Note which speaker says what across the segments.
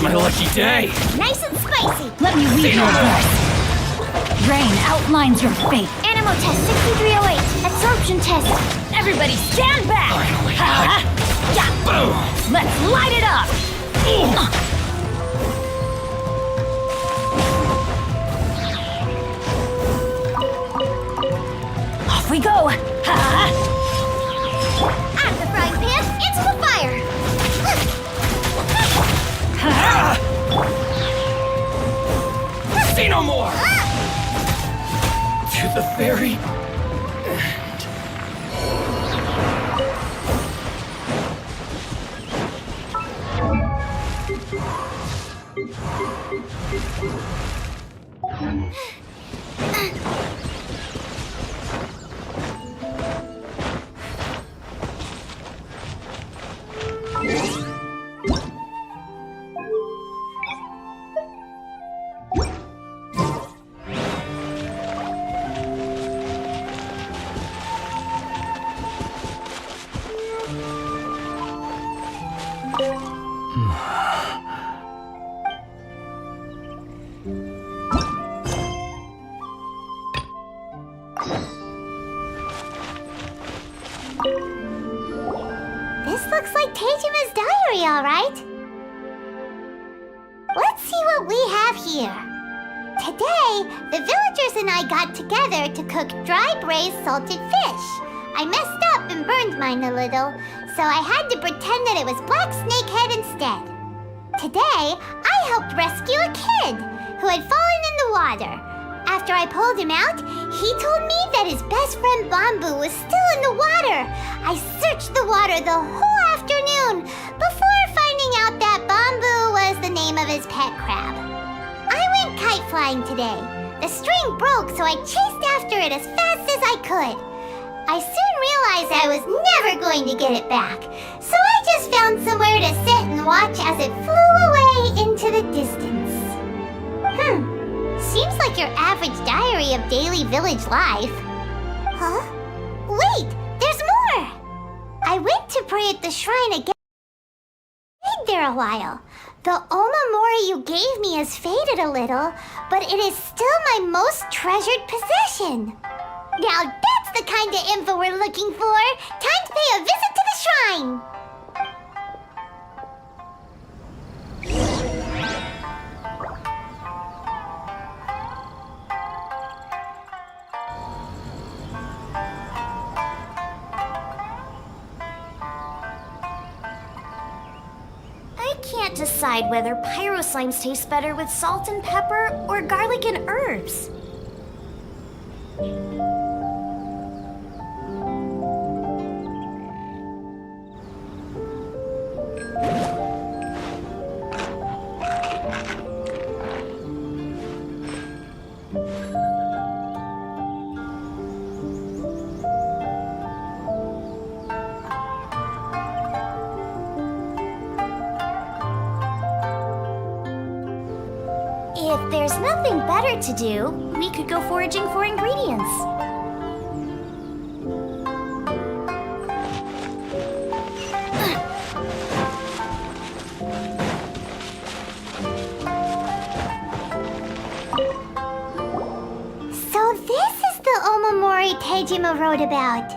Speaker 1: My lucky day!
Speaker 2: Nice and spicy!
Speaker 3: Let me read your verse. Rain outlines your fate.
Speaker 2: Animal test 6308. Absorption test.
Speaker 3: Everybody stand back!
Speaker 1: Finally!
Speaker 3: Yeah.
Speaker 1: Boom!
Speaker 3: Let's light it up! Off we go!
Speaker 2: Out of the frying pan, into the fire!
Speaker 1: Say no more! To the very end.
Speaker 2: This looks like Teijima's diary, all right. Let's see what we have here. Today, the villagers and I got together to cook dry braised salted fish. I messed up and burned mine a little, so I had to pretend that it was black snakehead instead. Today, I helped rescue a kid who had fallen in the water. After I pulled him out, he told me that his best friend Bamboo was still in the water. I searched the water the whole afternoon before finding out that Bamboo was the name of his pet crab. I went kite flying today. The string broke, so I chased after it as fast as I could. I soon realized I was never going to get it back, so I just found somewhere to sit and watch as it flew away into the distance. Seems like your average diary of daily village life. Huh? Wait, there's more! I went to pray at the shrine again. I stayed there a while. The Omamori you gave me has faded a little, but it is still my most treasured possession. Now that's the kind of info we're looking for. Time to pay a visit to the shrine. I can't decide whether pyro slimes taste better with salt and pepper or garlic and herbs. If there's nothing better to do, we could go foraging for ingredients. Tejima wrote about.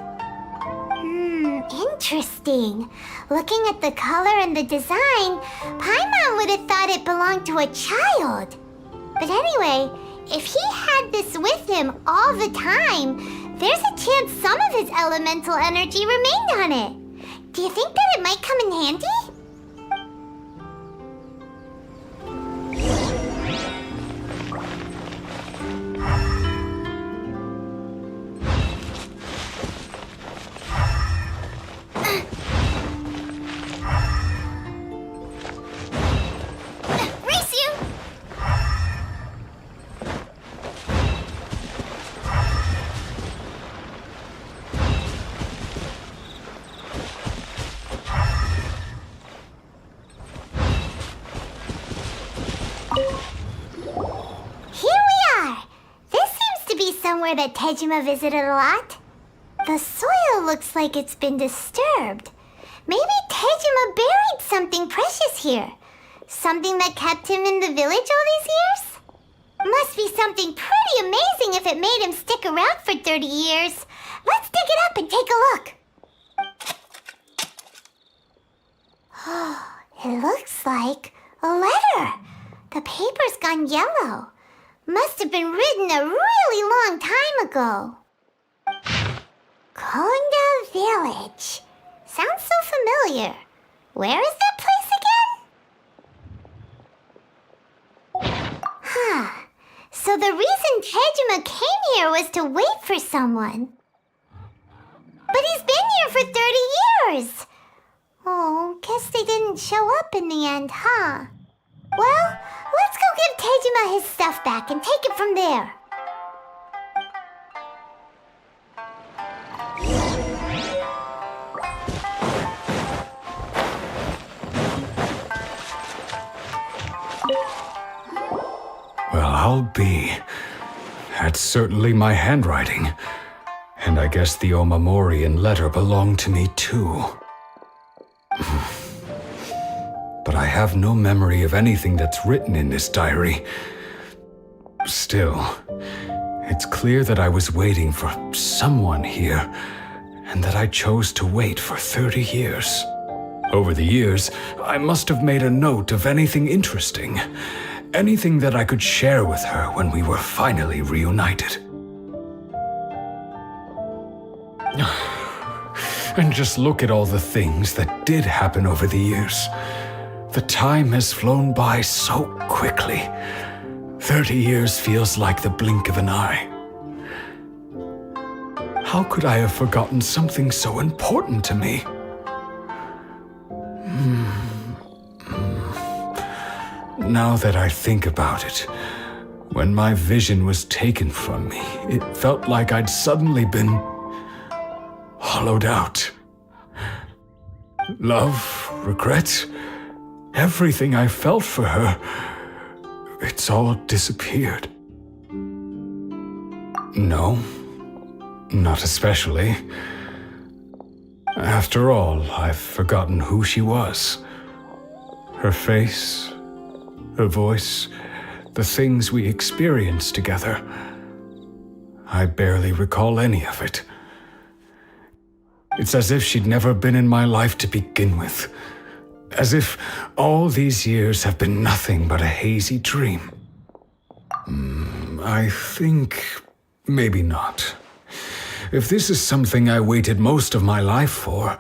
Speaker 2: Interesting. Looking at the color and the design, Paimon would have thought it belonged to a child. But anyway, if he had this with him all the time, there's a chance some of his elemental energy remained on it. Do you think that it might come in handy? Somewhere that Tejima visited a lot. The soil looks like it's been disturbed. Maybe Tejima buried something precious here. Something that kept him in the village all these years? Must be something pretty amazing if it made him stick around for 30 years. Let's dig it up and take a look. Oh, it looks like a letter. The paper's gone yellow. Must have been written a really long time ago. Konda Village. Sounds so familiar. Where is that place again? So the reason Tejima came here was to wait for someone. But he's been here for 30 years. Oh, guess they didn't show up in the end, huh? Well, let's go give Tejima his stuff back and take it from there.
Speaker 1: Well, I'll be. That's certainly my handwriting. And I guess the Omamorian letter belonged to me too. But I have no memory of anything that's written in this diary. Still, it's clear that I was waiting for someone here, and that I chose to wait for 30 years. Over the years, I must have made a note of anything interesting, anything that I could share with her when we were finally reunited. And just look at all the things that did happen over the years. The time has flown by so quickly. 30 years feels like the blink of an eye. How could I have forgotten something so important to me? Now that I think about it, when my vision was taken from me, it felt like I'd suddenly been hollowed out. Love, regret, everything I felt for her, it's all disappeared. No, not especially. After all, I've forgotten who she was. Her face, her voice, the things we experienced together. I barely recall any of it. It's as if she'd never been in my life to begin with. As if all these years have been nothing but a hazy dream. I think maybe not. If this is something I waited most of my life for,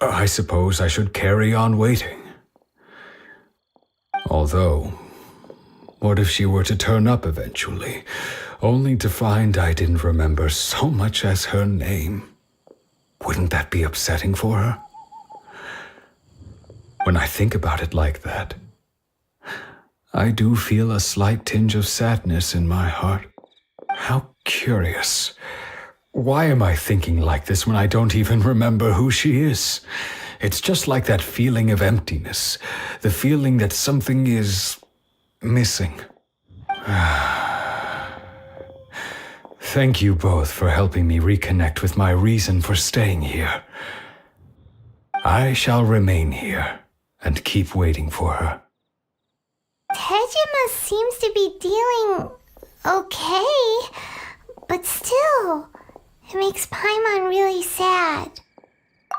Speaker 1: I suppose I should carry on waiting. Although, what if she were to turn up eventually, only to find I didn't remember so much as her name? Wouldn't that be upsetting for her? When I think about it like that, I do feel a slight tinge of sadness in my heart. How curious. Why am I thinking like this when I don't even remember who she is? It's just like that feeling of emptiness, the feeling that something is missing. Thank you both for helping me reconnect with my reason for staying here. I shall remain here and keep waiting for her.
Speaker 2: Tejima seems to be dealing okay, but still, It makes Paimon really sad.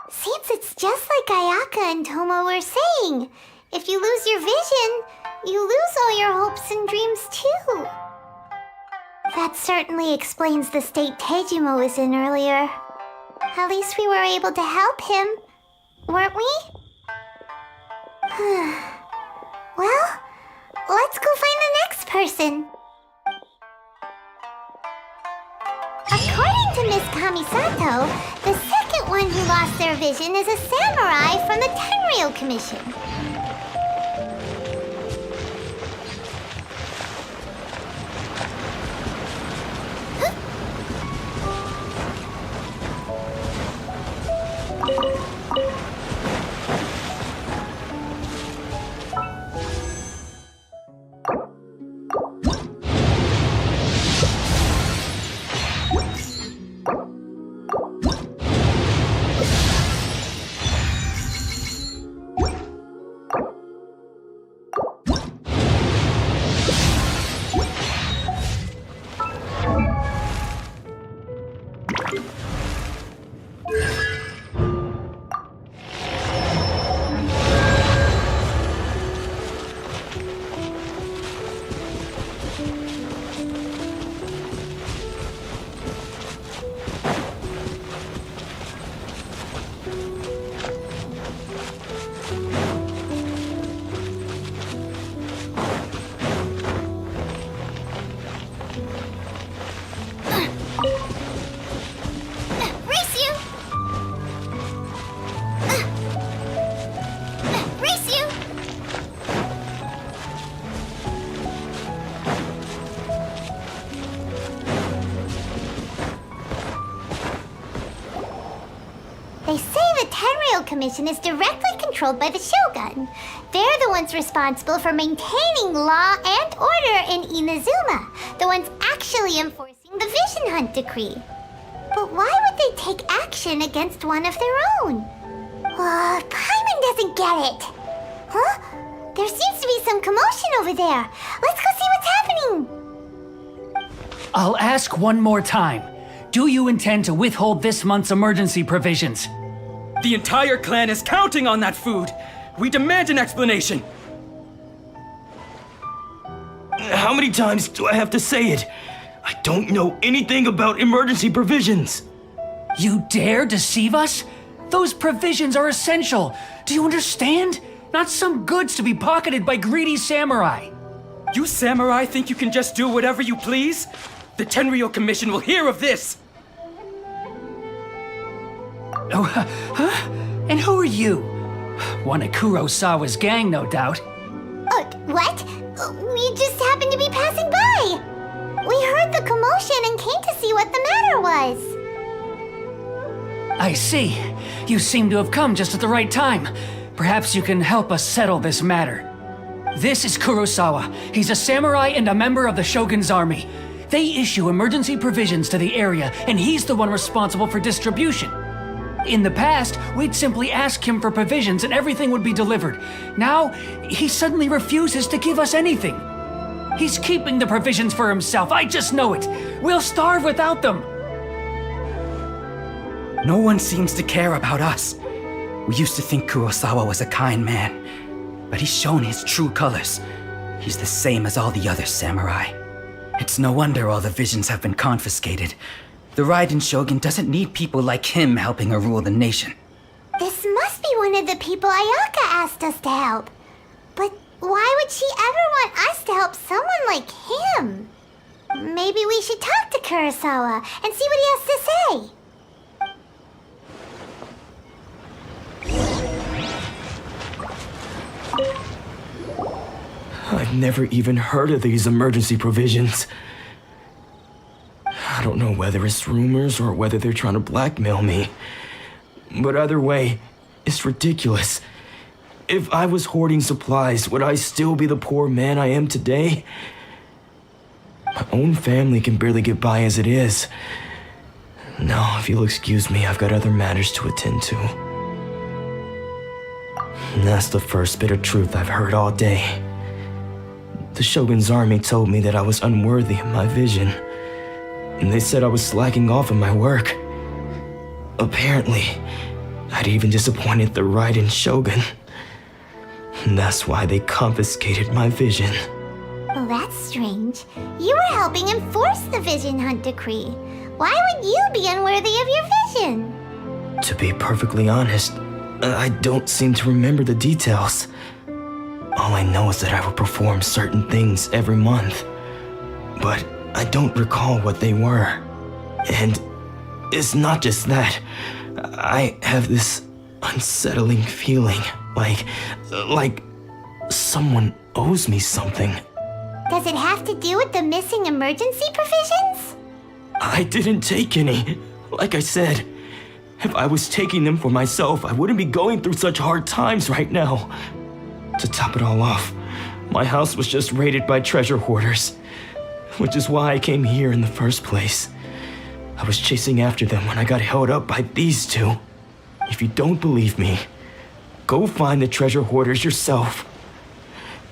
Speaker 2: Seems it's just like Ayaka and Tomo were saying. If you lose your vision, you lose all your hopes and dreams too. That certainly explains the state Tejimo was in earlier. At least we were able to help him, weren't we? Well, let's go find the next person. According to Miss Kamisato, the second one who lost their vision is a samurai from the Tenryou Commission. They say the Tenryou Commission is directly controlled by the Shogun. They're the ones responsible for maintaining law and order in Inazuma, the ones actually enforcing the Vision Hunt decree. But why would they take action against one of their own? Paimon doesn't get it. Huh? There seems to be some commotion over there. Let's go see what's happening.
Speaker 4: I'll ask one more time. Do you intend to withhold this month's emergency provisions?
Speaker 5: The entire clan is counting on that food. We demand an explanation.
Speaker 6: How many times do I have to say it? I don't know anything about emergency provisions.
Speaker 4: You dare deceive us? Those provisions are essential. Do you understand? Not some goods to be pocketed by greedy samurai.
Speaker 5: You samurai think you can just do whatever you please? The Tenryou Commission will hear of this!
Speaker 4: Oh, huh? And who are you? One of Kurosawa's gang, no doubt.
Speaker 2: What? We just happened to be passing by. We heard the commotion and came to see what the matter was.
Speaker 4: I see. You seem to have come just at the right time. Perhaps you can help us settle this matter. This is Kurosawa. He's a samurai and a member of the Shogun's army. They issue emergency provisions to the area, and he's the one responsible for distribution. In the past, we'd simply ask him for provisions and everything would be delivered. Now, he suddenly refuses to give us anything. He's keeping the provisions for himself, I just know it. We'll starve without them.
Speaker 5: No one seems to care about us. We used to think Kurosawa was a kind man, but he's shown his true colors. He's the same as all the other samurai. It's no wonder all the visions have been confiscated. The Raiden Shogun doesn't need people like him helping her rule the nation.
Speaker 2: This must be one of the people Ayaka asked us to help. But why would she ever want us to help someone like him? Maybe we should talk to Kurosawa and see what he has to say.
Speaker 6: I've never even heard of these emergency provisions. I don't know whether it's rumors or whether they're trying to blackmail me. But either way, it's ridiculous. If I was hoarding supplies, would I still be the poor man I am today? My own family can barely get by as it is. Now, if you'll excuse me, I've got other matters to attend to. And that's the first bit of truth I've heard all day. The Shogun's army told me that I was unworthy of my vision. And they said I was slacking off in my work. Apparently, I'd even disappointed the Raiden Shogun. And that's why they confiscated my vision.
Speaker 2: Well, that's strange. You were helping enforce the Vision Hunt decree. Why would you be unworthy of your vision?
Speaker 6: To be perfectly honest, I don't seem to remember the details. All I know is that I would perform certain things every month. But I don't recall what they were. And it's not just that. I have this unsettling feeling, like someone owes me something.
Speaker 2: Does it have to do with the missing emergency provisions?
Speaker 6: I didn't take any. Like I said, if I was taking them for myself, I wouldn't be going through such hard times right now. To top it all off, my house was just raided by treasure hoarders, which is why I came here in the first place. I was chasing after them when I got held up by these two. If you don't believe me, go find the treasure hoarders yourself.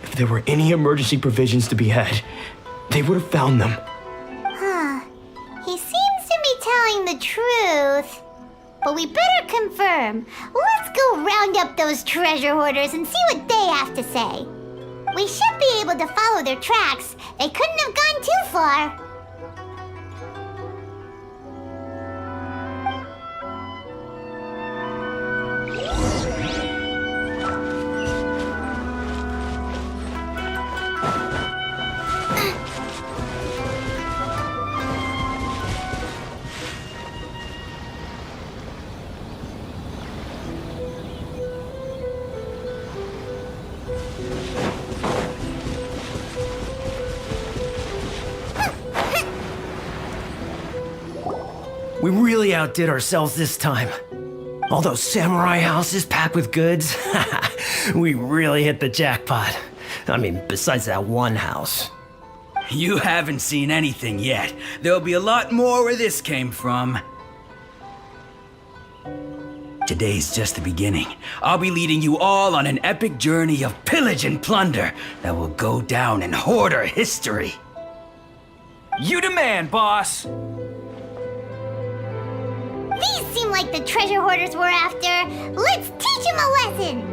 Speaker 6: If there were any emergency provisions to be had, they would have found them.
Speaker 2: Huh. He seems to be telling the truth. But we better confirm. Let's go round up those treasure hoarders and see what they have to say. We should be able to follow their tracks. They couldn't have gone too far.
Speaker 7: We really outdid ourselves this time. All those samurai houses packed with goods, we really hit the jackpot. I mean, besides that one house.
Speaker 5: You haven't seen anything yet. There'll be a lot more where this came from. Today's just the beginning. I'll be leading you all on an epic journey of pillage and plunder that will go down in hoarder history.
Speaker 4: You demand, boss!
Speaker 2: These seem like the treasure hoarders we're after. Let's teach them a lesson.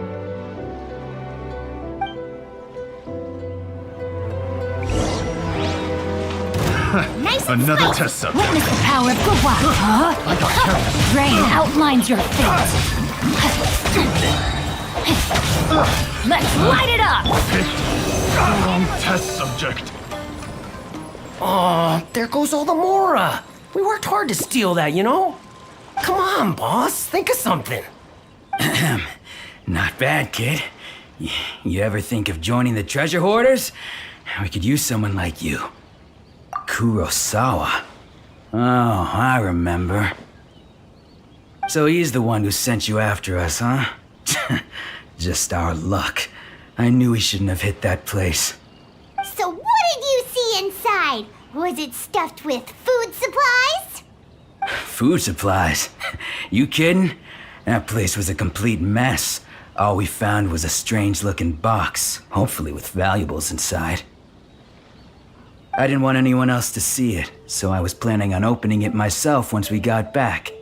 Speaker 2: Nice and
Speaker 8: Another
Speaker 2: sweet.
Speaker 8: test subject.
Speaker 3: Witness the power of Gwa. Huh? Rain outlines your fate. Let's light it up!
Speaker 8: Wrong test subject.
Speaker 7: Aw, there goes all the Mora. We worked hard to steal that, you know? Come on, boss, think of something.
Speaker 5: Not bad, kid. You ever think of joining the treasure hoarders? We could use someone like you. Kurosawa. Oh, I remember. So he's the one who sent you after us, huh? Just our luck. I knew he shouldn't have hit that place.
Speaker 2: So what did you see inside? Was it stuffed with food supplies?
Speaker 5: Food supplies? You kidding? That place was a complete mess. All we found was a strange-looking box, hopefully with valuables inside. I didn't want anyone else to see it, so I was planning on opening it myself once we got back.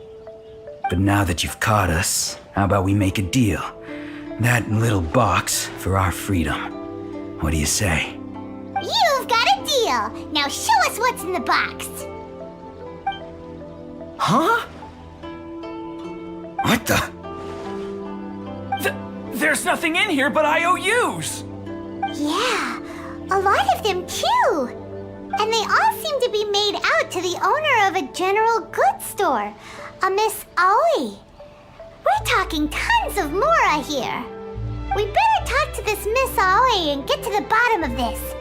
Speaker 5: But now that you've caught us, how about we make a deal? That little box for our freedom. What do you say?
Speaker 2: You've got a deal. Now show us what's in the box.
Speaker 7: Huh?
Speaker 5: What the?
Speaker 4: There's nothing in here but IOUs!
Speaker 2: Yeah, a lot of them too. And they all seem to be made out to the owner of a general goods store, a Miss Aoi. We're talking tons of Mora here. We better talk to this Miss Aoi and get to the bottom of this.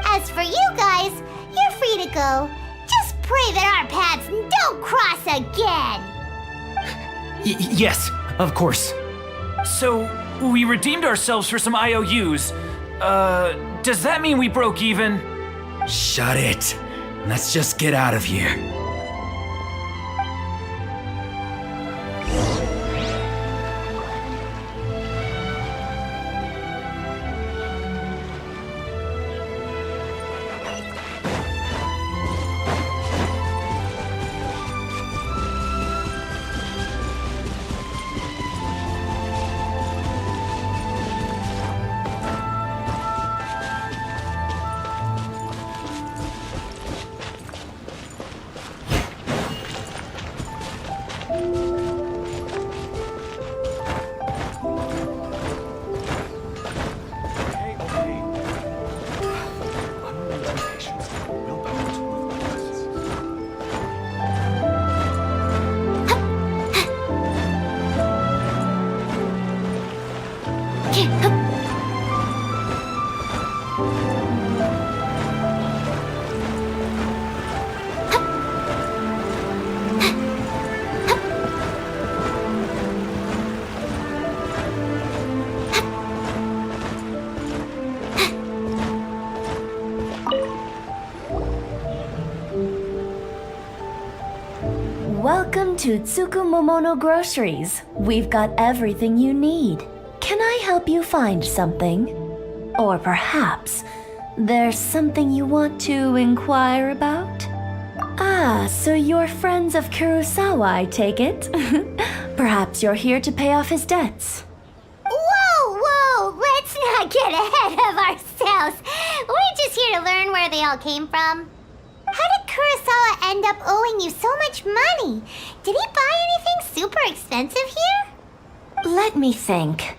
Speaker 2: As for you guys, you're free to go. Just pray that our paths don't cross again.
Speaker 7: Yes, of course.
Speaker 4: So, we redeemed ourselves for some IOUs. Does that mean we broke even?
Speaker 5: Shut it. Let's just get out of here.
Speaker 9: Welcome to Tsukumomono Groceries. We've got everything you need. Can I help you find something? Or perhaps there's something you want to inquire about? Ah, so you're friends of Kurosawa, I take it? Perhaps you're here to pay off his debts.
Speaker 2: Whoa! Let's not get ahead of ourselves. We're just here to learn where they all came from. How did Kurosawa end up owing you so much money? Did he buy anything super expensive here?
Speaker 9: Let me think.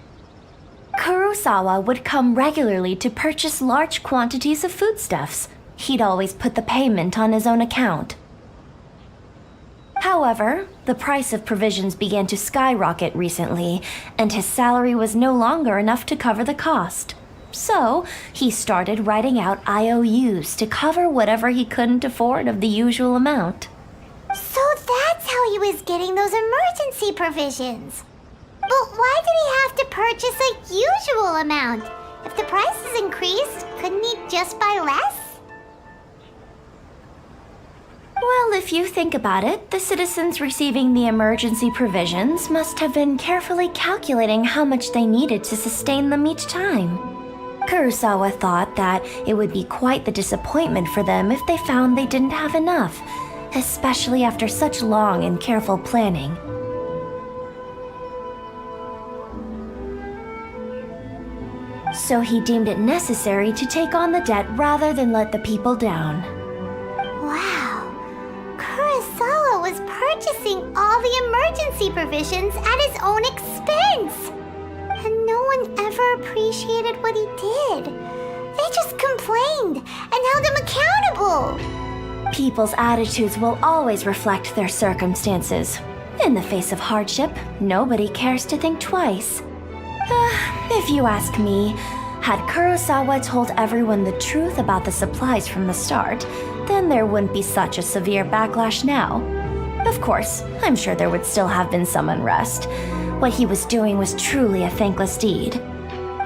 Speaker 9: Kurosawa would come regularly to purchase large quantities of foodstuffs. He'd always put the payment on his own account. However, the price of provisions began to skyrocket recently, and his salary was no longer enough to cover the cost. So, he started writing out IOUs to cover whatever he couldn't afford of the usual amount.
Speaker 2: So that's how he was getting those emergency provisions. But why did he have to purchase a usual amount? If the prices increased, couldn't he just buy less?
Speaker 9: Well, if you think about it, the citizens receiving the emergency provisions must have been carefully calculating how much they needed to sustain them each time. Kurosawa thought that it would be quite the disappointment for them if they found they didn't have enough, especially after such long and careful planning. So he deemed it necessary to take on the debt rather than let the people down.
Speaker 2: Wow. Kurosawa was purchasing all the emergency provisions at his own expense. And no one ever appreciated what he did. They just complained and held him accountable.
Speaker 9: People's attitudes will always reflect their circumstances. In the face of hardship, nobody cares to think twice. If you ask me, had Kurosawa told everyone the truth about the supplies from the start, then there wouldn't be such a severe backlash now. Of course, I'm sure there would still have been some unrest. What he was doing was truly a thankless deed.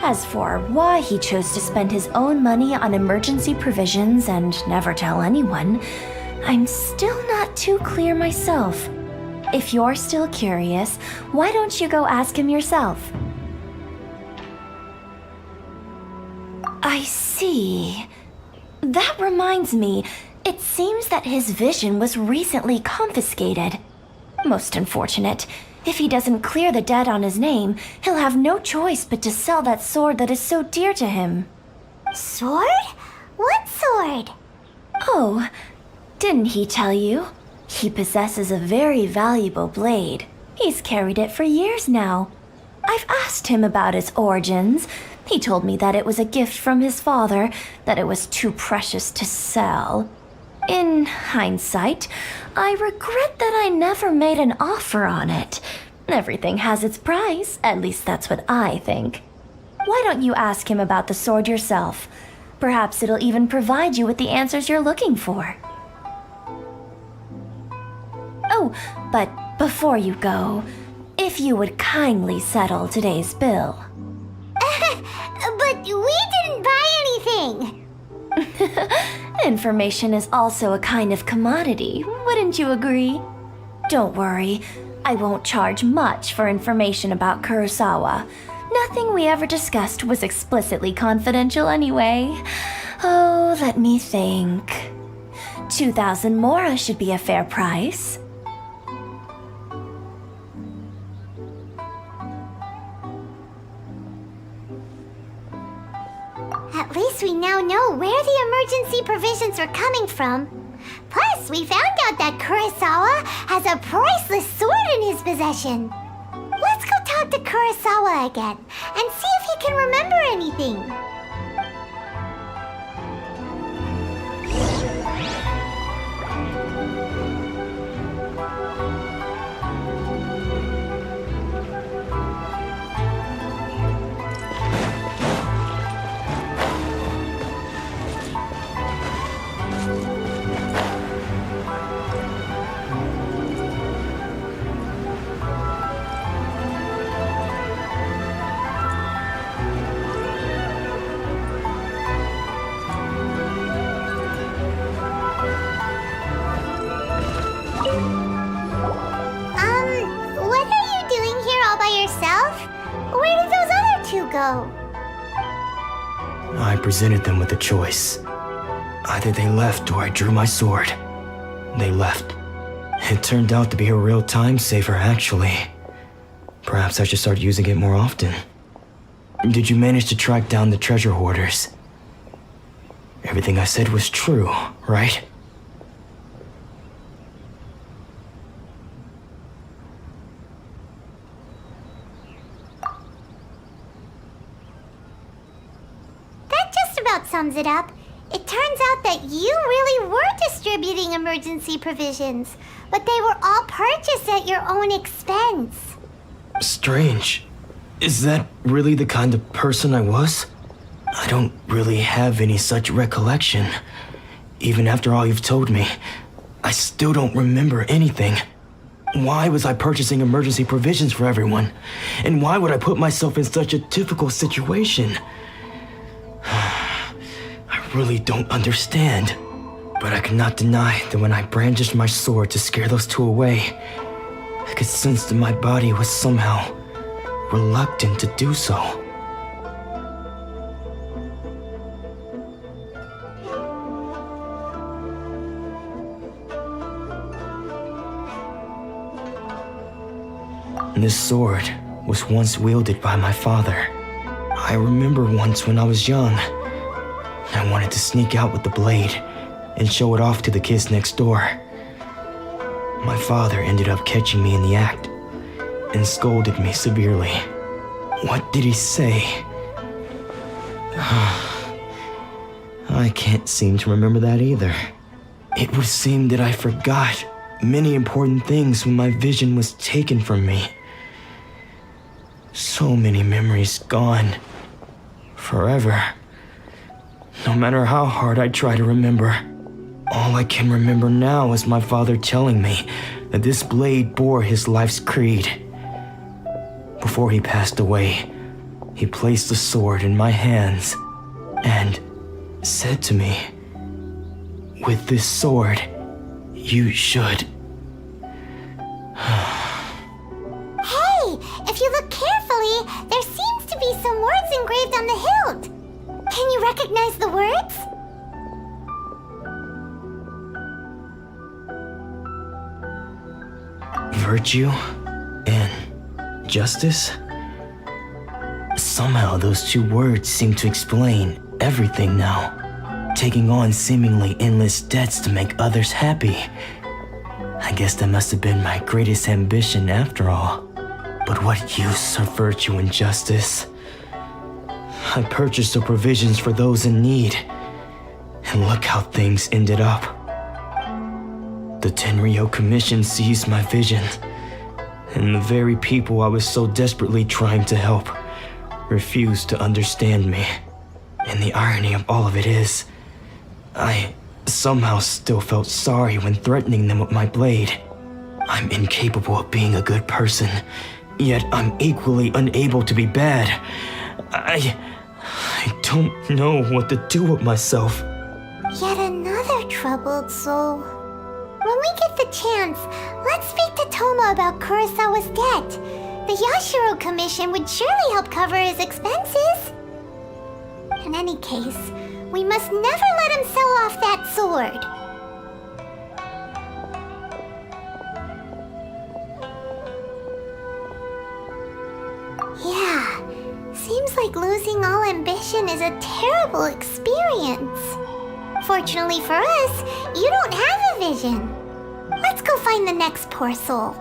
Speaker 9: As for why he chose to spend his own money on emergency provisions and never tell anyone, I'm still not too clear myself. If you're still curious, why don't you go ask him yourself? I see. That reminds me, it seems that his vision was recently confiscated. Most unfortunate. If he doesn't clear the debt on his name, he'll have no choice but to sell that sword that is so dear to him.
Speaker 2: Sword? What sword?
Speaker 9: Oh, didn't he tell you? He possesses a very valuable blade. He's carried it for years now. I've asked him about its origins. He told me that it was a gift from his father, that it was too precious to sell. In hindsight, I regret that I never made an offer on it. Everything has its price, at least that's what I think. Why don't you ask him about the sword yourself? Perhaps it'll even provide you with the answers you're looking for. Oh, but before you go, if you would kindly settle today's bill.
Speaker 2: But we didn't buy anything.
Speaker 9: Information is also a kind of commodity, wouldn't you agree? Don't worry, I won't charge much for information about Kurosawa. Nothing we ever discussed was explicitly confidential anyway. Oh, let me think. 2,000 mora should be a fair price.
Speaker 2: At least we now know where the emergency provisions are coming from. Plus, we found out that Kurosawa has a priceless sword in his possession. Let's go talk to Kurosawa again and see if he can remember anything. so?
Speaker 6: I presented them with a choice. Either they left or I drew my sword. They left. It turned out to be a real time saver, actually. Perhaps I should start using it more often. Did you manage to track down the treasure hoarders? Everything I said was true, right?
Speaker 2: That just about sums it up. It turns out that you really were distributing emergency provisions, but they were all purchased at your own expense.
Speaker 6: Strange. Is that really the kind of person I was? I don't really have any such recollection. Even after all you've told me, I still don't remember anything. Why was I purchasing emergency provisions for everyone? And why would I put myself in such a difficult situation? I really don't understand. But I cannot deny that when I brandished my sword to scare those two away, I could sense that my body was somehow reluctant to do so. This sword was once wielded by my father. I remember once when I was young, I wanted to sneak out with the blade and show it off to the kids next door. My father ended up catching me in the act and scolded me severely. What did he say? I can't seem to remember that either. It would seem that I forgot many important things when my vision was taken from me. So many memories gone. Forever. No matter how hard I try to remember, all I can remember now is my father telling me that this blade bore his life's creed. Before he passed away, he placed the sword in my hands and said to me, "With this sword, you should..."
Speaker 2: Hey, if you look carefully, there seems to be some words engraved on the hilt. Can you recognize the words?
Speaker 6: Virtue and justice? Somehow those two words seem to explain everything now. Taking on seemingly endless debts to make others happy. I guess that must have been my greatest ambition after all. But what use of virtue and justice? I purchased the provisions for those in need, and look how things ended up. The Tenryo Commission seized my vision, and the very people I was so desperately trying to help refused to understand me. And the irony of all of it is, I somehow still felt sorry when threatening them with my blade. I'm incapable of being a good person, yet I'm equally unable to be bad. I don't know what to do with myself.
Speaker 2: Yet another troubled soul. When we get the chance, let's speak to Toma about Kurosawa's debt. The Yashiro Commission would surely help cover his expenses. In any case, we must never let him sell off that sword. Yeah, seems like losing all ambition is a terrible experience. Fortunately for us, you don't have a vision. Let's go find the next poor soul.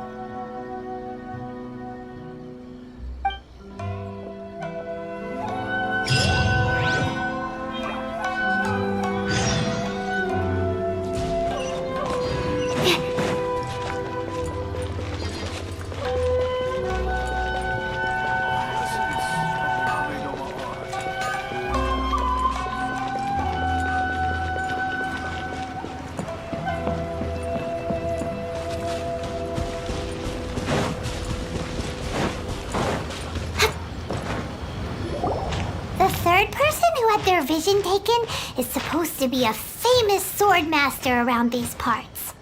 Speaker 2: Their vision taken is supposed to be a famous sword master around these parts.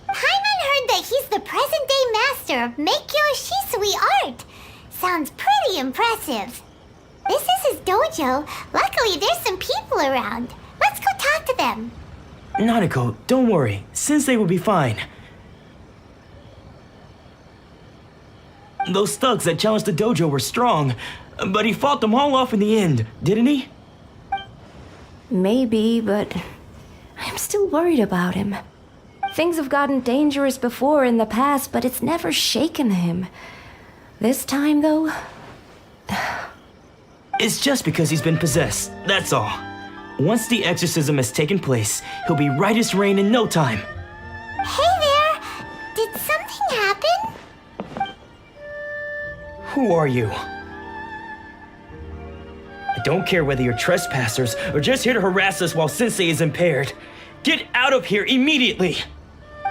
Speaker 2: Paimon heard that he's the present-day master of Meikyo Shisui art. Sounds pretty impressive. This is his dojo. Luckily, there's some people around. Let's go talk to them.
Speaker 6: Nanako, don't worry. Sensei will be fine. Those thugs that challenged the dojo were strong, but he fought them all off in the end, didn't he?
Speaker 9: Maybe, but I'm still worried about him. Things have gotten dangerous before in the past, but it's never shaken him. This time, though...
Speaker 6: It's just because he's been possessed, that's all. Once the exorcism has taken place, he'll be right as rain in no time.
Speaker 2: Hey there! Did something happen?
Speaker 6: Who are you? I don't care whether you're trespassers or just here to harass us while Sensei is impaired. Get out of here immediately!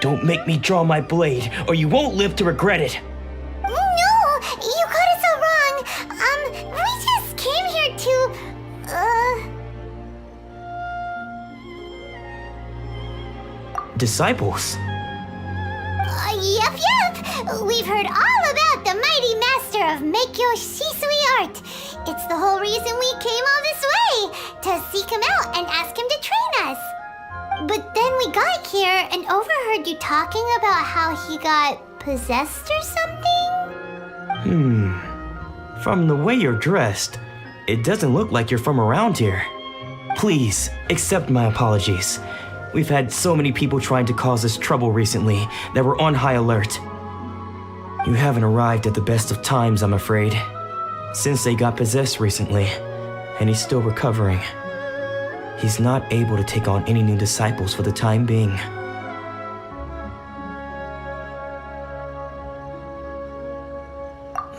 Speaker 6: Don't make me draw my blade, or you won't live to regret it.
Speaker 2: No! You got it so wrong! We just came here to...
Speaker 6: Disciples?
Speaker 2: Yep. We've heard all about the mighty master of Meikyo Shisui art. It's the whole reason we came all this way, to seek him out and ask him to train us. But then we got here and overheard you talking about how he got possessed or something?
Speaker 6: From the way you're dressed, it doesn't look like you're from around here. Please, accept my apologies. We've had so many people trying to cause us trouble recently that we're on high alert. You haven't arrived at the best of times, I'm afraid. Sensei got possessed recently, and he's still recovering. He's not able to take on any new disciples for the time being.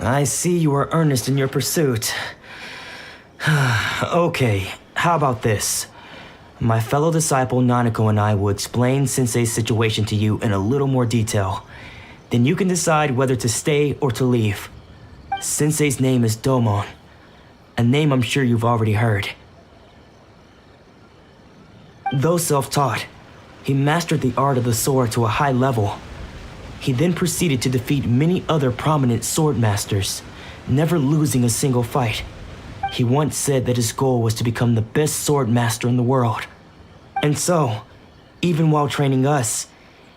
Speaker 6: I see you are earnest in your pursuit. Okay, how about this? My fellow disciple Nanako and I will explain Sensei's situation to you in a little more detail. Then you can decide whether to stay or to leave. Sensei's name is Domon, a name I'm sure you've already heard. Though self-taught, he mastered the art of the sword to a high level. He then proceeded to defeat many other prominent sword masters, never losing a single fight. He once said that his goal was to become the best sword master in the world. And so, even while training us,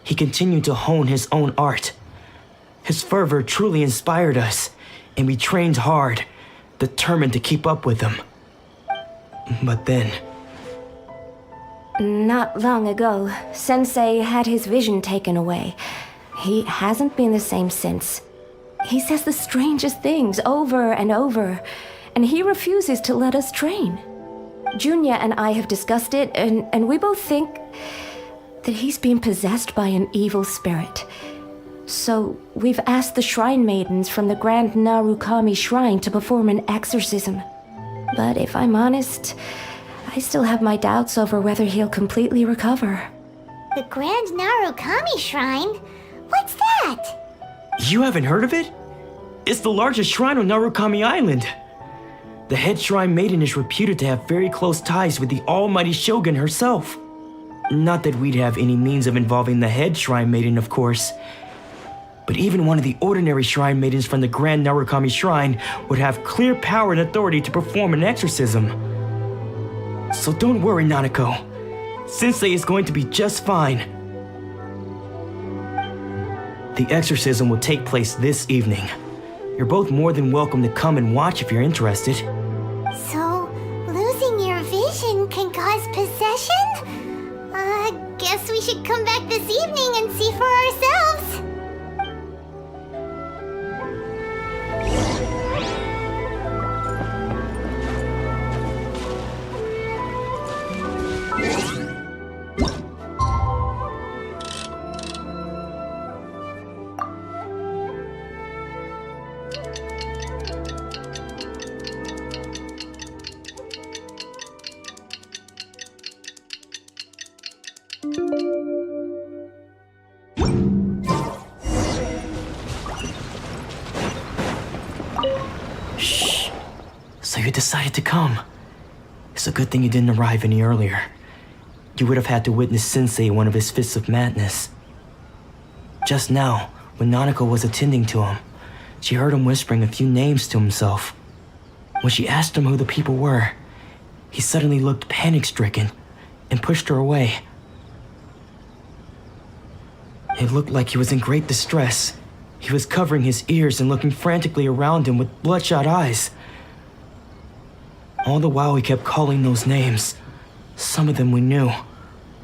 Speaker 6: he continued to hone his own art. His fervor truly inspired us, and we trained hard, determined to keep up with him. But then...
Speaker 9: Not long ago, Sensei had his vision taken away. He hasn't been the same since. He says the strangest things over and over, and he refuses to let us train. Junya and I have discussed it, and we both think that he's being possessed by an evil spirit. So we've asked the shrine maidens from the Grand Narukami Shrine to perform an exorcism. But if I'm honest, I still have my doubts over whether he'll completely recover.
Speaker 2: The Grand Narukami Shrine? What's that?
Speaker 6: You haven't heard of it? It's the largest shrine on Narukami Island. The head shrine maiden is reputed to have very close ties with the almighty shogun herself. Not that we'd have any means of involving the head shrine maiden, of course. But even one of the ordinary shrine maidens from the Grand Narukami Shrine would have clear power and authority to perform an exorcism. So don't worry, Nanako. Sensei is going to be just fine. The exorcism will take place this evening. You're both more than welcome to come and watch if you're interested.
Speaker 2: So, losing your vision can cause possession? Guess we should come back this evening and see for ourselves.
Speaker 6: Shh. So you decided to come. It's a good thing you didn't arrive any earlier. You would have had to witness Sensei in one of his fits of madness. Just now, when Nanako was attending to him, she heard him whispering a few names to himself. When she asked him who the people were, he suddenly looked panic-stricken and pushed her away. It looked like he was in great distress. He was covering his ears and looking frantically around him with bloodshot eyes. All the while he kept calling those names. Some of them we knew,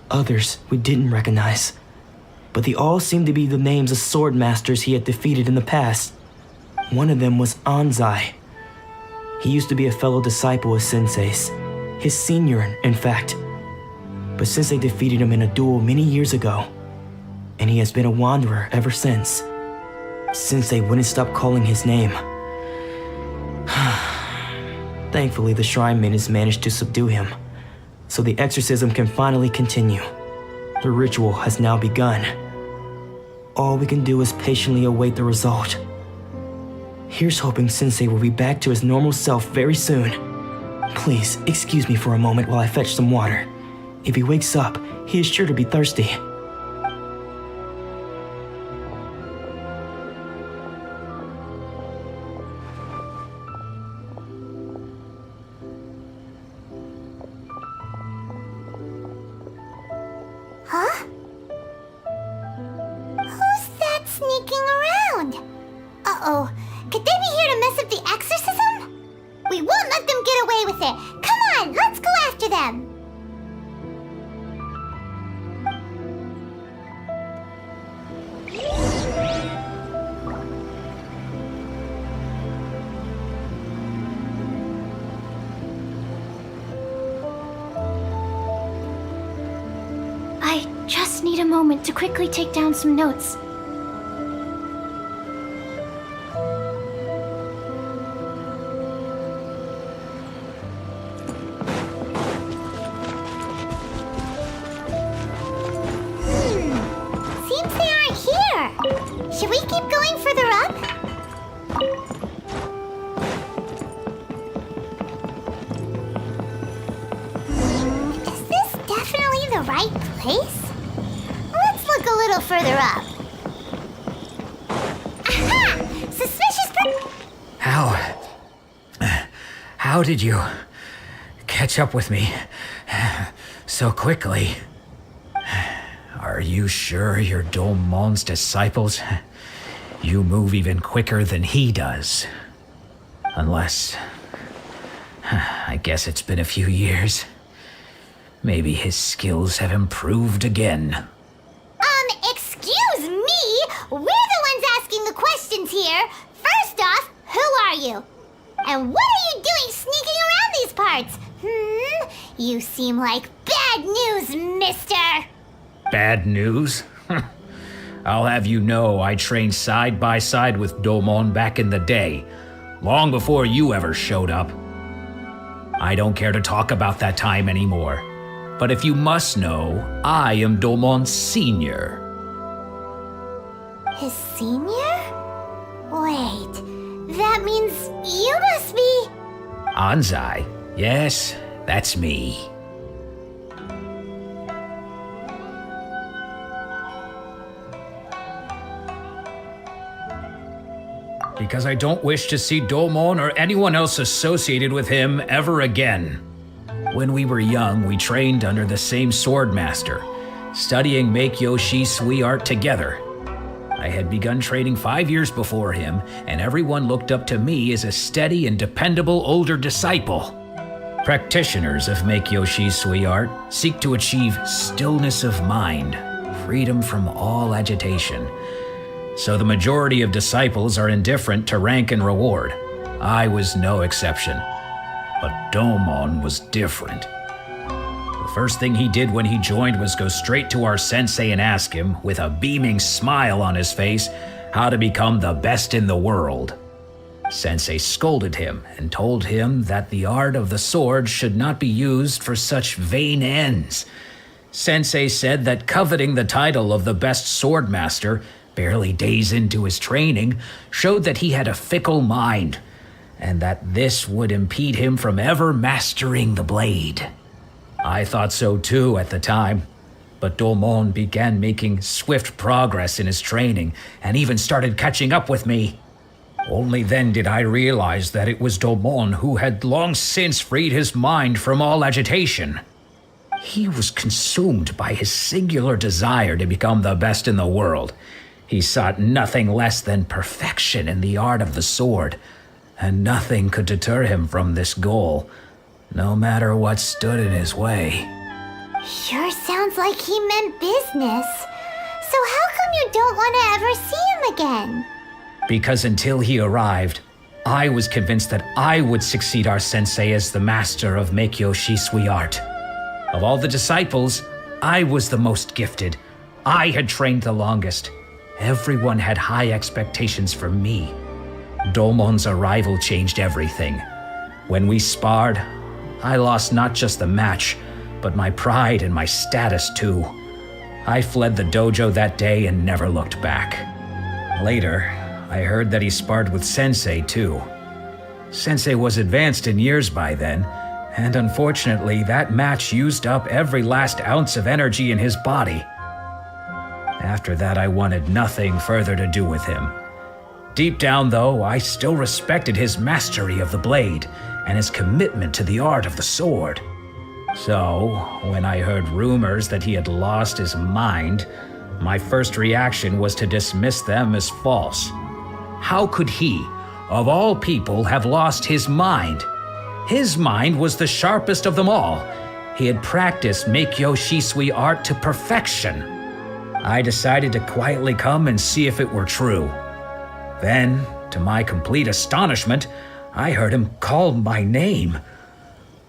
Speaker 6: others we didn't recognize. But they all seemed to be the names of sword masters he had defeated in the past. One of them was Anzai. He used to be a fellow disciple of Sensei's, his senior, in fact. But Sensei defeated him in a duel many years ago, and he has been a wanderer ever since. Sensei wouldn't stop calling his name. Thankfully, the shrine maidens managed to subdue him, so the exorcism can finally continue. The ritual has now begun. All we can do is patiently await the result. Here's hoping Sensei will be back to his normal self very soon. Please, excuse me for a moment while I fetch some water. If he wakes up, he is sure to be thirsty.
Speaker 2: Huh? Who's that sneaking around? Uh-oh. Could they be here to mess up the exorcism? We won't let them get away with it. Come on, let's go after them.
Speaker 3: I just need a moment to quickly take down some notes.
Speaker 2: Seems they aren't here. Should we keep going further up? Is this definitely the right place? Let's look a little further up. Aha! Suspicious
Speaker 4: How did you catch up with me so quickly? Are you sure you're Domon's disciples? You move even quicker than he does. Unless... I guess it's been a few years. Maybe his skills have improved again.
Speaker 2: Excuse me? We're the ones asking the questions here. First off, who are you? And what are you doing sneaking around these parts? You seem like bad news, mister.
Speaker 4: Bad news? I'll have you know I trained side by side with Domon back in the day, long before you ever showed up. I don't care to talk about that time anymore, but if you must know, I am Domon's senior.
Speaker 2: His senior? Wait, that means you must be...
Speaker 4: Anzai? Yes, that's me. Because I don't wish to see Domon or anyone else associated with him ever again. When we were young, we trained under the same sword master, studying Make-Yoshi Sui art together. I had begun training 5 years before him, and everyone looked up to me as a steady and dependable older disciple. Practitioners of Make-Yoshi Sui art seek to achieve stillness of mind, freedom from all agitation. So the majority of disciples are indifferent to rank and reward. I was no exception. But Domon was different. The first thing he did when he joined was go straight to our sensei and ask him, with a beaming smile on his face, how to become the best in the world. Sensei scolded him and told him that the art of the sword should not be used for such vain ends. Sensei said that coveting the title of the best sword master, barely days into his training, showed that he had a fickle mind, and that this would impede him from ever mastering the blade. I thought so too at the time, but Domon began making swift progress in his training and even started catching up with me.
Speaker 10: Only then did I realize that it was Domon who had long since freed his mind from all agitation. He was consumed by his singular desire to become the best in the world. He sought nothing less than perfection in the art of the sword, and nothing could deter him from this goal, no matter what stood in his way.
Speaker 2: Sure sounds like he meant business. So how come you don't want to ever see him again?
Speaker 10: Because until he arrived, I was convinced that I would succeed our sensei as the master of Meikyo Shisui art. Of all the disciples, I was the most gifted. I had trained the longest. Everyone had high expectations for me. Domon's arrival changed everything. When we sparred, I lost not just the match, but my pride and my status too. I fled the dojo that day and never looked back. Later, I heard that he sparred with Sensei too. Sensei was advanced in years by then, and unfortunately that match used up every last ounce of energy in his body. After that, I wanted nothing further to do with him. Deep down, though, I still respected his mastery of the blade and his commitment to the art of the sword. So, when I heard rumors that he had lost his mind, my first reaction was to dismiss them as false. How could he, of all people, have lost his mind? His mind was the sharpest of them all. He had practiced Meikyo Shisui art to perfection. I decided to quietly come and see if it were true. Then, to my complete astonishment, I heard him call my name.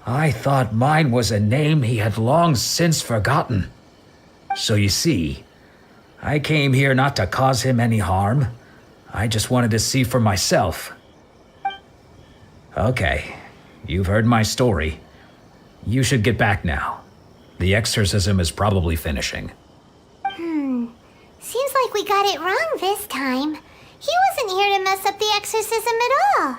Speaker 10: I thought mine was a name he had long since forgotten. So you see, I came here not to cause him any harm. I just wanted to see for myself. Okay, you've heard my story. You should get back now. The exorcism is probably finishing.
Speaker 2: Seems like we got it wrong this time. He wasn't here to mess up the exorcism at all.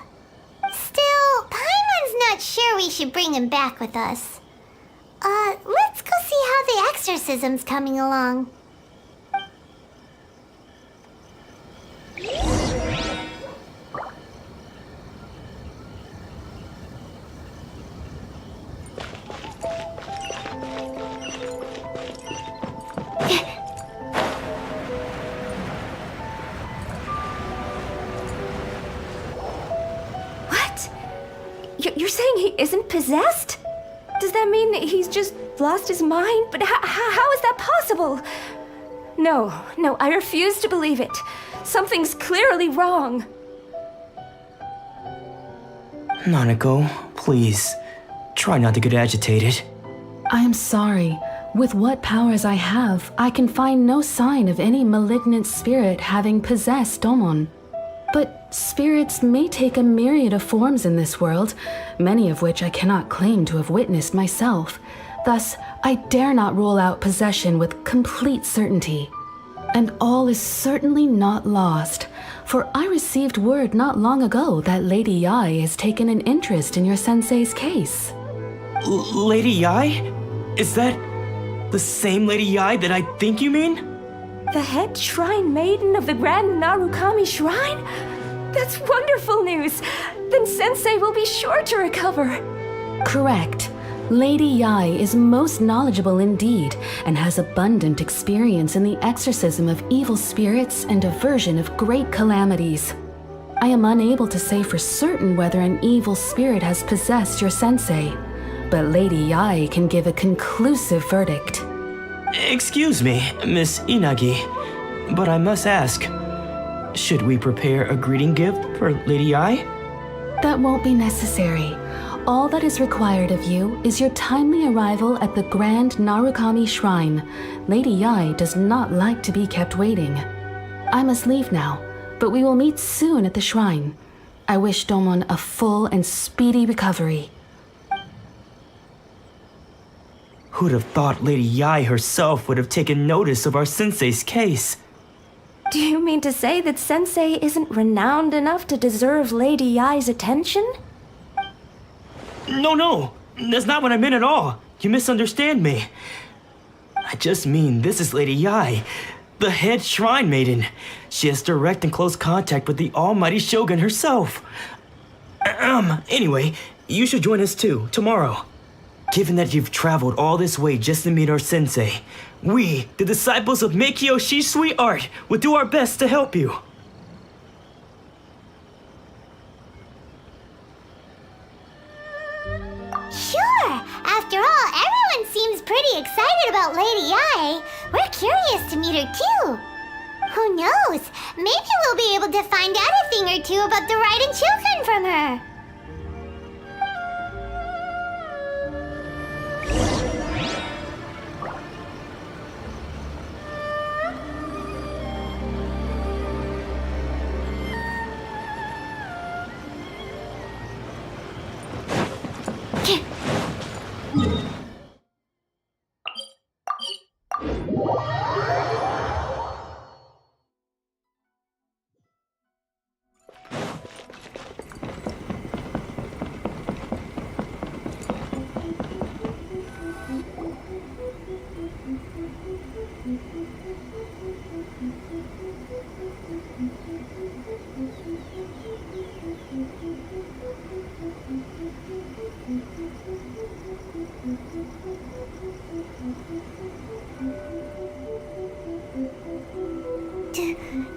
Speaker 2: Still, Paimon's not sure we should bring him back with us. Let's go see how the exorcism's coming along.
Speaker 9: You're saying he isn't possessed? Does that mean he's just lost his mind? But how is that possible? No, I refuse to believe it. Something's clearly wrong.
Speaker 6: Nanako, please, try not to get agitated.
Speaker 3: I am sorry. With what powers I have, I can find no sign of any malignant spirit having possessed Domon. But spirits may take a myriad of forms in this world, many of which I cannot claim to have witnessed myself. Thus, I dare not rule out possession with complete certainty. And all is certainly not lost, for I received word not long ago that Lady Yai has taken an interest in your sensei's case.
Speaker 6: Lady Yai? Is that the same Lady Yai that I think you mean?
Speaker 9: The head shrine maiden of the Grand Narukami Shrine? That's wonderful news! Then Sensei will be sure to recover.
Speaker 3: Correct. Lady Yai is most knowledgeable indeed, and has abundant experience in the exorcism of evil spirits and aversion of great calamities. I am unable to say for certain whether an evil spirit has possessed your sensei, but Lady Yai can give a conclusive verdict.
Speaker 6: Excuse me, Miss Inagi, but I must ask, should we prepare a greeting gift for Lady Yai?
Speaker 3: That won't be necessary. All that is required of you is your timely arrival at the Grand Narukami Shrine. Lady Yai does not like to be kept waiting. I must leave now, but we will meet soon at the shrine. I wish Domon a full and speedy recovery.
Speaker 6: Who'd have thought Lady Yai herself would have taken notice of our sensei's case?
Speaker 9: Do you mean to say that Sensei isn't renowned enough to deserve Lady Yai's attention?
Speaker 6: No, that's not what I meant at all. You misunderstand me. I just mean this is Lady Yai, The head shrine maiden. She has direct and close contact with the almighty Shogun herself. Anyway, you should join us too, tomorrow. Given that you've traveled all this way just to meet our sensei, we, the disciples of Meikyo Shisui Art, will do our best to help you.
Speaker 2: Sure! After all, everyone seems pretty excited about Lady Ai. We're curious to meet her too. Who knows? Maybe we'll be able to find out a thing or two about the Raiden children from her.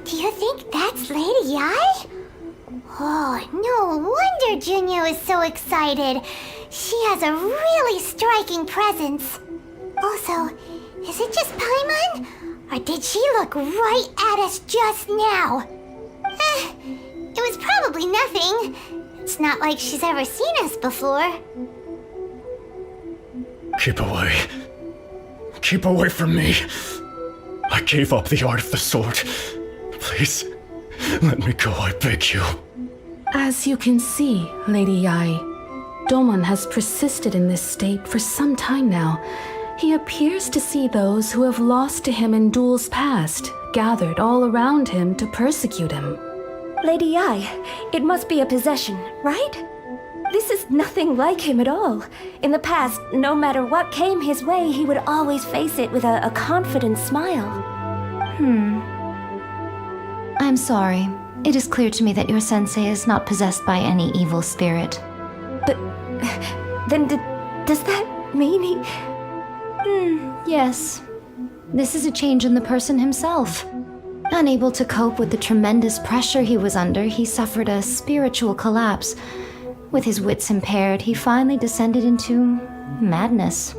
Speaker 2: Do you think that's Lady Ai? Oh, no wonder Junyo is so excited. She has a really striking presence. Also, is it just Paimon? Or did she look right at us just now? It was probably nothing. It's not like she's ever seen us before.
Speaker 8: Keep away. Keep away from me. I gave up the art of the sword. Please, let me go, I beg you.
Speaker 3: As you can see, Lady Ai, Domon has persisted in this state for some time now. He appears to see those who have lost to him in duels past, gathered all around him to persecute him.
Speaker 9: Lady Ai, it must be a possession, right? This is nothing like him at all. In the past, no matter what came his way, he would always face it with a confident smile.
Speaker 11: I'm sorry. It is clear to me that your sensei is not possessed by any evil spirit.
Speaker 9: But then does that mean he...
Speaker 11: Yes. This is a change in the person himself. Unable to cope with the tremendous pressure he was under, he suffered a spiritual collapse. With his wits impaired, he finally descended into madness.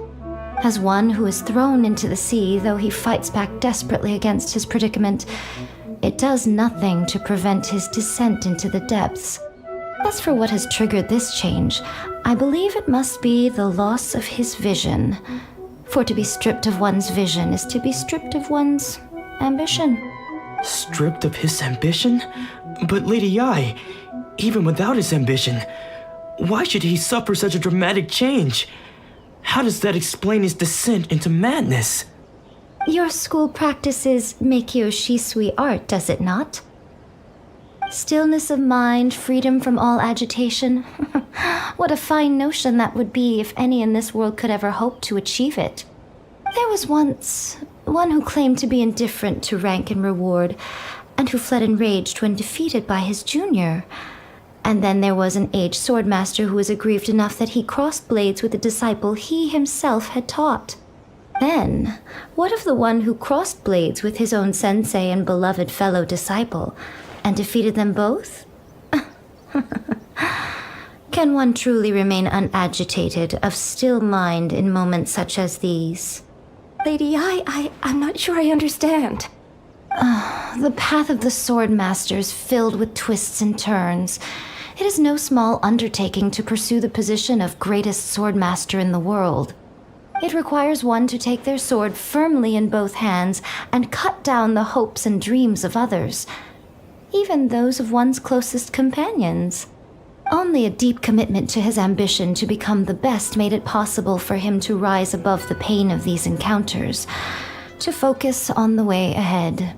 Speaker 11: As one who is thrown into the sea, though he fights back desperately against his predicament, it does nothing to prevent his descent into the depths. As for what has triggered this change, I believe it must be the loss of his vision. For to be stripped of one's vision is to be stripped of one's ambition.
Speaker 6: Stripped of his ambition? But Lady Ai, even without his ambition, why should he suffer such a dramatic change? How does that explain his descent into madness?
Speaker 11: Your school practices Meikyo Shisui art, does it not? Stillness of mind, freedom from all agitation. What a fine notion that would be if any in this world could ever hope to achieve it. There was once one who claimed to be indifferent to rank and reward, and who fled enraged when defeated by his junior. And then there was an aged swordmaster who was aggrieved enough that he crossed blades with a disciple he himself had taught. Then, what of the one who crossed blades with his own sensei and beloved fellow disciple, and defeated them both? Can one truly remain unagitated, of still mind in moments such as these?
Speaker 9: Lady Ai, I'm not sure I understand.
Speaker 11: The path of the sword master is filled with twists and turns. It is no small undertaking to pursue the position of greatest sword master in the world. It requires one to take their sword firmly in both hands and cut down the hopes and dreams of others, even those of one's closest companions. Only a deep commitment to his ambition to become the best made it possible for him to rise above the pain of these encounters, to focus on the way ahead.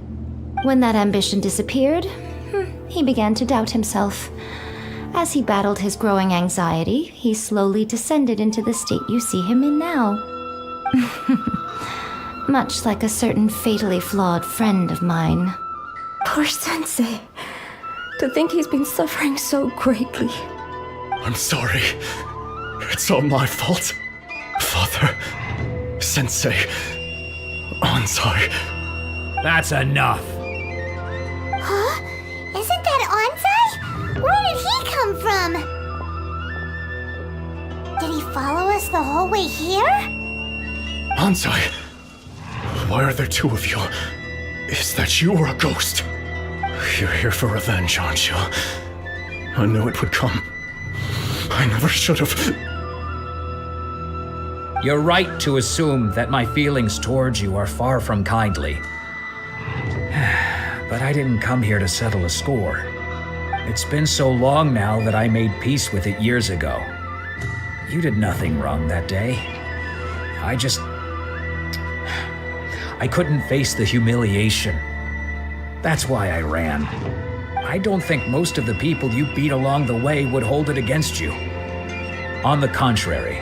Speaker 11: When that ambition disappeared, he began to doubt himself. As he battled his growing anxiety, he slowly descended into the state you see him in now. much like a certain fatally flawed friend of mine.
Speaker 12: Poor Sensei. To think he's been suffering so greatly.
Speaker 8: I'm sorry. It's all my fault. Father, Sensei, Ansai.
Speaker 10: That's enough.
Speaker 2: Huh? Isn't that Ansai? Where did he come from? Did he follow us the whole way here?
Speaker 8: Ansai, why are there two of you? Is that you or a ghost? You're here for revenge, aren't you? I knew it would come. I never should have.
Speaker 10: You're right to assume that my feelings towards you are far from kindly. But I didn't come here to settle a score. It's been so long now that I made peace with it years ago. You did nothing wrong that day. I couldn't face the humiliation. That's why I ran. I don't think most of the people you beat along the way would hold it against you. On the contrary,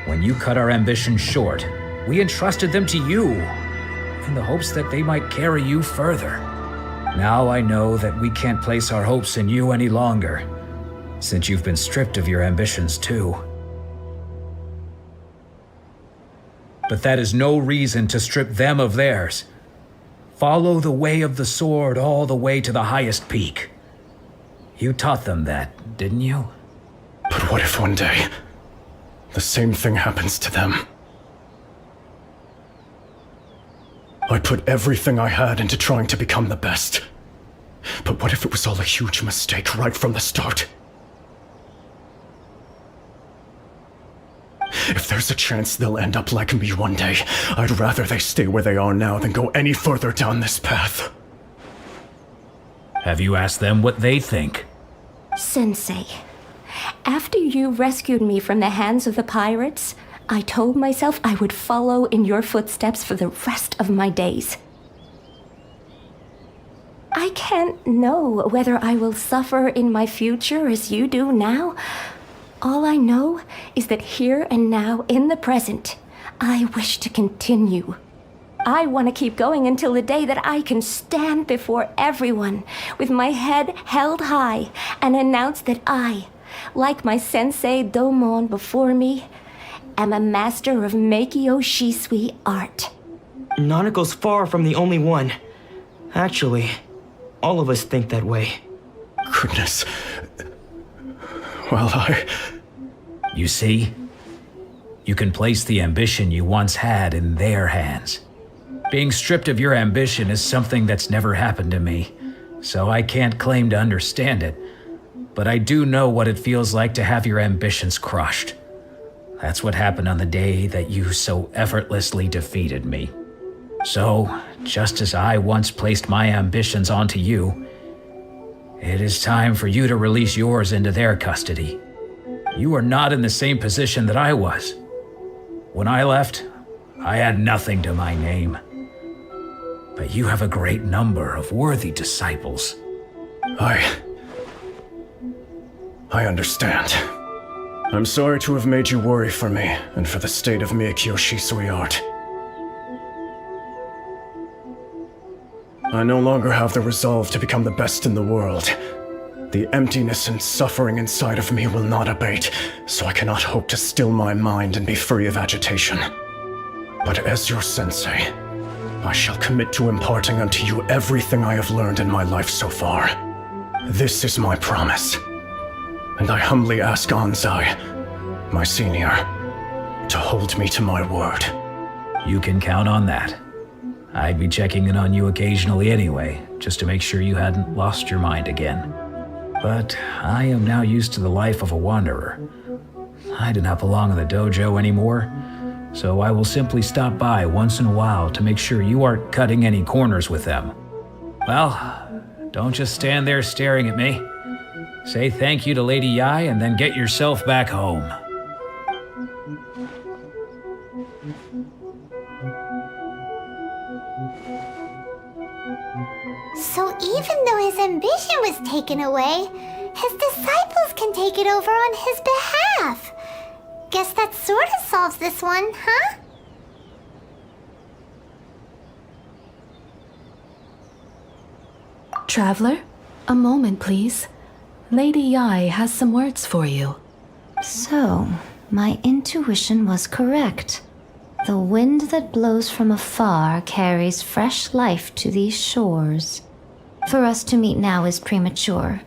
Speaker 10: when you cut our ambitions short, we entrusted them to you, in the hopes that they might carry you further. Now I know that we can't place our hopes in you any longer, since you've been stripped of your ambitions too. But that is no reason to strip them of theirs. Follow the way of the sword all the way to the highest peak. You taught them that, didn't you?
Speaker 8: But what if one day, the same thing happens to them? I put everything I had into trying to become the best. But what if it was all a huge mistake right from the start? If there's a chance they'll end up like me one day, I'd rather they stay where they are now than go any further down this path.
Speaker 10: Have you asked them what they think?
Speaker 12: Sensei, after you rescued me from the hands of the pirates, I told myself I would follow in your footsteps for the rest of my days. I can't know whether I will suffer in my future as you do now. All I know is that here and now, in the present, I wish to continue. I want to keep going until the day that I can stand before everyone with my head held high and announce that I, like my sensei Domon before me, am a master of Meikyo Shisui art.
Speaker 6: Nanako's far from the only one. Actually, all of us think that way.
Speaker 8: Goodness. Well,
Speaker 10: You see? You can place the ambition you once had in their hands. Being stripped of your ambition is something that's never happened to me, so I can't claim to understand it. But I do know what it feels like to have your ambitions crushed. That's what happened on the day that you so effortlessly defeated me. So, just as I once placed my ambitions onto you, it is time for you to release yours into their custody. You are not in the same position that I was. When I left, I had nothing to my name. But you have a great number of worthy disciples.
Speaker 8: I understand. I'm sorry to have made you worry for me and for the state of Meikyo Shisui art. I no longer have the resolve to become the best in the world. The emptiness and suffering inside of me will not abate, so I cannot hope to still my mind and be free of agitation. But as your sensei, I shall commit to imparting unto you everything I have learned in my life so far. This is my promise. And I humbly ask Ansai, my senior, to hold me to my word.
Speaker 10: You can count on that. I'd be checking in on you occasionally anyway, just to make sure you hadn't lost your mind again. But I am now used to the life of a wanderer. I do not belong in the dojo anymore, so I will simply stop by once in a while to make sure you aren't cutting any corners with them. Well, don't just stand there staring at me. Say thank you to Lady Yai and then get yourself back home.
Speaker 2: So even though his ambition was taken away, his disciples can take it over on his behalf. Guess that sort of solves this one, huh?
Speaker 3: Traveler, a moment, please. Lady Yai has some words for you.
Speaker 11: So, my intuition was correct. The wind that blows from afar carries fresh life to these shores. For us to meet now is premature.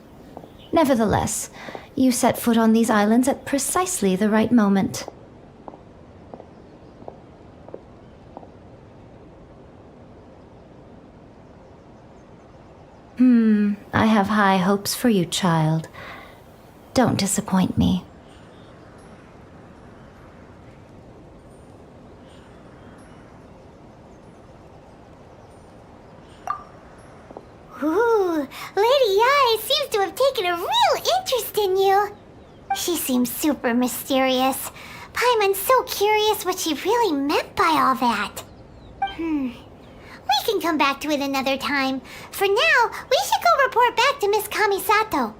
Speaker 11: Nevertheless, you set foot on these islands at precisely the right moment. I have high hopes for you, child. Don't disappoint me.
Speaker 2: Ooh, Lady Yai seems to have taken a real interest in you. She seems super mysterious. Paimon's so curious what she really meant by all that. We can come back to it another time. For now, we should go report back to Miss Kamisato.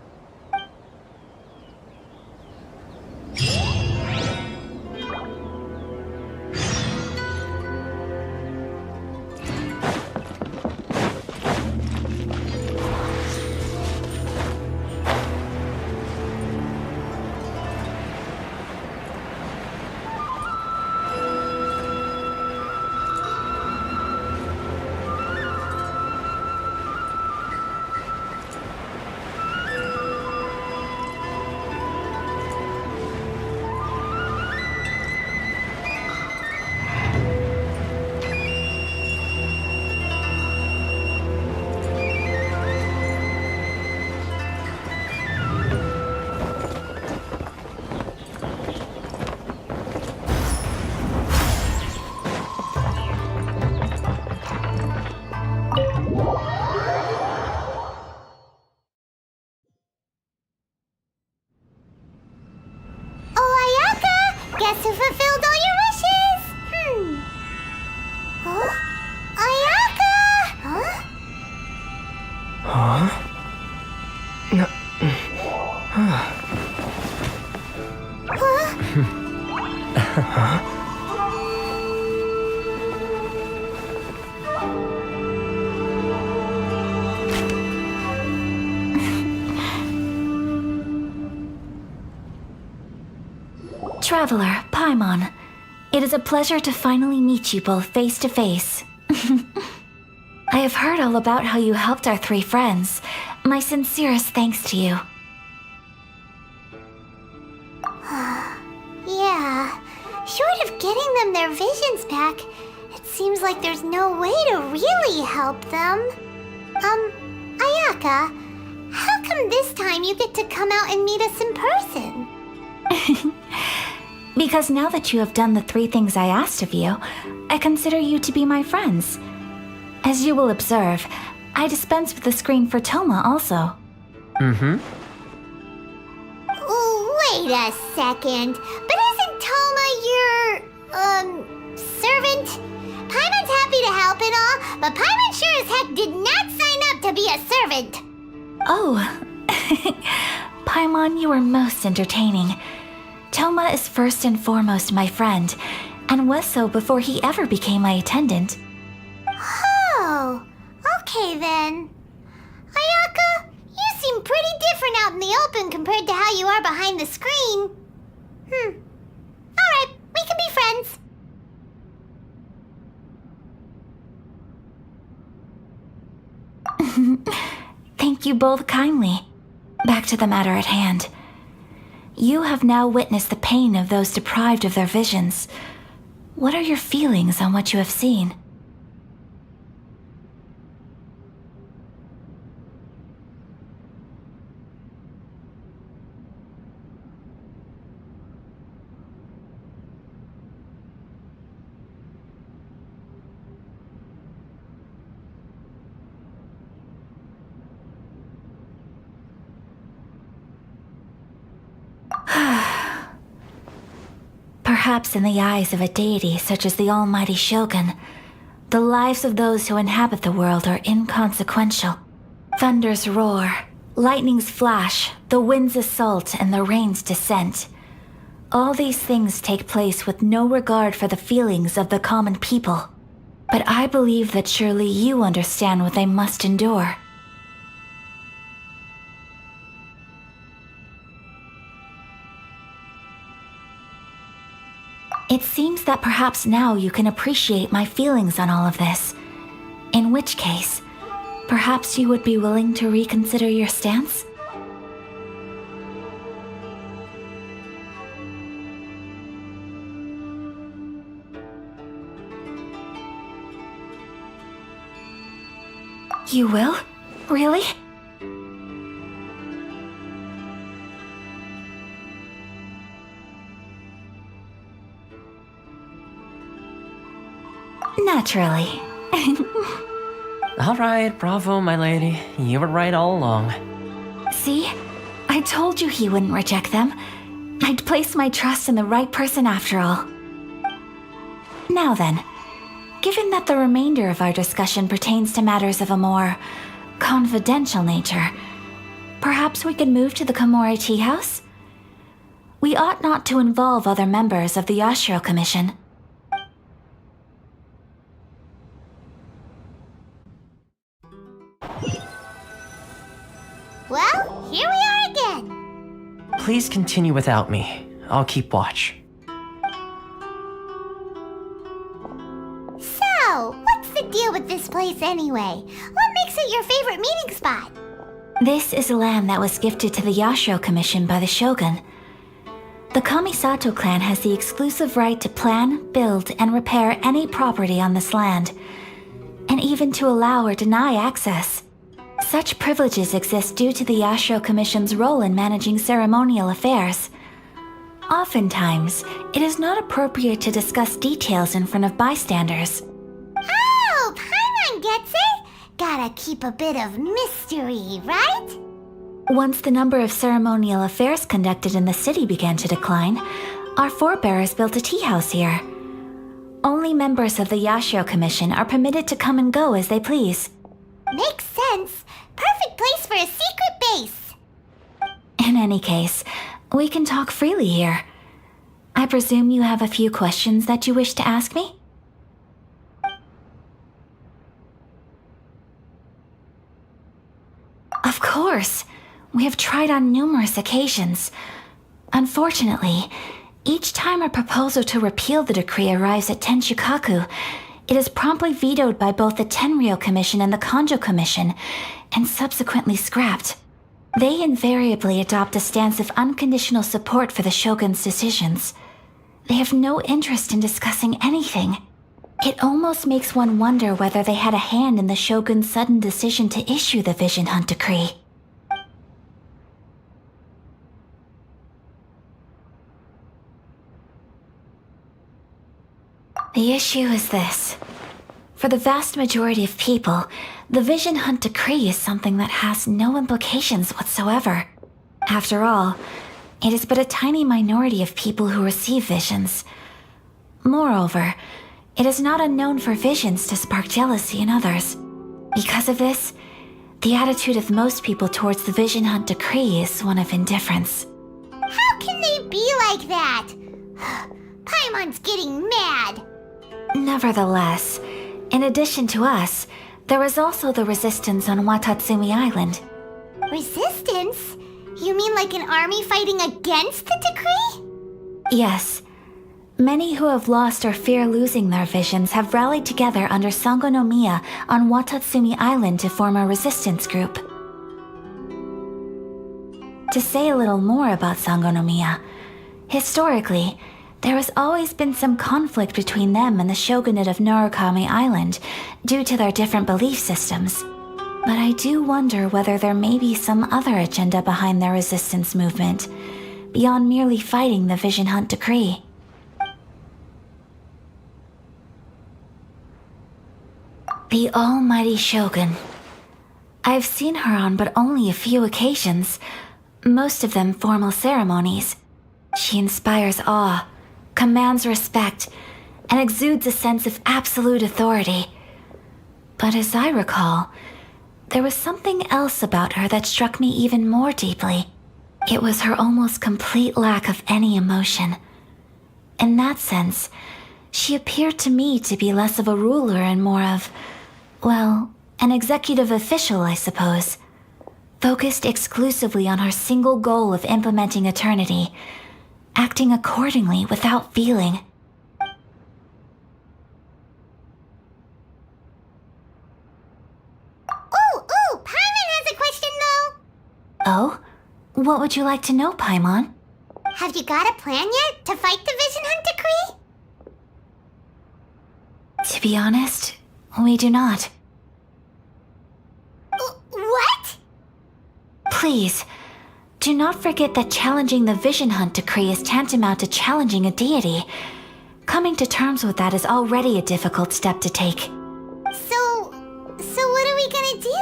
Speaker 2: Guess who fulfilled all your wishes? Huh? Ayaka! Huh?
Speaker 9: Traveler, Paimon, it is a pleasure to finally meet you both face to face. I have heard all about how you helped our three friends. My sincerest thanks to you.
Speaker 2: Yeah, short of getting them their visions back, it seems like there's no way to really help them. Ayaka, how come this time you get to come out and meet us in person?
Speaker 9: Because now that you have done the three things I asked of you, I consider you to be my friends. As you will observe, I dispense with the screen for Toma also.
Speaker 2: Wait a second. But isn't Toma your, servant? Paimon's happy to help and all, but Paimon sure as heck did not sign up to be a servant.
Speaker 9: Oh. Paimon, you are most entertaining. Toma is first and foremost my friend, and was so before he ever became my attendant.
Speaker 2: Oh, okay then. Ayaka, you seem pretty different out in the open compared to how you are behind the screen. Alright, we can be friends.
Speaker 9: Thank you both kindly. Back to the matter at hand. You have now witnessed the pain of those deprived of their visions. What are your feelings on what you have seen? Perhaps in the eyes of a deity such as the almighty Shogun, the lives of those who inhabit the world are inconsequential. Thunders roar, lightnings flash, the winds assault, and the rains descent. All these things take place with no regard for the feelings of the common people. But I believe that surely you understand what they must endure. It seems that perhaps now you can appreciate my feelings on all of this. In which case, perhaps you would be willing to reconsider your stance? You will? Really? Naturally.
Speaker 13: All right, bravo, my lady. You were right all along.
Speaker 9: See? I told you he wouldn't reject them. I'd place my trust in the right person after all. Now then, given that the remainder of our discussion pertains to matters of a more confidential nature, perhaps we could move to the Komori Tea House? We ought not to involve other members of the Yashiro Commission.
Speaker 2: Well, here we are again.
Speaker 13: Please continue without me. I'll keep watch.
Speaker 2: So, what's the deal with this place anyway? What makes it your favorite meeting spot?
Speaker 9: This is land that was gifted to the Yashiro Commission by the Shogun. The Kamisato clan has the exclusive right to plan, build, and repair any property on this land, and even to allow or deny access. Such privileges exist due to the Yashiro Commission's role in managing ceremonial affairs. Oftentimes, it is not appropriate to discuss details in front of bystanders.
Speaker 2: Oh, Paimon gets it. Gotta keep a bit of mystery, right?
Speaker 9: Once the number of ceremonial affairs conducted in the city began to decline, our forebears built a tea house here. Only members of the Yashiro Commission are permitted to come and go as they please.
Speaker 2: Makes sense. Perfect place for a secret base.
Speaker 9: In any case, we can talk freely here. I presume you have a few questions that you wish to ask me? Of course. We have tried on numerous occasions. Unfortunately, each time a proposal to repeal the decree arrives at Tenshukaku, it is promptly vetoed by both the Tenryo Commission and the Kanjo Commission, and subsequently scrapped. They invariably adopt a stance of unconditional support for the Shogun's decisions. They have no interest in discussing anything. It almost makes one wonder whether they had a hand in the Shogun's sudden decision to issue the Vision Hunt Decree. The issue is this. For the vast majority of people, the Vision Hunt Decree is something that has no implications whatsoever. After all, it is but a tiny minority of people who receive visions. Moreover, it is not unknown for visions to spark jealousy in others. Because of this, the attitude of most people towards the Vision Hunt Decree is one of indifference.
Speaker 2: How can they be like that? Paimon's getting mad.
Speaker 9: Nevertheless, in addition to us, there is also the resistance on Watatsumi Island.
Speaker 2: Resistance? You mean like an army fighting against the decree?
Speaker 9: Yes. Many who have lost or fear losing their visions have rallied together under Sango no Miya on Watatsumi Island to form a resistance group. To say a little more about Sango no Miya, historically, there has always been some conflict between them and the shogunate of Narukami Island due to their different belief systems. But I do wonder whether there may be some other agenda behind their resistance movement, beyond merely fighting the Vision Hunt Decree. The almighty Shogun. I've seen her on but only a few occasions, most of them formal ceremonies. She inspires awe, commands respect, and exudes a sense of absolute authority. But as I recall, there was something else about her that struck me even more deeply. It was her almost complete lack of any emotion. In that sense, she appeared to me to be less of a ruler and more of, well, an executive official, I suppose, focused exclusively on her single goal of implementing eternity, acting accordingly without feeling.
Speaker 11: Oh? What would you like to know, Paimon?
Speaker 2: Have you got a plan yet to fight the Vision Hunt decree?
Speaker 11: To be honest, we do not.
Speaker 2: What?
Speaker 11: Please, do not forget that challenging the Vision Hunt decree is tantamount to challenging a deity. Coming to terms with that is already a difficult step to take.
Speaker 2: So what are we gonna do?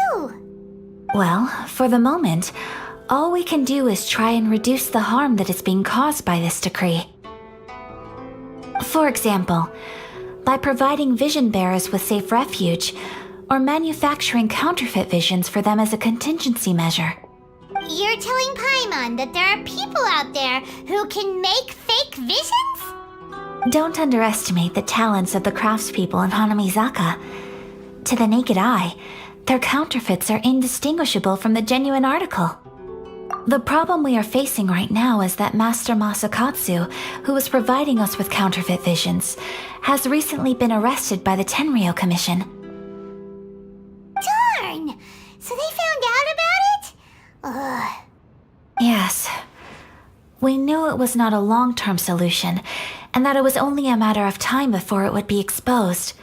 Speaker 11: Well, for the moment, all we can do is try and reduce the harm that is being caused by this decree. For example, by providing vision bearers with safe refuge, or manufacturing counterfeit visions for them as a contingency measure.
Speaker 2: You're telling Paimon that there are people out there who can make fake visions?
Speaker 11: Don't underestimate the talents of the craftspeople in Hanamizaka. To the naked eye, their counterfeits are indistinguishable from the genuine article. The problem we are facing right now is that Master Masakatsu, who was providing us with counterfeit visions, has recently been arrested by the Tenryo Commission.
Speaker 2: Darn! So they found out about it? Ugh.
Speaker 11: Yes. We knew it was not a long-term solution, and that it was only a matter of time before it would be exposed.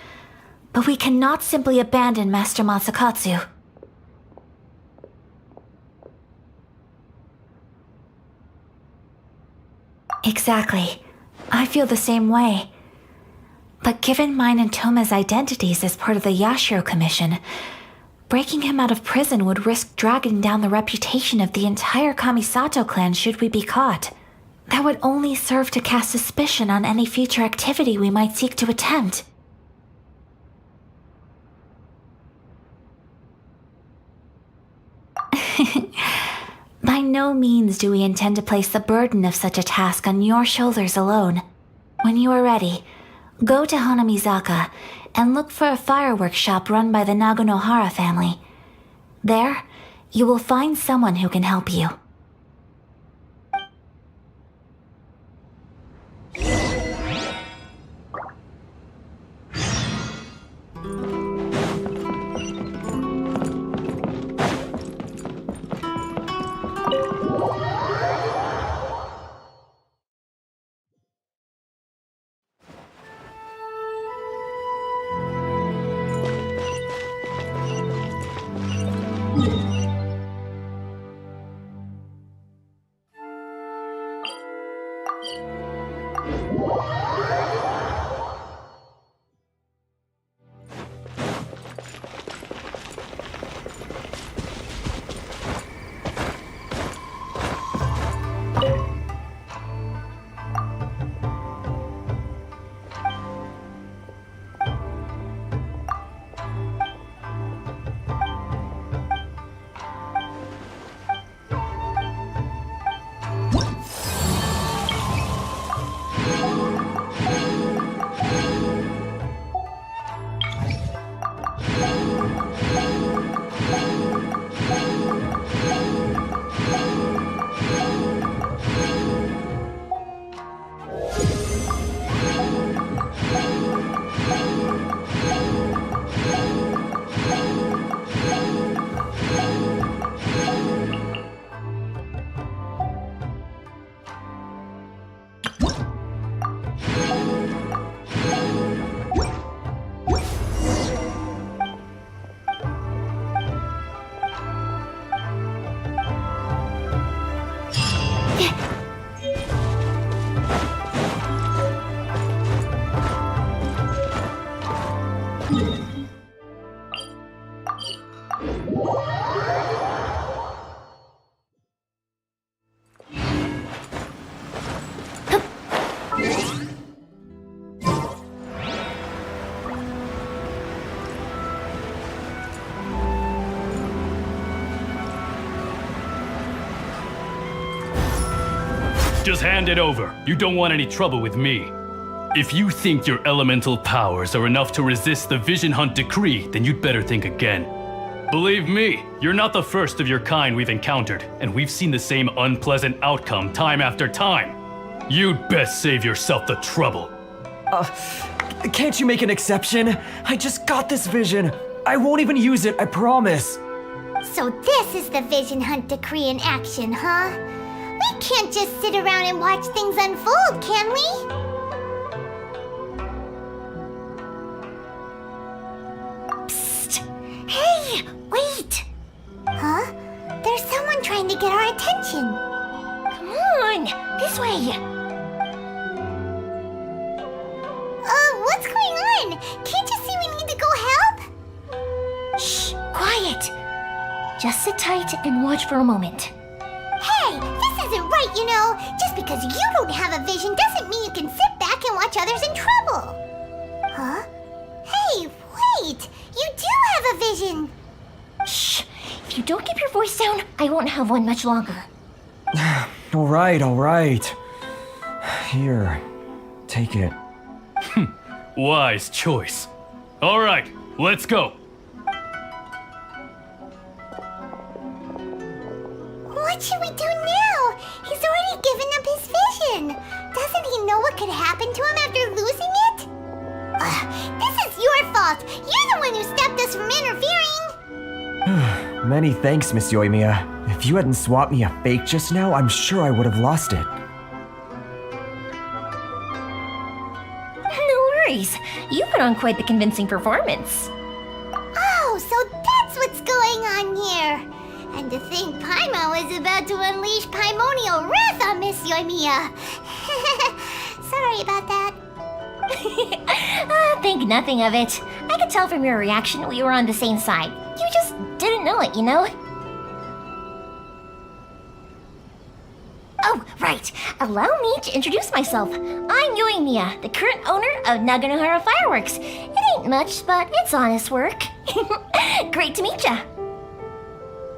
Speaker 11: But we cannot simply abandon Master Masakatsu. Exactly. I feel the same way. But given mine and Toma's identities as part of the Yashiro Commission, breaking him out of prison would risk dragging down the reputation of the entire Kamisato clan should we be caught. That would only serve to cast suspicion on any future activity we might seek to attempt. By no means do we intend to place the burden of such a task on your shoulders alone. When you are ready, go to Hanamizaka and look for a fireworks shop run by the Nagonohara family. There, you will find someone who can help you.
Speaker 14: Just hand it over. You don't want any trouble with me. If you think your elemental powers are enough to resist the Vision Hunt decree, then you'd better think again. Believe me, you're not the first of your kind we've encountered, and we've seen the same unpleasant outcome time after time. You'd best save yourself the trouble.
Speaker 6: Can't you make an exception? I just got this vision. I won't even use it, I promise.
Speaker 2: So this is the Vision Hunt Decree in action, huh? We can't just sit around and watch things unfold, can we? Psst! Hey, wait! Huh? There's someone trying to get our attention. Come on, this way. What's going on? Can't you see we need to go help?
Speaker 12: Shh, quiet. Just sit tight and watch for a moment.
Speaker 2: Hey, this isn't right, you know. Just because you don't have a vision doesn't mean you can sit back and watch others in trouble. Huh? Hey, wait! You do have a vision!
Speaker 12: Shh. If you don't keep your voice down, I won't have one much longer.
Speaker 6: All right. Here, take it.
Speaker 14: Wise choice. All right, let's go.
Speaker 2: What should we do now? He's already given up his vision. Doesn't he know what could happen to him after losing it? This is your fault. You're the one who stopped us from interfering.
Speaker 15: Many thanks, Miss Yoimiya. If you hadn't swapped me a fake just now, I'm sure I would have lost it.
Speaker 12: No worries. You put on quite the convincing performance.
Speaker 2: Oh, so that's what's going on here. And to think Paimon was about to unleash Paimonial wrath on Miss Yoimiya. Sorry about that.
Speaker 12: Think nothing of it. I could tell from your reaction we were on the same side. You just didn't know it, you know? Oh, right. Allow me to introduce myself. I'm Yoimiya, the current owner of Naganohara Fireworks. It ain't much, but it's honest work. Great to meet ya.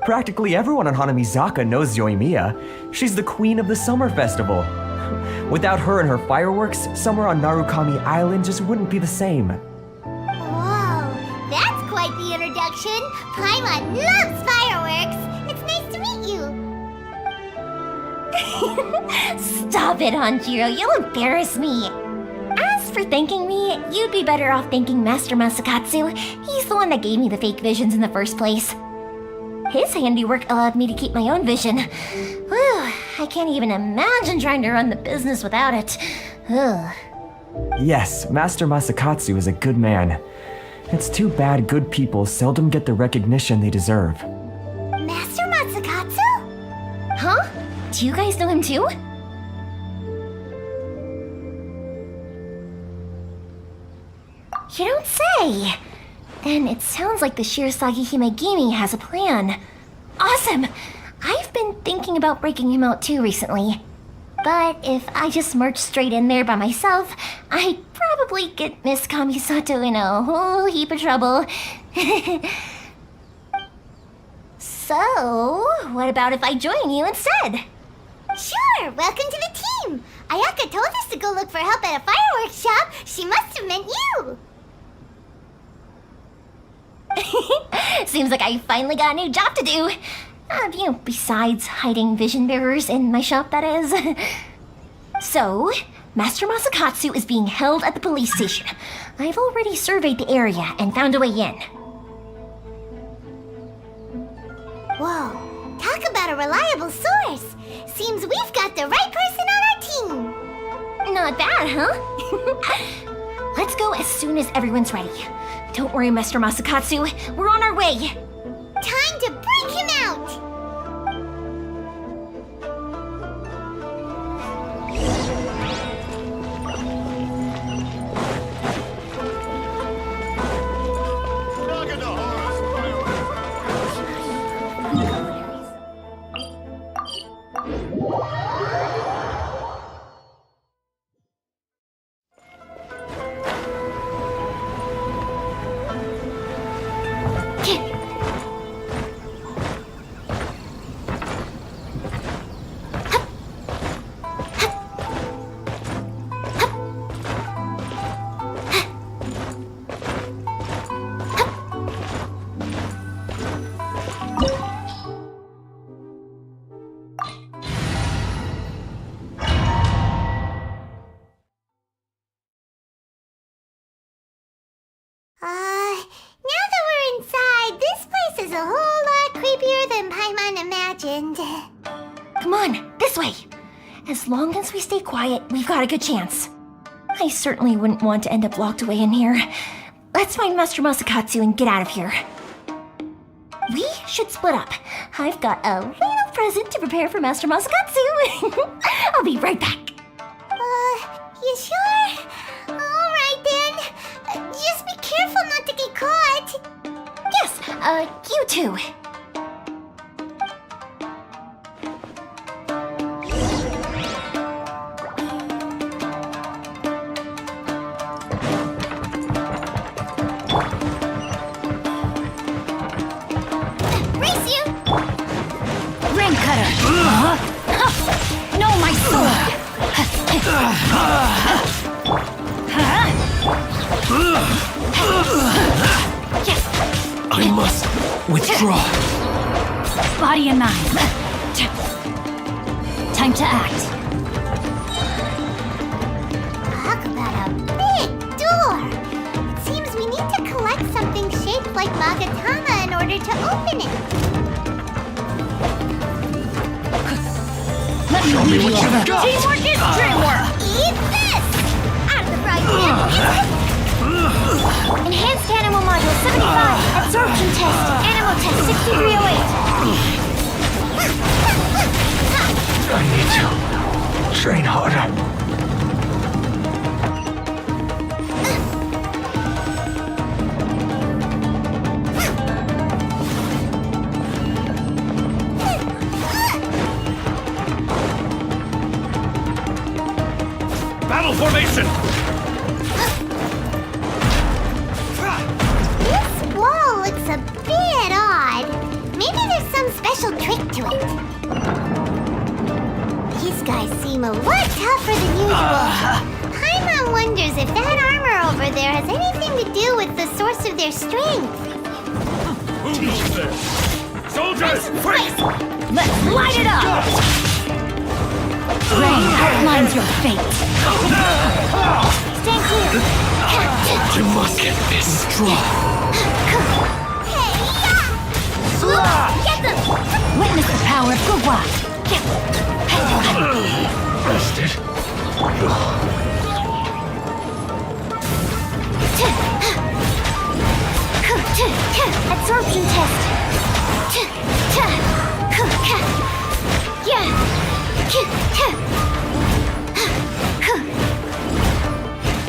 Speaker 15: Practically everyone on Hanamizaka knows Yoimiya. She's the queen of the summer festival. Without her and her fireworks, summer on Narukami Island just wouldn't be the same.
Speaker 2: Whoa, that's quite the introduction. Paimon loves fireworks. It's nice to meet you.
Speaker 12: Stop it, Hanjiro. You'll embarrass me. As for thanking me, you'd be better off thanking Master Masakatsu. He's the one that gave me the fake visions in the first place. His handiwork allowed me to keep my own vision. Whew, I can't even imagine trying to run the business without it. Ugh.
Speaker 15: Yes, Master Masakatsu is a good man. It's too bad good people seldom get the recognition they deserve.
Speaker 2: Master Matsukatsu?
Speaker 12: Huh? Do you guys know him too? You don't say! Then it sounds like the Shirasagi Himegimi has a plan. Awesome! I've been thinking about breaking him out too recently. But if I just march straight in there by myself, I'd probably get Miss Kamisato in a whole heap of trouble. So, what about if I join you instead?
Speaker 2: Sure, welcome to the team. Ayaka told us to go look for help at a fireworks shop. She must have meant you.
Speaker 12: Seems like I finally got a new job to do. Besides hiding vision bearers in my shop, that is. So, Master Masakatsu is being held at the police station. I've already surveyed the area and found a way in.
Speaker 2: Whoa, talk about a reliable source. Seems we've got the right person on our team.
Speaker 12: Not bad, huh? Let's go as soon as everyone's ready. Don't worry, Master Masakatsu. We're on our way.
Speaker 2: Time to break him out. Now that we're inside, this place is a whole lot creepier imagined.
Speaker 12: Come on, this way. As long as we stay quiet, we've got a good chance. I certainly wouldn't want to end up locked away in here. Let's find Master Masakatsu and get out of here. We should split up. I've got a little present to prepare for Master Masakatsu. I'll be right back.
Speaker 2: You sure? Alright then. Just be careful not to get caught.
Speaker 12: Yes, you too.
Speaker 2: Race you!
Speaker 11: Ring cutter! No, my sword!
Speaker 6: I must withdraw.
Speaker 11: Body and mind. Time to act.
Speaker 2: Talk about a big door. It seems we need to collect something shaped like Magatama in order to open it.
Speaker 11: Let me lead you over.
Speaker 2: Teamwork is dreamwork! Eat this! Out of the frying pan!
Speaker 12: Enhanced Animal Module 75. Absorption Test. Animal Test 6308.
Speaker 6: I need to train harder.
Speaker 14: Battle formation!
Speaker 2: This wall looks a bit odd. Maybe there's some special trick to it. These guys seem a lot tougher than usual. Paimon wonders if that armor over there has anything to do with the source of their strength.
Speaker 14: Who's this? Soldiers, quick!
Speaker 11: Let's light it up! Rain outlines your fate.
Speaker 2: Stand clear.
Speaker 6: You must get this.
Speaker 2: Get them!
Speaker 11: Witness the power of Gugwa.
Speaker 6: Rested.
Speaker 12: Absorption Test.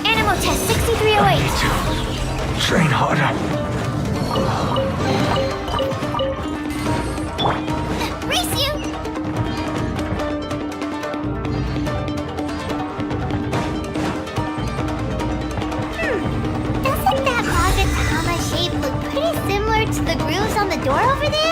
Speaker 12: Animal Test 6308.
Speaker 6: Train harder.
Speaker 2: Race you! Doesn't that Magatama shape look pretty similar to the grooves on the door over there?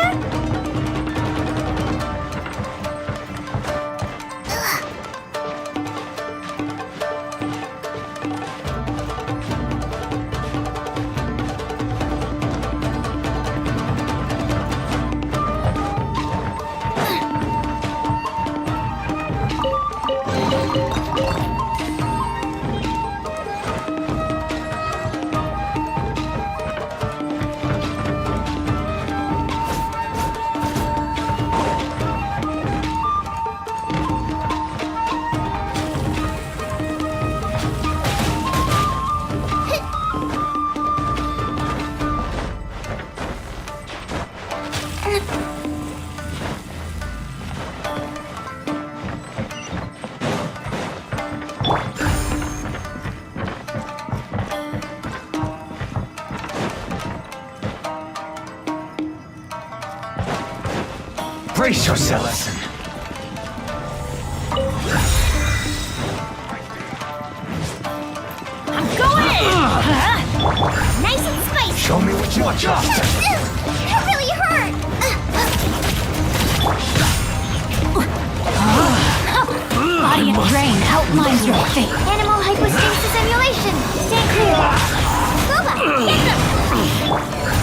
Speaker 6: Brace yourselves.
Speaker 2: I'm going in! Nice and spicy!
Speaker 6: Show me what you got.
Speaker 2: It really hurt!
Speaker 11: Body of rain outlines your fate.
Speaker 12: Animal Hypostasis Emulation. Stand clear.
Speaker 2: Boba, get them!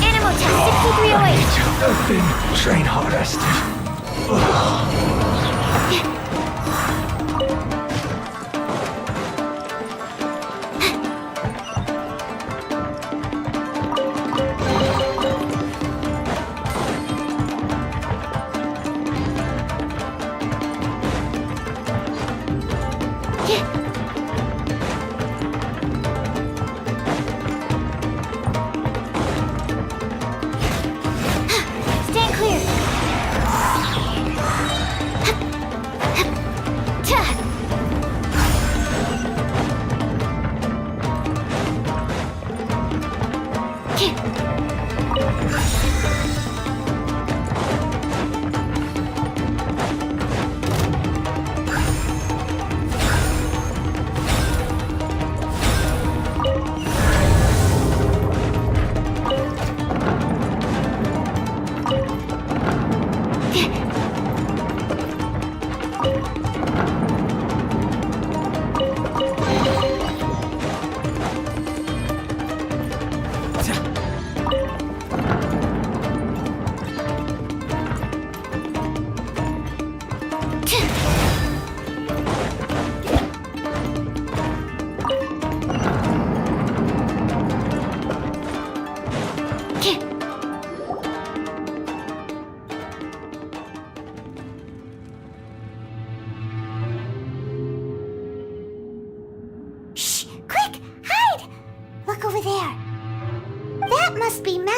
Speaker 12: Animal Test 6308.
Speaker 6: I've been train hard, Rested.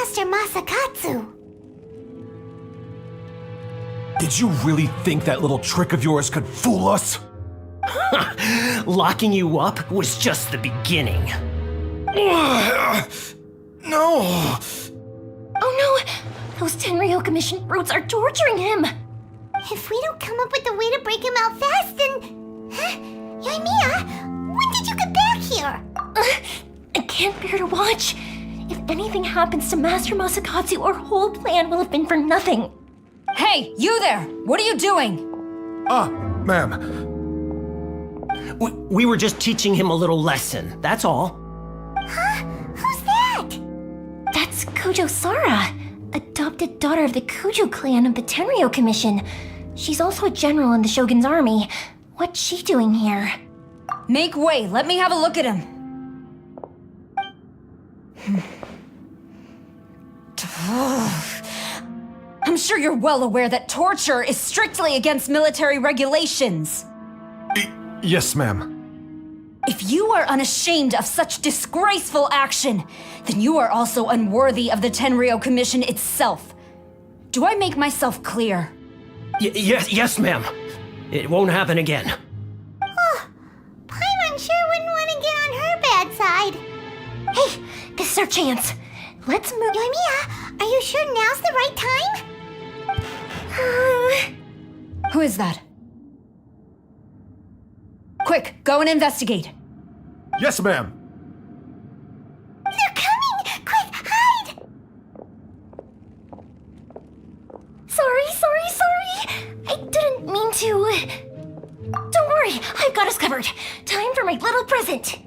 Speaker 2: Master Masakatsu.
Speaker 16: Did you really think that little trick of yours could fool us?
Speaker 7: Locking you up was just the beginning.
Speaker 16: No!
Speaker 12: Oh no! Those Tenryou Commission brutes are torturing him!
Speaker 2: If we don't come up with a way to break him out fast, then... Huh? Yoimiya, when did you get back here?
Speaker 12: I can't bear to watch. If anything happens to Master Masakatsu, our whole plan will have been for nothing.
Speaker 17: Hey, you there! What are you doing?
Speaker 16: Ma'am.
Speaker 7: We were just teaching him a little lesson, that's all.
Speaker 2: Huh? Who's that?
Speaker 12: That's Kojo Sara, adopted daughter of the Kujo clan of the Tenryou Commission. She's also a general in the Shogun's army. What's she doing here?
Speaker 17: Make way, let me have a look at him. I'm sure you're well aware that torture is strictly against military regulations.
Speaker 16: Yes, ma'am.
Speaker 17: If you are unashamed of such disgraceful action, then you are also unworthy of the Tenryou Commission itself. Do I make myself clear?
Speaker 7: Yes, ma'am. It won't happen again.
Speaker 2: Oh, Paimon sure wouldn't want to get on her bad side.
Speaker 12: Hey, this is our chance. Let's move.
Speaker 2: Yoimiya, are you sure now's the right time?
Speaker 17: Who is that? Quick, go and investigate.
Speaker 16: Yes, ma'am.
Speaker 2: They're coming! Quick, hide!
Speaker 12: Sorry. I didn't mean to. Don't worry, I've got us covered. Time for my little present.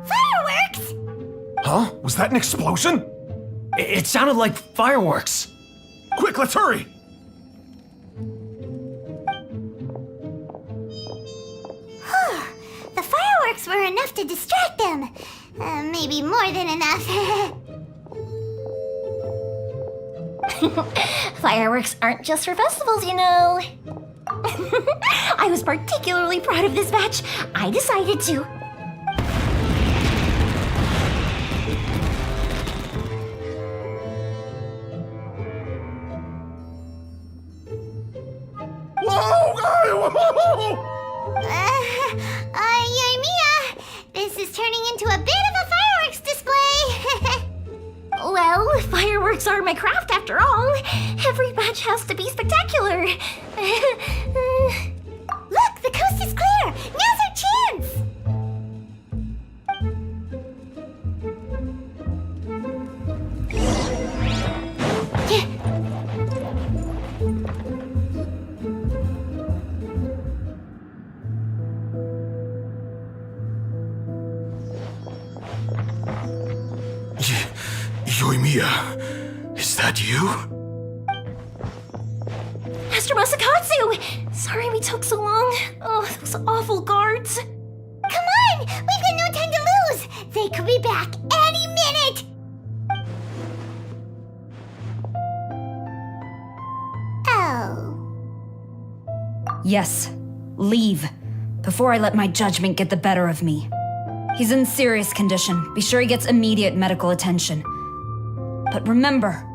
Speaker 2: Fireworks!
Speaker 16: Huh? Was that an explosion?
Speaker 7: It sounded like fireworks.
Speaker 16: Quick, let's hurry!
Speaker 2: The fireworks were enough to distract them. Maybe more than enough.
Speaker 12: Fireworks aren't just for festivals, you know. I was particularly proud of this batch. I decided to.
Speaker 2: Yoimiya, this is turning into a bit of a fireworks display.
Speaker 12: Well, fireworks are my craft after all. Every batch has to be spectacular.
Speaker 2: Look, the coast is clear. Now's our chance.
Speaker 16: Yoimiya, is that you?
Speaker 12: Master Masakatsu! Sorry we took so long. Oh, those awful guards.
Speaker 2: Come on! We've got no time to lose! They could be back any minute! Oh.
Speaker 17: Yes, leave, before I let my judgment get the better of me. He's in serious condition. Be sure he gets immediate medical attention. But remember,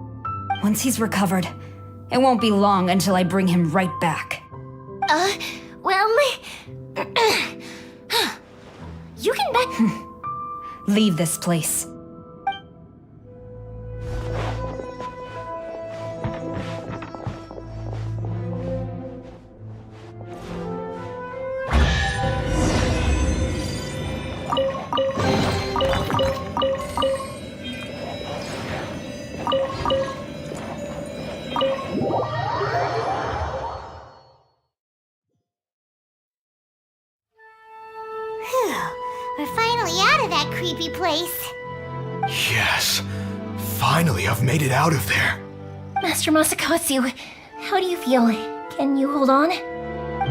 Speaker 17: once he's recovered, it won't be long until I bring him right back.
Speaker 12: Well... you can bet...
Speaker 17: Leave this place.
Speaker 2: We're finally out of that creepy place.
Speaker 16: Yes. Finally, I've made it out of there.
Speaker 12: Master Masakatsu, how do you feel? Can you hold on?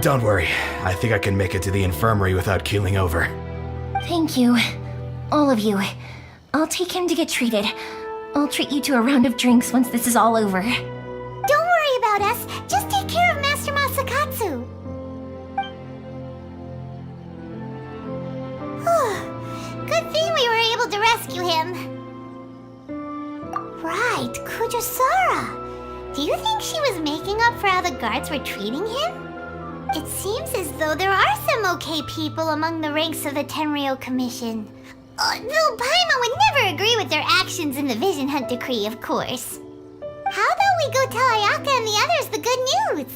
Speaker 6: Don't worry. I think I can make it to the infirmary without keeling over.
Speaker 12: Thank you. All of you. I'll take him to get treated. I'll treat you to a round of drinks once this is all over.
Speaker 2: Don't worry about us. Just take care of Master Masakatsu. rescue him. Right, Kujosara. Do you think she was making up for how the guards were treating him? It seems as though there are some okay people among the ranks of the Tenryou Commission. Though Paimon would never agree with their actions in the Vision Hunt Decree, of course. How about we go tell Ayaka and the others the good news?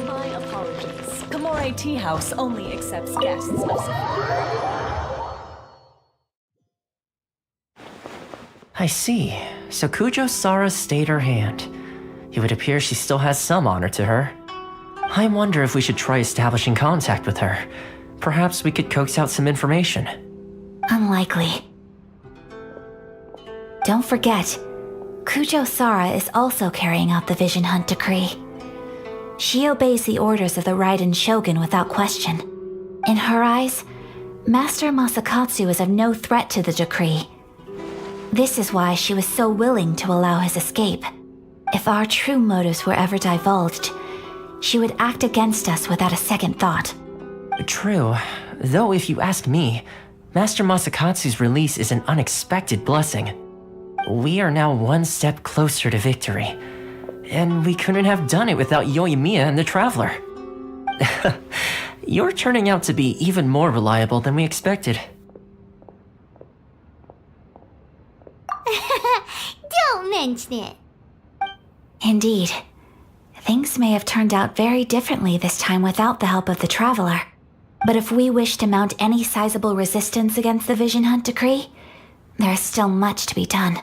Speaker 18: My apologies. Gamore Tea House only accepts guests of
Speaker 13: I see. So Kujo-Sara stayed her hand. It would appear she still has some honor to her. I wonder if we should try establishing contact with her. Perhaps we could coax out some information.
Speaker 9: Unlikely. Don't forget, Kujo-Sara is also carrying out the Vision Hunt Decree. She obeys the orders of the Raiden Shogun without question. In her eyes, Master Masakatsu is of no threat to the decree. This is why she was so willing to allow his escape. If our true motives were ever divulged, she would act against us without a second thought.
Speaker 13: True. Though if you ask me, Master Masakatsu's release is an unexpected blessing. We are now one step closer to victory. And we couldn't have done it without Yoimiya and the Traveler. You're turning out to be even more reliable than we expected.
Speaker 2: Don't mention it.
Speaker 9: Indeed. Things may have turned out very differently this time without the help of the Traveler. But if we wish to mount any sizable resistance against the Vision Hunt Decree, there is still much to be done.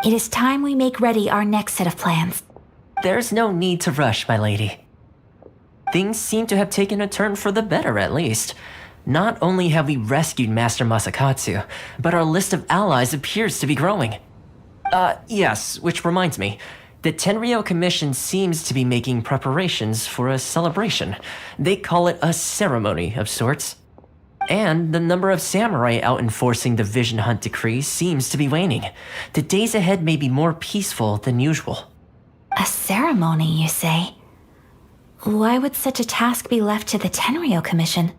Speaker 9: It is time we make ready our next set of plans.
Speaker 13: There's no need to rush, my lady. Things seem to have taken a turn for the better, at least. Not only have we rescued Master Masakatsu, but our list of allies appears to be growing. Yes, which reminds me. The Tenryou Commission seems to be making preparations for a celebration. They call it a ceremony of sorts. And the number of samurai out enforcing the Vision Hunt Decree seems to be waning. The days ahead may be more peaceful than usual.
Speaker 9: A ceremony, you say? Why would such a task be left to the Tenryou Commission?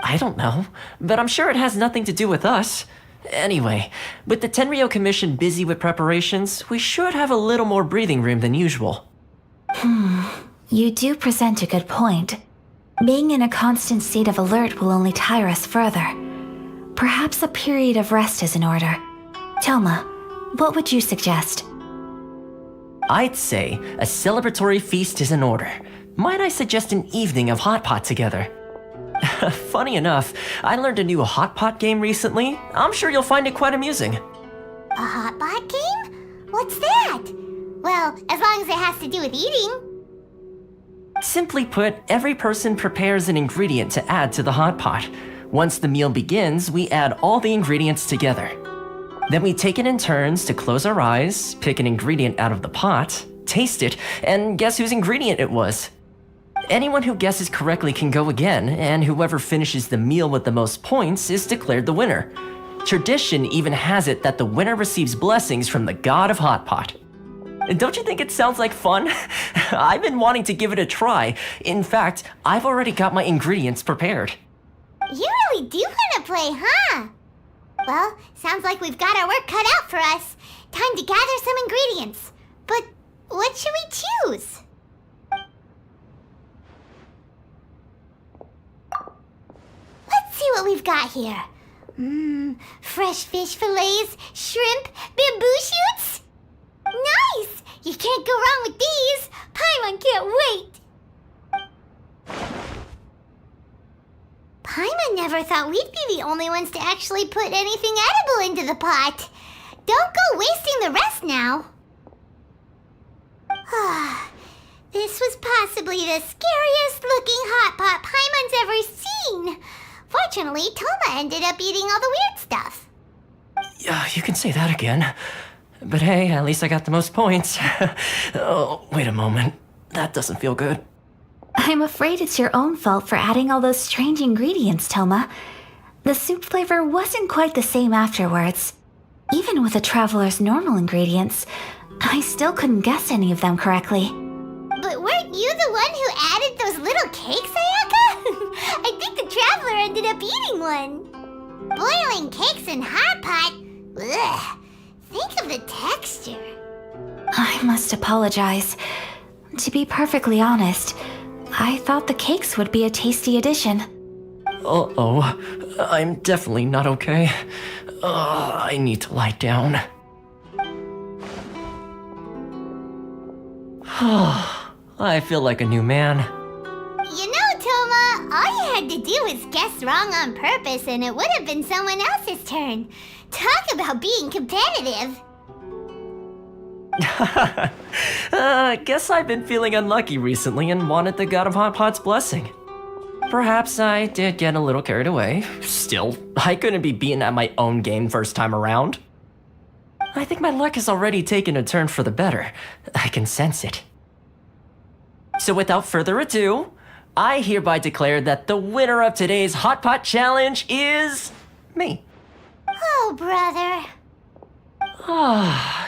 Speaker 13: I don't know, but I'm sure it has nothing to do with us. Anyway, with the Tenryou Commission busy with preparations, we should have a little more breathing room than usual.
Speaker 9: You do present a good point. Being in a constant state of alert will only tire us further. Perhaps a period of rest is in order. Toma, what would you suggest?
Speaker 13: I'd say a celebratory feast is in order. Might I suggest an evening of hot pot together? Funny enough, I learned a new hot pot game recently. I'm sure you'll find it quite amusing.
Speaker 2: A hot pot game? What's that? Well, as long as it has to do with eating.
Speaker 13: Simply put, every person prepares an ingredient to add to the hot pot. Once the meal begins, we add all the ingredients together. Then we take it in turns to close our eyes, pick an ingredient out of the pot, taste it, and guess whose ingredient it was. Anyone who guesses correctly can go again, and whoever finishes the meal with the most points is declared the winner. Tradition even has it that the winner receives blessings from the god of hot pot. Don't you think it sounds like fun? I've been wanting to give it a try. In fact, I've already got my ingredients prepared.
Speaker 2: You really do want to play, huh? Well, sounds like we've got our work cut out for us. Time to gather some ingredients. But what should we choose? Let's see what we've got here. Fresh fish fillets, shrimp, bamboo shoots. Nice! You can't go wrong with these. Paimon can't wait. Paimon never thought we'd be the only ones to actually put anything edible into the pot. Don't go wasting the rest now. This was possibly the scariest looking hot pot Paimon's ever seen. Unfortunately, Toma ended up eating all the weird stuff.
Speaker 13: Yeah, you can say that again. But hey, at least I got the most points. Oh, wait a moment. That doesn't feel good.
Speaker 9: I'm afraid it's your own fault for adding all those strange ingredients, Toma. The soup flavor wasn't quite the same afterwards. Even with the traveler's normal ingredients, I still couldn't guess any of them correctly.
Speaker 2: But weren't you the one who added those little cakes, Ayaka? I think the traveler ended up eating one. Boiling cakes in hot pot? Ugh. Think of the texture.
Speaker 9: I must apologize. To be perfectly honest, I thought the cakes would be a tasty addition.
Speaker 13: Uh-oh. I'm definitely not okay. I need to lie down. I feel like a new man.
Speaker 2: You know, Toma, all you had to do was guess wrong on purpose and it would have been someone else's turn. Talk about being competitive.
Speaker 13: Guess I've been feeling unlucky recently and wanted the God of Hot Pot's blessing. Perhaps I did get a little carried away. Still, I couldn't be beaten at my own game first time around. I think my luck has already taken a turn for the better. I can sense it. So without further ado, I hereby declare that the winner of today's Hot Pot Challenge is me.
Speaker 2: Oh, brother.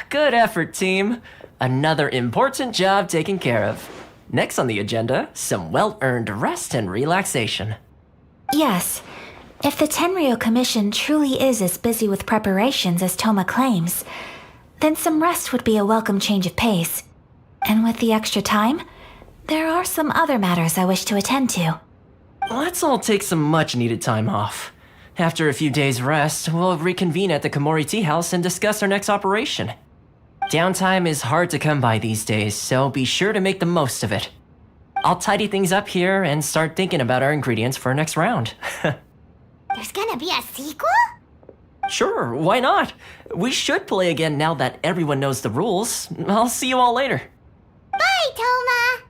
Speaker 13: Good effort, team. Another important job taken care of. Next on the agenda, some well-earned rest and relaxation.
Speaker 9: Yes, if the Tenryo Commission truly is as busy with preparations as Toma claims, then some rest would be a welcome change of pace. And with the extra time, there are some other matters I wish to attend to.
Speaker 13: Let's all take some much-needed time off. After a few days' rest, we'll reconvene at the Komori Tea House and discuss our next operation. Downtime is hard to come by these days, so be sure to make the most of it. I'll tidy things up here and start thinking about our ingredients for our next round.
Speaker 2: There's gonna be a sequel?
Speaker 13: Sure, why not? We should play again now that everyone knows the rules. I'll see you all later.
Speaker 2: Bye, Toma!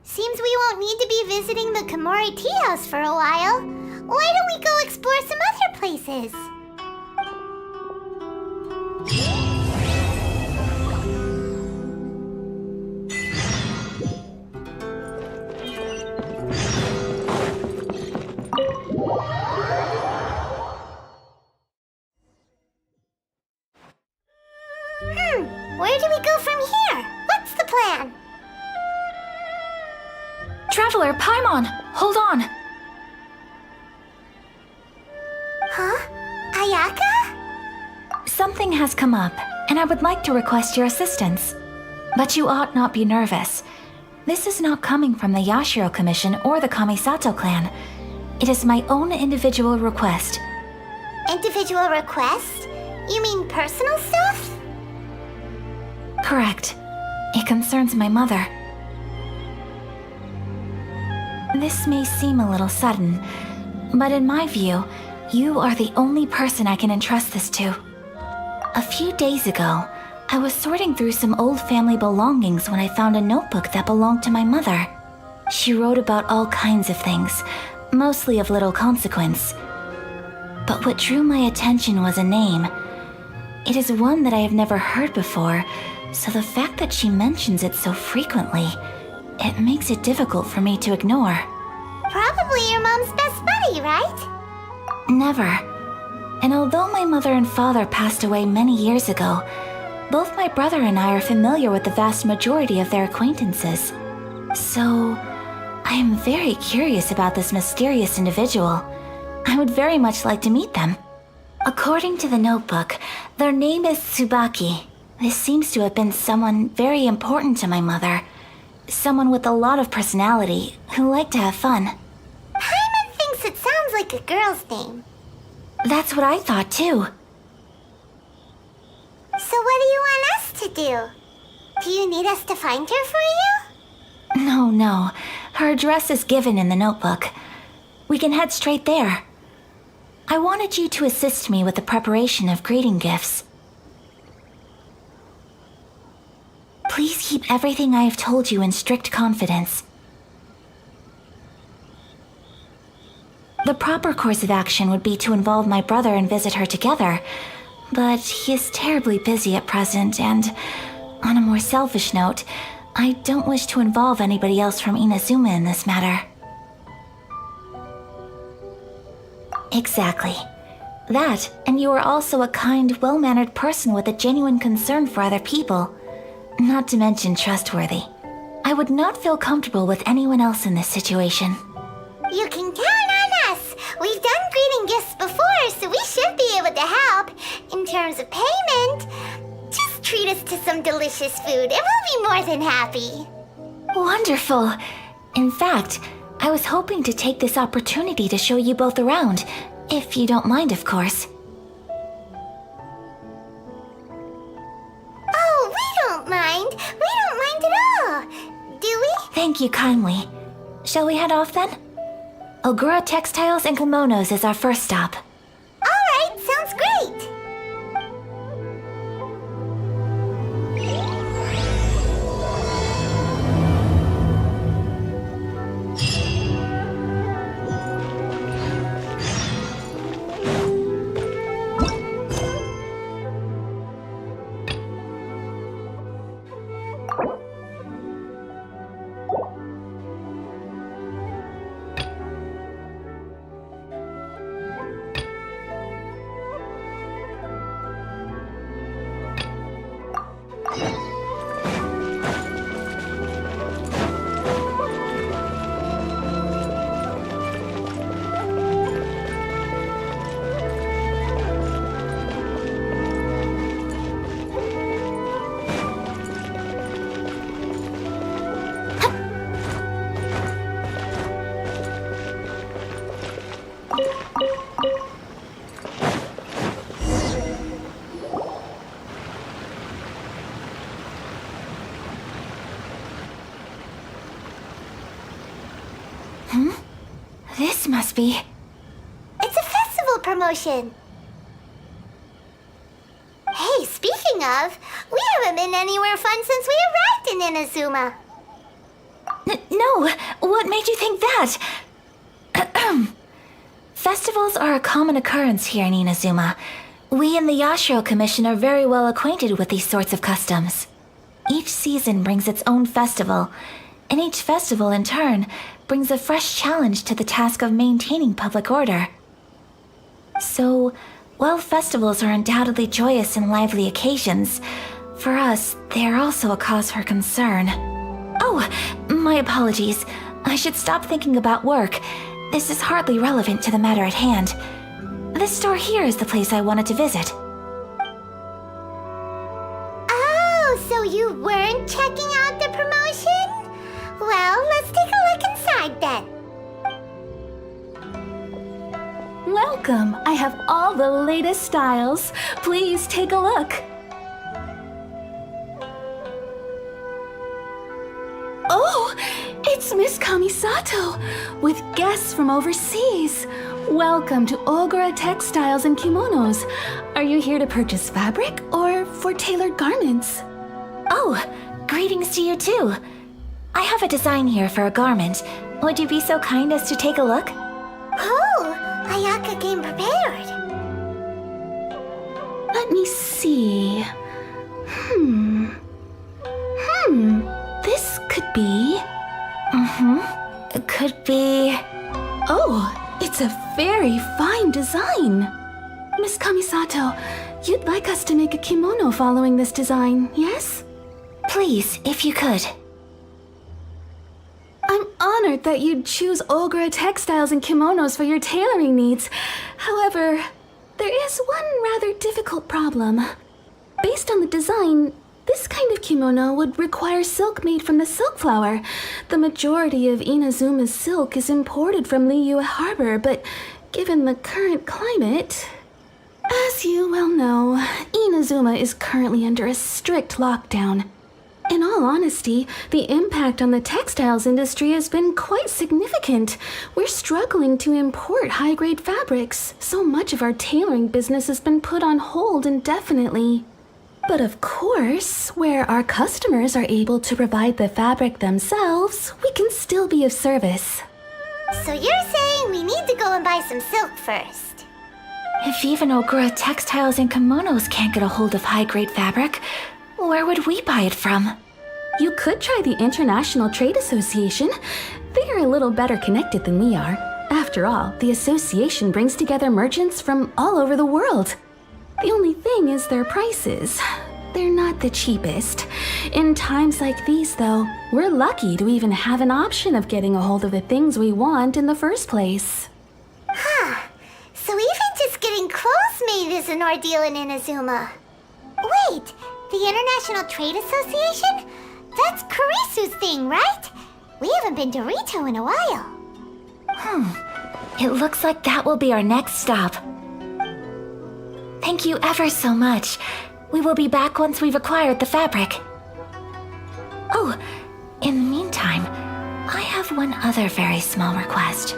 Speaker 2: Seems we won't need to be visiting the Komori Tea House for a while. Why don't we go explore some other places? Where do we go from here? What's the plan?
Speaker 9: Traveler, Paimon, hold on!
Speaker 2: Huh? Ayaka?
Speaker 9: Something has come up, and I would like to request your assistance. But you ought not be nervous. This is not coming from the Yashiro Commission or the Kamisato clan. It is my own individual request.
Speaker 2: Individual request? You mean personal stuff?
Speaker 9: Correct. It concerns my mother. This may seem a little sudden, but in my view, you are the only person I can entrust this to. A few days ago, I was sorting through some old family belongings when I found a notebook that belonged to my mother. She wrote about all kinds of things, mostly of little consequence. But what drew my attention was a name. It is one that I have never heard before, so the fact that she mentions it so frequently, it makes it difficult for me to ignore.
Speaker 2: Probably your mom's best buddy, right?
Speaker 9: Never. And although my mother and father passed away many years ago, both my brother and I are familiar with the vast majority of their acquaintances. So, I am very curious about this mysterious individual. I would very much like to meet them. According to the notebook, their name is Tsubaki. This seems to have been someone very important to my mother. Someone with a lot of personality, who liked to have fun.
Speaker 2: Paimon thinks it sounds like a girl's name.
Speaker 9: That's what I thought too.
Speaker 2: So what do you want us to do? Do you need us to find her for you?
Speaker 9: No. Her address is given in the notebook. We can head straight there. I wanted you to assist me with the preparation of greeting gifts. Please keep everything I have told you in strict confidence. The proper course of action would be to involve my brother and visit her together. But he is terribly busy at present, and on a more selfish note, I don't wish to involve anybody else from Inazuma in this matter. Exactly. That, and you are also a kind, well-mannered person with a genuine concern for other people. Not to mention trustworthy. I would not feel comfortable with anyone else in this situation.
Speaker 2: You can count on us. We've done greeting gifts before, so we should be able to help. In terms of payment, just treat us to some delicious food and we'll be more than happy.
Speaker 9: Wonderful. In fact, I was hoping to take this opportunity to show you both around, if you don't mind, of course.
Speaker 2: Oh, we don't mind. We don't mind at all. Do we?
Speaker 9: Thank you kindly. Shall we head off then? Ogura Textiles and Kimonos is our first stop.
Speaker 2: All right, sounds great.
Speaker 9: This must be...
Speaker 2: It's a festival promotion. Hey, speaking of, we haven't been anywhere fun since we arrived in Inazuma.
Speaker 9: No, what made you think that? Festivals are a common occurrence here in Inazuma. We in the Yashiro Commission are very well acquainted with these sorts of customs. Each season brings its own festival, and each festival, in turn, brings a fresh challenge to the task of maintaining public order. So, while festivals are undoubtedly joyous and lively occasions, for us, they are also a cause for concern. Oh, my apologies. I should stop thinking about work. This is hardly relevant to the matter at hand. This store here is the place I wanted to visit.
Speaker 2: Oh, so you weren't checking out the promotion? Well, let's take a look inside then.
Speaker 3: Welcome. I have all the latest styles. Please take a look. Oh, it's Miss Kamisato with guests from overseas. Welcome to Ogura Textiles and Kimonos. Are you here to purchase fabric or for tailored garments?
Speaker 9: Oh, greetings to you too. I have a design here for a garment. Would you be so kind as to take a look?
Speaker 2: Oh, Ayaka came prepared.
Speaker 3: Let me see. This could be...
Speaker 9: It could be...
Speaker 3: Oh, it's a very fine design. Miss Kamisato, you'd like us to make a kimono following this design, yes?
Speaker 9: Please, if you could.
Speaker 3: I'm honored that you'd choose Ogura Textiles and Kimonos for your tailoring needs. However, there is one rather difficult problem. Based on the design, this kind of kimono would require silk made from the silk flower. The majority of Inazuma's silk is imported from Liyue Harbor, but given the current climate... As you well know, Inazuma is currently under a strict lockdown. In all honesty, the impact on the textiles industry has been quite significant. We're struggling to import high-grade fabrics. So much of our tailoring business has been put on hold indefinitely. But of course, where our customers are able to provide the fabric themselves, we can still be of service.
Speaker 2: So you're saying we need to go and buy some silk first?
Speaker 9: If even Ogura textiles and kimonos can't get a hold of high-grade fabric, where would we buy it from?
Speaker 3: You could try the International Trade Association. They are a little better connected than we are. After all, the association brings together merchants from all over the world. The only thing is their prices. They're not the cheapest. In times like these, though, we're lucky to even have an option of getting a hold of the things we want in the first place.
Speaker 2: Huh. So even just getting clothes made is an ordeal in Inazuma. Wait, the International Trade Association? That's Kurisu's thing, right? We haven't been to Rito in a while.
Speaker 9: It looks like that will be our next stop. Thank you ever so much. We will be back once we've acquired the fabric. Oh, in the meantime, I have one other very small request.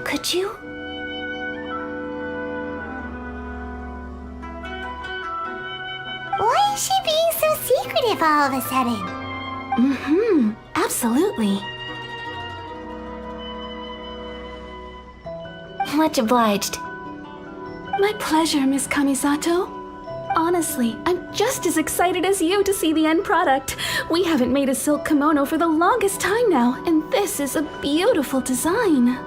Speaker 9: Could you?
Speaker 2: Why is she being so secretive all of a sudden?
Speaker 3: Absolutely.
Speaker 9: Much obliged.
Speaker 3: My pleasure, Miss Kamisato. Honestly, I'm just as excited as you to see the end product. We haven't made a silk kimono for the longest time now, and this is a beautiful design.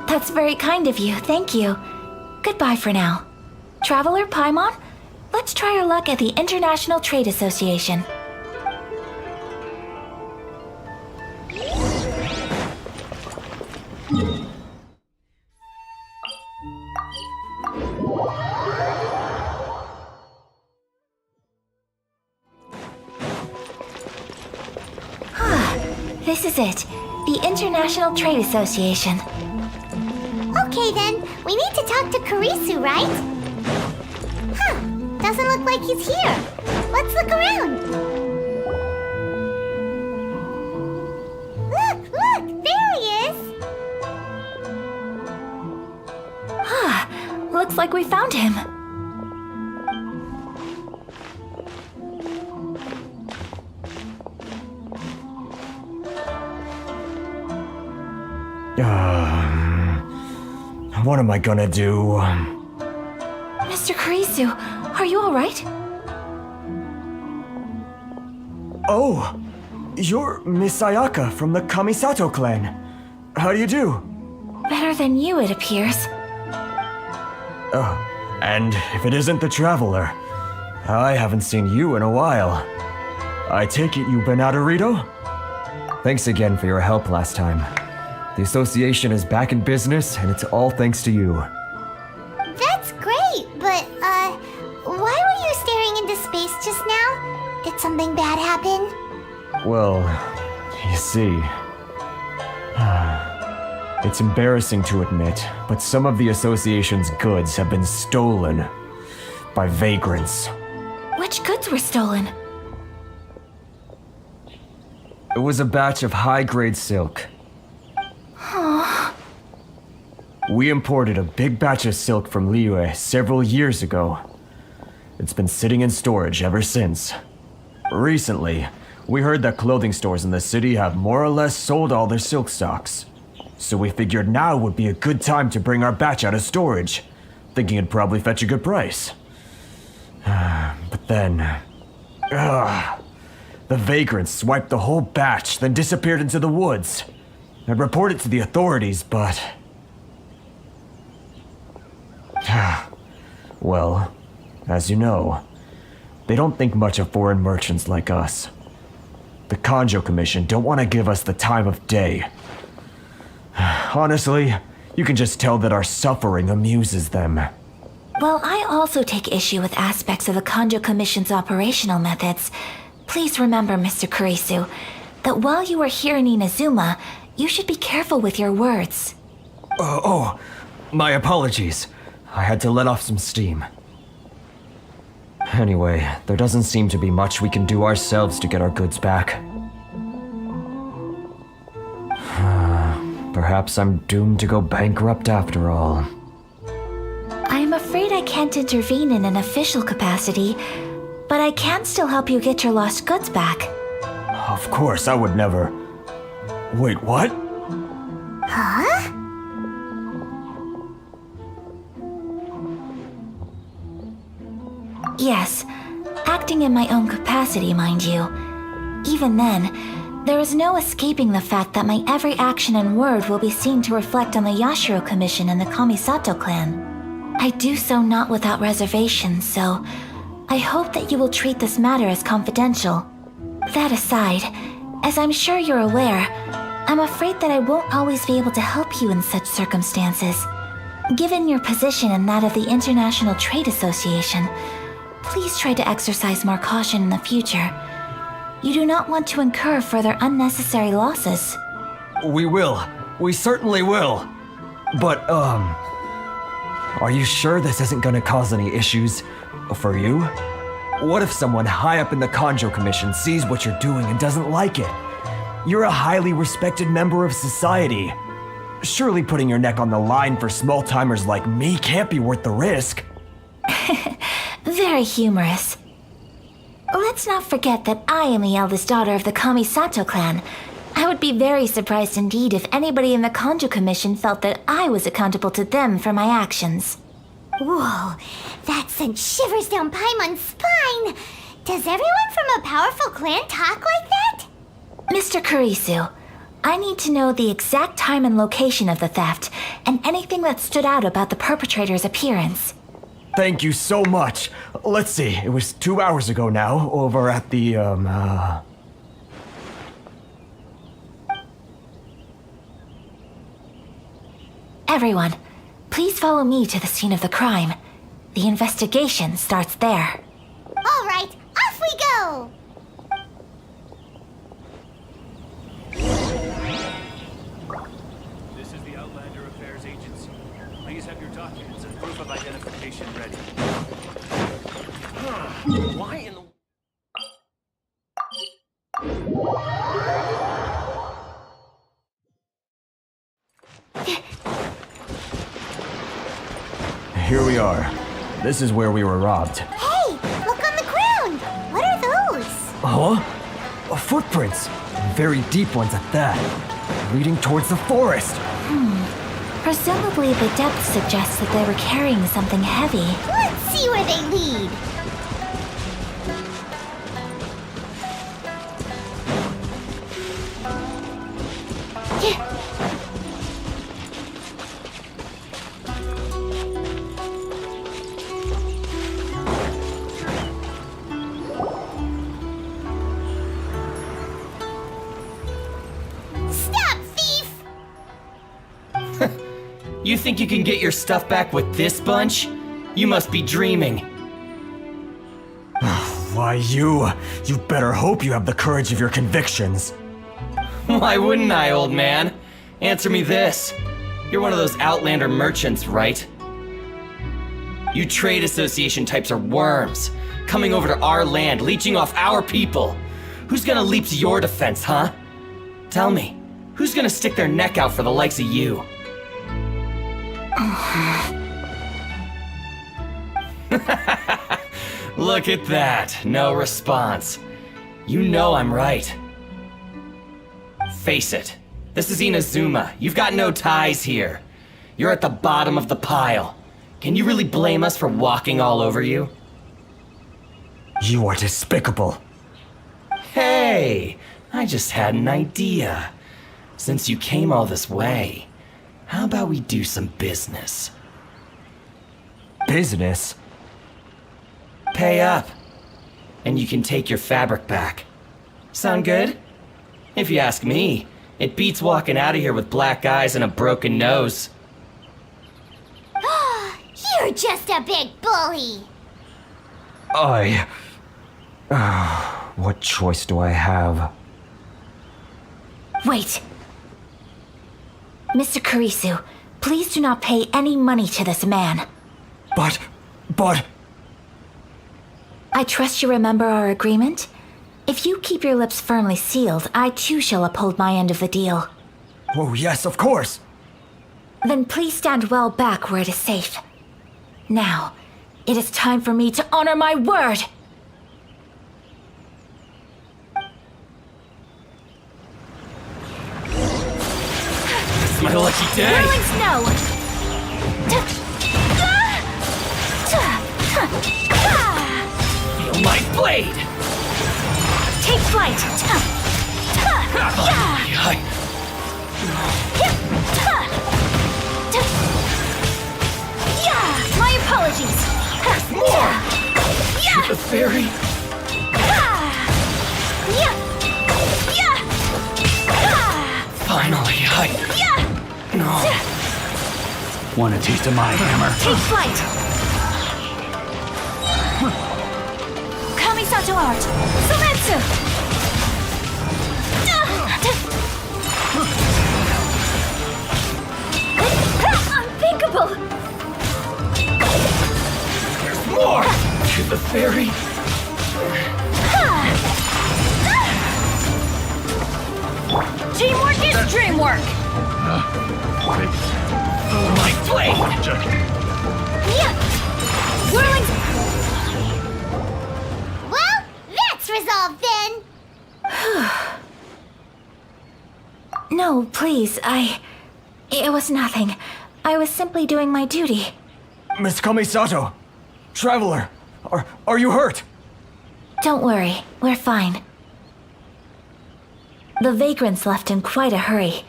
Speaker 9: That's very kind of you, thank you. Goodbye for now. Traveler Paimon, let's try our luck at the International Trade Association. This is it. The International Trade Association.
Speaker 2: Okay then, we need to talk to Kurisu, right? Huh, doesn't look like he's here. Let's look around. Look, there he is.
Speaker 9: Looks like we found him.
Speaker 15: What am I gonna do?
Speaker 9: Mr. Kurisu, are you alright?
Speaker 15: Oh, you're Miss Ayaka from the Kamisato clan. How do you do?
Speaker 9: Better than you, it appears.
Speaker 15: Oh, and if it isn't the Traveler, I haven't seen you in a while. I take it you've been out of Rito? Thanks again for your help last time. The association is back in business, and it's all thanks to you.
Speaker 2: That's great, but, why were you staring into space just now? Did something bad happen?
Speaker 15: Well, you see... It's embarrassing to admit, but some of the association's goods have been stolen by vagrants.
Speaker 9: Which goods were stolen?
Speaker 15: It was a batch of high-grade silk. We imported a big batch of silk from Liyue several years ago. It's been sitting in storage ever since. Recently, we heard that clothing stores in the city have more or less sold all their silk stocks. So we figured now would be a good time to bring our batch out of storage, thinking it'd probably fetch a good price. But then... the vagrants swiped the whole batch, then disappeared into the woods. I reported to the authorities, but... Well, as you know, they don't think much of foreign merchants like us. The Kanjo Commission don't want to give us the time of day. Honestly, you can just tell that our suffering amuses them.
Speaker 9: Well, I also take issue with aspects of the Kanjo Commission's operational methods. Please remember, Mr. Kurisu, that while you are here in Inazuma, you should be careful with your words.
Speaker 15: My apologies. I had to let off some steam. Anyway, there doesn't seem to be much we can do ourselves to get our goods back. Perhaps I'm doomed to go bankrupt after all.
Speaker 9: I'm afraid I can't intervene in an official capacity, but I can still help you get your lost goods back.
Speaker 15: Of course, I would never... Wait, what?
Speaker 2: Huh?
Speaker 9: Yes, acting in my own capacity, mind you. Even then, there is no escaping the fact that my every action and word will be seen to reflect on the Yashiro Commission and the Kamisato clan. I do so not without reservations, so I hope that you will treat this matter as confidential. That aside, as I'm sure you're aware, I'm afraid that I won't always be able to help you in such circumstances. Given your position and that of the International Trade Association, please try to exercise more caution in the future. You do not want to incur further unnecessary losses.
Speaker 15: We will. We certainly will. But, are you sure this isn't gonna cause any issues for you? What if someone high up in the Kanjo Commission sees what you're doing and doesn't like it? You're a highly respected member of society. Surely putting your neck on the line for small-timers like me can't be worth the risk.
Speaker 9: Very humorous. Let's not forget that I am the eldest daughter of the Kamisato clan. I would be very surprised indeed if anybody in the Kanjo Commission felt that I was accountable to them for my actions.
Speaker 2: Whoa, that sent shivers down Paimon's spine. Does everyone from a powerful clan talk like that?
Speaker 9: Mr. Kurisu, I need to know the exact time and location of the theft, and anything that stood out about the perpetrator's appearance.
Speaker 15: Thank you so much. Let's see, it was 2 hours ago now, over at the,
Speaker 9: Everyone, please follow me to the scene of the crime. The investigation starts there.
Speaker 2: All right, off we go!
Speaker 19: This is the Outlander Affairs Agency. Please have your documents and proof of identification ready. Why in the...
Speaker 15: Here we are. This is where we were robbed.
Speaker 2: Hey, look on the ground! What are those?
Speaker 15: Huh? Footprints. Very deep ones at that. Leading towards the forest.
Speaker 9: Presumably the depth suggests that they were carrying something heavy.
Speaker 2: Let's see where they lead. Stop, thief!
Speaker 13: You think you can get your stuff back with this bunch? You must be dreaming.
Speaker 15: Why, you better hope you have the courage of your convictions.
Speaker 13: Why wouldn't I, old man? Answer me this. You're one of those Outlander merchants, right? You trade association types are worms, coming over to our land, leeching off our people. Who's gonna leap to your defense, huh? Tell me, who's gonna stick their neck out for the likes of you? Look at that, no response. You know I'm right. Face it, this is Inazuma. You've got no ties here. You're at the bottom of the pile. Can you really blame us for walking all over you?
Speaker 15: You are despicable.
Speaker 13: Hey, I just had an idea. Since you came all this way, how about we do some business?
Speaker 15: Business?
Speaker 13: Pay up, and you can take your fabric back. Sound good? If you ask me, it beats walking out of here with black eyes and a broken nose.
Speaker 2: You're just a big bully!
Speaker 15: What choice do I have?
Speaker 9: Wait. Mr. Kurisu, please do not pay any money to this man.
Speaker 15: But...
Speaker 9: I trust you remember our agreement? If you keep your lips firmly sealed, I too shall uphold my end of the deal.
Speaker 15: Oh, yes, of course.
Speaker 9: Then please stand well back where it is safe. Now, it is time for me to honor my word!
Speaker 5: Today's my lucky day.
Speaker 9: Whirling snow.
Speaker 5: Feel my blade.
Speaker 9: Take flight. My apologies.
Speaker 5: More. The fairy. Finally, No.
Speaker 4: Want a taste of my hammer?
Speaker 9: Take flight. Kamisato art. Sometsu. Unthinkable.
Speaker 5: There's more. To the fairy.
Speaker 9: Teamwork is dreamwork.
Speaker 5: My blade.
Speaker 9: Whirling.
Speaker 2: Well, that's resolved then.
Speaker 9: No, please, It was nothing. I was simply doing my duty.
Speaker 15: Miss Kamisato! Traveler! Are you hurt?
Speaker 9: Don't worry, we're fine. The vagrants left in quite a hurry.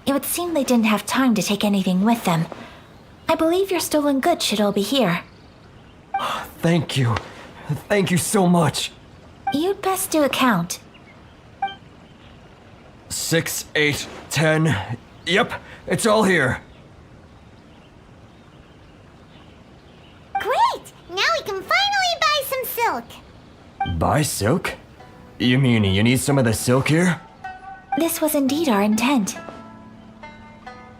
Speaker 9: It would seem they didn't have time to take anything with them. I believe your stolen goods should all be here.
Speaker 15: Thank you. Thank you so much.
Speaker 9: You'd best do a count.
Speaker 15: 6, 8, 10. Yep, it's all here.
Speaker 2: Great! Now we can finally buy some silk.
Speaker 15: Buy silk? You mean you need some of the silk here?
Speaker 9: This was indeed our intent.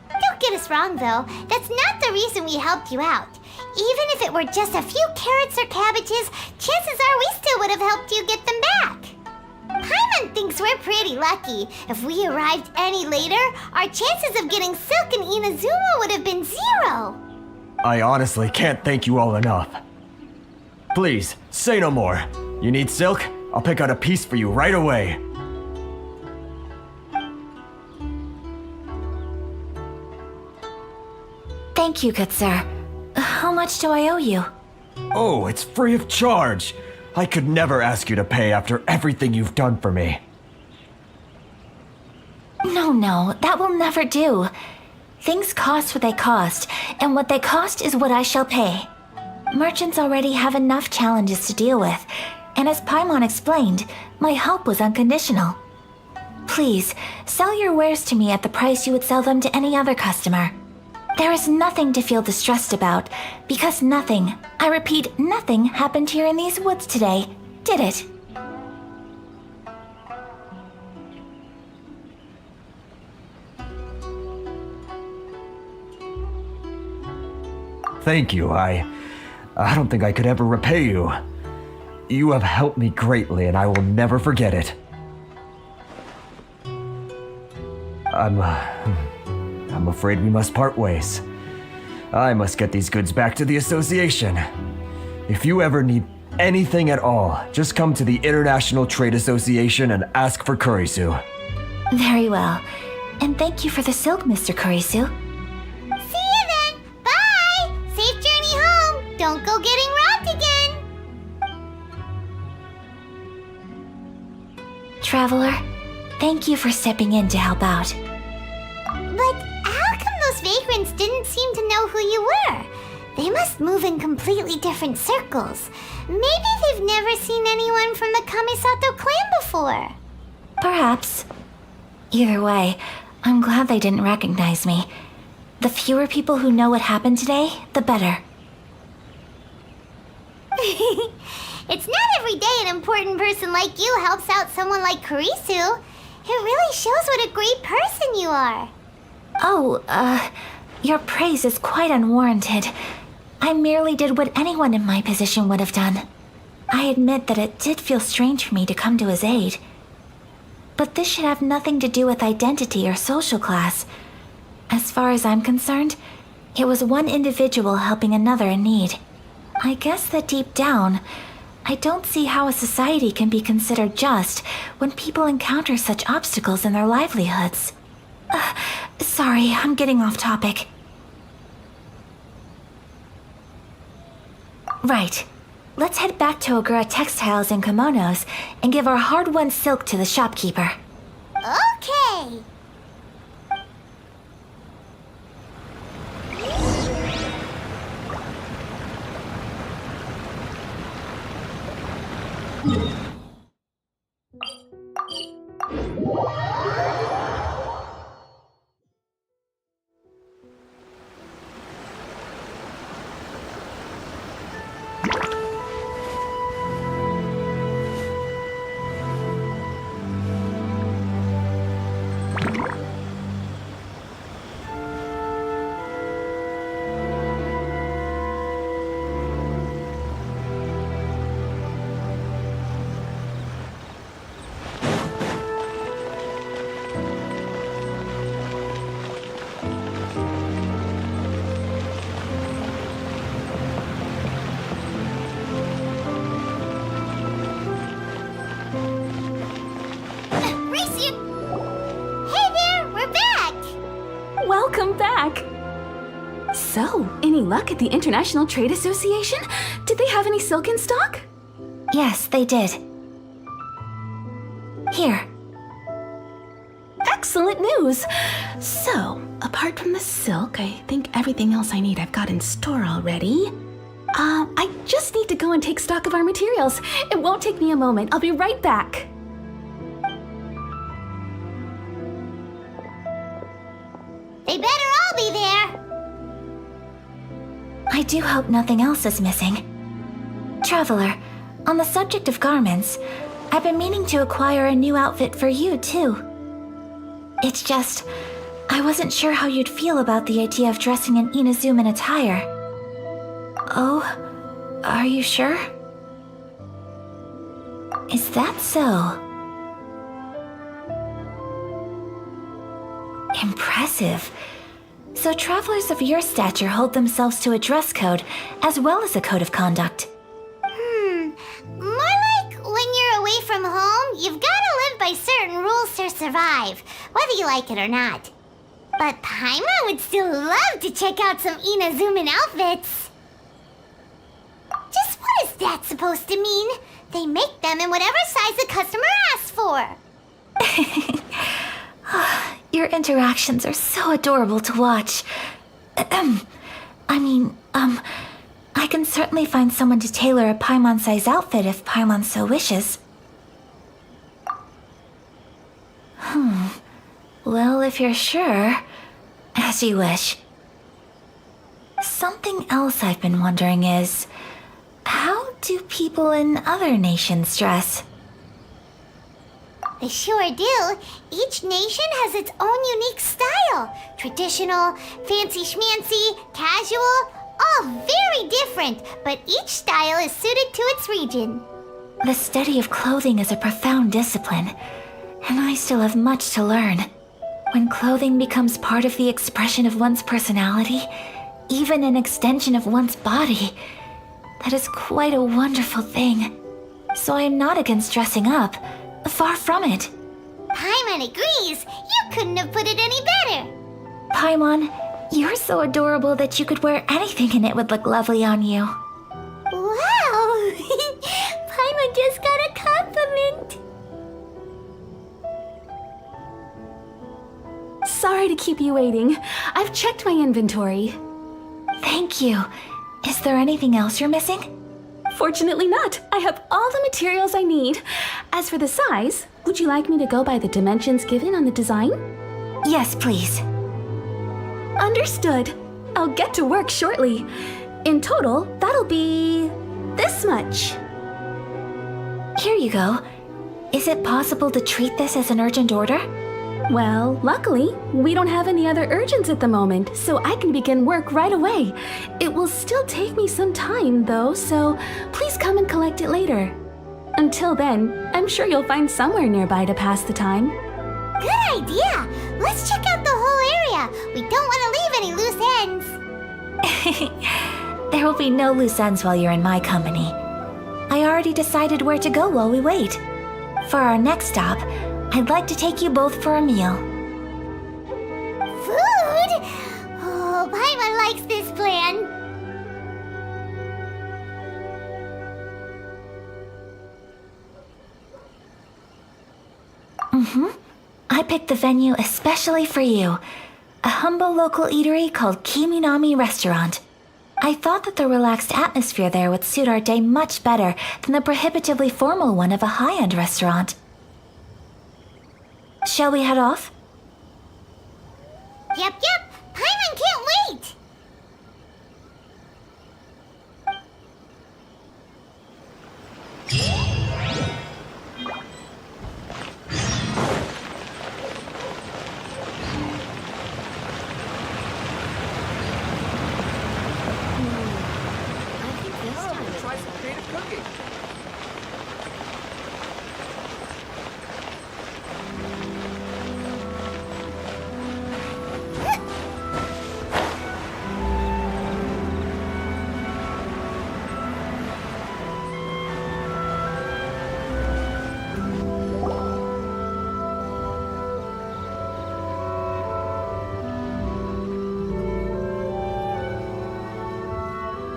Speaker 2: Don't get us wrong, though. That's not the reason we helped you out. Even if it were just a few carrots or cabbages, chances are we still would have helped you get them back. Paimon thinks we're pretty lucky. If we arrived any later, our chances of getting silk in Inazuma would have been 0.
Speaker 15: I honestly can't thank you all enough. Please, say no more. You need silk? I'll pick out a piece for you right away.
Speaker 9: Thank you, good sir. How much do I owe you?
Speaker 15: Oh, it's free of charge. I could never ask you to pay after everything you've done for me.
Speaker 9: No, that will never do. Things cost what they cost, and what they cost is what I shall pay. Merchants already have enough challenges to deal with, and as Paimon explained, my help was unconditional. Please, sell your wares to me at the price you would sell them to any other customer. There is nothing to feel distressed about, because nothing, I repeat, nothing happened here in these woods today, did it?
Speaker 15: Thank you. I don't think I could ever repay you. You have helped me greatly, and I will never forget it. I'm afraid we must part ways. I must get these goods back to the association. If you ever need anything at all, just come to the International Trade Association and ask for Kurisu.
Speaker 9: Very well. And thank you for the silk, Mr. Kurisu.
Speaker 2: See you then! Bye! Safe journey home! Don't go getting robbed again!
Speaker 9: Traveler, thank you for stepping in to help out.
Speaker 2: But how come those vagrants didn't seem to know who you were? They must move in completely different circles. Maybe they've never seen anyone from the Kamisato clan before.
Speaker 9: Perhaps. Either way, I'm glad they didn't recognize me. The fewer people who know what happened today, the better.
Speaker 2: It's not every day an important person like you helps out someone like Kurisu. It really shows what a great person you are.
Speaker 9: Oh, your praise is quite unwarranted. I merely did what anyone in my position would have done. I admit that it did feel strange for me to come to his aid. But this should have nothing to do with identity or social class. As far as I'm concerned, it was one individual helping another in need. I guess that deep down, I don't see how a society can be considered just when people encounter such obstacles in their livelihoods. Sorry, I'm getting off topic. Right. Let's head back to Ogura Textiles and Kimonos and give our hard-won silk to the shopkeeper.
Speaker 2: Okay.
Speaker 3: Welcome back! So, any luck at the International Trade Association? Did they have any silk in stock?
Speaker 9: Yes, they did. Here.
Speaker 3: Excellent news! So, apart from the silk, I think everything else I need I've got in store already. I just need to go and take stock of our materials. It won't take me a moment. I'll be right back.
Speaker 2: They better all be there.
Speaker 9: I do hope nothing else is missing. Traveler, on the subject of garments, I've been meaning to acquire a new outfit for you, too. It's just, I wasn't sure how you'd feel about the idea of dressing in Inazuman attire. Oh, are you sure? Is that so? Impressive. So travelers of your stature hold themselves to a dress code as well as a code of conduct.
Speaker 2: More like when you're away from home, you've gotta live by certain rules to survive, whether you like it or not. But Paimon would still love to check out some Inazuman outfits. Just what is that supposed to mean? They make them in whatever size the customer asks for.
Speaker 9: Your interactions are so adorable to watch. I can certainly find someone to tailor a Paimon-size outfit if Paimon so wishes. Well, if you're sure, as you wish. Something else I've been wondering is, how do people in other nations dress?
Speaker 2: They sure do. Each nation has its own unique style. Traditional, fancy schmancy, casual, all very different, but each style is suited to its region.
Speaker 9: The study of clothing is a profound discipline, and I still have much to learn. When clothing becomes part of the expression of one's personality, even an extension of one's body, that is quite a wonderful thing. So I am not against dressing up. Far from it.
Speaker 2: Paimon agrees. You couldn't have put it any better.
Speaker 9: Paimon, you're so adorable that you could wear anything and it would look lovely on you.
Speaker 2: Wow! Paimon just got a compliment.
Speaker 3: Sorry to keep you waiting. I've checked my inventory.
Speaker 9: Thank you. Is there anything else you're missing?
Speaker 3: Fortunately not. I have all the materials I need. As for the size, would you like me to go by the dimensions given on the design?
Speaker 9: Yes, please.
Speaker 3: Understood. I'll get to work shortly. In total, that'll be this much.
Speaker 9: Here you go. Is it possible to treat this as an urgent order?
Speaker 3: Well, luckily, we don't have any other urgents at the moment, so I can begin work right away. It will still take me some time, though, so please come and collect it later. Until then, I'm sure you'll find somewhere nearby to pass the time.
Speaker 2: Good idea! Let's check out the whole area. We don't want to leave any loose ends.
Speaker 9: There will be no loose ends while you're in my company. I already decided where to go while we wait. For our next stop, I'd like to take you both for a meal.
Speaker 2: Food
Speaker 9: picked the venue especially for you. A humble local eatery called Kiminami Restaurant. I thought that the relaxed atmosphere there would suit our day much better than the prohibitively formal one of a high-end restaurant. Shall we head off?
Speaker 2: Yep. Paimon can't wait!
Speaker 19: Try some creative cooking.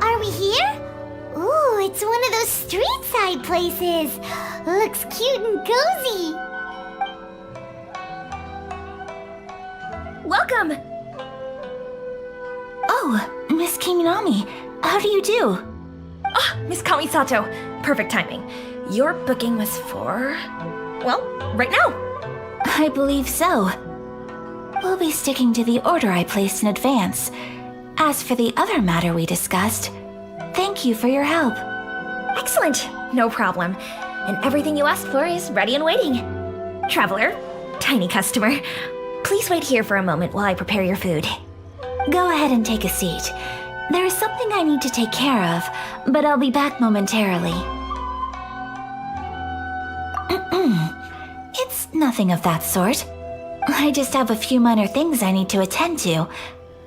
Speaker 2: Are we here? Ooh, it's one of those street side places. Looks cute and cozy.
Speaker 9: Welcome! Oh, Miss Kiminami, how do you do?
Speaker 20: Ah, Miss Kamisato. Perfect timing. Your booking was for... well, right now.
Speaker 9: I believe so. We'll be sticking to the order I placed in advance. As for the other matter we discussed, thank you for your help.
Speaker 20: Excellent. No problem. And everything you asked for is ready and waiting. Traveler, tiny customer, please wait here for a moment while I prepare your food.
Speaker 9: Go ahead and take a seat. There is something I need to take care of, but I'll be back momentarily. It's nothing of that sort. I just have a few minor things I need to attend to.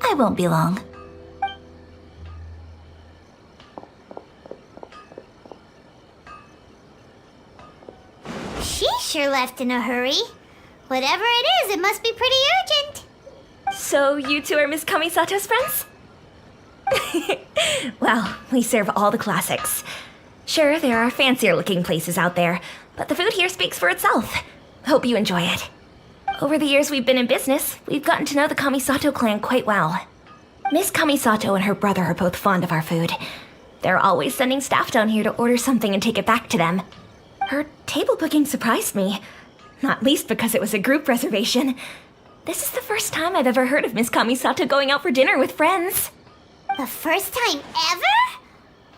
Speaker 9: I won't be long.
Speaker 2: She sure left in a hurry. Whatever it is, it must be pretty urgent.
Speaker 20: So you two are Miss Kamisato's friends? Well, we serve all the classics. Sure, there are fancier looking places out there, but the food here speaks for itself. Hope you enjoy it. Over the years we've been in business, we've gotten to know the Kamisato clan quite well. Miss Kamisato and her brother are both fond of our food. They're always sending staff down here to order something and take it back to them. Her table booking surprised me, not least because it was a group reservation. This is the first time I've ever heard of Miss Kamisato going out for dinner with friends.
Speaker 2: The first time ever?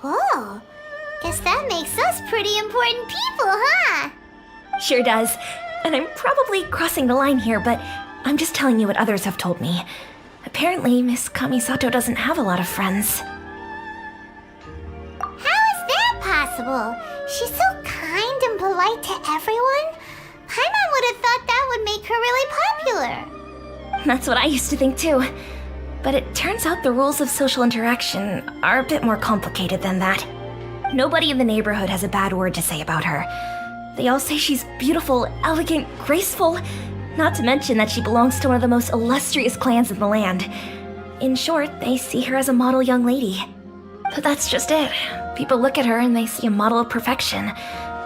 Speaker 2: Whoa. Guess that makes us pretty important people, huh?
Speaker 20: Sure does. And I'm probably crossing the line here, but I'm just telling you what others have told me. Apparently, Miss Kamisato doesn't have a lot of friends.
Speaker 2: How is that possible? She's so kind and polite to everyone. Paimon would have thought that would make her really popular.
Speaker 20: That's what I used to think too. But it turns out the rules of social interaction are a bit more complicated than that. Nobody in the neighborhood has a bad word to say about her. They all say she's beautiful, elegant, graceful, not to mention that she belongs to one of the most illustrious clans in the land. In short, they see her as a model young lady. But that's just it. People look at her and they see a model of perfection,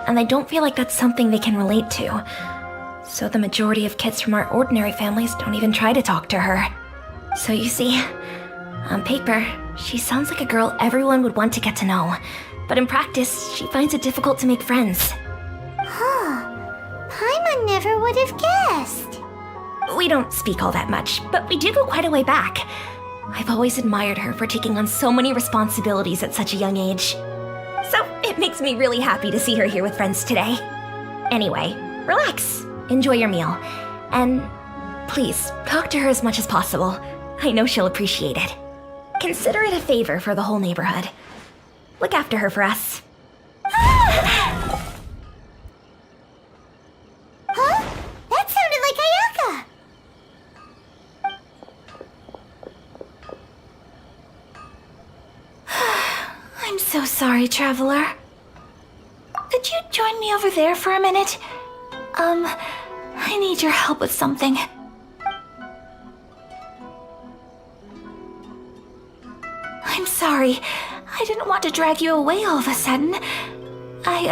Speaker 20: and they don't feel like that's something they can relate to. So the majority of kids from our ordinary families don't even try to talk to her. So you see, on paper, she sounds like a girl everyone would want to get to know. But in practice, she finds it difficult to make friends.
Speaker 2: Huh. Paimon never would have guessed.
Speaker 20: We don't speak all that much, but we do go quite a way back. I've always admired her for taking on so many responsibilities at such a young age. So it makes me really happy to see her here with friends today. Anyway, relax, enjoy your meal, and please talk to her as much as possible. I know she'll appreciate it. Consider it a favor for the whole neighborhood. Look after her for us.
Speaker 2: Huh? That sounded like Ayaka.
Speaker 9: I'm so sorry, traveler. Could you join me over there for a minute? I need your help with something. I'm sorry. I didn't want to drag you away all of a sudden. I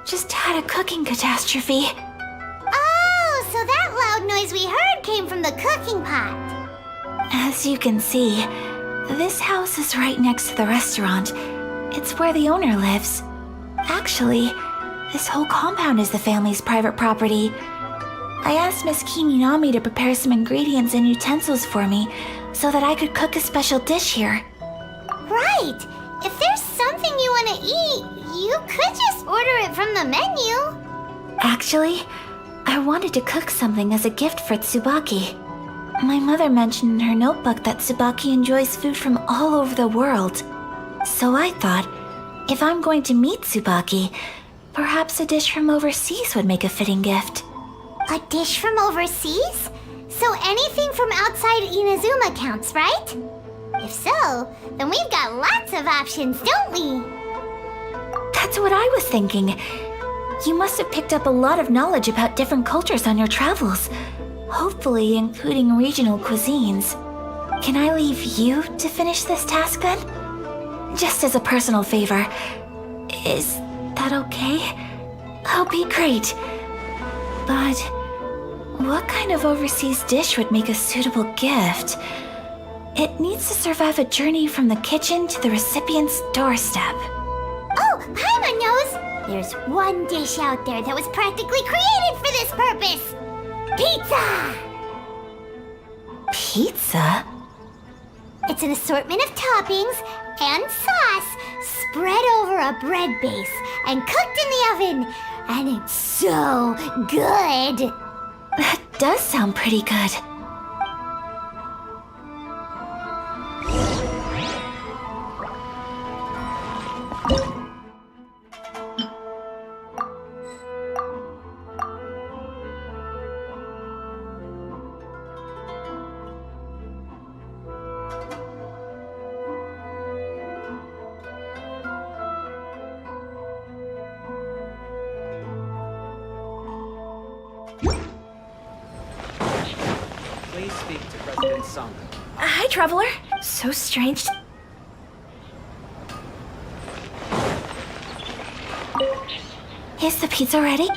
Speaker 9: just had a cooking catastrophe.
Speaker 2: Oh, so that noise we heard came from the cooking pot.
Speaker 20: As you can see, this house is right next to the restaurant. It's where the owner lives. Actually, this whole compound is the family's private property. I asked Miss Kiminami to prepare some ingredients and utensils for me so that I could cook a special dish here.
Speaker 2: Right! If there's something you want to eat, you could just order it from the menu.
Speaker 20: Actually, I wanted to cook something as a gift for Tsubaki. My mother mentioned in her notebook that Tsubaki enjoys food from all over the world. So I thought, if I'm going to meet Tsubaki, perhaps a dish from overseas would make a fitting gift.
Speaker 2: A dish from overseas? So anything from outside Inazuma counts, right? If so, then we've got lots of options, don't we?
Speaker 20: That's what I was thinking. You must have picked up a lot of knowledge about different cultures on your travels, hopefully including regional cuisines. Can I leave you to finish this task then? Just as a personal favor. Is that okay? I'll be great. But what kind of overseas dish would make a suitable gift? It needs to survive a journey from the kitchen to the recipient's doorstep.
Speaker 2: Oh, Paimon knows! There's one dish out there that was practically created for this purpose! Pizza!
Speaker 20: Pizza?
Speaker 2: It's an assortment of toppings and sauce spread over a bread base and cooked in the oven. And it's so good!
Speaker 20: That does sound pretty good.
Speaker 21: Please speak to President Song.
Speaker 20: Hi, Traveler. So strange. Is the pizza ready?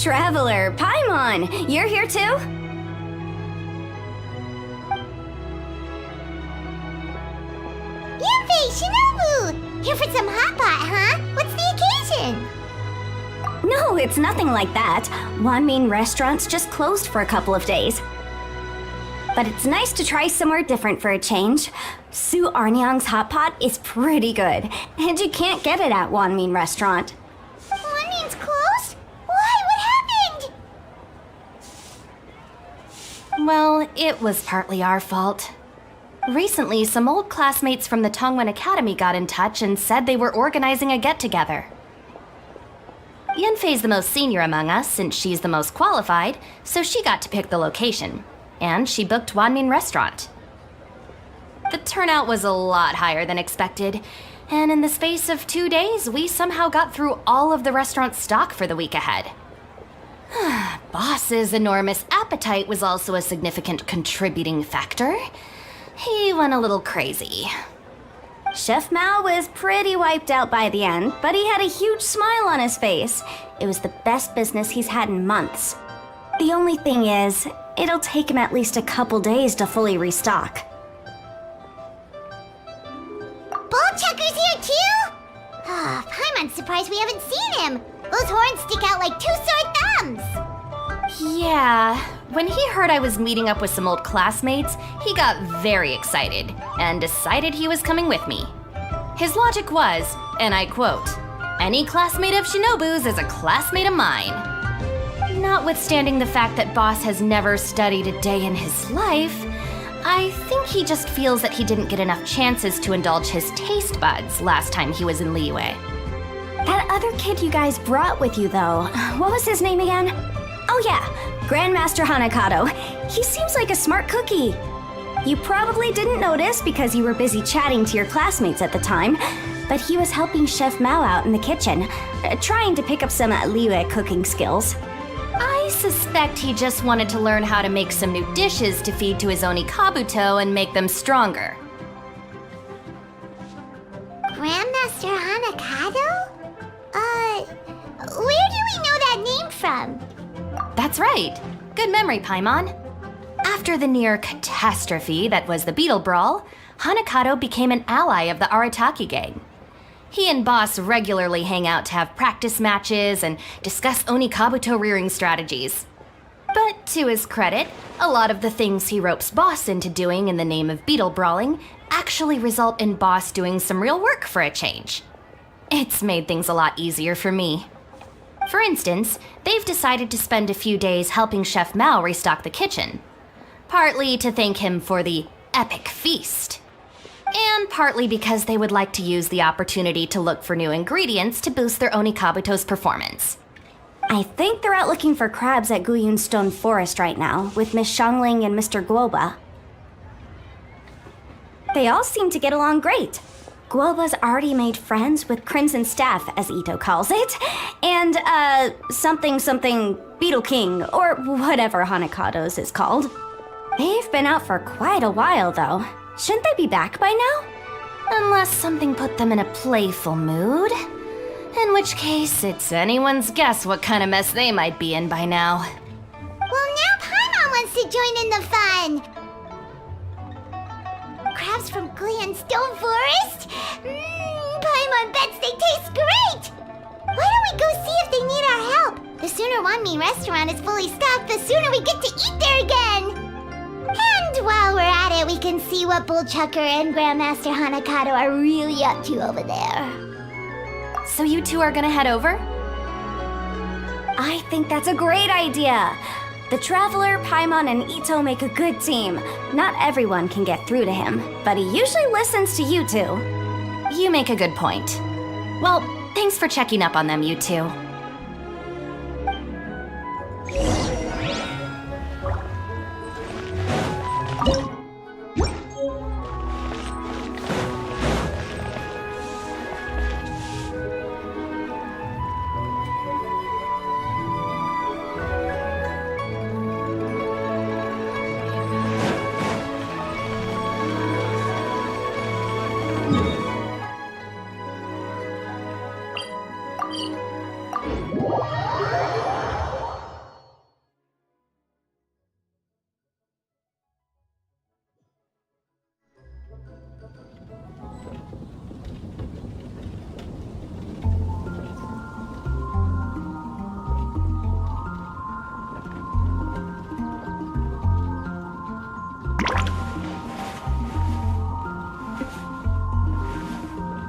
Speaker 17: Traveler, Paimon, you're here too?
Speaker 2: Shinobu! Here for some hot pot, huh? What's the occasion?
Speaker 17: No, it's nothing like that. Wanmin Restaurant's just closed for a couple of days. But it's nice to try somewhere different for a change. Su Arnyang's hot pot is pretty good, and you can't get it at Wanmin Restaurant.
Speaker 2: Wanmin's closed? Why? What happened?
Speaker 3: Well, it was partly our fault. Recently, some old classmates from the Tongwen Academy got in touch and said they were organizing a get-together. Yanfei's the most senior among us, since she's the most qualified, so she got to pick the location. And she booked Wanmin Restaurant. The turnout was a lot higher than expected, and in the space of 2 days, we somehow got through all of the restaurant's stock for the week ahead. Boss's enormous appetite was also a significant contributing factor. He went a little crazy.
Speaker 17: Chef Mao was pretty wiped out by the end, but he had a huge smile on his face. It was the best business he's had in months. The only thing is, it'll take him at least a couple days to fully restock.
Speaker 2: Bullchucker's here too? Ah, Paimon's surprised we haven't seen him. Those horns stick out like two sore thumbs.
Speaker 1: Yeah, when he heard I was meeting up with some old classmates, he got very excited and decided he was coming with me. His logic was, and I quote, "Any classmate of Shinobu's is a classmate of mine." Notwithstanding the fact that Boss has never studied a day in his life, I think he just feels that he didn't get enough chances to indulge his taste buds last time he was in Liyue.
Speaker 12: That other kid you guys brought with you, though, what was his name again? Oh yeah, Grandmaster Hanakato. He seems like a smart cookie. You probably didn't notice because you were busy chatting to your classmates at the time, but he was helping Chef Mao out in the kitchen, trying to pick up some Liyue cooking skills.
Speaker 1: I suspect he just wanted to learn how to make some new dishes to feed to his Onikabuto and make them stronger.
Speaker 2: Grandmaster Hanakato? Where do we know that name from?
Speaker 1: That's right. Good memory, Paimon. After the near catastrophe that was the Beetle Brawl, Hanakato became an ally of the Arataki gang. He and Boss regularly hang out to have practice matches and discuss Onikabuto rearing strategies. But to his credit, a lot of the things he ropes Boss into doing in the name of beetle brawling actually result in Boss doing some real work for a change. It's made things a lot easier for me. For instance, they've decided to spend a few days helping Chef Mao restock the kitchen. Partly to thank him for the epic feast. And partly because they would like to use the opportunity to look for new ingredients to boost their Onikabuto's performance.
Speaker 12: I think they're out looking for crabs at Guyun Stone Forest right now, with Miss Shangling and Mr. Guoba. They all seem to get along great. Guoba's already made friends with Crimson Staff, as Ito calls it, and, something Beetle King, or whatever Hanakato's is called. They've been out for quite a while, though. Shouldn't they be back by now?
Speaker 1: Unless something put them in a playful mood. In which case, it's anyone's guess what kind of mess they might be in by now.
Speaker 2: Well, now Paimon wants to join in the fun. Crabs from Guyun Stone Forest? Paimon bets they taste great! Why don't we go see if they need our help? The sooner Wanmi restaurant is fully stocked, the sooner we get to eat there again! And while we're at it, we can see what Bullchucker and Grandmaster Hanakato are really up to over there.
Speaker 1: So you two are gonna head over?
Speaker 12: I think that's a great idea. The Traveler, Paimon, and Ito make a good team. Not everyone can get through to him, but he usually listens to you two.
Speaker 1: You make a good point. Well, thanks for checking up on them, you two.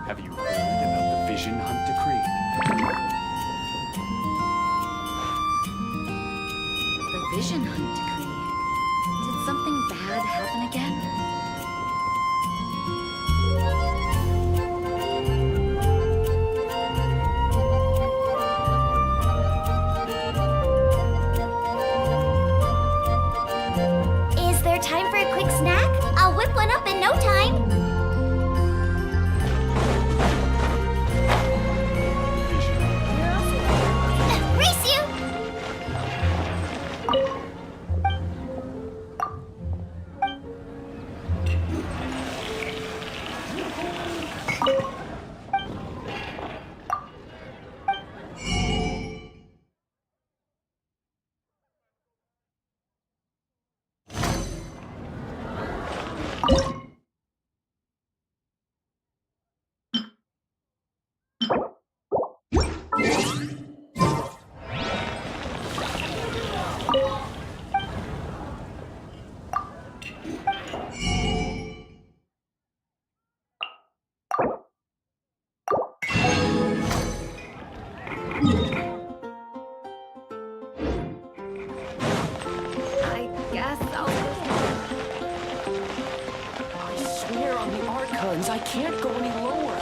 Speaker 19: Have you heard about the Vision Hunt decree?
Speaker 3: The Vision Hunt decree. Did something bad happen again?
Speaker 2: Is there time for a quick snack? I'll whip one up in no time. Race you!
Speaker 18: can't go any lower.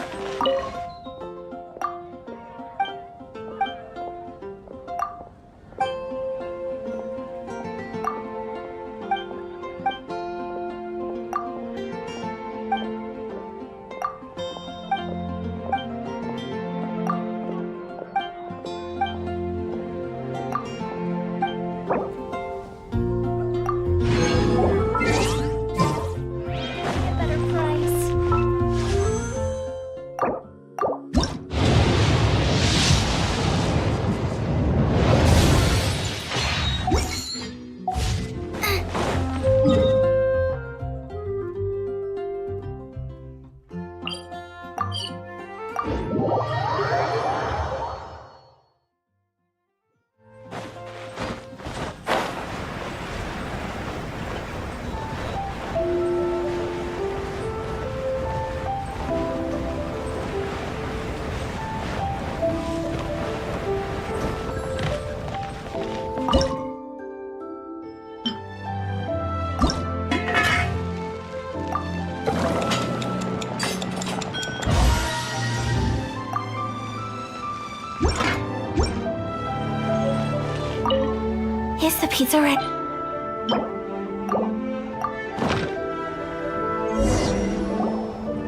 Speaker 20: Is the pizza ready?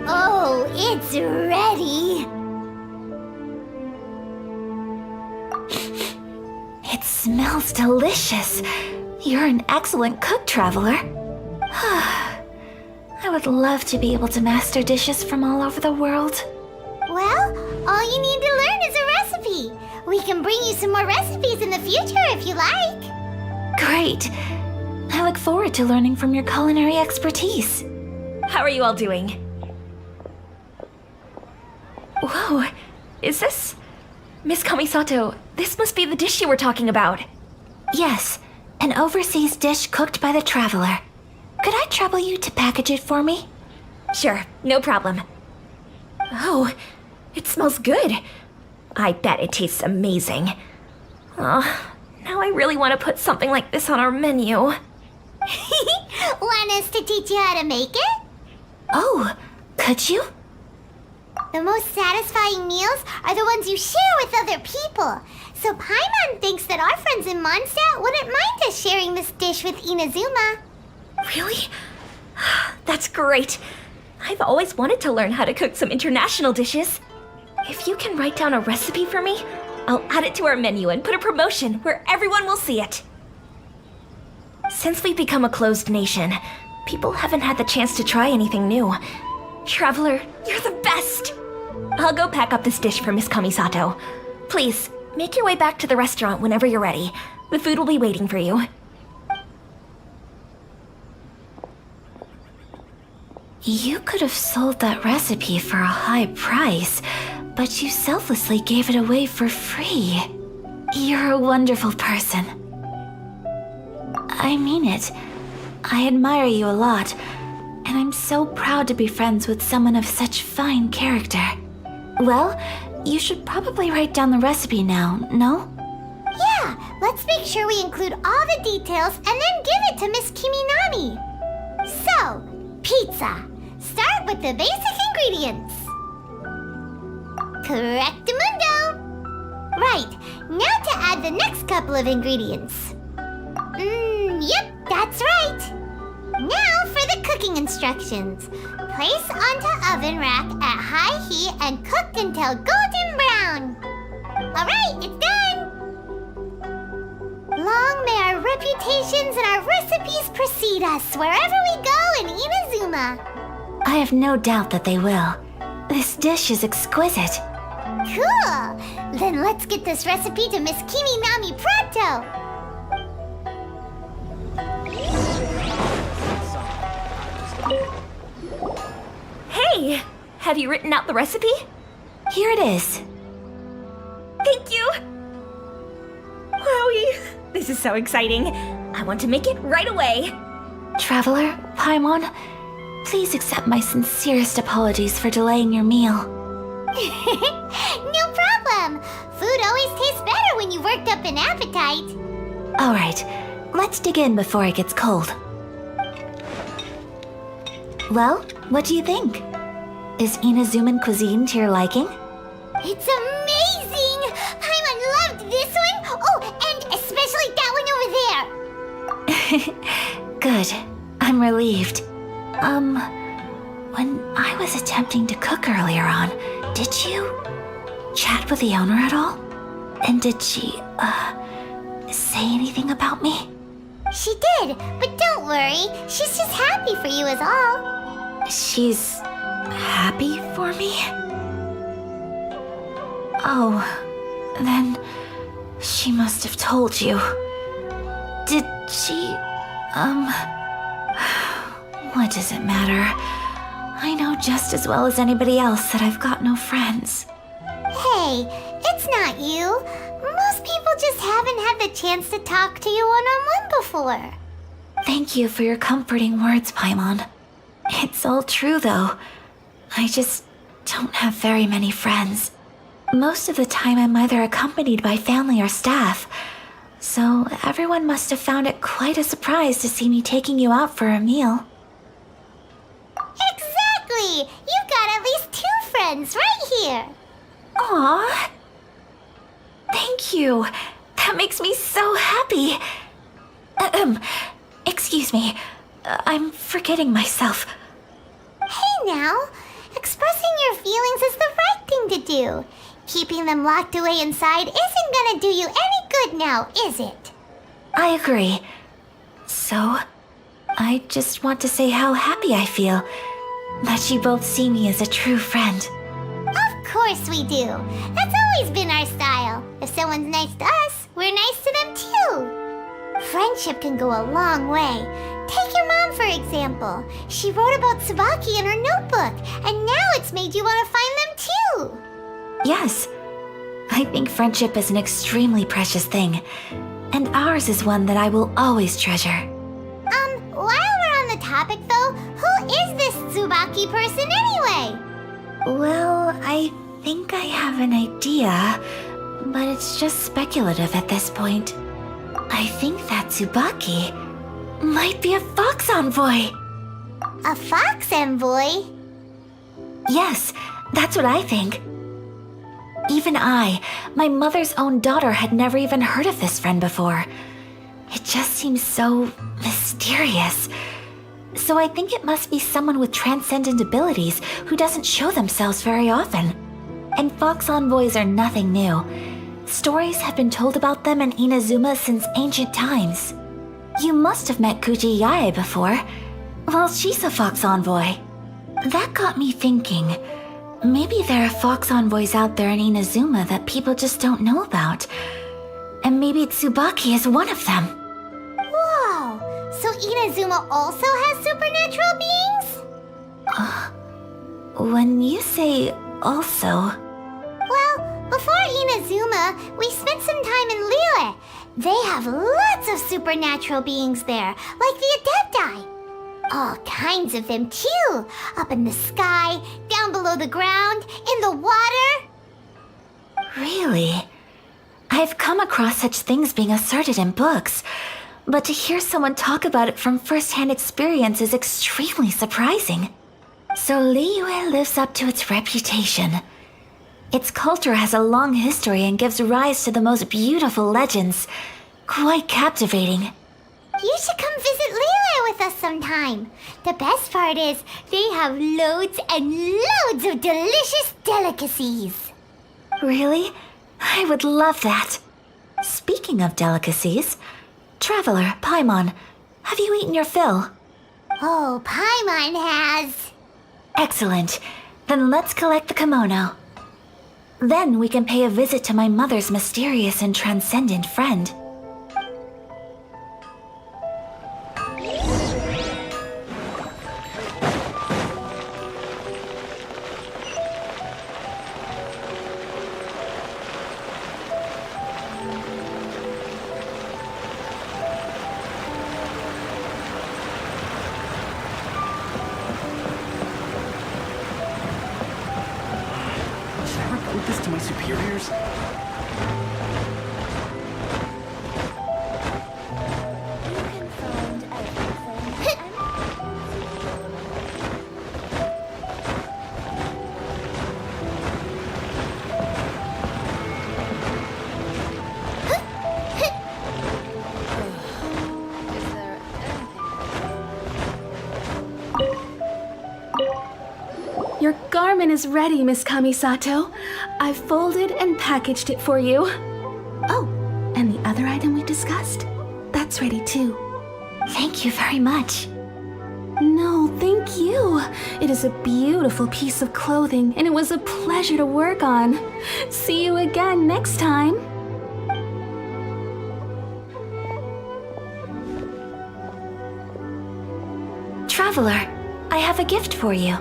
Speaker 2: Oh, it's ready.
Speaker 20: It smells delicious. You're an excellent cook, Traveler. I would love to be able to master dishes from all over the world.
Speaker 2: Well, all you need to learn is a recipe. We can bring you some more recipes in the future if you like.
Speaker 20: Great. I look forward to learning from your culinary expertise. How are you all doing? Whoa, is this... Miss Kamisato, this must be the dish you were talking about. Yes, an overseas dish cooked by the Traveler. Could I trouble you to package it for me? Sure, no problem. Oh, it smells good. I bet it tastes amazing. Oh, now I really want to put something like this on our menu.
Speaker 2: Want us to teach you how to make it?
Speaker 20: Oh, could you?
Speaker 2: The most satisfying meals are the ones you share with other people. So Paimon thinks that our friends in Mondstadt wouldn't mind us sharing this dish with Inazuma.
Speaker 20: Really? That's great. I've always wanted to learn how to cook some international dishes. If you can write down a recipe for me, I'll add it to our menu and put a promotion where everyone will see it. Since we've become a closed nation, people haven't had the chance to try anything new. Traveler, you're the best! I'll go pack up this dish for Miss Kamisato. Please, make your way back to the restaurant whenever you're ready. The food will be waiting for you. You could have sold that recipe for a high price, but you selflessly gave it away for free. You're a wonderful person. I mean it. I admire you a lot, and I'm so proud to be friends with someone of such fine character. Well, you should probably write down the recipe now, no?
Speaker 2: Yeah, let's make sure we include all the details and then give it to Miss Kiminami. So, pizza. Start with the basic ingredients. Correctamundo. Right, now to add the next couple of ingredients. Yep, that's right. Now for the cooking instructions. Place onto oven rack at high heat and cooked until golden brown. Alright, it's done. Long may our reputations and our recipes precede us wherever we go in Inazuma.
Speaker 20: I have no doubt that they will. This dish is exquisite.
Speaker 2: Cool! Then let's get this recipe to Miss Kiminami pronto!
Speaker 20: Hey! Have you written out the recipe? Here it is. Thank you! Wowie! This is so exciting. I want to make it right away. Traveler, Paimon, please accept my sincerest apologies for delaying your meal.
Speaker 2: No problem! Food always tastes better when you've worked up an appetite.
Speaker 20: Alright, let's dig in before it gets cold. Well, what do you think?
Speaker 9: Is Inazuman cuisine to your liking?
Speaker 2: It's amazing! Paimon loved this one! Oh, and especially that one over there!
Speaker 9: Good. I'm relieved. When I was attempting to cook earlier on, did you chat with the owner at all? And did she, say anything about me?
Speaker 2: She did, but don't worry. She's just happy for you is all.
Speaker 9: She's happy for me? Oh, then she must have told you. Did she, what does it matter? I know just as well as anybody else that I've got no friends.
Speaker 2: Hey, it's not you. Most people just haven't had the chance to talk to you one-on-one before.
Speaker 9: Thank you for your comforting words, Paimon. It's all true, though. I just don't have very many friends. Most of the time I'm either accompanied by family or staff, so everyone must have found it quite a surprise to see me taking you out for a meal.
Speaker 2: Exactly! You've got at least 2 friends right here.
Speaker 9: Aww. Thank you. That makes me so happy. Excuse me. I'm forgetting myself.
Speaker 2: Hey now, expressing your feelings is the right thing to do. Keeping them locked away inside isn't gonna do you any good now, is it?
Speaker 9: I agree. So, I just want to say how happy I feel that you both see me as a true friend.
Speaker 2: Of course we do. That's always been our style. If someone's nice to us, we're nice to them too. Friendship can go a long way. Take your mom, for example. She wrote about Tsubaki in her notebook, and now it's made you want to find them too.
Speaker 9: Yes, I think friendship is an extremely precious thing, and ours is one that I will always treasure.
Speaker 2: While we're on the topic though, who is this Tsubaki person anyway?
Speaker 9: Well, I think I have an idea, but it's just speculative at this point. I think that Tsubaki might be a fox envoy.
Speaker 2: A fox envoy?
Speaker 9: Yes, that's what I think. Even I, my mother's own daughter, had never even heard of this friend before. It just seems so mysterious. So I think it must be someone with transcendent abilities who doesn't show themselves very often. And fox envoys are nothing new. Stories have been told about them in Inazuma since ancient times. You must have met Kuji Yae before. Well, she's a fox envoy. That got me thinking. Maybe there are fox envoys out there in Inazuma that people just don't know about. And maybe Tsubaki is one of them.
Speaker 2: Whoa! So Inazuma also has supernatural beings?
Speaker 9: When you say also...
Speaker 2: Well, before Inazuma, we spent some time in Liyue. They have lots of supernatural beings there, like the Adepti. All kinds of them too. Up in the sky, down below the ground, in the water.
Speaker 9: Really? I've come across such things being asserted in books, but to hear someone talk about it from first-hand experience is extremely surprising. So Liyue lives up to its reputation. Its culture has a long history and gives rise to the most beautiful legends. Quite captivating.
Speaker 2: You should come visit Liyue with us sometime. The best part is they have loads and loads of delicious delicacies.
Speaker 9: Really? I would love that. Speaking of delicacies, Traveler, Paimon, have you eaten your fill?
Speaker 2: Oh, Paimon has.
Speaker 9: Excellent. Then let's collect the kimono. Then we can pay a visit to my mother's mysterious and transcendent friend.
Speaker 19: Report this to my superiors?
Speaker 3: is ready, Miss Kamisato. I've folded and packaged it for you. Oh, and the other item we discussed? That's ready too.
Speaker 9: Thank you very much.
Speaker 3: No, thank you. It is a beautiful piece of clothing, and it was a pleasure to work on. See you again next time.
Speaker 9: Traveler, I have a gift for you.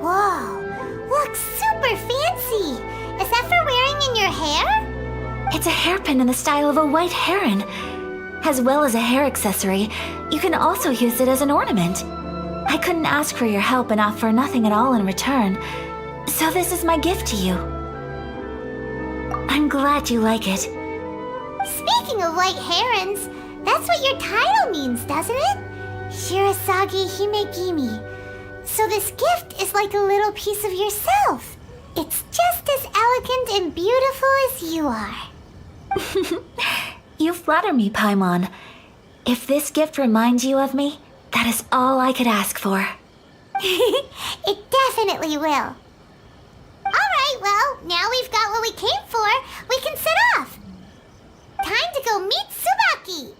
Speaker 2: Whoa, looks super fancy. Is that for wearing in your hair?
Speaker 9: It's a hairpin in the style of a white heron. As well as a hair accessory, you can also use it as an ornament. I couldn't ask for your help and offer nothing at all in return, so this is my gift to you. I'm glad you like it.
Speaker 2: Speaking of white herons, that's what your title means, doesn't it? Shirasagi Himegimi. So this gift is like a little piece of yourself. It's just as elegant and beautiful as you are.
Speaker 9: You flatter me, Paimon. If this gift reminds you of me, that is all I could ask for.
Speaker 2: It definitely will. Alright, well, now we've got what we came for, we can set off. Time to go meet Tsubaki.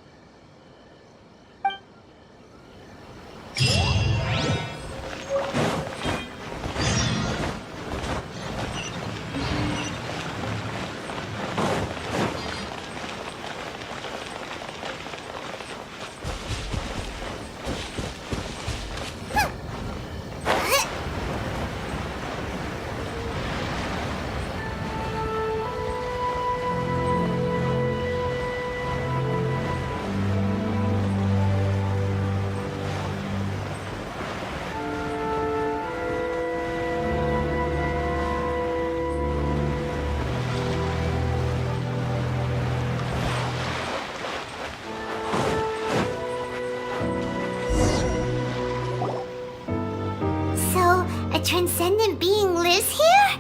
Speaker 2: A transcendent being lives here?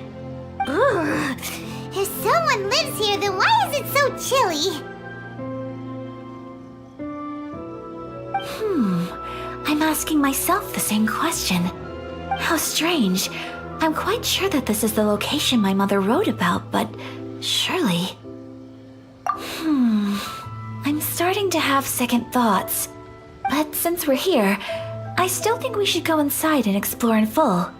Speaker 2: Ugh. If someone lives here, then why is it so chilly?
Speaker 9: I'm asking myself the same question. How strange. I'm quite sure that this is the location my mother wrote about, but surely... I'm starting to have second thoughts. But since we're here, I still think we should go inside and explore in full.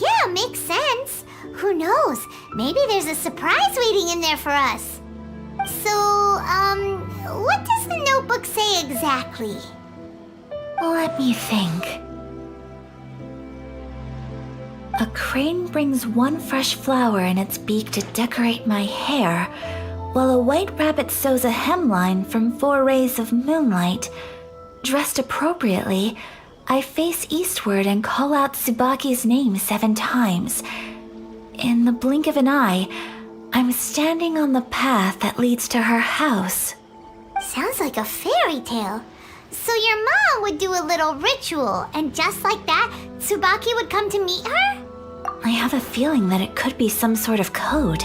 Speaker 2: Yeah, makes sense. Who knows? Maybe there's a surprise waiting in there for us. So, what does the notebook say exactly?
Speaker 9: Let me think. A crane brings one fresh flower in its beak to decorate my hair, while a white rabbit sews a hemline from 4 rays of moonlight. Dressed appropriately, I face eastward and call out Tsubaki's name 7 times. In the blink of an eye, I'm standing on the path that leads to her house.
Speaker 2: Sounds like a fairy tale. So your mom would do a little ritual, and just like that, Tsubaki would come to meet her?
Speaker 9: I have a feeling that it could be some sort of code.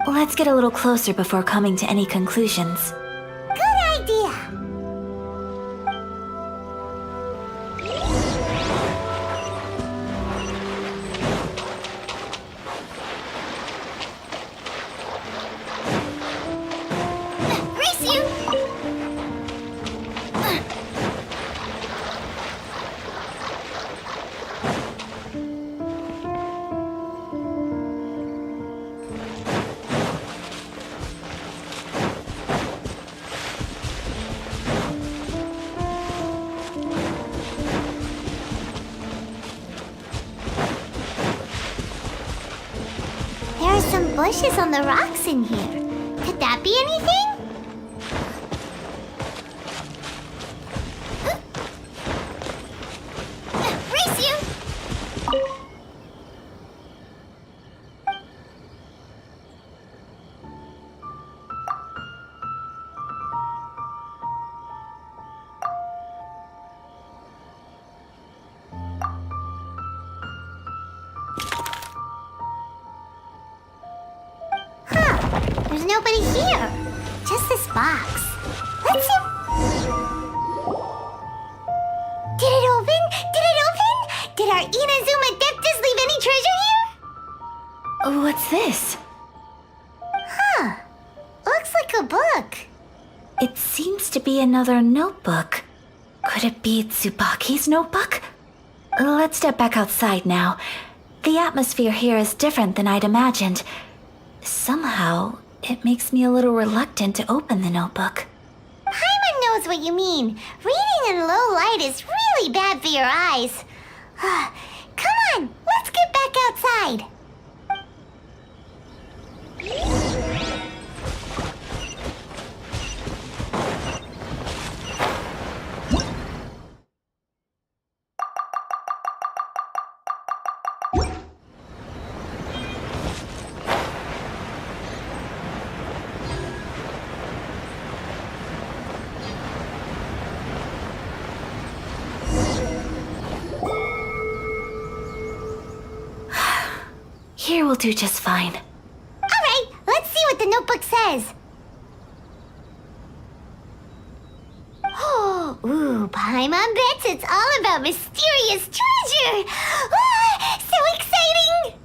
Speaker 9: Let's get a little closer before coming to any conclusions.
Speaker 2: Good idea. Race you! There are some bushes on the rocks in here. Could that be anything? Race you! There's nobody here. Just this box. Let's see. Did Inazuma Deptus leave any treasure here?
Speaker 20: What's this?
Speaker 2: Huh. Looks like a book.
Speaker 20: It seems to be another notebook. Could it be Tsubaki's notebook? Let's step back outside now. The atmosphere here is different than I'd imagined. Somehow, it makes me a little reluctant to open the notebook.
Speaker 2: Paimon knows what you mean. Reading in low light is really bad for your eyes. Come on, let's get back outside.
Speaker 20: Here will do just fine.
Speaker 2: Alright, let's see what the notebook says. Oh, ooh, Paimon bets it's all about mysterious treasure! Ah, so exciting!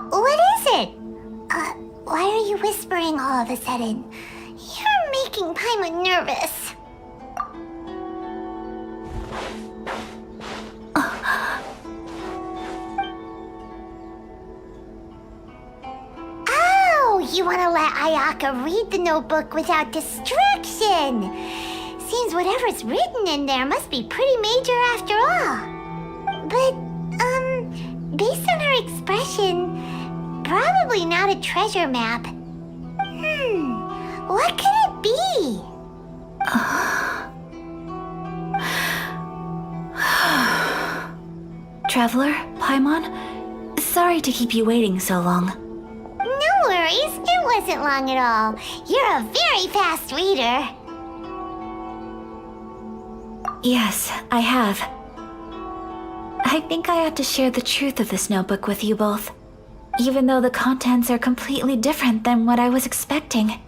Speaker 2: What is it? Why are you whispering all of a sudden? You're making Paimon nervous. You want to let Ayaka read the notebook without distraction. Seems whatever's written in there must be pretty major after all. But, based on her expression, probably not a treasure map. What could it be?
Speaker 20: Traveler, Paimon, sorry to keep you waiting so long.
Speaker 2: No worries, it wasn't long at all. You're a very fast reader.
Speaker 20: Yes, I have. I think I have to share the truth of this notebook with you both, even though the contents are completely different than what I was expecting.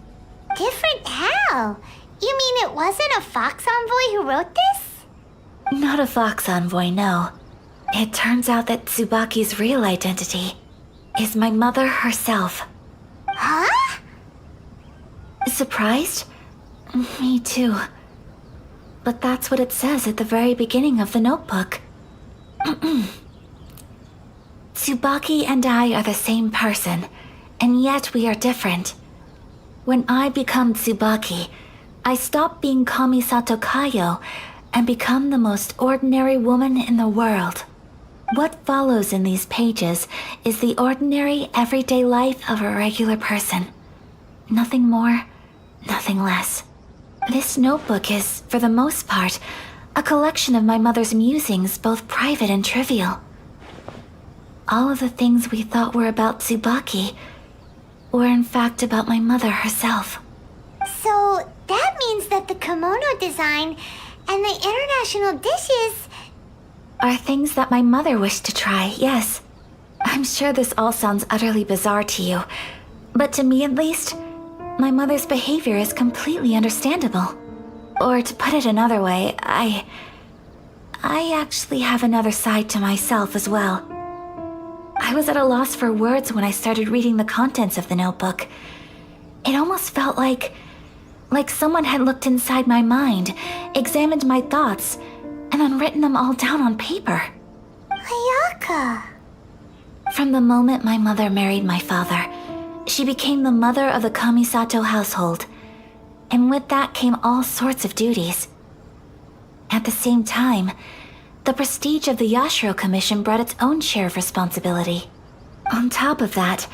Speaker 2: Different how? You mean it wasn't a Fox Envoy who wrote this?
Speaker 20: Not a Fox Envoy, no. It turns out that Tsubaki's real identity is my mother herself.
Speaker 2: Huh?
Speaker 20: Surprised? Me too. But that's what it says at the very beginning of the notebook. Tsubaki and I are the same person, and yet we are different. When I become Tsubaki, I stop being Kamisato Kayo and become the most ordinary woman in the world. What follows in these pages is the ordinary, everyday life of a regular person. Nothing more, nothing less. This notebook is, for the most part, a collection of my mother's musings, both private and trivial. All of the things we thought were about Tsubaki were in fact about my mother herself.
Speaker 2: So that means that the kimono design and the international dishes
Speaker 20: are things that my mother wished to try, yes. I'm sure this all sounds utterly bizarre to you, but to me at least, my mother's behavior is completely understandable. Or to put it another way, I actually have another side to myself as well. I was at a loss for words when I started reading the contents of the notebook. It almost felt like someone had looked inside my mind, examined my thoughts, and then written them all down on paper.
Speaker 2: Ayaka.
Speaker 20: From the moment my mother married my father, she became the mother of the Kamisato household, and with that came all sorts of duties. At the same time, the prestige of the Yashiro Commission brought its own share of responsibility. On top of that,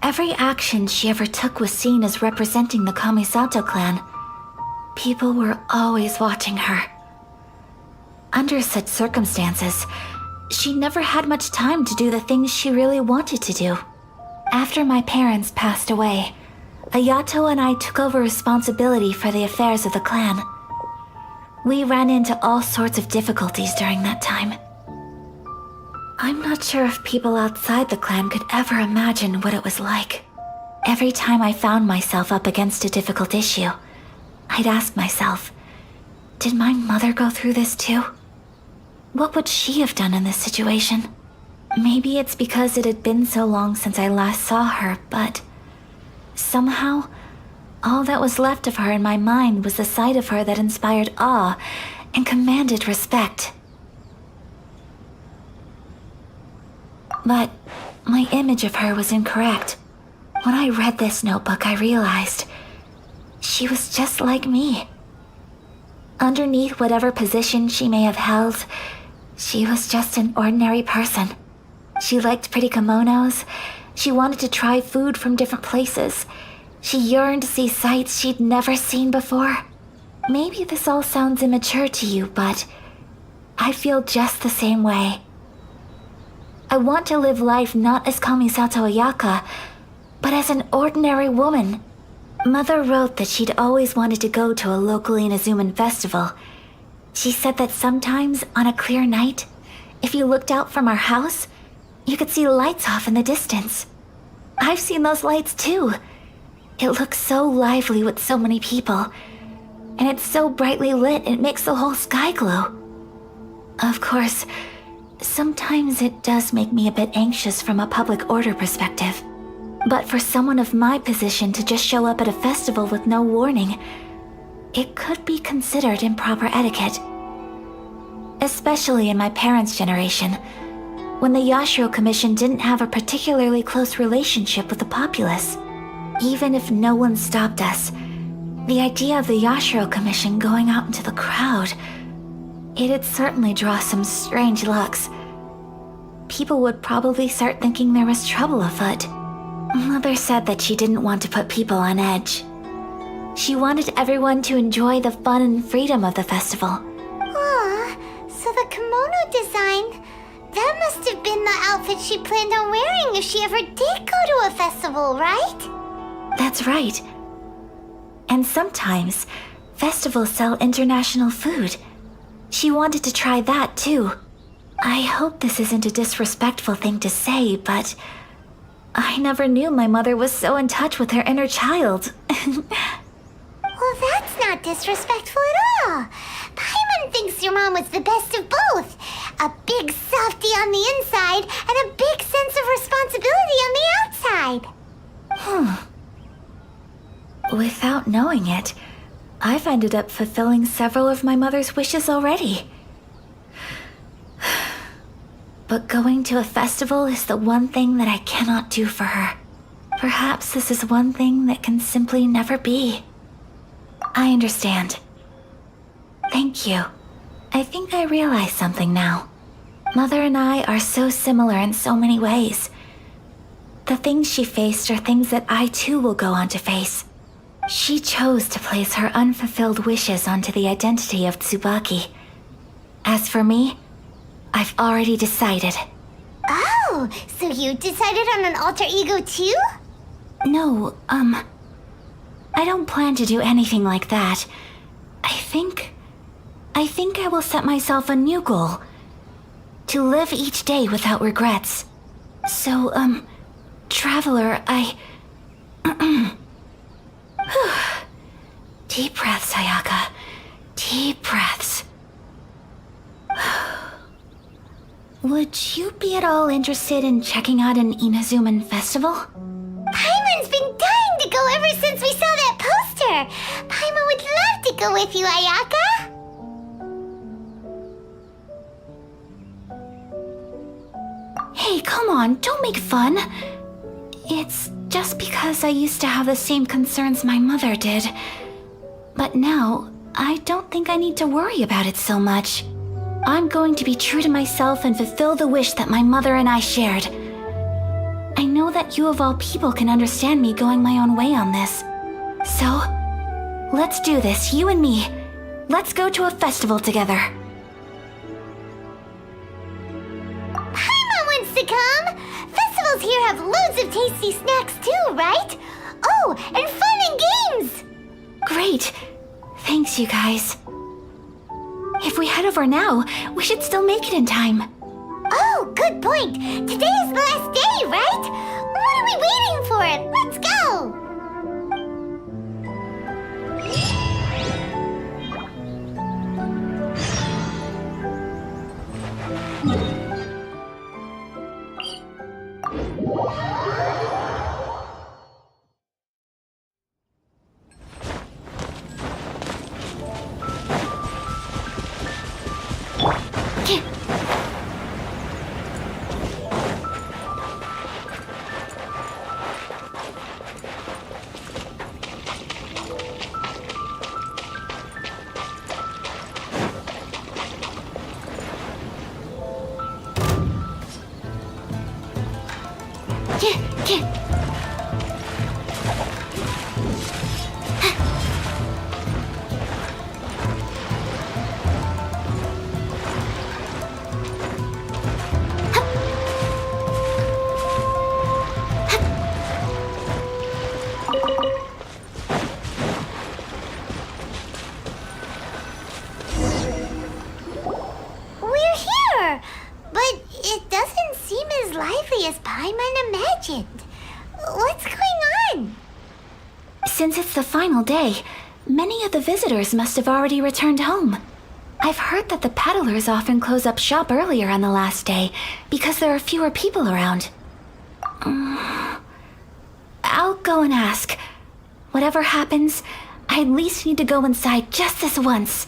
Speaker 20: every action she ever took was seen as representing the Kamisato clan. People were always watching her. Under such circumstances, she never had much time to do the things she really wanted to do. After my parents passed away, Ayato and I took over responsibility for the affairs of the clan. We ran into all sorts of difficulties during that time. I'm not sure if people outside the clan could ever imagine what it was like. Every time I found myself up against a difficult issue, I'd ask myself, did my mother go through this too? What would she have done in this situation? Maybe it's because it had been so long since I last saw her, but somehow, all that was left of her in my mind was the sight of her that inspired awe and commanded respect. But my image of her was incorrect. When I read this notebook, I realized she was just like me. Underneath whatever position she may have held, she was just an ordinary person. She liked pretty kimonos. She wanted to try food from different places. She yearned to see sights she'd never seen before. Maybe this all sounds immature to you, but I feel just the same way. I want to live life not as Kamisato Ayaka, but as an ordinary woman. Mother wrote that she'd always wanted to go to a local Inazuman festival. She said that sometimes, on a clear night, if you looked out from our house, you could see lights off in the distance. I've seen those lights too. It looks so lively with so many people, and it's so brightly lit it makes the whole sky glow. Of course, sometimes it does make me a bit anxious from a public order perspective. But for someone of my position to just show up at a festival with no warning, it could be considered improper etiquette. Especially in my parents' generation, when the Yashiro Commission didn't have a particularly close relationship with the populace. Even if no one stopped us, the idea of the Yashiro Commission going out into the crowd, it'd certainly draw some strange looks. People would probably start thinking there was trouble afoot. Mother said that she didn't want to put people on edge. She wanted everyone to enjoy the fun and freedom of the festival.
Speaker 2: Aw, so the kimono design, that must have been the outfit she planned on wearing if she ever did go to a festival, right?
Speaker 20: That's right. And sometimes, festivals sell international food. She wanted to try that too. I hope this isn't a disrespectful thing to say, but I never knew my mother was so in touch with her inner child.
Speaker 2: Well, that's not disrespectful at all. Paimon thinks your mom was the best of both. A big softie on the inside and a big sense of responsibility on the outside.
Speaker 20: Without knowing it, I've ended up fulfilling several of my mother's wishes already. But going to a festival is the one thing that I cannot do for her. Perhaps this is one thing that can simply never be. I understand. Thank you. I think I realize something now. Mother and I are so similar in so many ways. The things she faced are things that I too will go on to face. She chose to place her unfulfilled wishes onto the identity of Tsubaki. As for me, I've already decided.
Speaker 2: Oh, so you decided on an alter ego too?
Speaker 20: No, I don't plan to do anything like that. I think I will set myself a new goal. To live each day without regrets. So, Traveler, Deep breaths, Ayaka. Deep breaths. Would you be at all interested in checking out an Inazuman festival?
Speaker 2: Paimon's been dying to go ever since we saw that poster. Paimon would love to go with you, Ayaka.
Speaker 20: Hey, come on, don't make fun. It's just because I used to have the same concerns my mother did. But now, I don't think I need to worry about it so much. I'm going to be true to myself and fulfill the wish that my mother and I shared. I know that you of all people can understand me going my own way on this. So, let's do this, you and me. Let's go to a festival together.
Speaker 2: Paimon wants to come! Festivals here have loads of tasty snacks too, right? Oh, and fun and games!
Speaker 20: Great. Thanks, you guys. If we head over now, we should still make it in time.
Speaker 2: Oh, good point. Today is the last day, right? What are we waiting for? Let's go!
Speaker 9: it's the final day, many of the visitors must have already returned home. I've heard that the peddlers often close up shop earlier on the last day because there are fewer people around. I'll go and ask. Whatever happens, I at least need to go inside just this once.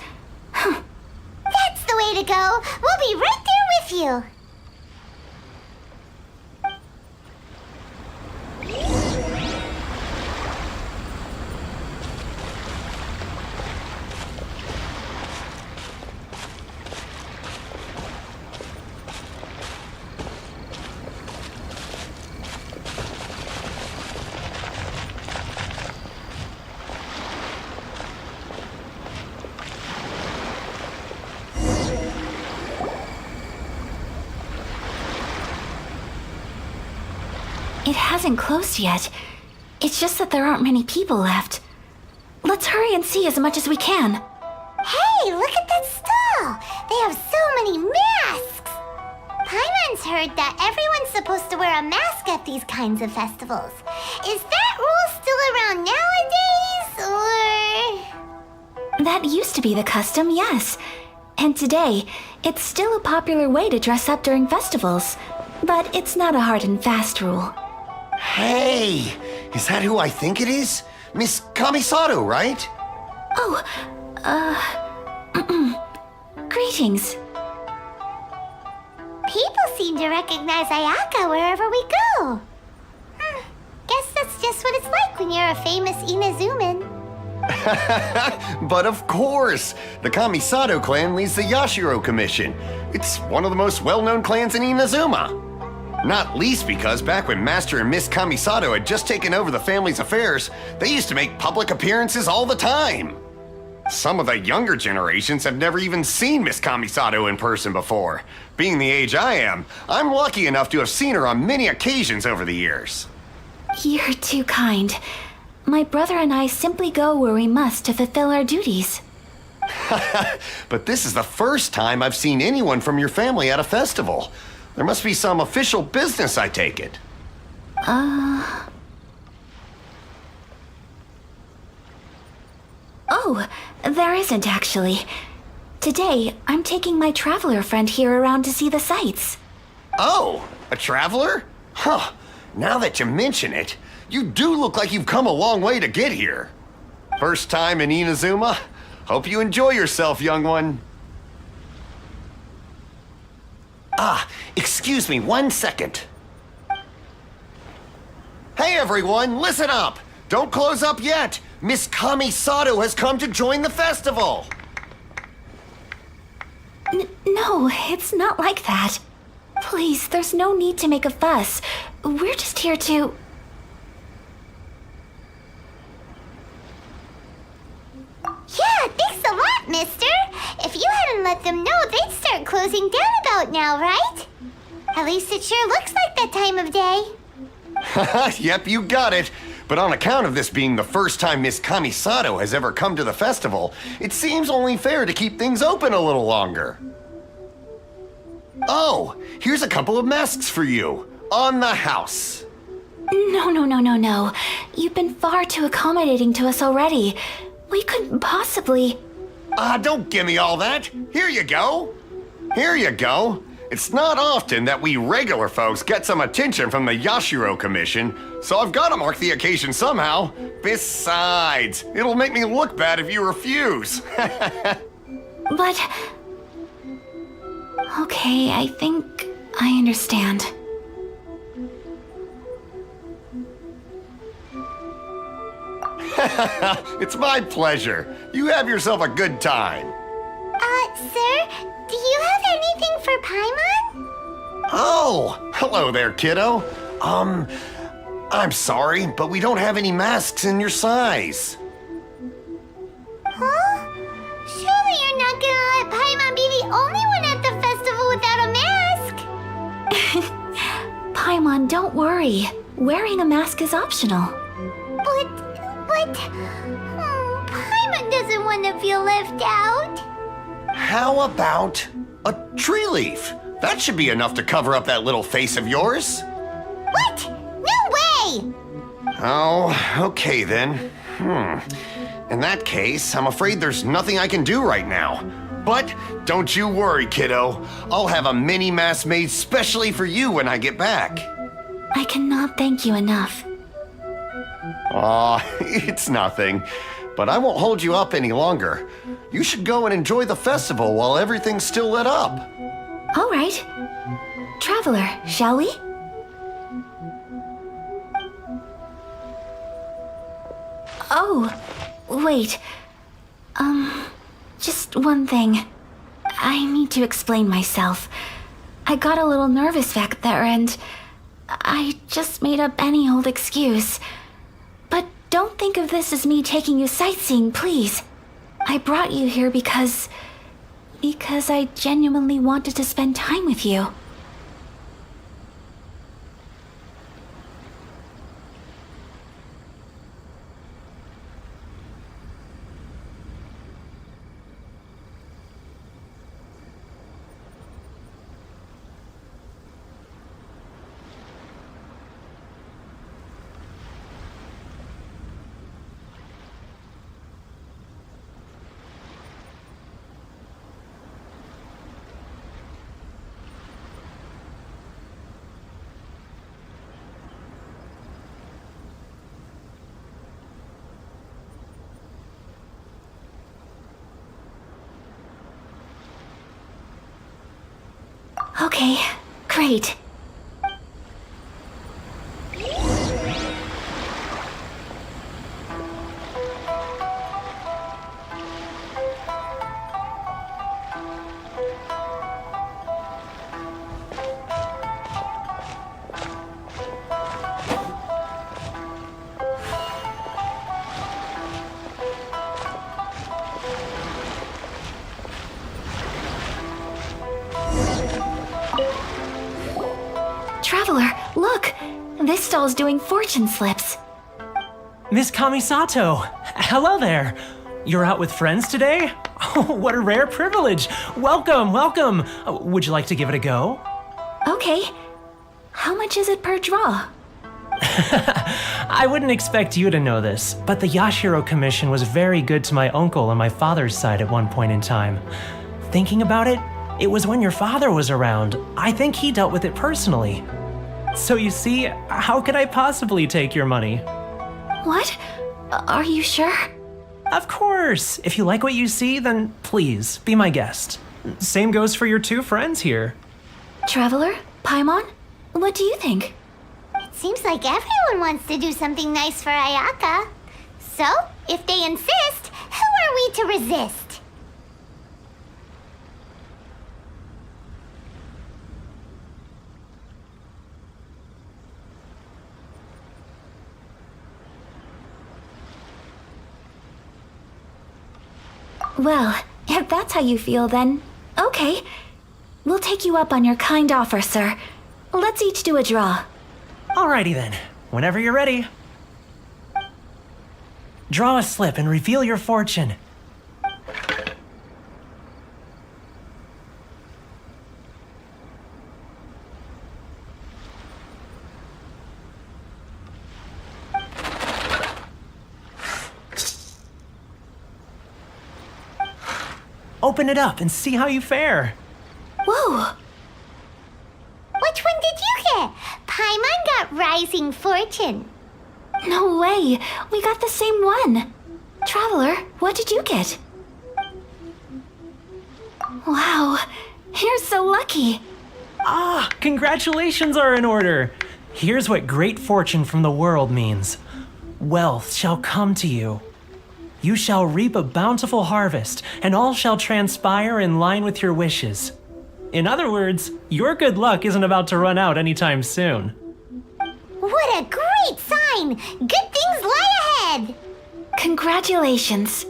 Speaker 2: That's the way to go. We'll be right there with you.
Speaker 9: It hasn't closed yet. It's just that there aren't many people left. Let's hurry and see as much as we can.
Speaker 2: Hey, look at that stall! They have so many masks! Paimon's heard that everyone's supposed to wear a mask at these kinds of festivals. Is that rule still around nowadays, or...?
Speaker 9: That used to be the custom, yes. And today, it's still a popular way to dress up during festivals. But it's not a hard and fast rule.
Speaker 8: Hey! Is that who I think it is? Miss Kamisato, right?
Speaker 9: Oh, greetings.
Speaker 2: People seem to recognize Ayaka wherever we go. Guess that's just what it's like when you're a famous Inazuman.
Speaker 8: But of course! The Kamisato clan leads the Yashiro Commission. It's one of the most well-known clans in Inazuma. Not least because back when Master and Miss Kamisato had just taken over the family's affairs, they used to make public appearances all the time. Some of the younger generations have never even seen Miss Kamisato in person before. Being the age I am, I'm lucky enough to have seen her on many occasions over the years.
Speaker 9: You're too kind. My brother and I simply go where we must to fulfill our duties.
Speaker 8: But this is the first time I've seen anyone from your family at a festival. There must be some official business, I take it.
Speaker 9: Oh, there isn't actually. Today, I'm taking my traveler friend here around to see the sights.
Speaker 8: Oh, a traveler? Huh. Now that you mention it, you do look like you've come a long way to get here. First time in Inazuma? Hope you enjoy yourself, young one. Excuse me 1 second. Hey everyone, listen up! Don't close up yet! Miss Kamisato has come to join the festival!
Speaker 9: No, it's not like that. Please, there's no need to make a fuss. We're just here to...
Speaker 2: Yeah, thanks a lot, mister. If you hadn't let them know, they'd start closing down about now, right? At least it sure looks like that time of day.
Speaker 8: Yep, you got it. But on account of this being the first time Miss Kamisato has ever come to the festival, it seems only fair to keep things open a little longer. Oh, here's a couple of masks for you. On the house.
Speaker 9: No. You've been far too accommodating to us already. We couldn't possibly...
Speaker 8: Don't give me all that. Here you go. Here you go. It's not often that we regular folks get some attention from the Yashiro Commission, so I've got to mark the occasion somehow. Besides, it'll make me look bad if you refuse.
Speaker 9: But... Okay, I think I understand.
Speaker 8: It's my pleasure. You have yourself a good time.
Speaker 2: Sir, do you have anything for Paimon?
Speaker 8: Oh, hello there, kiddo. I'm sorry, but we don't have any masks in your size.
Speaker 2: Huh? Surely you're not gonna let Paimon be the only one at the festival without a mask?
Speaker 9: Paimon, don't worry. Wearing a mask is optional.
Speaker 2: But... Paimon doesn't want to feel left out.
Speaker 8: How about a tree leaf? That should be enough to cover up that little face of yours.
Speaker 2: What? No way!
Speaker 8: Oh, okay then. In that case, I'm afraid there's nothing I can do right now. But don't you worry, kiddo. I'll have a mini mask made specially for you when I get back.
Speaker 20: I cannot thank you enough.
Speaker 8: Aw, it's nothing. But I won't hold you up any longer. You should go and enjoy the festival while everything's still lit up.
Speaker 20: All right. Traveler, shall we? Oh, wait. Just one thing. I need to explain myself. I got a little nervous back there and I just made up any old excuse. But don't think of this as me taking you sightseeing, please. I brought you here because I genuinely wanted to spend time with you. Okay, great. Traveler, look! This stall's doing fortune slips.
Speaker 13: Miss Kamisato, hello there. You're out with friends today? Oh, what a rare privilege. Welcome, welcome. Would you like to give it a go?
Speaker 20: Okay. How much is it per draw?
Speaker 13: I wouldn't expect you to know this, but the Yashiro Commission was very good to my uncle on my father's side at one point in time. Thinking about it, it was when your father was around. I think he dealt with it personally. So you see, how could I possibly take your money?
Speaker 20: What? Are you sure?
Speaker 13: Of course. If you like what you see, then please, be my guest. Same goes for your two friends here.
Speaker 20: Traveler? Paimon? What do you think?
Speaker 2: It seems like everyone wants to do something nice for Ayaka. So, if they insist, who are we to resist?
Speaker 20: Well, if that's how you feel, then okay. We'll take you up on your kind offer, sir. Let's each do a draw.
Speaker 13: Alrighty then, whenever you're ready. Draw a slip and reveal your fortune. Open it up and see how you fare.
Speaker 20: Whoa!
Speaker 2: Which one did you get? Paimon got Rising Fortune.
Speaker 20: No way! We got the same one! Traveler, what did you get? Wow, you're so lucky!
Speaker 13: Ah, congratulations are in order. Here's what great fortune from the world means. Wealth shall come to you. You shall reap a bountiful harvest, and all shall transpire in line with your wishes. In other words, your good luck isn't about to run out anytime soon.
Speaker 2: What a great sign! Good things lie ahead!
Speaker 20: Congratulations.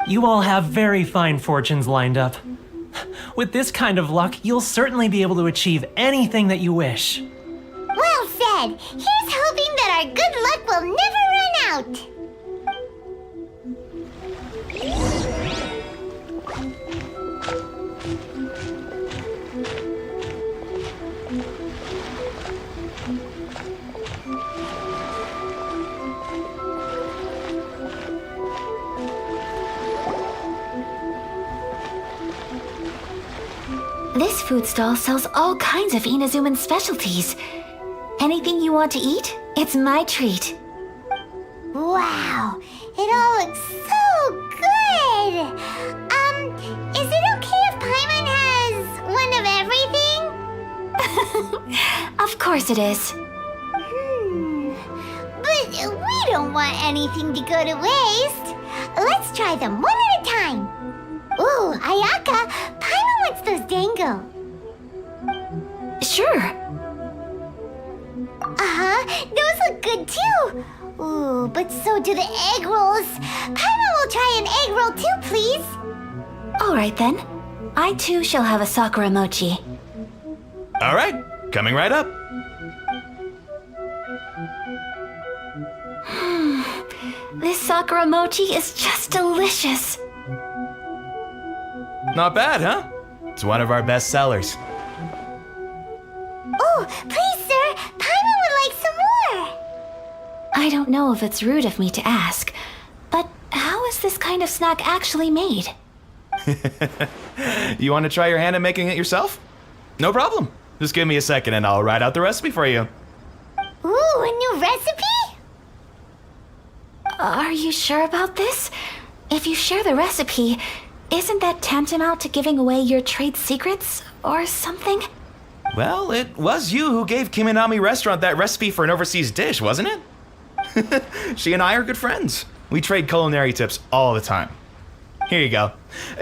Speaker 13: You all have very fine fortunes lined up. With this kind of luck, you'll certainly be able to achieve anything that you wish.
Speaker 2: Well said! Here's hoping that our good luck will never run out!
Speaker 9: This food stall sells all kinds of Inazuman specialties. Anything you want to eat, it's my treat.
Speaker 2: Wow, it all looks so good! Is it okay if Paimon has one of everything?
Speaker 9: Of course it is.
Speaker 2: But we don't want anything to go to waste. Let's try them one at a time. Ooh, Ayaka, Paimon wants those dango.
Speaker 9: Sure.
Speaker 2: Uh-huh, those look good too. Ooh, but so do the egg rolls. Paimon will try an egg roll too, please.
Speaker 9: All right then. I too shall have a sakura mochi.
Speaker 10: All right, coming right up.
Speaker 9: This sakura mochi is just delicious.
Speaker 10: Not bad, huh? It's one of our best sellers.
Speaker 2: Oh, please, sir. Paimon would like some more.
Speaker 9: I don't know if it's rude of me to ask, but how is this kind of snack actually made?
Speaker 10: You want to try your hand at making it yourself? No problem. Just give me a second and I'll write out the recipe for you.
Speaker 2: Ooh, a new recipe?
Speaker 9: Are you sure about this? If you share the recipe, isn't that tantamount to giving away your trade secrets or something?
Speaker 10: Well, it was you who gave Kiminami Restaurant that recipe for an overseas dish, wasn't it? She and I are good friends. We trade culinary tips all the time. Here you go.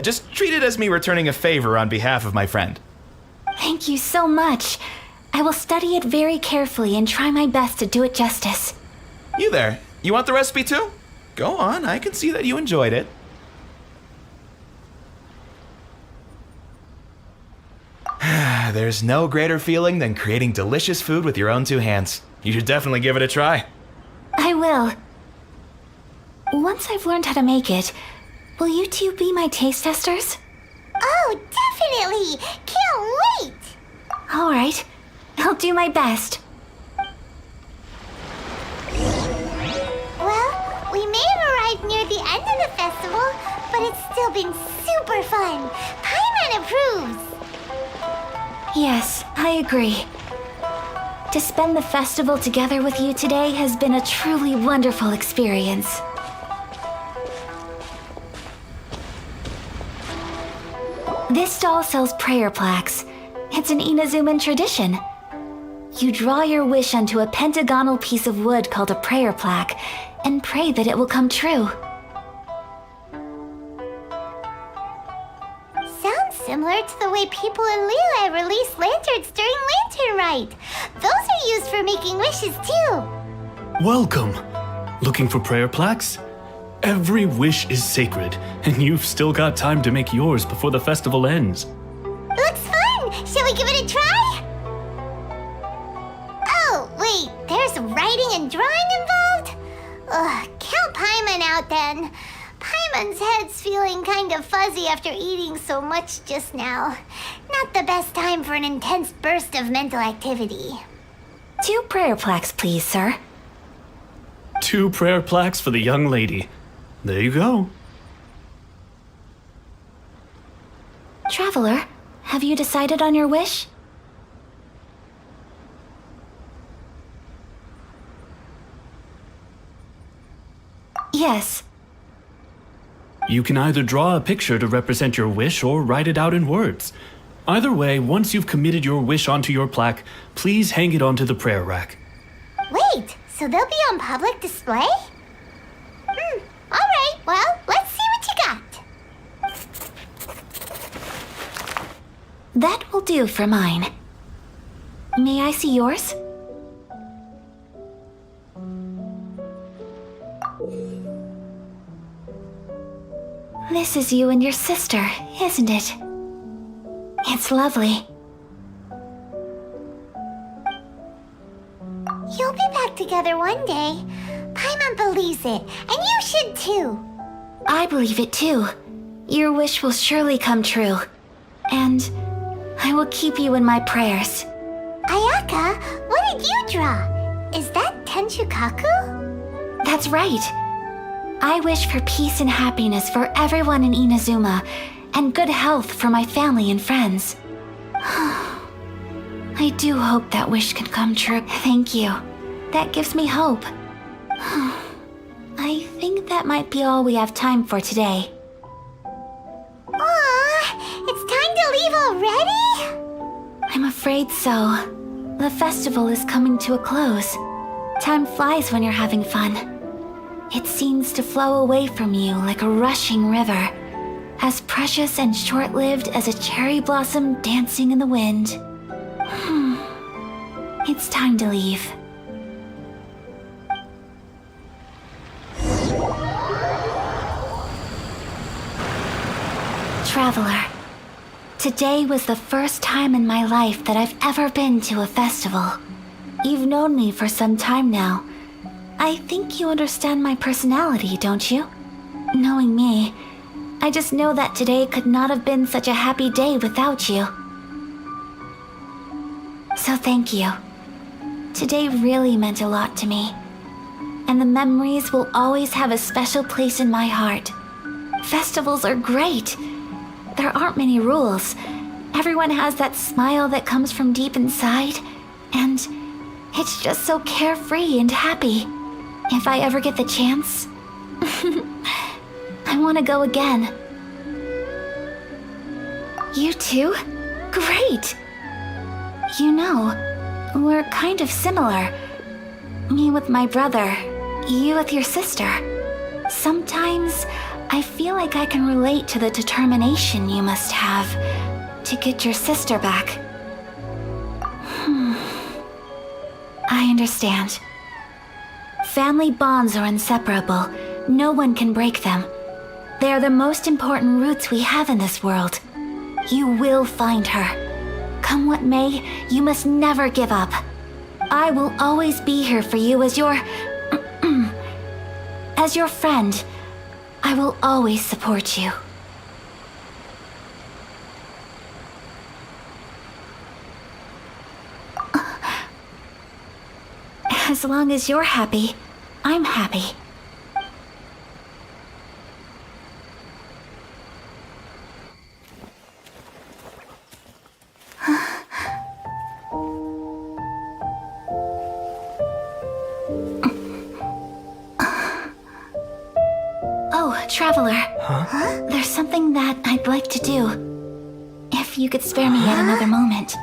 Speaker 10: Just treat it as me returning a favor on behalf of my friend.
Speaker 9: Thank you so much. I will study it very carefully and try my best to do it justice.
Speaker 10: You there, you want the recipe too? Go on, I can see that you enjoyed it. There's no greater feeling than creating delicious food with your own two hands. You should definitely give it a try.
Speaker 9: I will. Once I've learned how to make it, will you two be my taste testers?
Speaker 2: Oh, definitely! Can't wait!
Speaker 9: All right. I'll do my best.
Speaker 2: Well, we may have arrived near the end of the festival, but it's still been super fun. Paimon approves.
Speaker 9: Yes, I agree. To spend the festival together with you today has been a truly wonderful experience. This stall sells prayer plaques. It's an Inazuman tradition. You draw your wish onto a pentagonal piece of wood called a prayer plaque and pray that it will come true.
Speaker 2: Sounds similar to the way people in Liyue release lanterns during Lantern Rite. Those are used for making wishes too.
Speaker 22: Welcome. Looking for prayer plaques? Every wish is sacred, and you've still got time to make yours before the festival ends.
Speaker 2: Looks fun! Shall we give it a try? Oh, wait, there's writing and drawing involved? Ugh, count Paimon out then. Paimon's head's feeling kind of fuzzy after eating so much just now. Not the best time for an intense burst of mental activity.
Speaker 9: 2 prayer plaques, please, sir.
Speaker 22: 2 prayer plaques for the young lady. There you go.
Speaker 9: Traveler, have you decided on your wish? Yes.
Speaker 22: You can either draw a picture to represent your wish or write it out in words. Either way, once you've committed your wish onto your plaque, please hang it onto the prayer rack.
Speaker 2: Wait, so they'll be on public display? Alright, well, let's see what you got.
Speaker 9: That will do for mine. May I see yours? This is you and your sister, isn't it? It's lovely.
Speaker 2: You'll be back together one day. Paimon believes it, and you should too.
Speaker 9: I believe it too. Your wish will surely come true. And I will keep you in my prayers.
Speaker 2: Ayaka, what did you draw? Is that Tenshukaku?
Speaker 9: That's right. I wish for peace and happiness for everyone in Inazuma, and good health for my family and friends. I do hope that wish can come true. Thank you. That gives me hope. I think that might be all we have time for today.
Speaker 2: Aw, it's time to leave already?
Speaker 9: I'm afraid so. The festival is coming to a close. Time flies when you're having fun. It seems to flow away from you like a rushing river, as precious and short-lived as a cherry blossom dancing in the wind. It's time to leave. Traveler, today was the first time in my life that I've ever been to a festival. You've known me for some time now. I think you understand my personality, don't you? Knowing me, I just know that today could not have been such a happy day without you. So thank you. Today really meant a lot to me. And the memories will always have a special place in my heart. Festivals are great. There aren't many rules. Everyone has that smile that comes from deep inside, and it's just so carefree and happy. If I ever get the chance, I want to go again. You too? Great! You know, we're kind of similar. Me with my brother, you with your sister. Sometimes I feel like I can relate to the determination you must have to get your sister back. I understand. Family bonds are inseparable. No one can break them. They are the most important roots we have in this world. You will find her. Come what may, you must never give up. I will always be here for you as your... as your friend. I will always support you. As long as you're happy, I'm happy. Oh, Traveler. Huh? There's something that I'd like to do. If you could spare me yet another moment.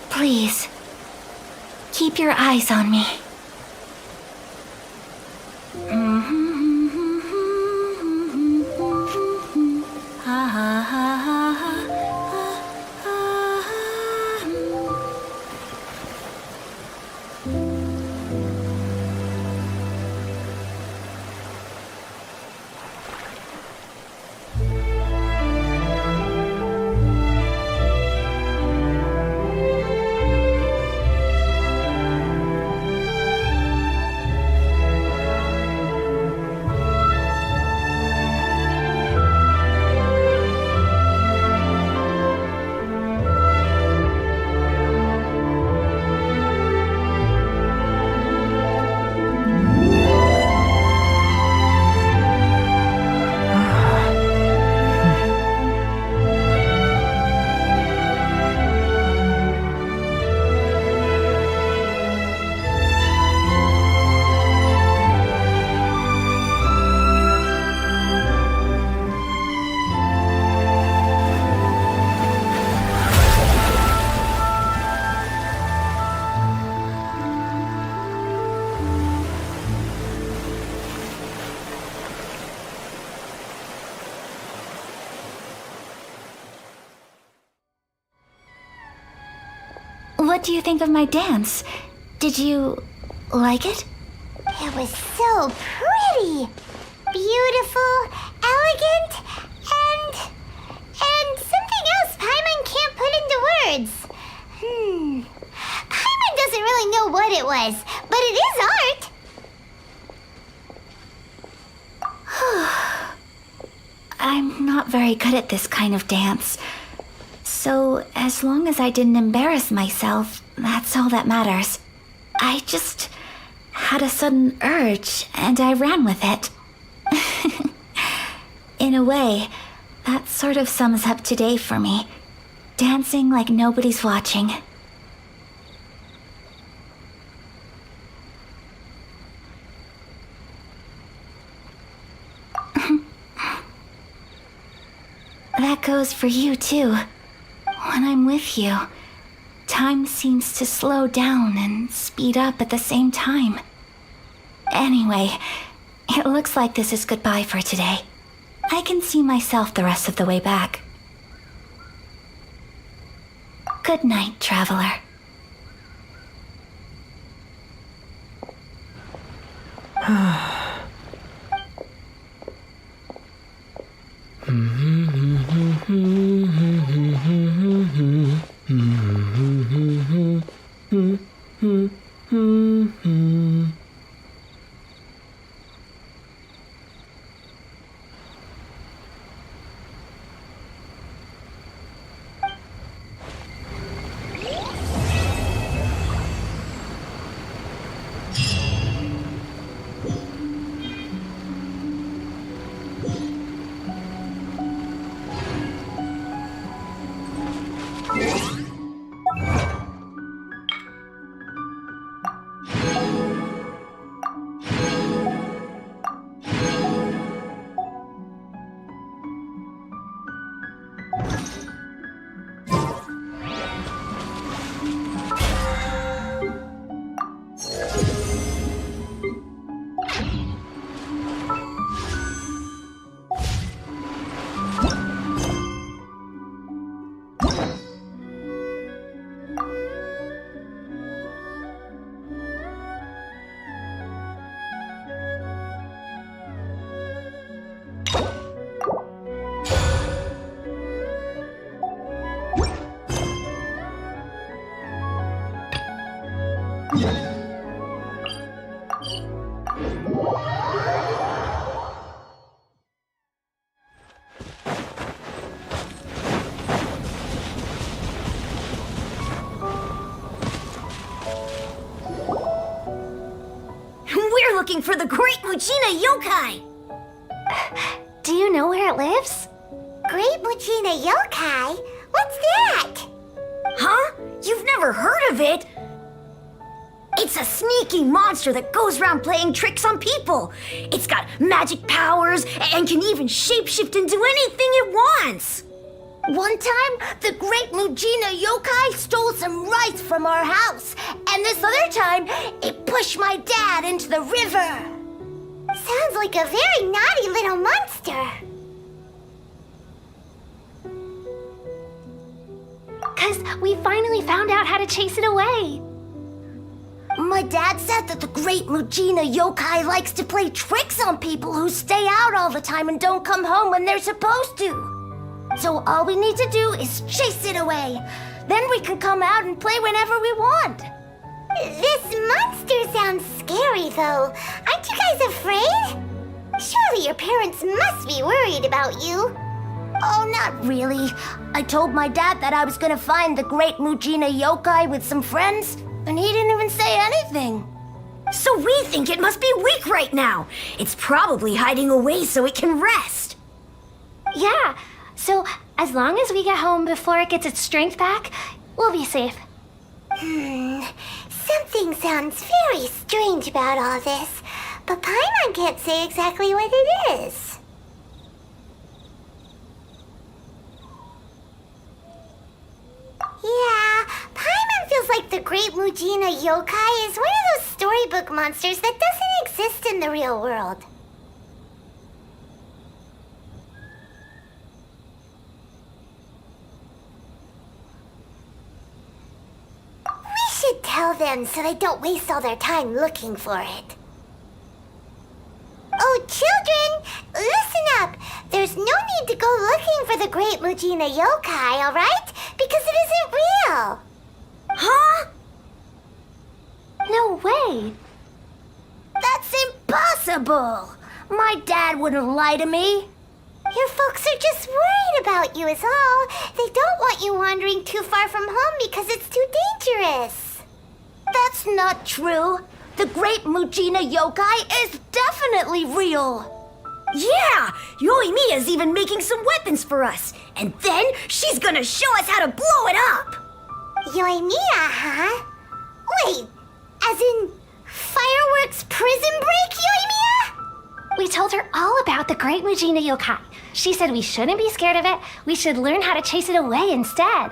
Speaker 9: Please, keep your eyes on me. What do you think of my dance? Did you like it?
Speaker 2: It was so pretty, beautiful, elegant, and something else Paimon can't put into words. Paimon doesn't really know what it was, but it is art.
Speaker 9: I'm not very good at this kind of dance. So, as long as I didn't embarrass myself, that's all that matters. I just had a sudden urge, and I ran with it. In a way, that sort of sums up today for me. Dancing like nobody's watching. That goes for you, too. When I'm with you, time seems to slow down and speed up at the same time. Anyway, it looks like this is goodbye for today. I can see myself the rest of the way back. Good night, traveler.
Speaker 2: We're looking for the Great Mujina Yokai!
Speaker 1: Do you know where it lives?
Speaker 2: Great Mujina Yokai? What's that? Huh? You've never heard of it? It's a sneaky monster that goes around playing tricks on people. It's got magic powers and can even shapeshift into anything it wants. One time, the Great Mujina Yokai stole some rice from our house, and this other time, it pushed my dad into the river. Sounds like a very naughty little monster.
Speaker 1: 'Cause we finally found out how to chase it away.
Speaker 2: My dad said that the Great Mujina Yokai likes to play tricks on people who stay out all the time and don't come home when they're supposed to. So all we need to do is chase it away. Then we can come out and play whenever we want. This monster sounds scary, though. Aren't you guys afraid? Surely your parents must be worried about you. Oh, not really. I told my dad that I was gonna find the Great Mujina Yokai with some friends, and he didn't even say anything. So we think it must be weak right now. It's probably hiding away so it can rest.
Speaker 1: Yeah, so as long as we get home before it gets its strength back, we'll be safe.
Speaker 2: Something sounds very strange about all this, but Paimon can't say exactly what it is. Yeah, Paimon feels like the Great Mujina Yokai is one of those storybook monsters that doesn't exist in the real world. We should tell them so they don't waste all their time looking for it. Oh, children, listen up. There's no need to go looking for the Great Mujina Yokai, all right? Because it isn't real. Huh?
Speaker 1: No way.
Speaker 2: That's impossible. My dad wouldn't lie to me. Your folks are just worried about about you is all. They don't want you wandering too far from home because it's too dangerous.
Speaker 12: That's not true. The Great Mujina Yokai is definitely real.
Speaker 11: Yeah! Yoimiya's even making some weapons for us. And then she's gonna show us how to blow it up!
Speaker 2: Yoimiya, huh? Wait, as in fireworks prison break, Yoimiya?
Speaker 14: We told her all about the Great Mujina Yokai. She said we shouldn't be scared of it. We should learn how to chase it away instead.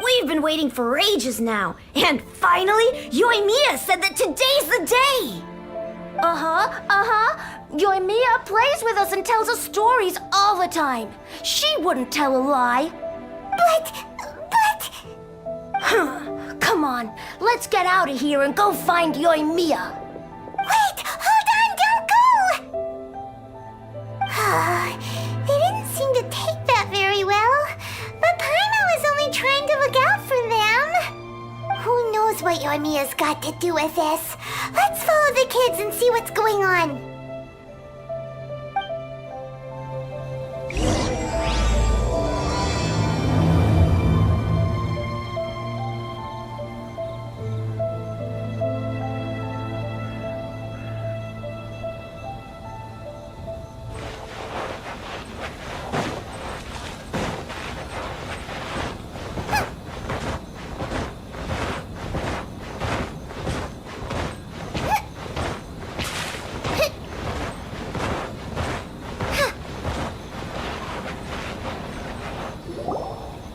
Speaker 11: We've been waiting for ages now. And finally, Yoimiya said that today's the day!
Speaker 12: Yoimiya plays with us and tells us stories all the time. She wouldn't tell a lie.
Speaker 2: But...
Speaker 12: Come on, let's get out of here and go find Yoimiya.
Speaker 2: Wait, hold on, don't go! They didn't seem to take that very well. But Paimon was only trying to look out for them. Who knows what Yoimiya's got to do with this? Let's follow the kids and see what's going on.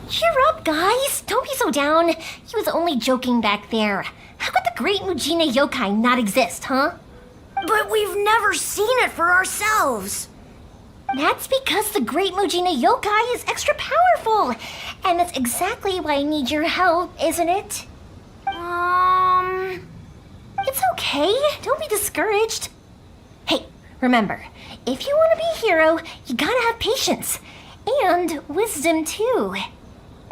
Speaker 14: Cheer up, guys. Don't be so down. He was only joking back there. How could the Great Mujina Yokai not exist, huh?
Speaker 11: But we've never seen it for ourselves.
Speaker 14: That's because the Great Mujina Yokai is extra powerful. And that's exactly why I need your help, isn't it? It's okay. Don't be discouraged. Hey, remember, if you want to be a hero, you gotta have patience. And wisdom, too.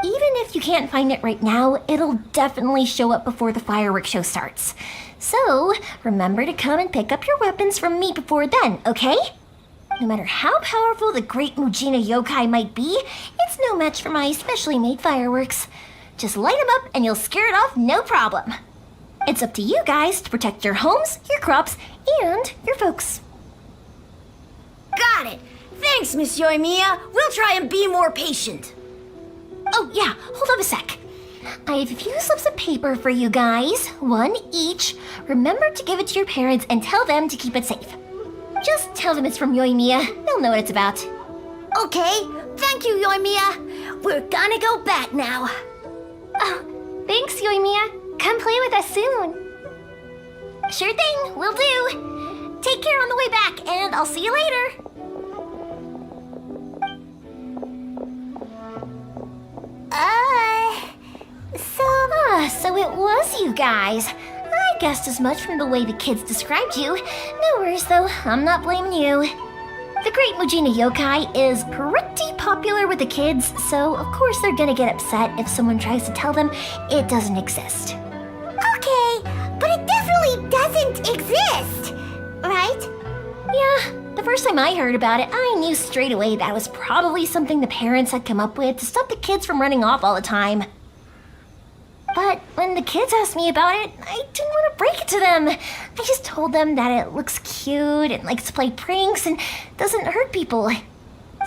Speaker 14: Even if you can't find it right now, it'll definitely show up before the fireworks show starts. So, remember to come and pick up your weapons from me before then, okay? No matter how powerful the Great Mujina Yokai might be, it's no match for my specially made fireworks. Just light them up and you'll scare it off no problem. It's up to you guys to protect your homes, your crops, and your folks.
Speaker 11: Got it! Thanks, Miss Yoimiya. We'll try and be more patient.
Speaker 14: Oh, yeah, hold on a sec. I have a few slips of paper for you guys, one each. Remember to give it to your parents and tell them to keep it safe. Just tell them it's from Yoimiya. They'll know what it's about.
Speaker 11: Okay, thank you, Yoimiya. We're gonna go back now.
Speaker 14: Oh, thanks, Yoimiya. Come play with us soon. Sure thing, will do. Take care on the way back, and I'll see you later. So it was you guys. I guessed as much from the way the kids described you. No worries though, I'm not blaming you. The Great Mujina Yokai is pretty popular with the kids, so of course they're gonna get upset if someone tries to tell them it doesn't exist.
Speaker 2: Okay, but it definitely doesn't exist, right?
Speaker 14: Yeah, the first time I heard about it, I knew straight away that was probably something the parents had come up with to stop the kids from running off all the time. But when the kids asked me about it, I didn't want to break it to them. I just told them that it looks cute and likes to play pranks and doesn't hurt people.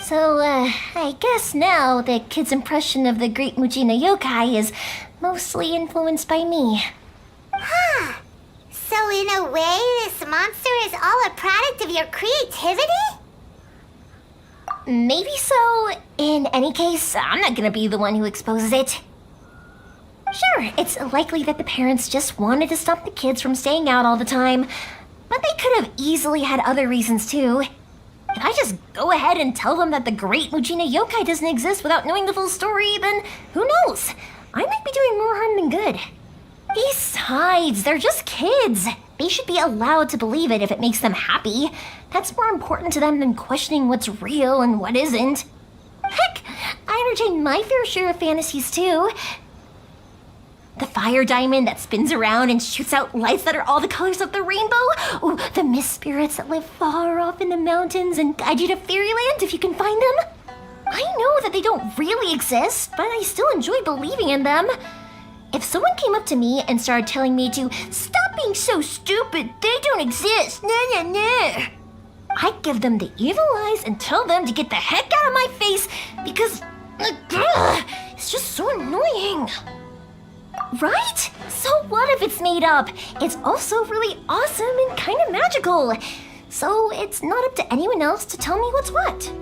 Speaker 14: So, I guess now the kids' impression of the Great Mujina Yokai is mostly influenced by me.
Speaker 2: Huh. So in a way, this monster is all a product of your creativity?
Speaker 14: Maybe so. In any case, I'm not gonna be the one who exposes it. Sure, it's likely that the parents just wanted to stop the kids from staying out all the time, but they could have easily had other reasons too. If I just go ahead and tell them that the Great Mujina Yokai doesn't exist without knowing the full story, then who knows? I might be doing more harm than good. Besides, they're just kids. They should be allowed to believe it if it makes them happy. That's more important to them than questioning what's real and what isn't. Heck, I entertain my fair share of fantasies too. The fire diamond that spins around and shoots out lights that are all the colors of the rainbow. Ooh, the mist spirits that live far off in the mountains and guide you to fairyland if you can find them. I know that they don't really exist, but I still enjoy believing in them. If someone came up to me and started telling me to stop being so stupid, they don't exist, nah. I'd give them the evil eyes and tell them to get the heck out of my face because it's just so annoying. Right? So what if it's made up? It's also really awesome and kind of magical. So it's not up to anyone else to tell me what's what.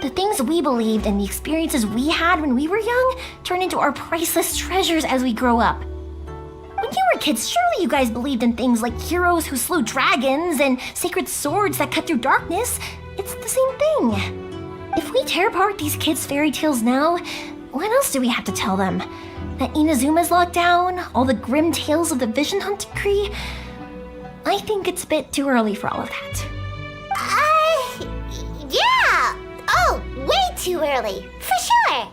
Speaker 14: The things we believed and the experiences we had when we were young turn into our priceless treasures as we grow up. When you were kids, surely you guys believed in things like heroes who slew dragons and sacred swords that cut through darkness. It's the same thing. If we tear apart these kids' fairy tales now, what else do we have to tell them? That Inazuma's locked down? All the grim tales of the Vision Hunt Decree? I think it's a bit too early for all of that.
Speaker 2: Yeah! Oh, way too early, for sure!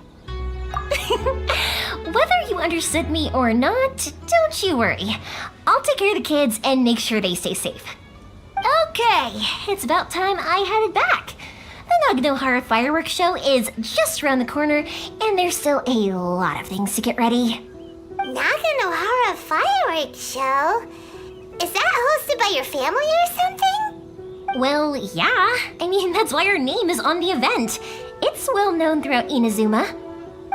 Speaker 14: Whether you understood me or not, don't you worry. I'll take care of the kids and make sure they stay safe. Okay, it's about time I headed back. The Naganohara fireworks show is just around the corner, and there's still a lot of things to get ready.
Speaker 2: Naganohara fireworks show? Is that hosted by your family or something?
Speaker 14: Well, yeah. I mean, that's why our name is on the event. It's well known throughout Inazuma.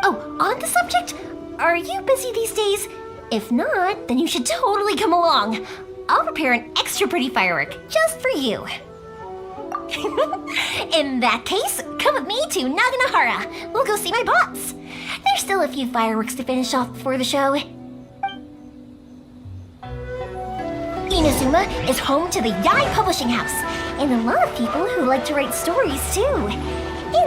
Speaker 14: Oh, on the subject, are you busy these days? If not, then you should totally come along. I'll prepare an extra pretty firework just for you. In that case, come with me to Naganohara. We'll go see my boss. There's still a few fireworks to finish off before the show. Inazuma is home to the Yai Publishing House, and a lot of people who like to write stories too.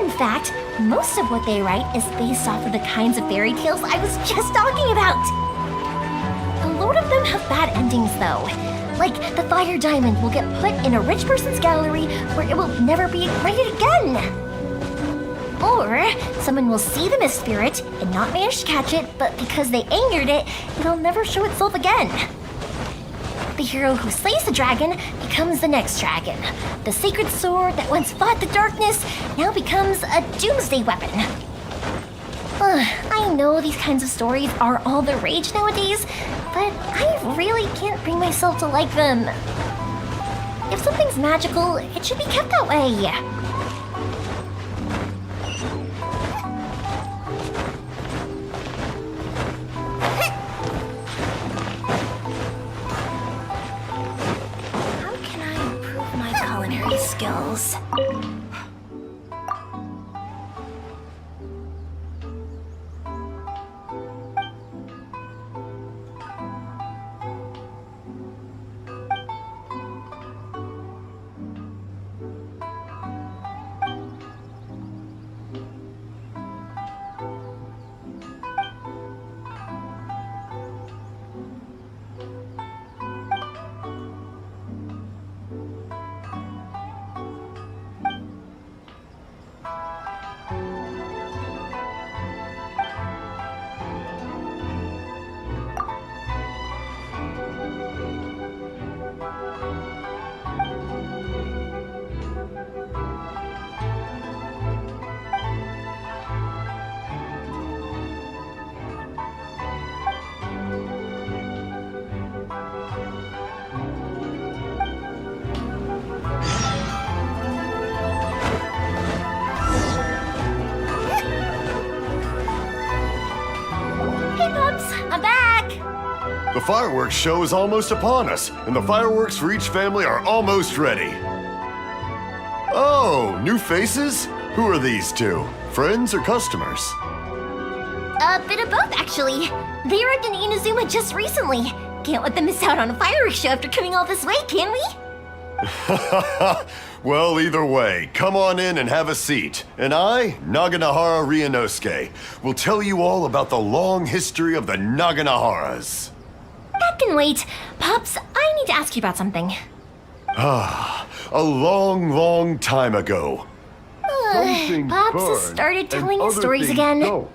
Speaker 14: In fact, most of what they write is based off of the kinds of fairy tales I was just talking about. A load of them have bad endings though. Like, the fire diamond will get put in a rich person's gallery where it will never be ignited again. Or, someone will see the mist spirit and not manage to catch it, but because they angered it, it'll never show itself again. The hero who slays the dragon becomes the next dragon. The sacred sword that once fought the darkness now becomes a doomsday weapon. I know these kinds of stories are all the rage nowadays, but I really can't bring myself to like them. If something's magical, it should be kept that way.
Speaker 20: How can I improve my culinary skills?
Speaker 14: I'm back!
Speaker 8: The fireworks show is almost upon us, and the fireworks for each family are almost ready. Oh, new faces? Who are these two? Friends or customers?
Speaker 14: A bit of both, actually. They arrived in Inazuma just recently. Can't let them miss out on a fireworks show after coming all this way, can we?
Speaker 8: Well, either way, come on in and have a seat. And I, Naganohara Ryunosuke, will tell you all about the long history of the Naganoharas.
Speaker 14: That can wait. Pops, I need to ask you about something.
Speaker 8: A long, long time ago.
Speaker 14: Pops has started telling his stories again.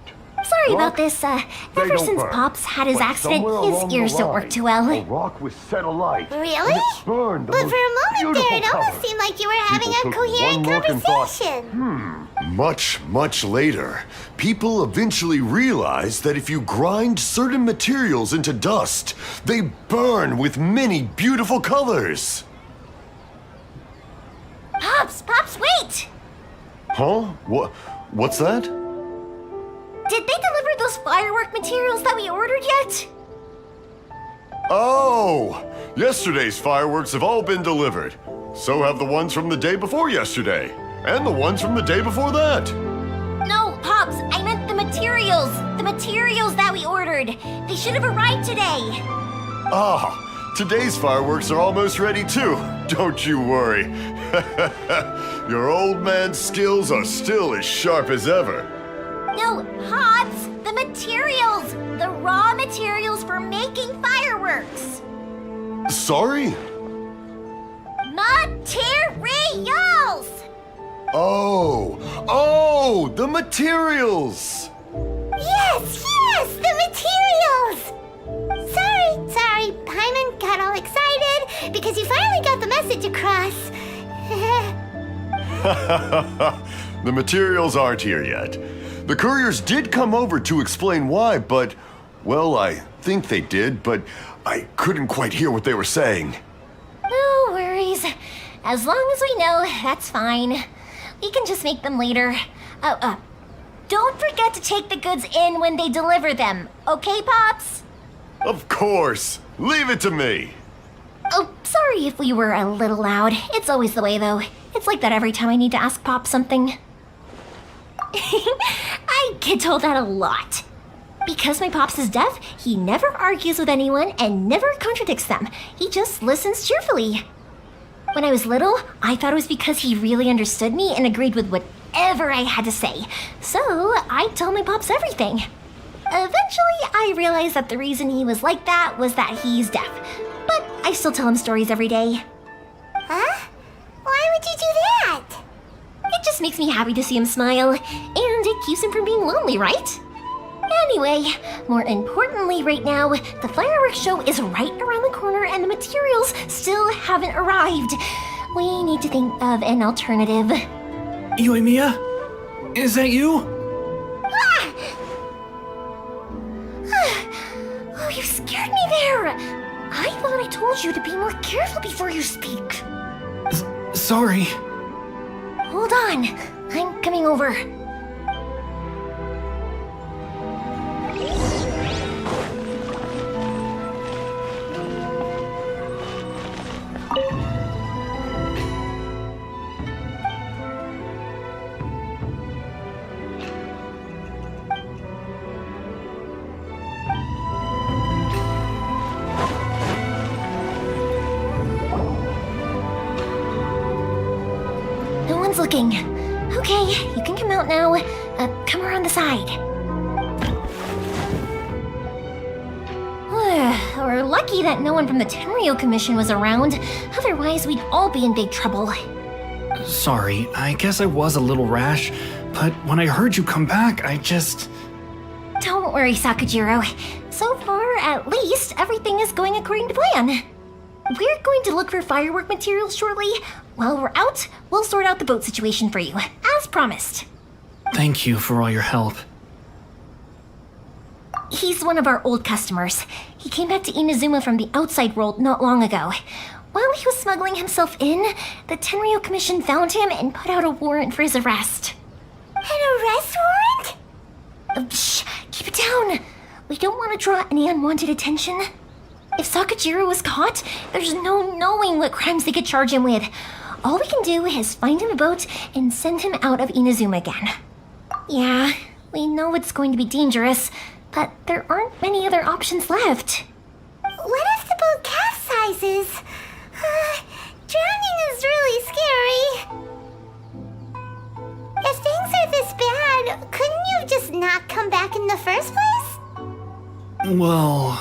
Speaker 14: Sorry about this. Ever since Pops had his accident, his ears don't work too well.
Speaker 2: rock was set alight. Really? But for a moment there, it almost seemed like you were having a coherent conversation.
Speaker 8: Much, much later, people eventually realized that if you grind certain materials into dust, they burn with many beautiful colors.
Speaker 14: Pops, wait!
Speaker 8: Huh? What's that?
Speaker 14: Did they deliver those firework materials that we ordered yet?
Speaker 8: Oh! Yesterday's fireworks have all been delivered. So have the ones from the day before yesterday. And the ones from the day before that.
Speaker 14: No, Pops, I meant the materials. The materials that we ordered. They should have arrived today.
Speaker 8: Ah, today's fireworks are almost ready too. Don't you worry. Your old man's skills are still as sharp as ever.
Speaker 14: No, Pops, the materials. The raw materials for making fireworks.
Speaker 8: Sorry?
Speaker 14: Materials!
Speaker 8: Oh, the materials!
Speaker 2: Yes, the materials! Sorry, Paimon got all excited because you finally got the message across.
Speaker 8: The materials aren't here yet. The couriers did come over to explain why, but, well, I think they did, but I couldn't quite hear what they were saying.
Speaker 14: No worries. As long as we know, that's fine. We can just make them later. Don't forget to take the goods in when they deliver them, okay, Pops?
Speaker 8: Of course. Leave it to me.
Speaker 14: Oh, sorry if we were a little loud. It's always the way, though. It's like that every time I need to ask Pop something. I get told that a lot. Because my Pops is deaf, he never argues with anyone and never contradicts them. He just listens cheerfully. When I was little, I thought it was because he really understood me and agreed with whatever I had to say. So I told my Pops everything. Eventually, I realized that the reason he was like that was that he's deaf. But I still tell him stories every day.
Speaker 2: Huh? Why would you do that?
Speaker 14: It just makes me happy to see him smile, and it keeps him from being lonely, right? Anyway, more importantly right now, the fireworks show is right around the corner and the materials still haven't arrived. We need to think of an alternative.
Speaker 22: Yoimiya? Is that you?
Speaker 14: Ah! Oh, you scared me there! I thought I told you to be more careful before you speak.
Speaker 22: Sorry.
Speaker 14: Hold on, I'm coming over. No one's looking. Okay, you can come out now. Come around the side. We're lucky that no one from the Tenryo Commission was around. Otherwise, we'd all be in big trouble.
Speaker 22: Sorry, I guess I was a little rash, but when I heard you come back, I just...
Speaker 14: Don't worry, Sakajiro. So far, at least, everything is going according to plan. We're going to look for firework materials shortly. While we're out, we'll sort out the boat situation for you, as promised.
Speaker 22: Thank you for all your help.
Speaker 14: He's one of our old customers. He came back to Inazuma from the outside world not long ago. While he was smuggling himself in, the Tenryo Commission found him and put out a warrant for his arrest.
Speaker 2: An arrest warrant?
Speaker 14: Shh, keep it down. We don't want to draw any unwanted attention. If Sakajiro was caught, there's no knowing what crimes they could charge him with. All we can do is find him a boat and send him out of Inazuma again. Yeah, we know it's going to be dangerous, but there aren't many other options left.
Speaker 2: What if the boat capsizes? Drowning is really scary. If things are this bad, couldn't you just not come back in the first place?
Speaker 22: Well,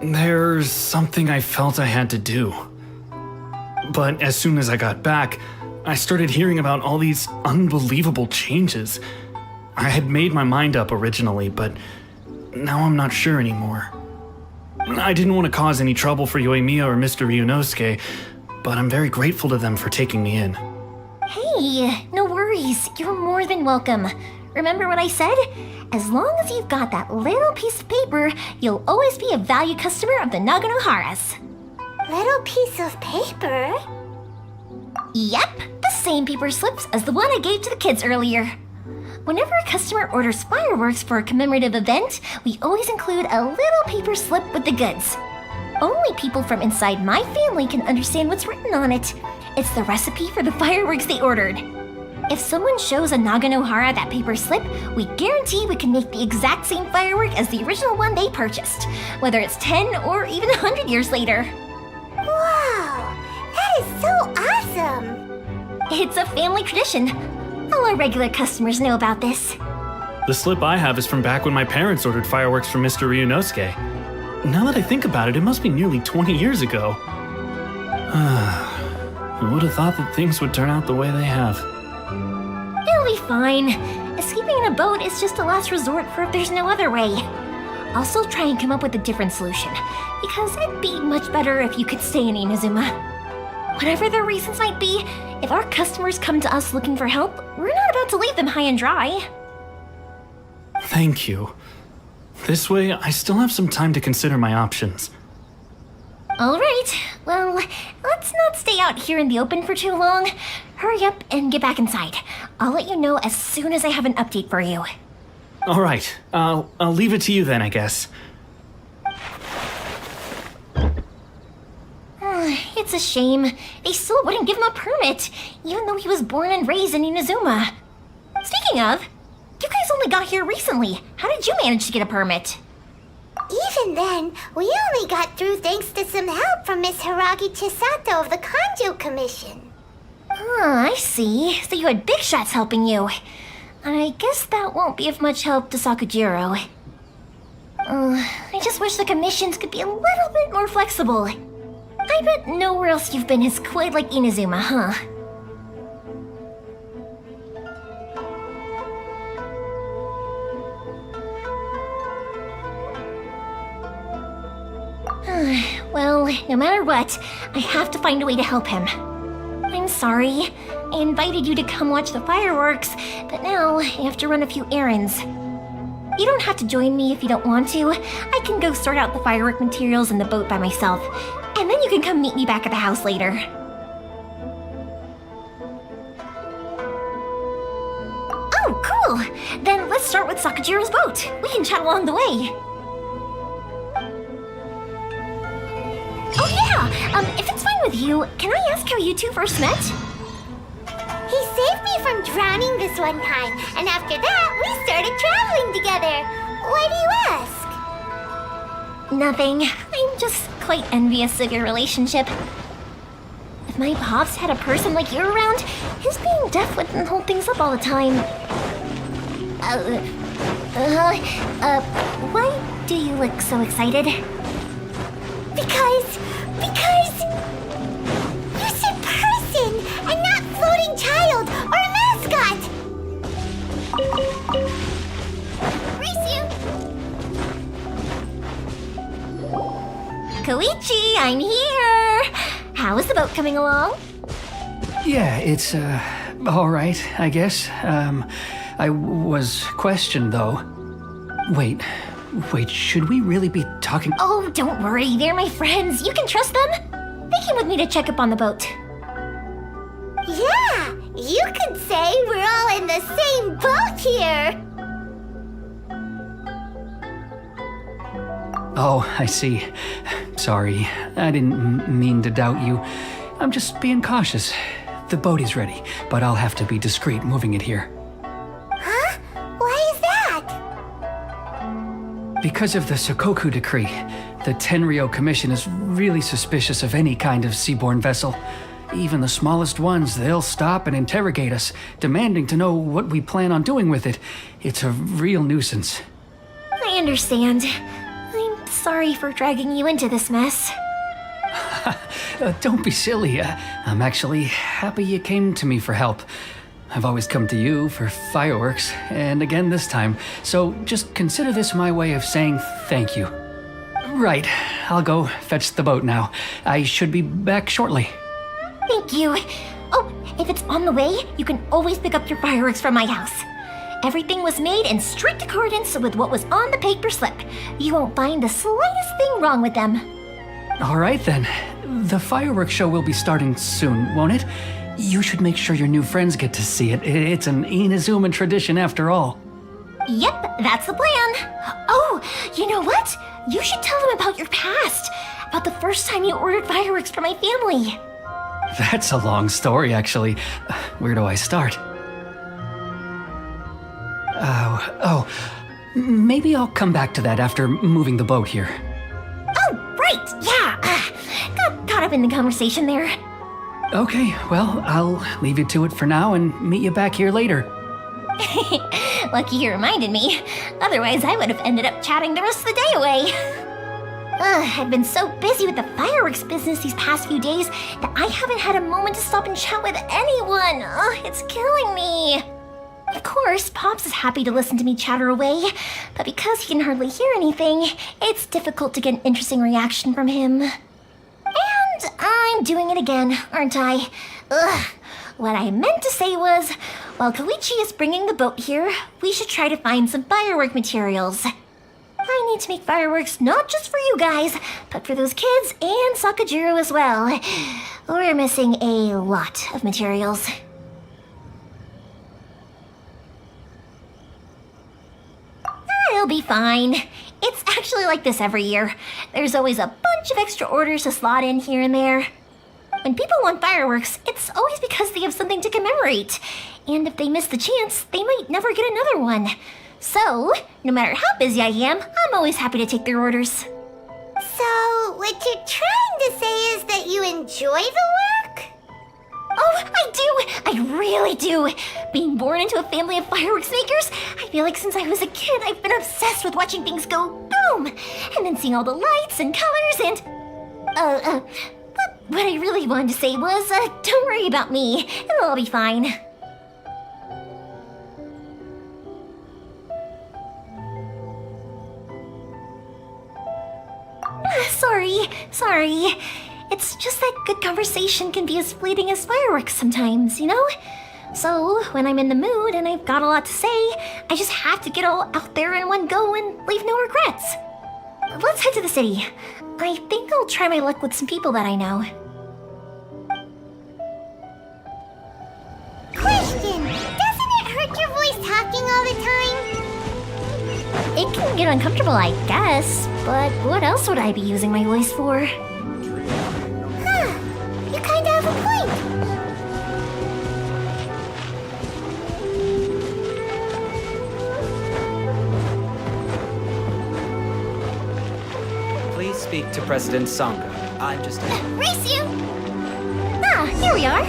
Speaker 22: there's something I felt I had to do. But as soon as I got back, I started hearing about all these unbelievable changes. I had made my mind up originally, but now I'm not sure anymore. I didn't want to cause any trouble for Yoimiya or Mr. Ryunosuke, but I'm very grateful to them for taking me in.
Speaker 14: Hey, no worries. You're more than welcome. Remember what I said? As long as you've got that little piece of paper, you'll always be a valued customer of the Naganoharas.
Speaker 2: Little piece of paper?
Speaker 14: Yep, the same paper slips as the one I gave to the kids earlier. Whenever a customer orders fireworks for a commemorative event, we always include a little paper slip with the goods. Only people from inside my family can understand what's written on it. It's the recipe for the fireworks they ordered. If someone shows a Naganohara that paper slip, we guarantee we can make the exact same firework as the original one they purchased, whether it's 10 or even 100 years later.
Speaker 2: Wow, that is so awesome!
Speaker 14: It's a family tradition. All our regular customers know about this.
Speaker 22: The slip I have is from back when my parents ordered fireworks from Mr. Ryunosuke. Now that I think about it, it must be nearly 20 years ago. Who would have thought that things would turn out the way they have?
Speaker 14: It'll be fine. Escaping in a boat is just a last resort for if there's no other way. I'll still try and come up with a different solution, because it'd be much better if you could stay in Inazuma. Whatever their reasons might be, if our customers come to us looking for help, we're not about to leave them high and dry.
Speaker 22: Thank you. This way, I still have some time to consider my options.
Speaker 14: All right, well, let's not stay out here in the open for too long. Hurry up and get back inside. I'll let you know as soon as I have an update for you.
Speaker 22: All right, I'll leave it to you then, I guess.
Speaker 14: It's a shame. They still wouldn't give him a permit, even though he was born and raised in Inazuma. Speaking of, you guys only got here recently. How did you manage to get a permit?
Speaker 2: Even then, we only got through thanks to some help from Miss Hiragi Chisato of the Kanjo Commission.
Speaker 14: I see. So you had big shots helping you. I guess that won't be of much help to Sakujiro. I just wish the commissions could be a little bit more flexible. I bet nowhere else you've been is quite like Inazuma, huh? Well, no matter what, I have to find a way to help him. I'm sorry. I invited you to come watch the fireworks, but now I have to run a few errands. You don't have to join me if you don't want to. I can go sort out the firework materials in the boat by myself, and then you can come meet me back at the house later. Oh, cool! Then let's start with Sakujiro's boat. We can chat along the way. Oh yeah! If it's fine with you, can I ask how you two first met?
Speaker 2: He saved me from drowning this one time, and after that, we started traveling together. Why do you ask?
Speaker 14: Nothing. I'm just quite envious of your relationship. If my pops had a person like you around, his being deaf wouldn't hold things up all the time. Why do you look so excited?
Speaker 2: Because you said person and not floating child or mascot. Risu.
Speaker 14: Koichi, I'm here. How is the boat coming along?
Speaker 4: Yeah, it's, all right, I guess. I was questioned, though. Wait, should we really be talking?
Speaker 14: Oh, don't worry. They're my friends. You can trust them. They came with me to check up on the boat.
Speaker 2: Yeah, you could say we're all in the same boat here.
Speaker 4: Oh, I see. Sorry, I didn't mean to doubt you. I'm just being cautious. The boat is ready, but I'll have to be discreet moving it here.
Speaker 2: Huh? Why is that?
Speaker 4: Because of the Sokoku decree, the Tenryo Commission is really suspicious of any kind of seaborne vessel. Even the smallest ones, they'll stop and interrogate us, demanding to know what we plan on doing with it. It's a real nuisance.
Speaker 14: I understand. I'm sorry for dragging you into this mess.
Speaker 4: Don't be silly. I'm actually happy you came to me for help. I've always come to you for fireworks, and again this time, so just consider this my way of saying thank you. Right, I'll go fetch the boat now. I should be back shortly.
Speaker 14: Thank you. Oh, if it's on the way, you can always pick up your fireworks from my house. Everything was made in strict accordance with what was on the paper slip. You won't find the slightest thing wrong with them.
Speaker 4: All right then. The fireworks show will be starting soon, won't it? You should make sure your new friends get to see it. It's an Inazuman tradition after all.
Speaker 14: Yep, that's the plan. Oh, you know what? You should tell them about your past. About the first time you ordered fireworks for my family.
Speaker 4: That's a long story, actually. Where do I start? Maybe I'll come back to that after moving the boat here.
Speaker 14: Oh, right, yeah. Got caught up in the conversation there.
Speaker 4: Okay, well, I'll leave you to it for now and meet you back here later.
Speaker 14: Lucky you reminded me. Otherwise, I would have ended up chatting the rest of the day away. I've been so busy with the fireworks business these past few days that I haven't had a moment to stop and chat with anyone. It's killing me. Of course, Pops is happy to listen to me chatter away, but because he can hardly hear anything, it's difficult to get an interesting reaction from him. And I'm doing it again, aren't I? What I meant to say was, while Koichi is bringing the boat here, we should try to find some firework materials. I need to make fireworks not just for you guys, but for those kids and Sakajiro as well. We're missing a lot of materials. It'll be fine. It's actually like this every year. There's always a bunch of extra orders to slot in here and there. When people want fireworks, it's always because they have something to commemorate. And if they miss the chance, they might never get another one. So, no matter how busy I am, I'm always happy to take their orders.
Speaker 2: So, what you're trying to say is that you enjoy the work?
Speaker 14: Oh, I do! I really do! Being born into a family of fireworks makers, I feel like since I was a kid, I've been obsessed with watching things go boom! And then seeing all the lights and colors and... What I really wanted to say was, don't worry about me. It'll all be fine. Sorry. It's just that good conversation can be as fleeting as fireworks sometimes, you know? So, when I'm in the mood and I've got a lot to say, I just have to get all out there in one go and leave no regrets. Let's head to the city. I think I'll try my luck with some people that I know.
Speaker 2: Question! Doesn't it hurt your voice talking all the time?
Speaker 14: It can get uncomfortable, I guess, but what else would I be using my voice for?
Speaker 2: You kinda have a point.
Speaker 7: Please speak to President Sangha. I'm just...
Speaker 14: Race you! Here we are.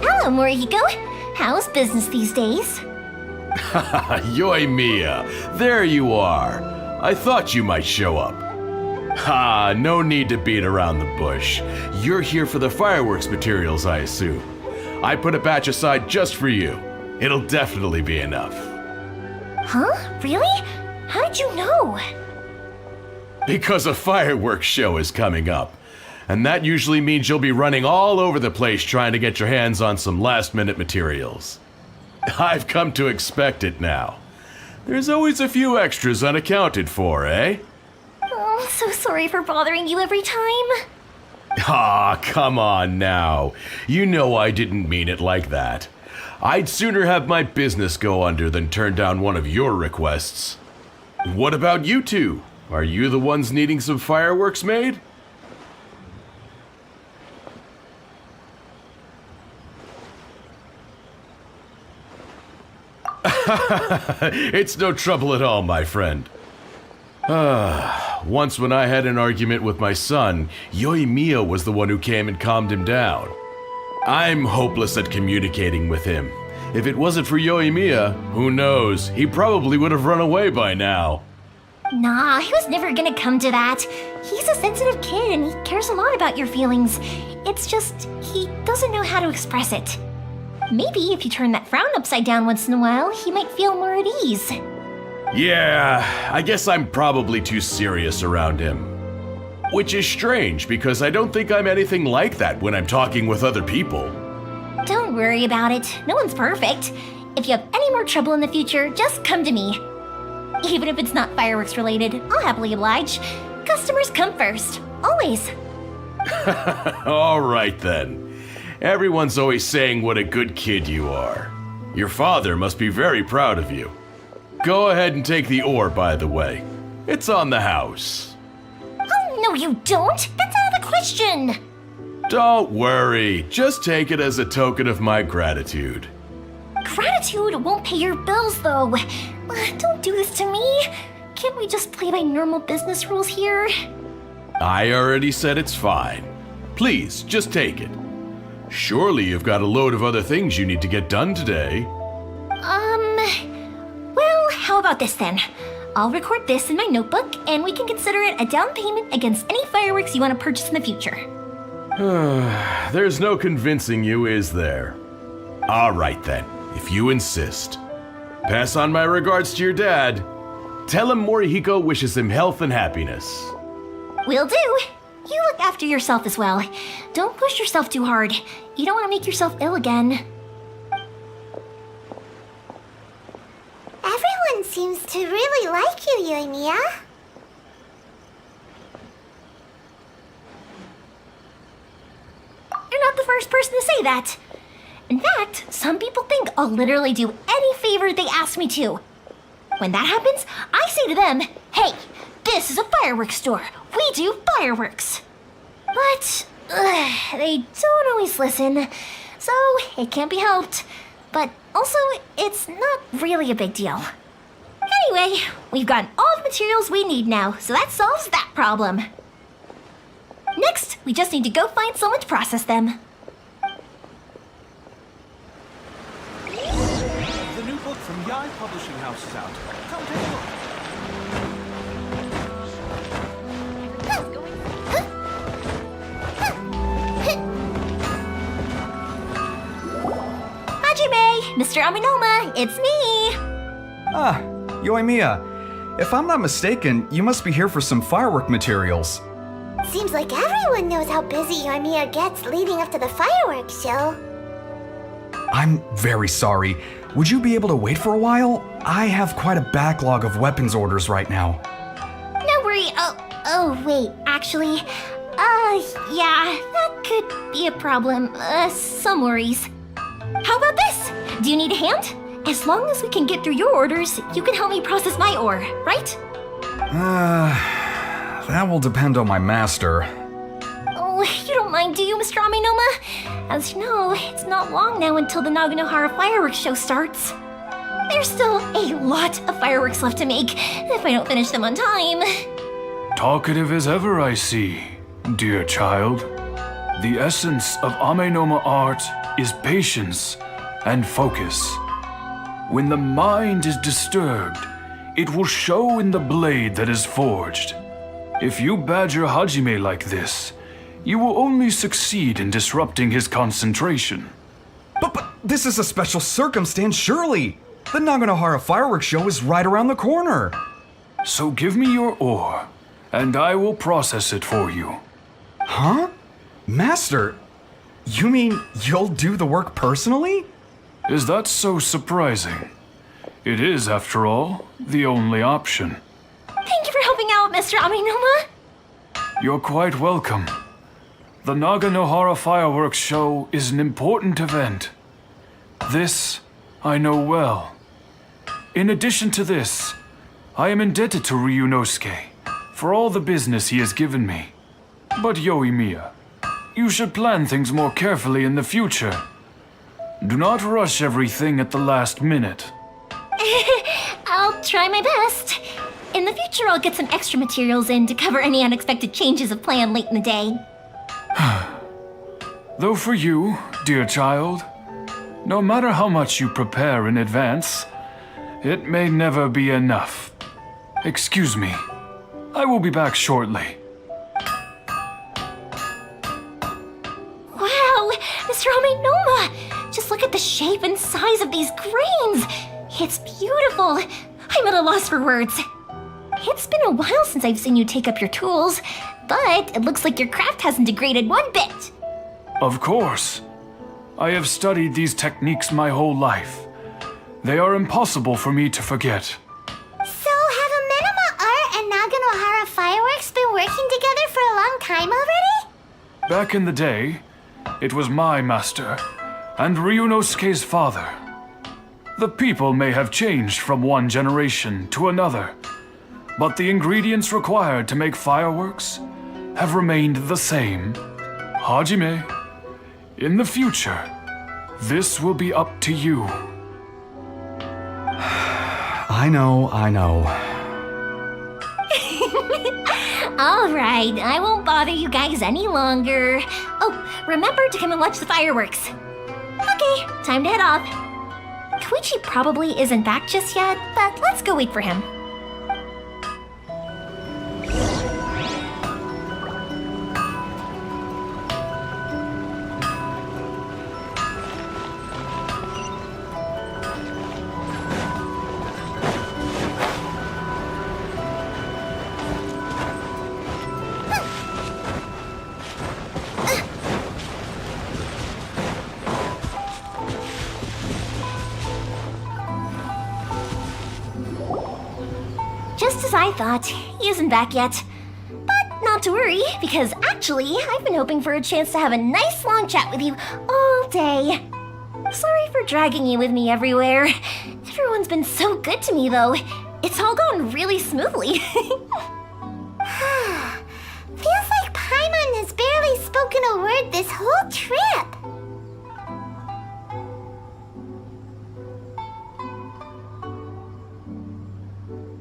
Speaker 14: Hello, Morihiko. How's business these days?
Speaker 16: Yoimiya, there you are. I thought you might show up. Ha, no need to beat around the bush. You're here for the fireworks materials, I assume. I put a batch aside just for you. It'll definitely be enough.
Speaker 14: Huh? Really? How did you know?
Speaker 16: Because a fireworks show is coming up. And that usually means you'll be running all over the place trying to get your hands on some last-minute materials. I've come to expect it now. There's always a few extras unaccounted for, eh?
Speaker 14: Oh, so sorry for bothering you every time.
Speaker 16: Ah, come on now. You know I didn't mean it like that. I'd sooner have my business go under than turn down one of your requests. What about you two? Are you the ones needing some fireworks made? It's no trouble at all, my friend. Once when I had an argument with my son, Yoimiya was the one who came and calmed him down. I'm hopeless at communicating with him. If it wasn't for Yoimiya, who knows, he probably would have run away by now.
Speaker 14: Nah, he was never gonna come to that. He's a sensitive kid and he cares a lot about your feelings. It's just, he doesn't know how to express it. Maybe if you turn that frown upside down once in a while, he might feel more at ease.
Speaker 16: Yeah, I guess I'm probably too serious around him. Which is strange, because I don't think I'm anything like that when I'm talking with other people.
Speaker 14: Don't worry about it. No one's perfect. If you have any more trouble in the future, just come to me. Even if it's not fireworks related, I'll happily oblige. Customers come first. Always.
Speaker 16: All right then. Everyone's always saying what a good kid you are. Your father must be very proud of you. Go ahead and take the ore, by the way. It's on the house.
Speaker 14: Oh, no you don't. That's out of the question.
Speaker 16: Don't worry. Just take it as a token of my gratitude.
Speaker 14: Gratitude won't pay your bills, though. Don't do this to me. Can't we just play by normal business rules here?
Speaker 16: I already said it's fine. Please, just take it. Surely you've got a load of other things you need to get done today.
Speaker 14: Well, how about this then? I'll record this in my notebook, and we can consider it a down payment against any fireworks you want to purchase in the future.
Speaker 16: There's no convincing you, is there? All right then, if you insist. Pass on my regards to your dad. Tell him Morihiko wishes him health and happiness.
Speaker 14: Will do. You look after yourself as well. Don't push yourself too hard. You don't want to make yourself ill again.
Speaker 2: Everyone seems to really like you, Yoimiya.
Speaker 14: You're not the first person to say that. In fact, some people think I'll literally do any favor they ask me to. When that happens, I say to them, hey, this is a fireworks store. We do fireworks. But they don't always listen, so it can't be helped. But also, it's not really a big deal. Anyway, we've gotten all the materials we need now, so that solves that problem. Next, we just need to go find someone to process them.
Speaker 19: The new book from Yai Publishing House is out. Come take a look.
Speaker 14: Hajime, Mr. Aminoma, it's me!
Speaker 5: Ah, Yoimiya. If I'm not mistaken, you must be here for some firework materials.
Speaker 2: Seems like everyone knows how busy Yoimiya gets leading up to the fireworks show.
Speaker 5: I'm very sorry. Would you be able to wait for a while? I have quite a backlog of weapons orders right now.
Speaker 14: No worry. Oh, wait, actually, yeah, that could be a problem. Some worries. How about this? Do you need a hand? As long as we can get through your orders, you can help me process my ore, right?
Speaker 5: That will depend on my master.
Speaker 14: Oh, you don't mind, do you, Mr. Aminoma? As you know, it's not long now until the Naganohara fireworks show starts. There's still a lot of fireworks left to make if I don't finish them on time.
Speaker 22: Talkative as ever, I see, dear child. The essence of Amenoma art is patience and focus. When the mind is disturbed, it will show in the blade that is forged. If you badger Hajime like this, you will only succeed in disrupting his concentration.
Speaker 5: But this is a special circumstance, surely! The Naganohara fireworks show is right around the corner!
Speaker 22: So give me your ore, and I will process it for you.
Speaker 5: Huh? Master, you mean you'll do the work personally?
Speaker 22: Is that so surprising? It is, after all, the only option.
Speaker 14: Thank you for helping out, Mr. Aminoma.
Speaker 22: You're quite welcome. The Naganohara fireworks show is an important event. This I know well. In addition to this, I am indebted to Ryunosuke for all the business he has given me. But Yoimiya, you should plan things more carefully in the future. Do not rush everything at the last minute.
Speaker 14: I'll try my best. In the future, I'll get some extra materials in to cover any unexpected changes of plan late in the day.
Speaker 22: Though for you, dear child, no matter how much you prepare in advance, it may never be enough. Excuse me. I will be back shortly.
Speaker 14: Wow, Mr. Amenoma! Just look at the shape and size of these grains! It's beautiful! I'm at a loss for words. It's been a while since I've seen you take up your tools, but it looks like your craft hasn't degraded one bit.
Speaker 22: Of course. I have studied these techniques my whole life. They are impossible for me to forget.
Speaker 2: So, have Amenoma Art and Naganohara Fireworks been working together for a long time already?
Speaker 22: Back in the day, it was my master, and Ryunosuke's father. The people may have changed from one generation to another, but the ingredients required to make fireworks have remained the same. Hajime, in the future, this will be up to you.
Speaker 5: I know.
Speaker 14: All right, I won't bother you guys any longer. Oh, remember to come and watch the fireworks. Okay, time to head off. Koichi probably isn't back just yet, but let's go wait for him. Just as I thought, he isn't back yet. But not to worry, because actually, I've been hoping for a chance to have a nice long chat with you all day. Sorry for dragging you with me everywhere. Everyone's been so good to me, though. It's all gone really smoothly.
Speaker 2: Feels like Paimon has barely spoken a word this whole trip.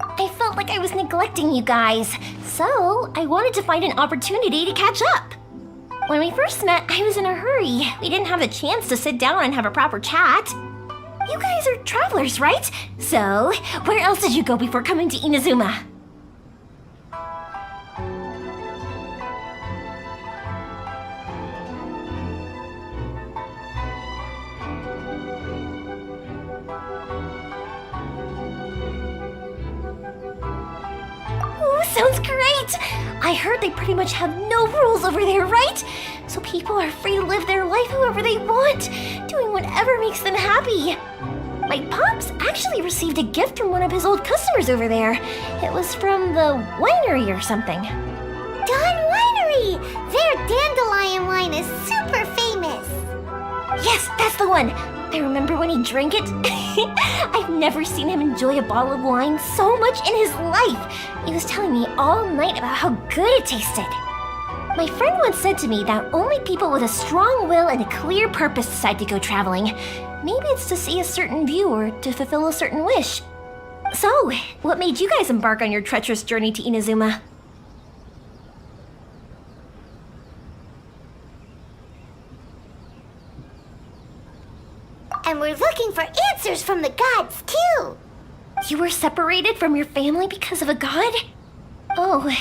Speaker 14: I felt like I was neglecting you guys, so I wanted to find an opportunity to catch up. When we first met, I was in a hurry. We didn't have a chance to sit down and have a proper chat. You guys are travelers, right? So, where else did you go before coming to Inazuma? Ooh, sounds great! I heard they pretty much have no rules over there, right? So people are free to live their life however they want, doing whatever makes them happy. My pops actually received a gift from one of his old customers over there. It was from the winery or something.
Speaker 2: Dawn Winery! Their dandelion wine is super famous.
Speaker 14: Yes, that's the one! I remember when he drank it. I've never seen him enjoy a bottle of wine so much in his life. He was telling me all night about how good it tasted. My friend once said to me that only people with a strong will and a clear purpose decide to go traveling. Maybe it's to see a certain view or to fulfill a certain wish. So, what made you guys embark on your treacherous journey to Inazuma?
Speaker 2: And we're looking for answers from the gods, too.
Speaker 14: You were separated from your family because of a god? Oh.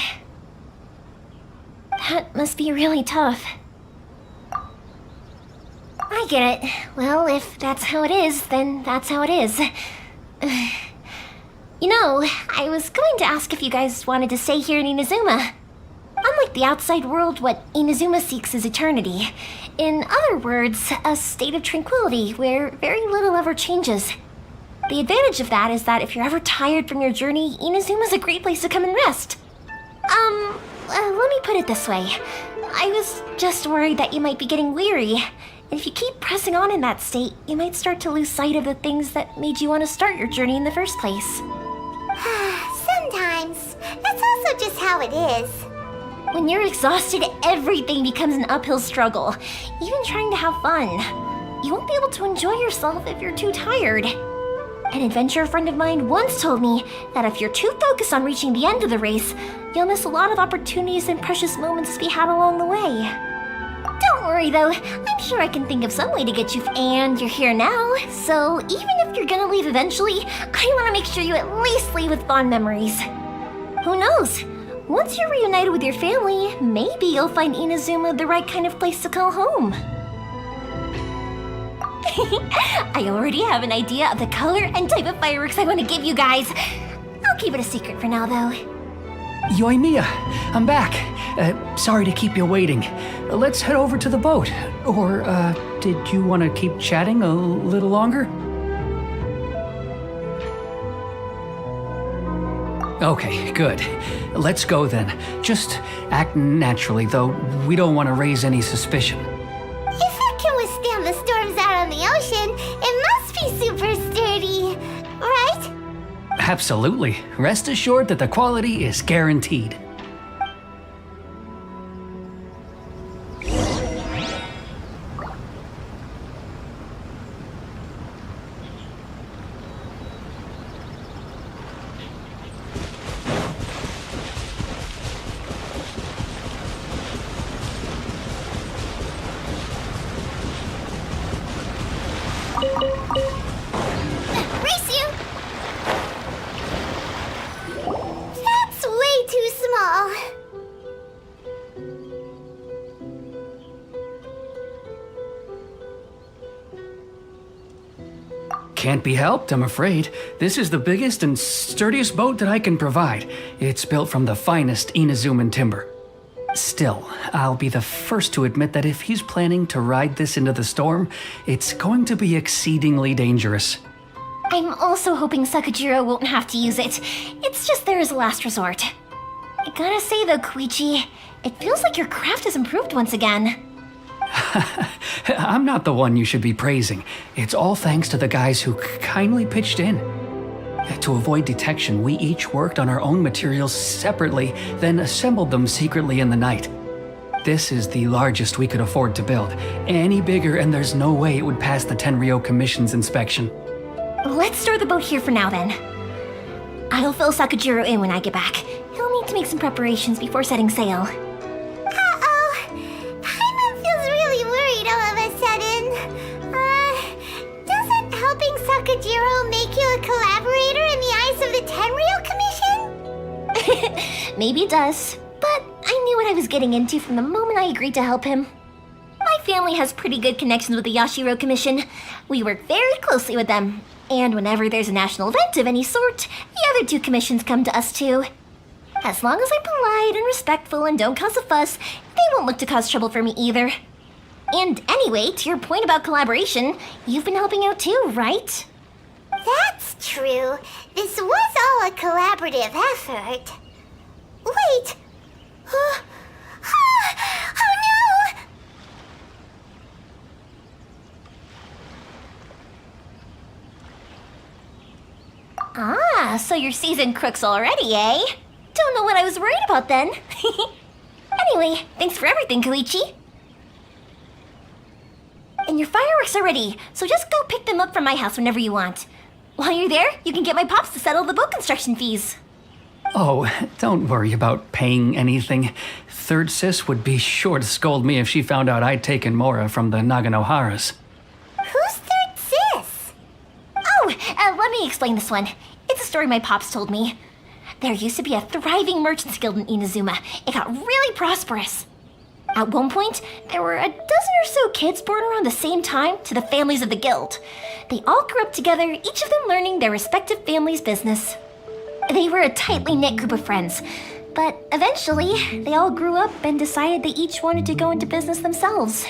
Speaker 14: That must be really tough. I get it. Well, if that's how it is, then that's how it is. You know, I was going to ask if you guys wanted to stay here in Inazuma. Unlike the outside world, what Inazuma seeks is eternity. In other words, a state of tranquility where very little ever changes. The advantage of that is that if you're ever tired from your journey, Inazuma's a great place to come and rest. Let me put it this way. I was just worried that you might be getting weary. And if you keep pressing on in that state, you might start to lose sight of the things that made you want to start your journey in the first place.
Speaker 2: Sometimes. That's also just how it is.
Speaker 14: When you're exhausted, everything becomes an uphill struggle. Even trying to have fun. You won't be able to enjoy yourself if you're too tired. An adventurer friend of mine once told me that if you're too focused on reaching the end of the race, you'll miss a lot of opportunities and precious moments to be had along the way. Don't worry though, I'm sure I can think of some way to get you, and you're here now, so even if you're gonna leave eventually, I want to make sure you at least leave with fond memories. Who knows? Once you're reunited with your family, maybe you'll find Inazuma the right kind of place to call home. I already have an idea of the color and type of fireworks I want to give you guys. I'll keep it a secret for now, though.
Speaker 4: Yoimiya, I'm back. Sorry to keep you waiting. Let's head over to the boat. Or, did you want to keep chatting a little longer? Okay, good. Let's go then. Just act naturally, though we don't want to raise any suspicion.
Speaker 2: If it can withstand the storms out on the ocean, it must be super sturdy, right?
Speaker 4: Absolutely. Rest assured that the quality is guaranteed.
Speaker 2: Race you! That's way too small.
Speaker 4: Can't be helped, I'm afraid. This is the biggest and sturdiest boat that I can provide. It's built from the finest Inazuman timber. Still, I'll be the first to admit that if he's planning to ride this into the storm, it's going to be exceedingly dangerous.
Speaker 14: I'm also hoping Sakajiro won't have to use it. It's just there as a last resort. I gotta say though, Koichi, it feels like your craft has improved once again.
Speaker 4: I'm not the one you should be praising. It's all thanks to the guys who kindly pitched in. To avoid detection, we each worked on our own materials separately, then assembled them secretly in the night. This is the largest we could afford to build. Any bigger and there's no way it would pass the Tenryou Commission's inspection.
Speaker 14: Let's store the boat here for now then. I'll fill Sakajiro in when I get back. He'll need to make some preparations before setting sail.
Speaker 2: Uh-oh. Paimon feels really worried all of a sudden. Doesn't helping Sakajiro make you a collaborator in the eyes of the Tenryou Commission?
Speaker 14: Maybe it does, but I knew what I was getting into from the moment I agreed to help him. My family has pretty good connections with the Yashiro Commission. We work very closely with them. And whenever there's a national event of any sort, the other two commissions come to us too. As long as I'm polite and respectful and don't cause a fuss, they won't look to cause trouble for me either. And anyway, to your point about collaboration, you've been helping out too, right?
Speaker 2: That's true. This was all a collaborative effort. Wait! Oh no!
Speaker 14: Ah, so you're seasoned crooks already, eh? Don't know what I was worried about then. Anyway, thanks for everything, Koichi. And your fireworks are ready, so just go pick them up from my house whenever you want. While you're there, you can get my pops to settle the boat construction fees.
Speaker 4: Oh, don't worry about paying anything. Third Sis would be sure to scold me if she found out I'd taken Mora from the Naganoharas.
Speaker 2: Who's Third Sis?
Speaker 14: Oh, let me explain this one. It's a story my pops told me. There used to be a thriving merchants guild in Inazuma. It got really prosperous. At one point, there were a dozen or so kids born around the same time to the families of the guild. They all grew up together, each of them learning their respective family's business. They were a tightly knit group of friends, but eventually, they all grew up and decided they each wanted to go into business themselves.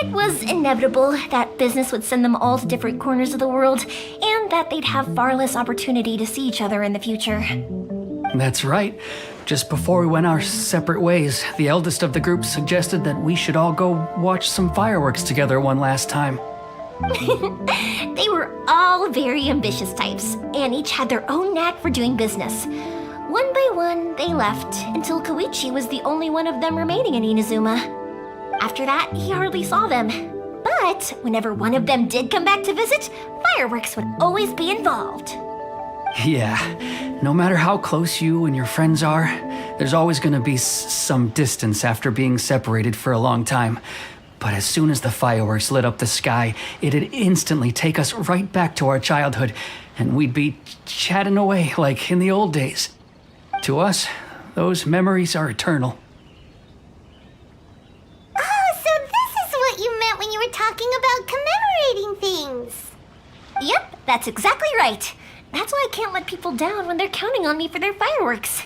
Speaker 14: It was inevitable that business would send them all to different corners of the world, and that they'd have far less opportunity to see each other in the future.
Speaker 4: That's right. Just before we went our separate ways, the eldest of the group suggested that we should all go watch some fireworks together one last time.
Speaker 14: They were all very ambitious types, and each had their own knack for doing business. One by one, they left, until Koichi was the only one of them remaining in Inazuma. After that, he hardly saw them. But whenever one of them did come back to visit, fireworks would always be involved.
Speaker 4: Yeah, no matter how close you and your friends are, there's always gonna be some distance after being separated for a long time. But as soon as the fireworks lit up the sky, it'd instantly take us right back to our childhood, and we'd be chatting away like in the old days. To us, those memories are eternal.
Speaker 2: Oh, so this is what you meant when you were talking about commemorating things.
Speaker 14: Yep, that's exactly right. That's why I can't let people down when they're counting on me for their fireworks.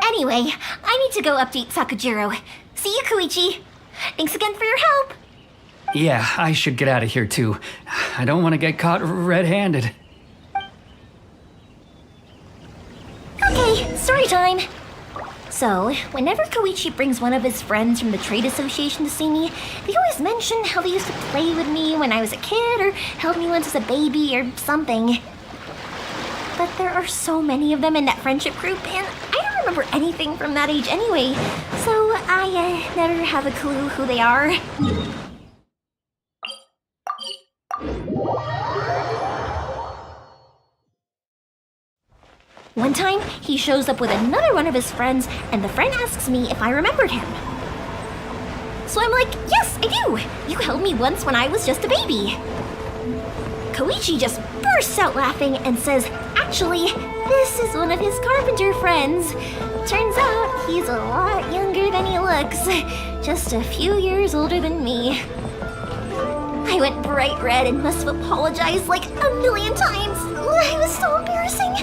Speaker 14: Anyway, I need to go update Sakujiro. See you, Koichi. Thanks again for your help.
Speaker 4: Yeah, I should get out of here too. I don't want to get caught red-handed.
Speaker 14: Okay, story time. So, whenever Koichi brings one of his friends from the trade association to see me, they always mention how they used to play with me when I was a kid or held me once as a baby or something. But there are so many of them in that friendship group, and I don't remember anything from that age anyway, so I never have a clue who they are. One time, he shows up with another one of his friends, and the friend asks me if I remembered him. So I'm like, yes, I do! You held me once when I was just a baby. Koichi just bursts out laughing and says, actually, this is one of his carpenter friends. Turns out he's a lot younger than he looks, just a few years older than me. I went bright red and must have apologized like a million times. It was so embarrassing.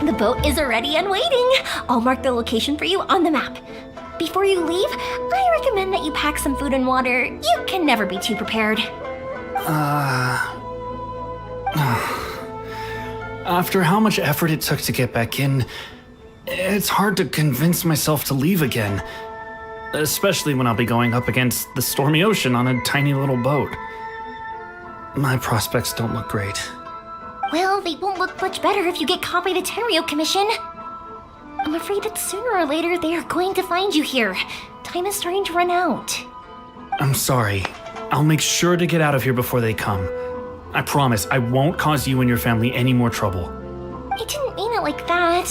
Speaker 14: The boat is ready and waiting. I'll mark the location for you on the map. Before you leave, I recommend that you pack some food and water. You can never be too prepared.
Speaker 4: After how much effort it took to get back in, it's hard to convince myself to leave again. Especially when I'll be going up against the stormy ocean on a tiny little boat. My prospects don't look great.
Speaker 14: Well, they won't look much better if you get caught by the Tenryo Commission. I'm afraid that sooner or later they are going to find you here. Time is starting to run out.
Speaker 4: I'm sorry. I'll make sure to get out of here before they come. I promise I won't cause you and your family any more trouble.
Speaker 14: I didn't mean it like that.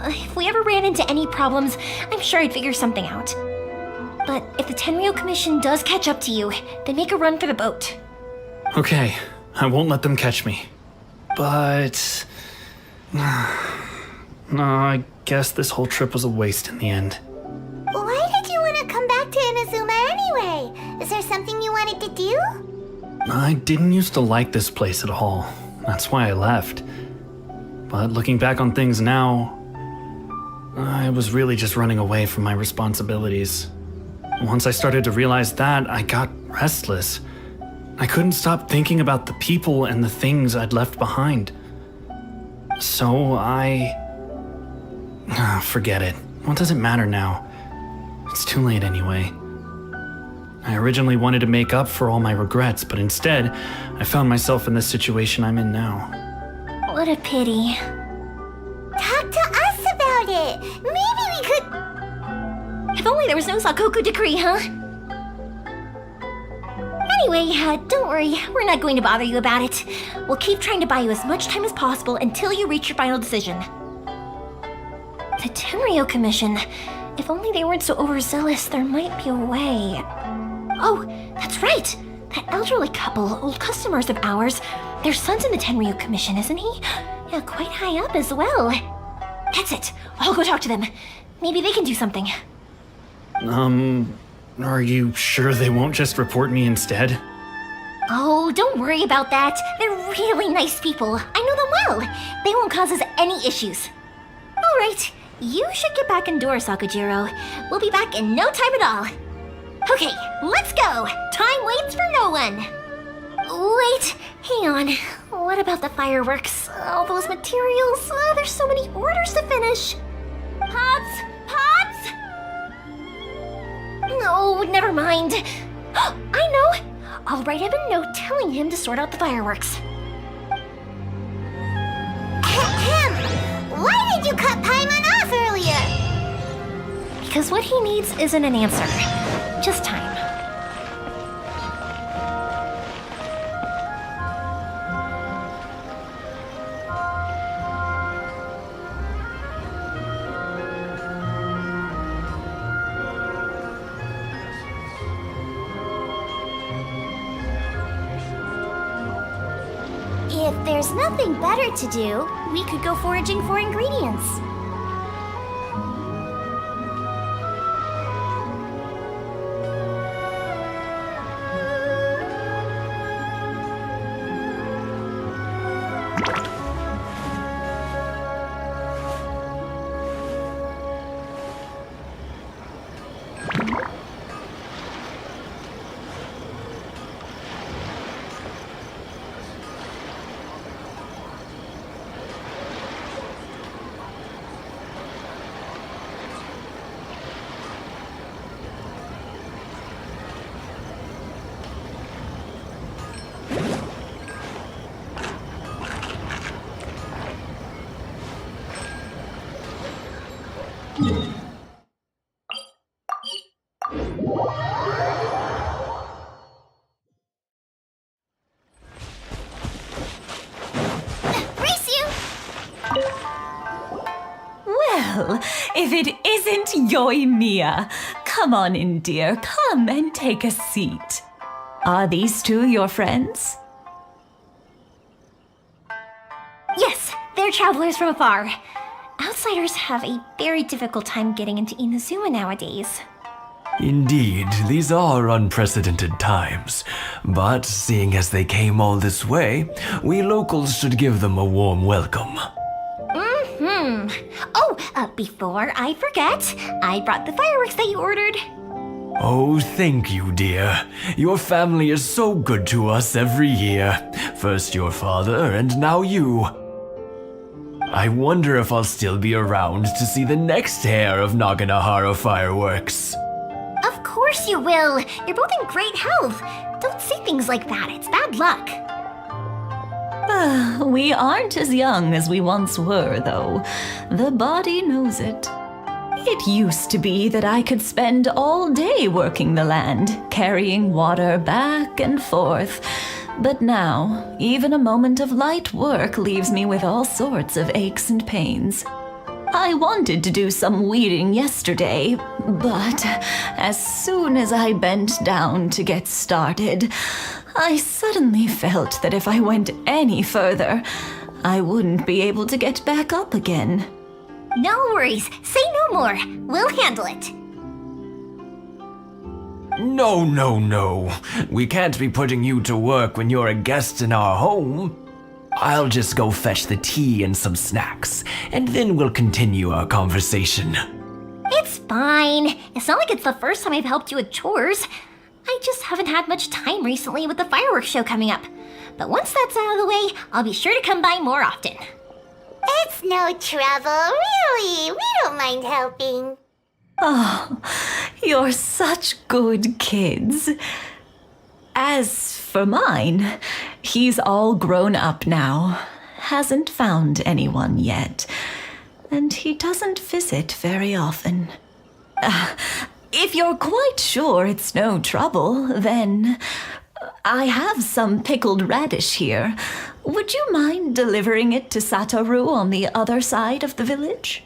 Speaker 14: If we ever ran into any problems, I'm sure I'd figure something out. But if the Tenryo Commission does catch up to you, then make a run for the boat.
Speaker 4: Okay, I won't let them catch me. But... no, I guess this whole trip was a waste in the end.
Speaker 2: Why did you want to come back to Inazuma anyway? Is there something you wanted to do?
Speaker 4: I didn't used to like this place at all. That's why I left. But looking back on things now, I was really just running away from my responsibilities. Once I started to realize that, I got restless. I couldn't stop thinking about the people and the things I'd left behind. So forget it. What does it matter now? It's too late anyway. I originally wanted to make up for all my regrets, but instead, I found myself in the situation I'm in now.
Speaker 14: What a pity.
Speaker 2: Talk to us about it. Maybe we could...
Speaker 14: If only there was no Sakoku decree, huh? Anyway, don't worry. We're not going to bother you about it. We'll keep trying to buy you as much time as possible until you reach your final decision. The Tenryo Commission. If only they weren't so overzealous, there might be a way. Oh, that's right! That elderly couple, old customers of ours, their son's in the Tenryo Commission, isn't he? Yeah, quite high up as well. That's it. I'll go talk to them. Maybe they can do something.
Speaker 4: Are you sure they won't just report me instead?
Speaker 14: Oh, don't worry about that. They're really nice people. I know them well. They won't cause us any issues. All right, you should get back indoors, Sakujiro. We'll be back in no time at all. Okay, let's go. Time waits for no one. Wait, hang on. What about the fireworks? All those materials? There's so many orders to finish. Pops! Pops! No, never mind. I know. I'll write him a note telling him to sort out the fireworks.
Speaker 2: Why did you cut Paimon off earlier?
Speaker 14: Because what he needs isn't an answer, just time. If there's nothing better to do, we could go foraging for ingredients.
Speaker 18: Well, if it isn't Yoimiya, come on in, dear. Come and take a seat. Are these two your friends?
Speaker 14: Yes, they're travelers from afar. Outsiders have a very difficult time getting into Inazuma nowadays.
Speaker 6: Indeed, these are unprecedented times. But seeing as they came all this way, we locals should give them a warm welcome.
Speaker 14: Oh, before I forget, I brought the fireworks that you ordered.
Speaker 6: Oh, thank you, dear. Your family is so good to us every year. First your father, and now you. I wonder if I'll still be around to see the next hair of Naganahara fireworks.
Speaker 14: Of course you will. You're both in great health. Don't say things like that. It's bad luck.
Speaker 18: We aren't as young as we once were, though. The body knows it. It used to be that I could spend all day working the land, carrying water back and forth. But now, even a moment of light work leaves me with all sorts of aches and pains. I wanted to do some weeding yesterday, but as soon as I bent down to get started, I suddenly felt that if I went any further, I wouldn't be able to get back up again.
Speaker 14: No worries. Say no more. We'll handle it.
Speaker 6: No. We can't be putting you to work when you're a guest in our home. I'll just go fetch the tea and some snacks, and then we'll continue our conversation.
Speaker 14: It's fine. It's not like it's the first time I've helped you with chores. I just haven't had much time recently with the fireworks show coming up. But once that's out of the way, I'll be sure to come by more often.
Speaker 2: It's no trouble, really. We don't mind helping.
Speaker 18: Oh, you're such good kids. As for mine, he's all grown up now, hasn't found anyone yet, and he doesn't visit very often. If you're quite sure it's no trouble, then I have some pickled radish here. Would you mind delivering it to Satoru on the other side of the village?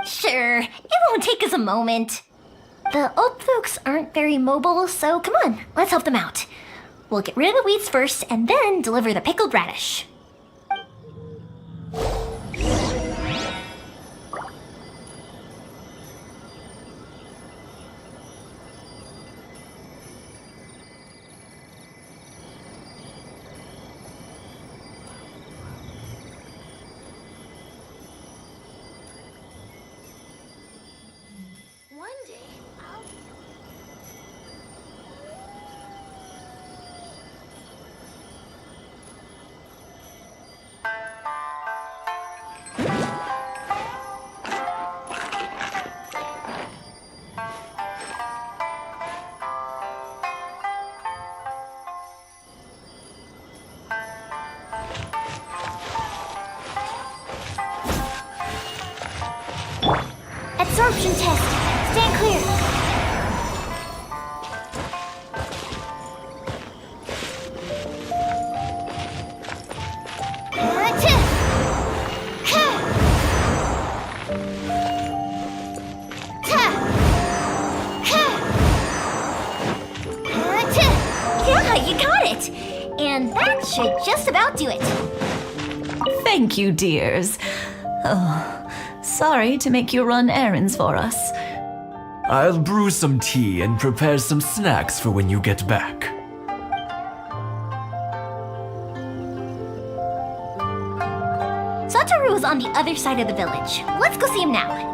Speaker 14: Sure, it won't take us a moment. The old folks aren't very mobile, so come on, let's help them out. We'll get rid of the weeds first and then deliver the pickled radish. Absorption test. Stand clear. Yeah, you got it. And that should just about do it.
Speaker 18: Thank you, dears. Oh, sorry to make you run errands for us.
Speaker 6: I'll brew some tea and prepare some snacks for when you get back.
Speaker 14: Satoru is on the other side of the village. Let's go see him now.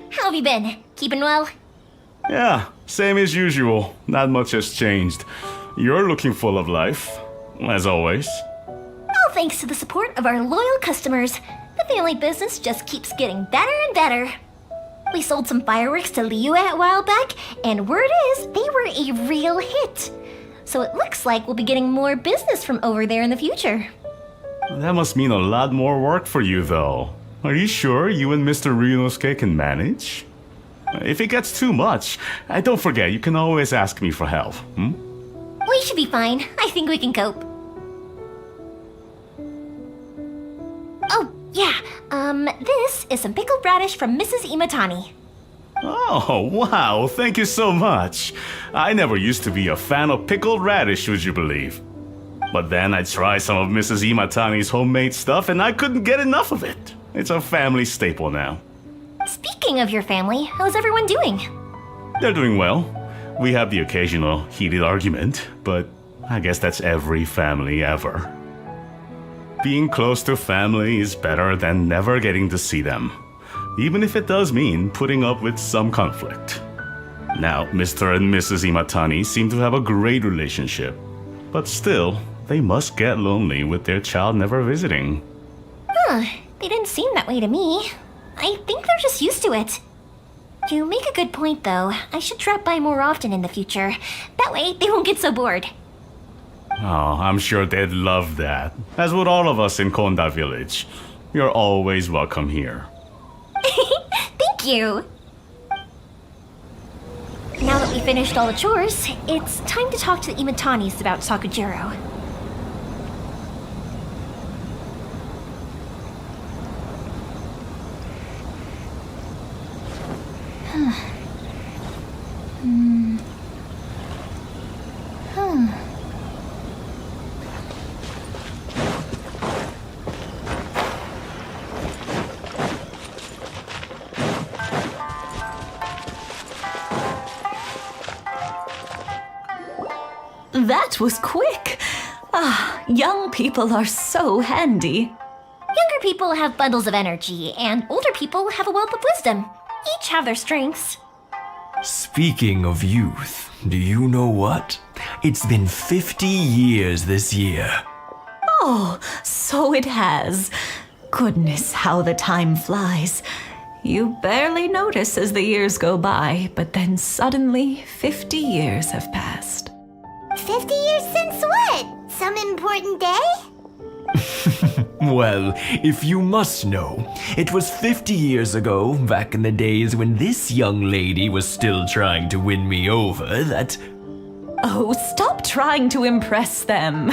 Speaker 14: How have you been? Keeping well?
Speaker 15: Yeah, same as usual. Not much has changed. You're looking full of life, as always.
Speaker 14: All thanks to the support of our loyal customers, the family business just keeps getting better and better. We sold some fireworks to Liu a while back, and word is they were a real hit. So it looks like we'll be getting more business from over there in the future.
Speaker 15: That must mean a lot more work for you, though. Are you sure you and Mr. Ryunosuke can manage? If it gets too much, don't forget, you can always ask me for help,
Speaker 14: We should be fine. I think we can cope. Oh, yeah. This is some pickled radish from Mrs. Imatani.
Speaker 15: Oh, wow, thank you so much. I never used to be a fan of pickled radish, would you believe? But then I tried some of Mrs. Imatani's homemade stuff and I couldn't get enough of it. It's a family staple now.
Speaker 14: Speaking of your family, how's everyone doing?
Speaker 15: They're doing well. We have the occasional heated argument, but I guess that's every family ever. Being close to family is better than never getting to see them, even if it does mean putting up with some conflict. Now, Mr. and Mrs. Imatani seem to have a great relationship, but still, they must get lonely with their child never visiting.
Speaker 14: They didn't seem that way to me. I think they're just used to it. You make a good point, though. I should drop by more often in the future. That way, they won't get so bored.
Speaker 15: Oh, I'm sure they'd love that, as would all of us in Konda Village. You're always welcome here.
Speaker 14: Thank you! Now that we finished all the chores, it's time to talk to the Imatanis about Sakujiro.
Speaker 18: That was quick. Young people are so handy.
Speaker 14: Younger people have bundles of energy, and older people have a wealth of wisdom. Each have their strengths.
Speaker 6: Speaking of youth, do you know what? It's been 50 years this year.
Speaker 18: Oh, so it has. Goodness, how the time flies. You barely notice as the years go by, but then suddenly 50 years have passed.
Speaker 2: 50 years since what? Some important day?
Speaker 6: Well, if you must know, it was 50 years ago, back in the days when this young lady was still trying to win me over, that...
Speaker 18: Oh, stop trying to impress them.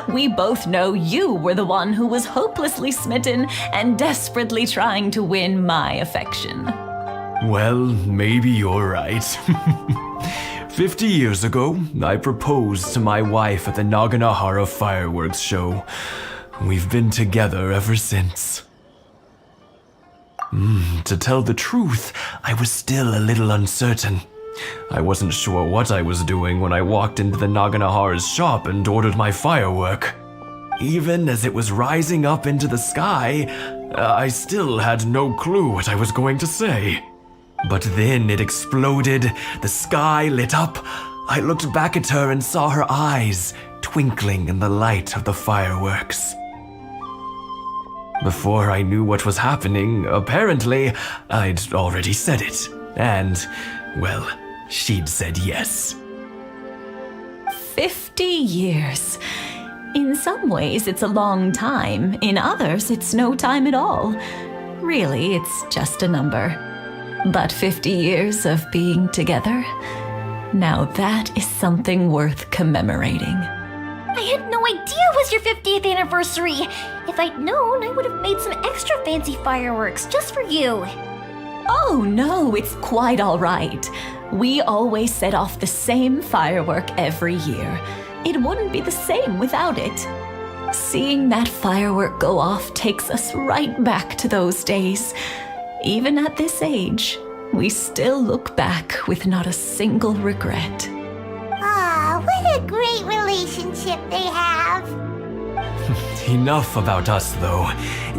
Speaker 18: We both know you were the one who was hopelessly smitten and desperately trying to win my affection.
Speaker 6: Well, maybe you're right. 50 years ago, I proposed to my wife at the Naganahara fireworks show. We've been together ever since. To tell the truth, I was still a little uncertain. I wasn't sure what I was doing when I walked into the Naganahara's shop and ordered my firework. Even as it was rising up into the sky, I still had no clue what I was going to say. But then it exploded, the sky lit up, I looked back at her and saw her eyes twinkling in the light of the fireworks. Before I knew what was happening, apparently, I'd already said it. And, well, she'd said yes.
Speaker 18: 50 years. In some ways, it's a long time. In others, it's no time at all. Really, it's just a number. But 50 years of being together? Now that is something worth commemorating.
Speaker 14: I had no idea it was your 50th anniversary. If I'd known, I would have made some extra fancy fireworks just for you.
Speaker 18: Oh no, it's quite all right. We always set off the same firework every year. It wouldn't be the same without it. Seeing that firework go off takes us right back to those days. Even at this age, we still look back with not a single regret.
Speaker 2: Ah, what a great relationship they have.
Speaker 6: Enough about us, though.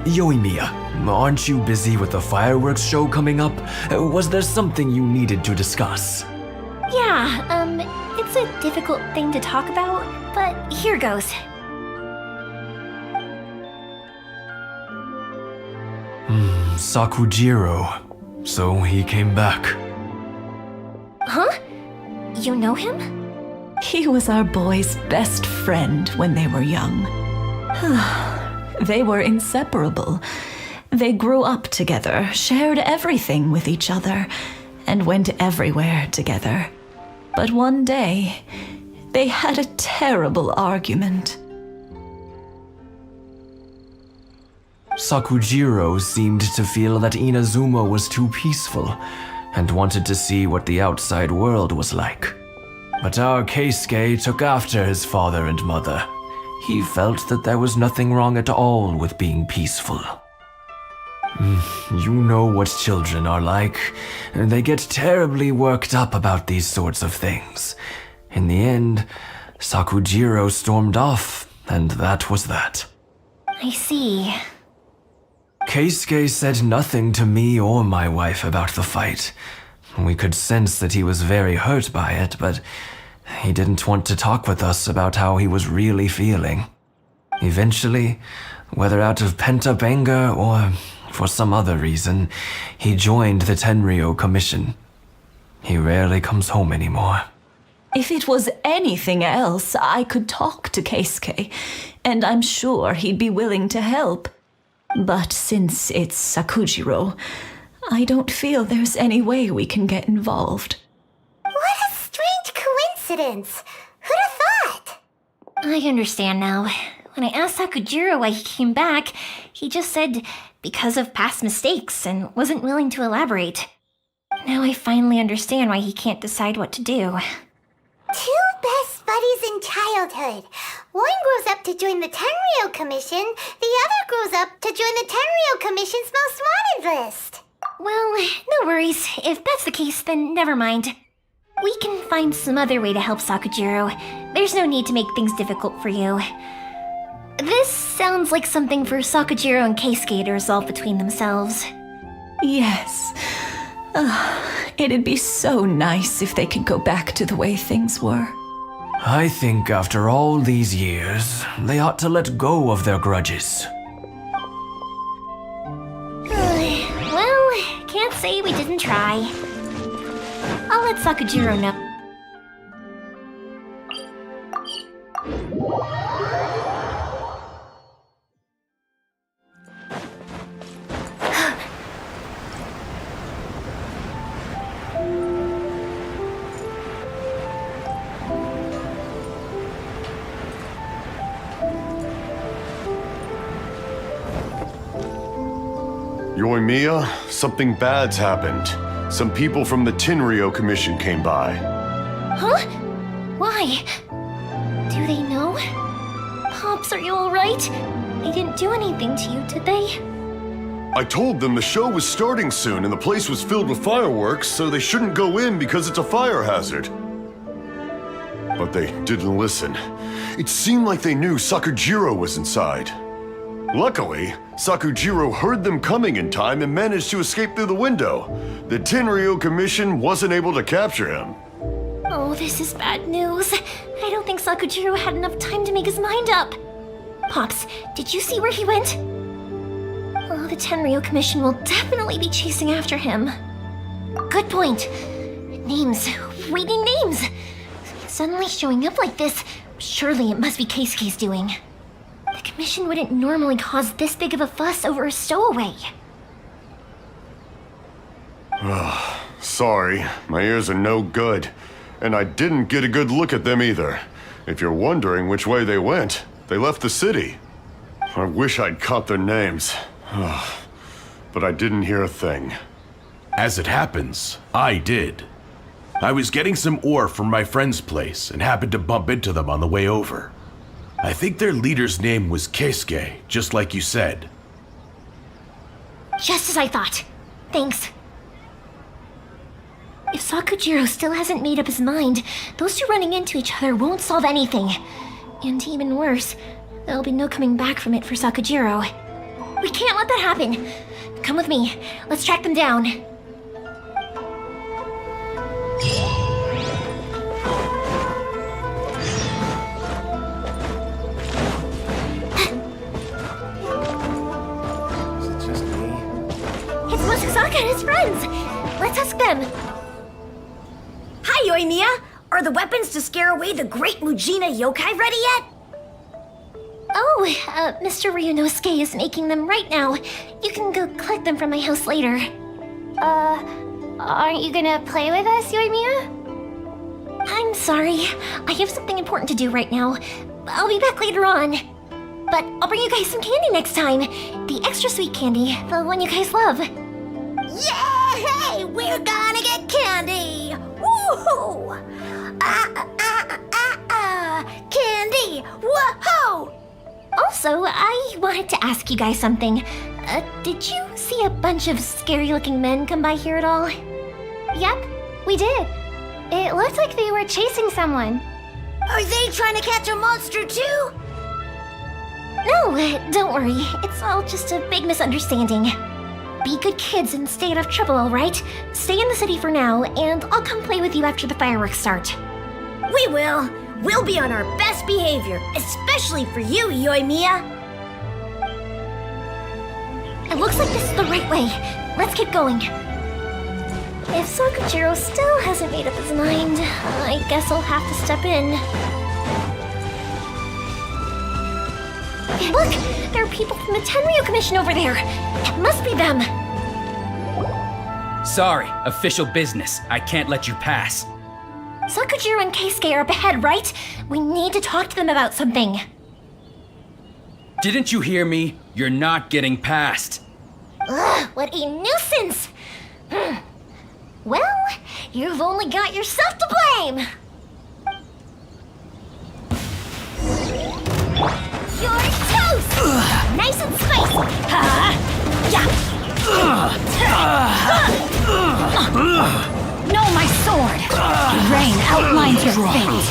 Speaker 6: Yoimiya, aren't you busy with the fireworks show coming up? Was there something you needed to discuss?
Speaker 14: Yeah, it's a difficult thing to talk about, but here goes.
Speaker 6: Sakujiro. So he came back.
Speaker 14: Huh? You know him?
Speaker 18: He was our boys' best friend when they were young. They were inseparable. They grew up together, shared everything with each other, and went everywhere together. But one day, they had a terrible argument.
Speaker 6: Sakujiro seemed to feel that Inazuma was too peaceful and wanted to see what the outside world was like. But our Keisuke took after his father and mother. He felt that there was nothing wrong at all with being peaceful. You know what children are like. They get terribly worked up about these sorts of things. In the end, Sakujiro stormed off, and that was that.
Speaker 14: I see.
Speaker 6: Keisuke said nothing to me or my wife about the fight. We could sense that he was very hurt by it, but he didn't want to talk with us about how he was really feeling. Eventually, whether out of pent-up anger or for some other reason, he joined the Tenryou Commission. He rarely comes home anymore.
Speaker 18: If it was anything else, I could talk to Keisuke, and I'm sure he'd be willing to help. But since it's Sakujiro, I don't feel there's any way we can get involved.
Speaker 2: What a strange coincidence. Who'd have thought?
Speaker 14: I understand now. When I asked Sakujiro why he came back, he just said because of past mistakes and wasn't willing to elaborate. Now I finally understand why he can't decide what to do.
Speaker 2: Two best buddies in childhood. One grows up to join the Tenryou Commission, the other grows up to join the Tenryou Commission's most wanted list.
Speaker 14: Well, no worries. If that's the case, then never mind. We can find some other way to help Sakujiro. There's no need to make things difficult for you. This sounds like something for Sakujiro and Keisuke to resolve between themselves.
Speaker 18: Yes. It'd be so nice if they could go back to the way things were.
Speaker 6: I think after all these years, they ought to let go of their grudges.
Speaker 14: Well, can't say we didn't try. I'll let Sakujiro know.
Speaker 8: Yoimiya, something bad's happened. Some people from the Tenryou Commission came by.
Speaker 14: Huh? Why? Do they know? Pops, are you alright? They didn't do anything to you, did they?
Speaker 8: I told them the show was starting soon and the place was filled with fireworks, so they shouldn't go in because it's a fire hazard. But they didn't listen. It seemed like they knew Sakujiro was inside. Luckily, Sakujiro heard them coming in time and managed to escape through the window. The Tenryou Commission wasn't able to capture him.
Speaker 14: Oh, Oh, this is bad news. I don't think Sakujiro had enough time to make his mind up. Pops, did you see where he went? Oh, the Tenryo Commission will definitely be chasing after him. Good point. Names. Reading names. Suddenly showing up like this, surely it must be Keisuke's doing. The Commission wouldn't normally cause this big of a fuss over a stowaway.
Speaker 8: Sorry, my ears are no good. And I didn't get a good look at them either. If you're wondering which way they went, they left the city. I wish I'd caught their names. But I didn't hear a thing.
Speaker 16: As it happens, I did. I was getting some ore from my friend's place and happened to bump into them on the way over. I think their leader's name was Keisuke, just like you said.
Speaker 14: Just as I thought. Thanks. If Sakujiro still hasn't made up his mind, those two running into each other won't solve anything. And even worse, there'll be no coming back from it for Sakujiro. We can't let that happen. Come with me. Let's track them down. It's Mosusaka and his friends. Let's ask them.
Speaker 11: Hi, Yoimiya! Are the weapons to scare away the great Mujina yokai ready yet?
Speaker 14: Oh, Mr. Ryunosuke is making them right now. You can go collect them from my house later.
Speaker 2: Aren't you gonna play with us, Yoimiya?
Speaker 14: I'm sorry. I have something important to do right now. I'll be back later on. But I'll bring you guys some candy next time. The extra sweet candy, the one you guys love.
Speaker 11: Yay! We're gonna get candy! Woohoo! Candy! Whoa!
Speaker 14: Also, I wanted to ask you guys something. Did you see a bunch of scary-looking men come by here at all?
Speaker 2: Yep, we did. It looked like they were chasing someone.
Speaker 11: Are they trying to catch a monster too?
Speaker 14: No, don't worry. It's all just a big misunderstanding. Be good kids and stay out of trouble, alright? Stay in the city for now, and I'll come play with you after the fireworks start.
Speaker 11: We will. We'll be on our best behavior, especially for you, Yoimiya.
Speaker 14: It looks like this is the right way. Let's keep going. If Sakujiro still hasn't made up his mind, I guess I'll have to step in. Look! There are people from the Tenryo Commission over there! It must be them!
Speaker 17: Sorry, official business. I can't let you pass.
Speaker 14: Sakujiro and Keisuke are up ahead, right? We need to talk to them about something.
Speaker 17: Didn't you hear me? You're not getting past.
Speaker 14: Ugh, what a nuisance! Well, you've only got yourself to blame! You're toast! Nice and spicy!
Speaker 1: No, my sword! Rain outlines your fate!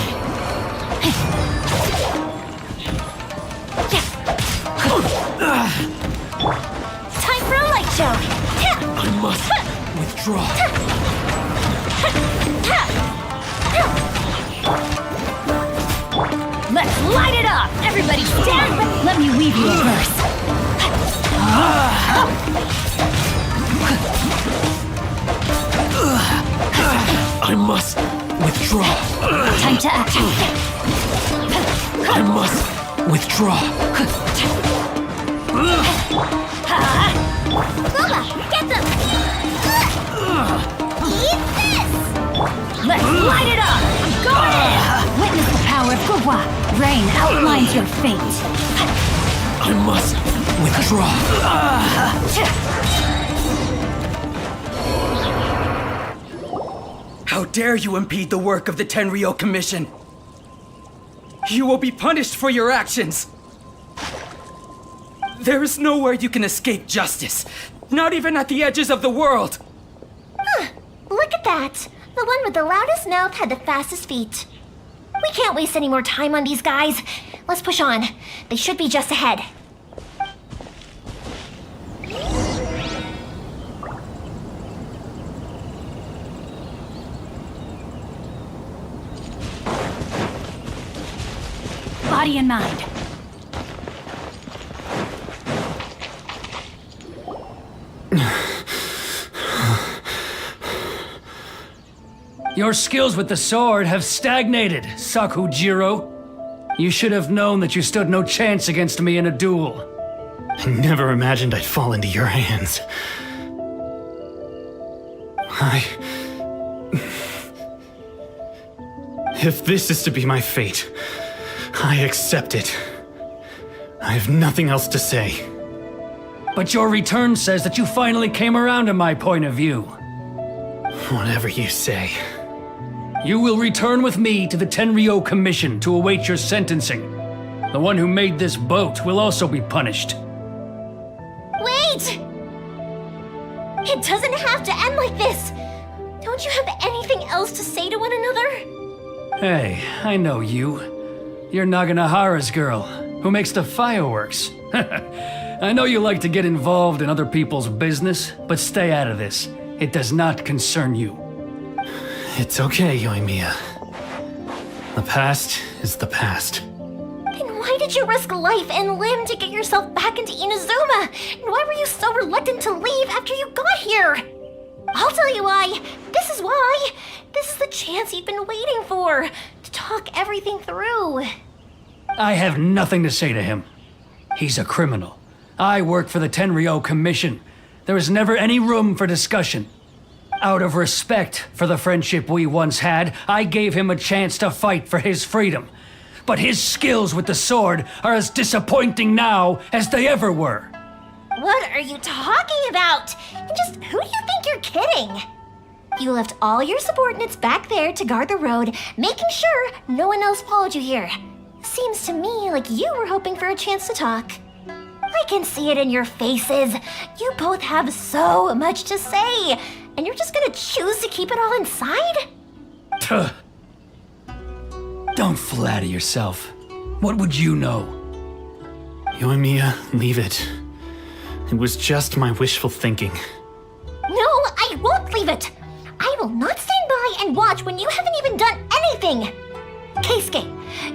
Speaker 14: Time for a light show!
Speaker 4: I must withdraw.
Speaker 1: Let's light it up! Everybody stand! Let me weave you a verse.
Speaker 4: I must withdraw.
Speaker 1: Time to act.
Speaker 4: I must withdraw.
Speaker 14: Lola, get them! Eat this!
Speaker 1: Let's light it up! I'm going in! Witness the power of Gugwa. Rain outlines your fate.
Speaker 4: I must withdraw.
Speaker 17: How dare you impede the work of the Tenryo Commission? You will be punished for your actions. There is nowhere you can escape justice. Not even at the edges of the world.
Speaker 14: Look at that! The one with the loudest mouth had the fastest feet. We can't waste any more time on these guys. Let's push on. They should be just ahead.
Speaker 18: body and mind.
Speaker 4: Your skills with the sword have stagnated, Sakujiro. You should have known that you stood no chance against me in a duel.
Speaker 3: I never imagined I'd fall into your hands. If this is to be my fate, I accept it. I have nothing else to say.
Speaker 4: But your return says that you finally came around to my point of view.
Speaker 3: Whatever you say.
Speaker 4: You will return with me to the Tenryo Commission to await your sentencing. The one who made this boat will also be punished.
Speaker 14: Wait! It doesn't have to end like this! Don't you have anything else to say to one another?
Speaker 4: Hey, I know you. You're Naganahara's girl, who makes the fireworks. I know you like to get involved in other people's business, but stay out of this. It does not concern you.
Speaker 3: It's okay, Yoimiya. The past is the past.
Speaker 14: Then why did you risk life and limb to get yourself back into Inazuma? And why were you so reluctant to leave after you got here? I'll tell you why. This is why. This is the chance you've been waiting for, to talk everything through.
Speaker 4: I have nothing to say to him. He's a criminal. I work for the Tenryo Commission. There is never any room for discussion. Out of respect for the friendship we once had, I gave him a chance to fight for his freedom. But his skills with the sword are as disappointing now as they ever were.
Speaker 14: What are you talking about? And just who do you think you're kidding? You left all your subordinates back there to guard the road, making sure no one else followed you here. Seems to me like you were hoping for a chance to talk. I can see it in your faces. You both have so much to say, and you're just gonna choose to keep it all inside?
Speaker 4: Tuh. Don't flatter yourself. What would you know?
Speaker 3: Yoimiya, leave it. It was just my wishful thinking.
Speaker 14: No, I won't leave it. I will not stand by and watch when you haven't even done anything. Keisuke,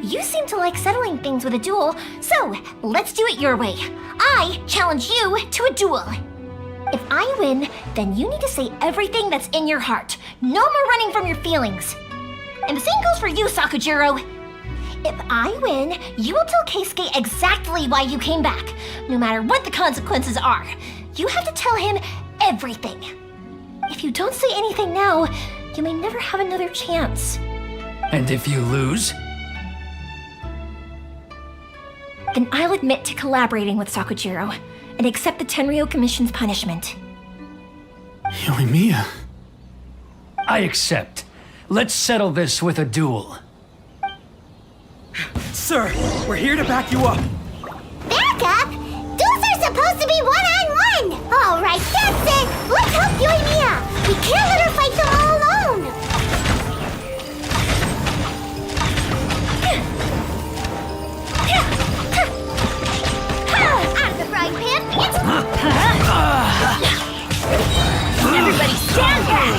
Speaker 14: you seem to like settling things with a duel, so let's do it your way. I challenge you to a duel. If I win, then you need to say everything that's in your heart. No more running from your feelings. And the same goes for you, Sakujiro. If I win, you will tell Keisuke exactly why you came back, no matter what the consequences are. You have to tell him everything. If you don't say anything now, you may never have another chance.
Speaker 4: And if you lose?
Speaker 14: Then I'll admit to collaborating with Sakujiro and accept the Tenryo Commission's punishment.
Speaker 3: Yoimiya.
Speaker 4: I accept. Let's settle this with a duel.
Speaker 17: Sir, we're here to back you up.
Speaker 2: Back up? Duels are supposed to be one-on-one! Alright, that's it! Let's help Yoimiya! We can't let her fight them all alone!
Speaker 14: Out of the frying pan, it's... Everybody stand back!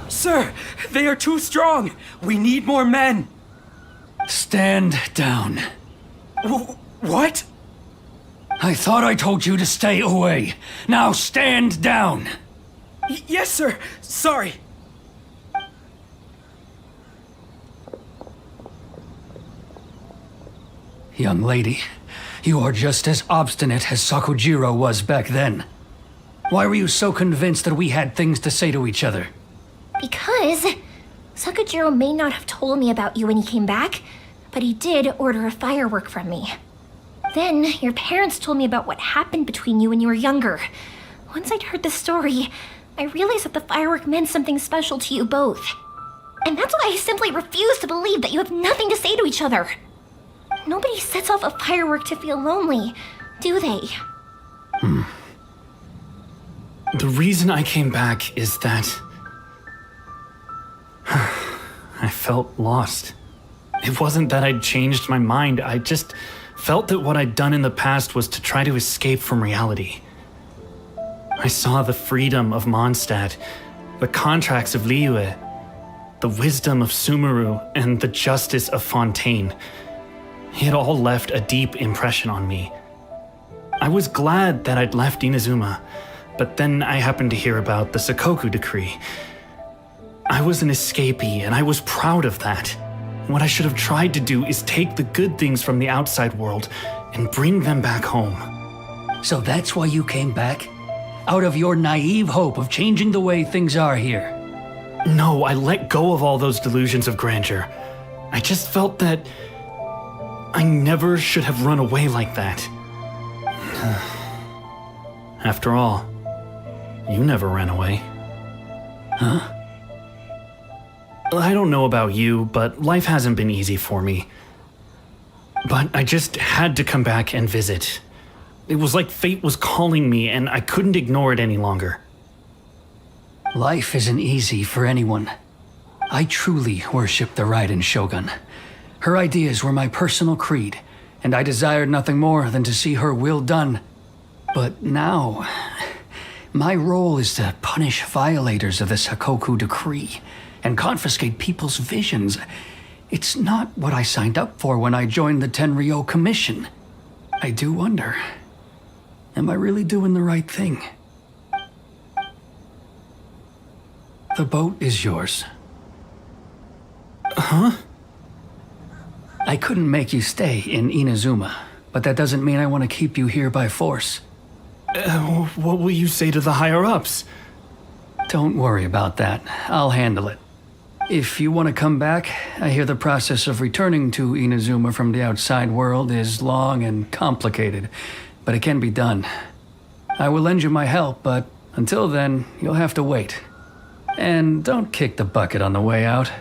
Speaker 17: Sir, they are too strong. We need more men.
Speaker 4: Stand down.
Speaker 17: What?
Speaker 4: I thought I told you to stay away. Now stand down.
Speaker 17: Yes, sir. Sorry.
Speaker 4: Young lady, you are just as obstinate as Sakujiro was back then. Why were you so convinced that we had things to say to each other?
Speaker 14: Because Sakujiro may not have told me about you when he came back, but he did order a firework from me. Then your parents told me about what happened between you when you were younger. Once I'd heard the story, I realized that the firework meant something special to you both. And that's why I simply refuse to believe that you have nothing to say to each other. Nobody sets off a firework to feel lonely, do they?
Speaker 3: The reason I came back is that I felt lost. It wasn't that I'd changed my mind, I just felt that what I'd done in the past was to try to escape from reality. I saw the freedom of Mondstadt, the contracts of Liyue, the wisdom of Sumeru, and the justice of Fontaine. It all left a deep impression on me. I was glad that I'd left Inazuma, but then I happened to hear about the Sakoku decree. I was an escapee, and I was proud of that. What I should have tried to do is take the good things from the outside world and bring them back home.
Speaker 4: So that's why you came back? Out of your naive hope of changing the way things are here?
Speaker 3: No, I let go of all those delusions of grandeur. I just felt that I never should have run away like that. After all, you never ran away.
Speaker 4: Huh?
Speaker 3: I don't know about you, but life hasn't been easy for me. But I just had to come back and visit. It was like fate was calling me, and I couldn't ignore it any longer.
Speaker 4: Life isn't easy for anyone. I truly worship the Raiden Shogun. Her ideas were my personal creed, and I desired nothing more than to see her will done. But now, my role is to punish violators of the Sakoku decree and confiscate people's visions. It's not what I signed up for when I joined the Tenryo Commission. I do wonder, am I really doing the right thing? The boat is yours.
Speaker 3: Huh?
Speaker 4: I couldn't make you stay in Inazuma, but that doesn't mean I want to keep you here by force.
Speaker 3: What will you say to the higher-ups?
Speaker 4: Don't worry about that. I'll handle it. If you want to come back, I hear the process of returning to Inazuma from the outside world is long and complicated, but it can be done. I will lend you my help, but until then, you'll have to wait. And don't kick the bucket on the way out.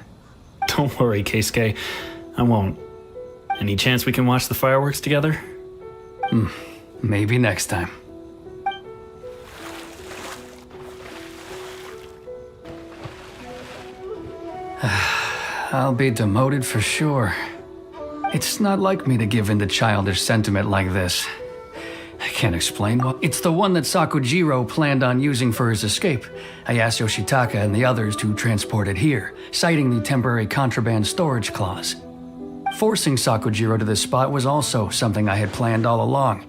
Speaker 3: Don't worry, Keisuke. I won't. Any chance we can watch the fireworks together?
Speaker 4: Maybe next time. I'll be demoted for sure. It's not like me to give in to childish sentiment like this. I can't explain why. It's the one that Sakujiro planned on using for his escape. I asked Yoshitaka and the others to transport it here, citing the temporary contraband storage clause. Forcing Sakujiro to this spot was also something I had planned all along.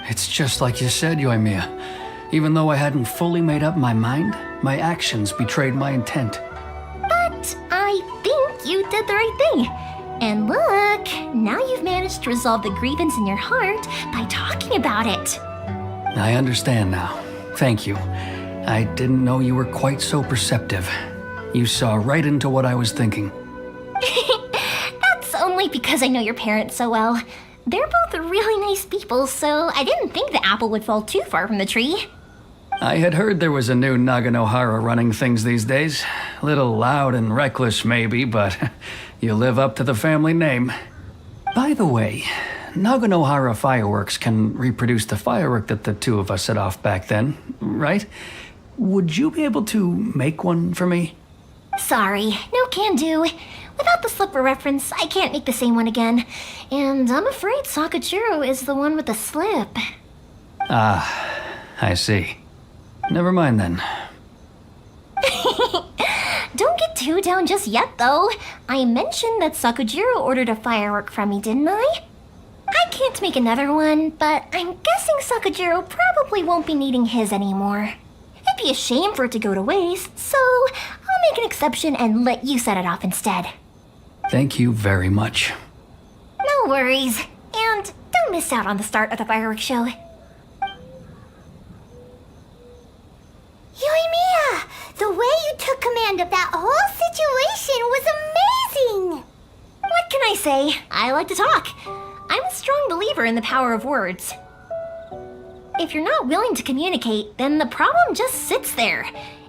Speaker 4: It's just like you said, Yoimiya. Even though I hadn't fully made up my mind, my actions betrayed my intent.
Speaker 14: But I think you did the right thing. And look, now you've managed to resolve the grievance in your heart by talking about it.
Speaker 4: I understand now. Thank you. I didn't know you were quite so perceptive. You saw right into what I was thinking.
Speaker 14: That's only because I know your parents so well. They're both really nice people, so I didn't think the apple would fall too far from the tree.
Speaker 4: I had heard there was a new Naganohara running things these days. Little loud and reckless maybe, but you live up to the family name. By the way, Naganohara Fireworks can reproduce the firework that the two of us set off back then, right? Would you be able to make one for me?
Speaker 14: Sorry, no can do. Without the slipper reference, I can't make the same one again. And I'm afraid Sakujiro is the one with the slip.
Speaker 4: Ah, I see. Never mind then.
Speaker 14: Don't get too down just yet, though. I mentioned that Sakujiro ordered a firework from me, didn't I? I can't make another one, but I'm guessing Sakujiro probably won't be needing his anymore. It'd be a shame for it to go to waste, so I'll make an exception and let you set it off instead.
Speaker 4: Thank you very much.
Speaker 14: No worries. And don't miss out on the start of the fireworks show.
Speaker 2: Yoimiya! The way you took command of that whole situation was amazing!
Speaker 14: What can I say? I like to talk. I'm a strong believer in the power of words. If you're not willing to communicate, then the problem just sits there.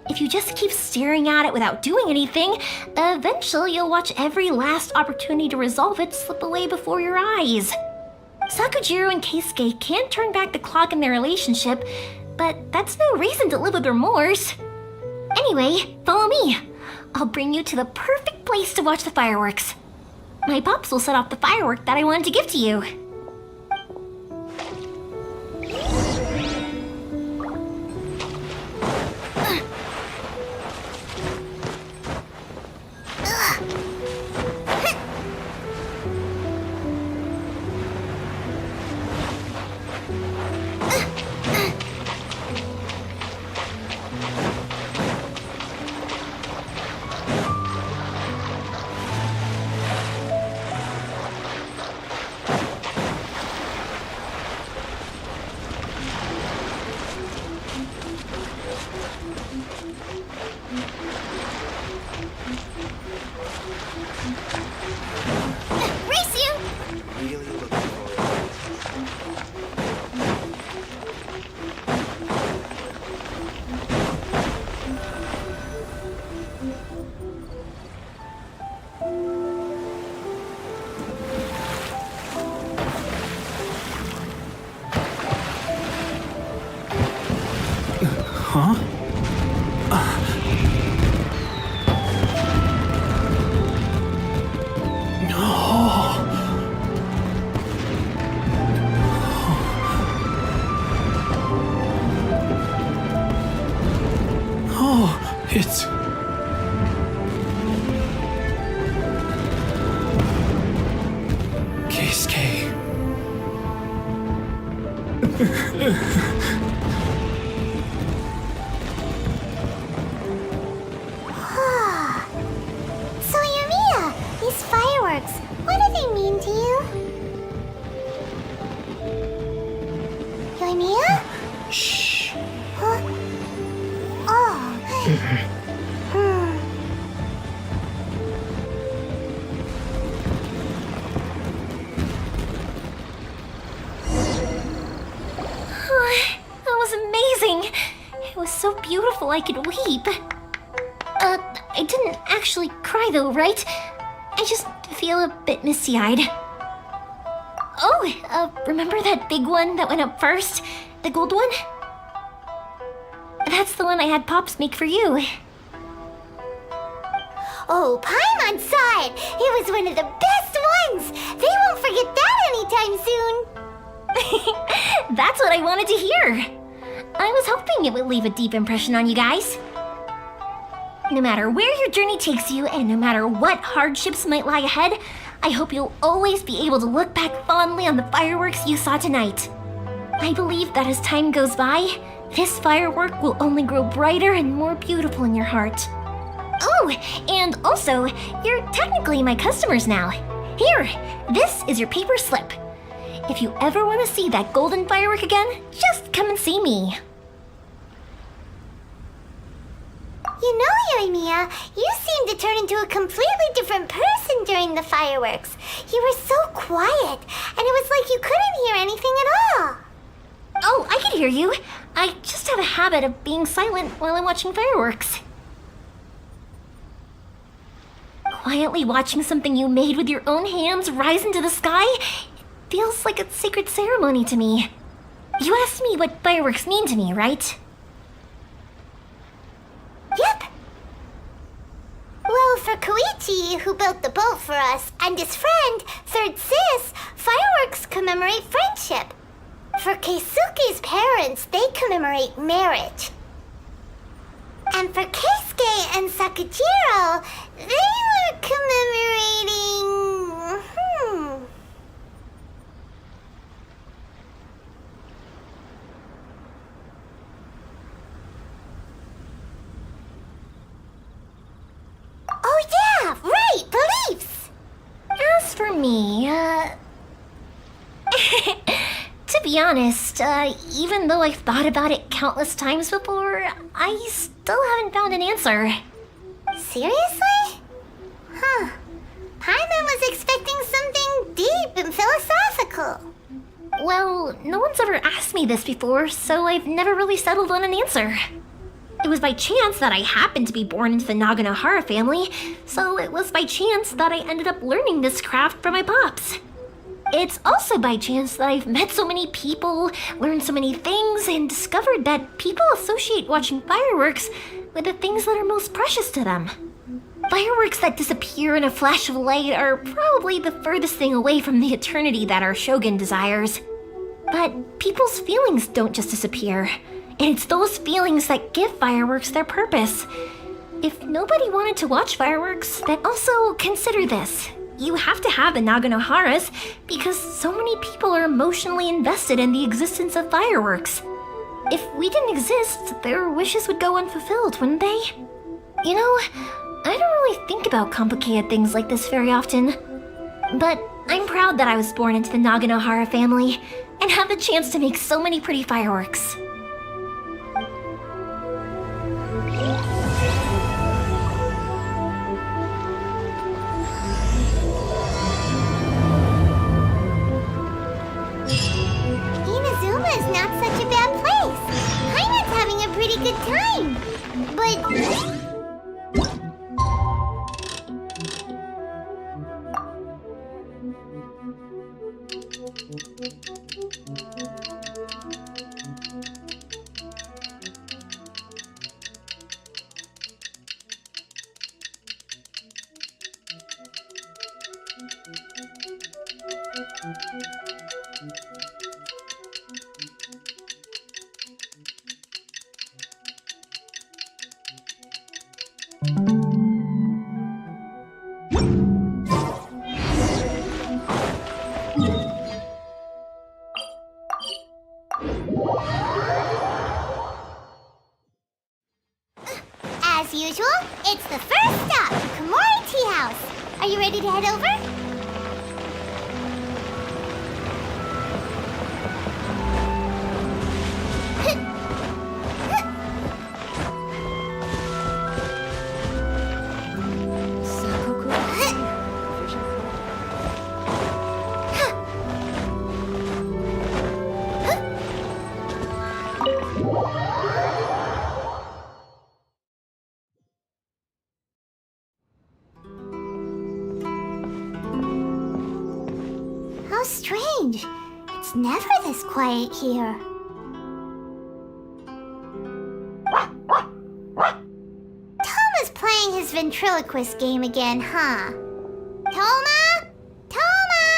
Speaker 14: If you just keep staring at it without doing anything, eventually you'll watch every last opportunity to resolve it slip away before your eyes. Sakujiro and Keisuke can't turn back the clock in their relationship, but that's no reason to live with remorse. Anyway, follow me. I'll bring you to the perfect place to watch the fireworks. My pops will set off the firework that I wanted to give to you.
Speaker 3: Huh? Oh, it's... Keisuke.
Speaker 2: So, Yumiya, these fireworks, what do they mean to you? Yumiya?
Speaker 3: Shh.
Speaker 2: Huh? Oh.
Speaker 14: That was amazing. It was so beautiful I could weep. I didn't actually cry though, right? I just feel a bit misty-eyed. Oh, remember that big one that went up first? The gold one? That's the one I had Pops make for you.
Speaker 2: Oh, Paimon saw it! It was one of the best ones! They won't forget that anytime soon!
Speaker 14: That's what I wanted to hear. I was hoping it would leave a deep impression on you guys. No matter where your journey takes you, and no matter what hardships might lie ahead, I hope you'll always be able to look back fondly on the fireworks you saw tonight. I believe that as time goes by, this firework will only grow brighter and more beautiful in your heart. Oh, and also, you're technically my customers now. Here, this is your paper slip. If you ever want to see that golden firework again, just come and see me.
Speaker 2: You know, Yumiya, you seemed to turn into a completely different person during the fireworks. You were so quiet, and it was like you couldn't hear anything at all.
Speaker 14: Oh, I can hear you. I just have a habit of being silent while I'm watching fireworks. Quietly watching something you made with your own hands rise into the sky feels like a sacred ceremony to me. You asked me what fireworks mean to me, right?
Speaker 2: Yep. Well, for Koichi, who built the boat for us, and his friend, Third Sis, fireworks commemorate friendship. For Keisuke's parents, they commemorate marriage. And for Keisuke and Sakujiro, they were commemorating... Oh yeah, right, beliefs!
Speaker 14: As for me, to be honest, even though I've thought about it countless times before, I still haven't found an answer.
Speaker 2: Seriously? Huh. Paimon was expecting something deep and philosophical.
Speaker 14: Well, no one's ever asked me this before, so I've never really settled on an answer. It was by chance that I happened to be born into the Naganohara family, so it was by chance that I ended up learning this craft from my pops. It's also by chance that I've met so many people, learned so many things, and discovered that people associate watching fireworks with the things that are most precious to them. Fireworks that disappear in a flash of light are probably the furthest thing away from the eternity that our shogun desires. But people's feelings don't just disappear, and it's those feelings that give fireworks their purpose. If nobody wanted to watch fireworks, then also consider this. You have to have the Naganoharas because so many people are emotionally invested in the existence of fireworks. If we didn't exist, their wishes would go unfulfilled, wouldn't they? You know, I don't really think about complicated things like this very often. But I'm proud that I was born into the Naganohara family and have the chance to make so many pretty fireworks.
Speaker 2: Inazuma's not such a bad place. Paimon's having a pretty good time. But... As usual, it's the first stop, Komori Tea House. Are you ready to head over? How strange. It's never this quiet here. Toma's playing his ventriloquist game again, huh? Toma? Toma!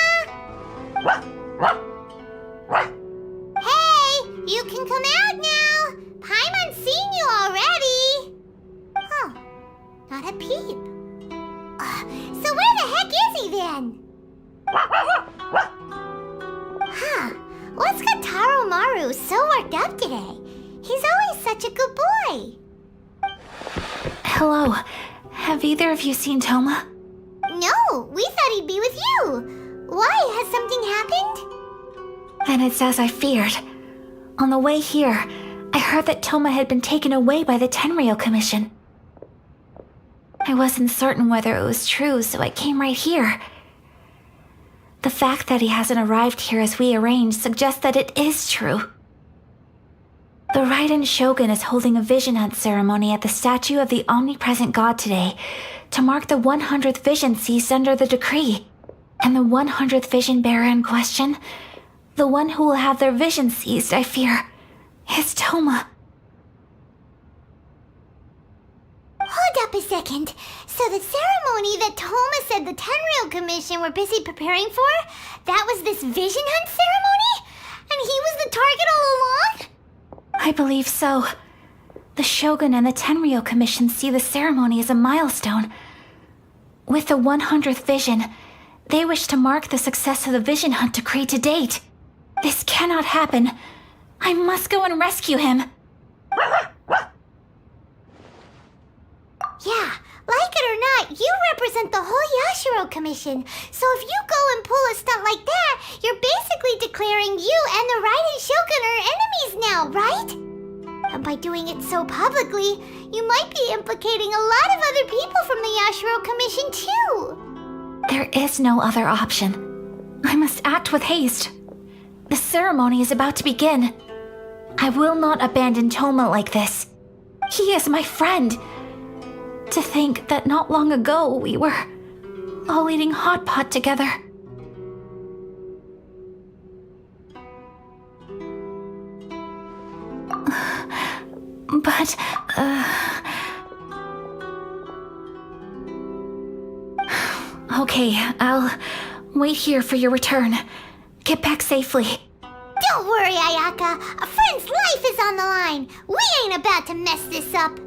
Speaker 2: Hey, you can come out now. Paimon's seen you already. Huh, not a peep. So where the heck is he then? Huh, what's got Taro Maru so worked up today? He's always such a good boy.
Speaker 9: Hello. Have either of you seen Toma?
Speaker 2: No, we thought he'd be with you. Why? Has something happened?
Speaker 9: Then it's as I feared. On the way here, I heard that Toma had been taken away by the Tenryou Commission. I wasn't certain whether it was true, so I came right here. The fact that he hasn't arrived here as we arranged suggests that it is true. The Raiden Shogun is holding a vision hunt ceremony at the statue of the omnipresent god today to mark the 100th vision seized under the decree. And the 100th vision bearer in question, the one who will have their vision seized, I fear, is Toma.
Speaker 2: Hold up a second. So the ceremony that Toma said the Tenryou Commission were busy preparing for, that was this vision hunt ceremony? And he was the target all along?
Speaker 9: I believe so. The Shogun and the Tenryou Commission see the ceremony as a milestone. With the 100th vision, they wish to mark the success of the vision hunt decree to date. This cannot happen. I must go and rescue him.
Speaker 2: Yeah, like it or not, you represent the whole Yashiro Commission. So if you go and pull a stunt like that, you're basically declaring you and the Raiden Shogun are enemies now, right? And by doing it so publicly, you might be implicating a lot of other people from the Yashiro Commission too.
Speaker 9: There is no other option. I must act with haste. The ceremony is about to begin. I will not abandon Toma like this. He is my friend. To think that not long ago we were all eating hot pot together. But, okay, I'll wait here for your return. Get back safely.
Speaker 2: Don't worry, Ayaka. A friend's life is on the line. We ain't about to mess this up.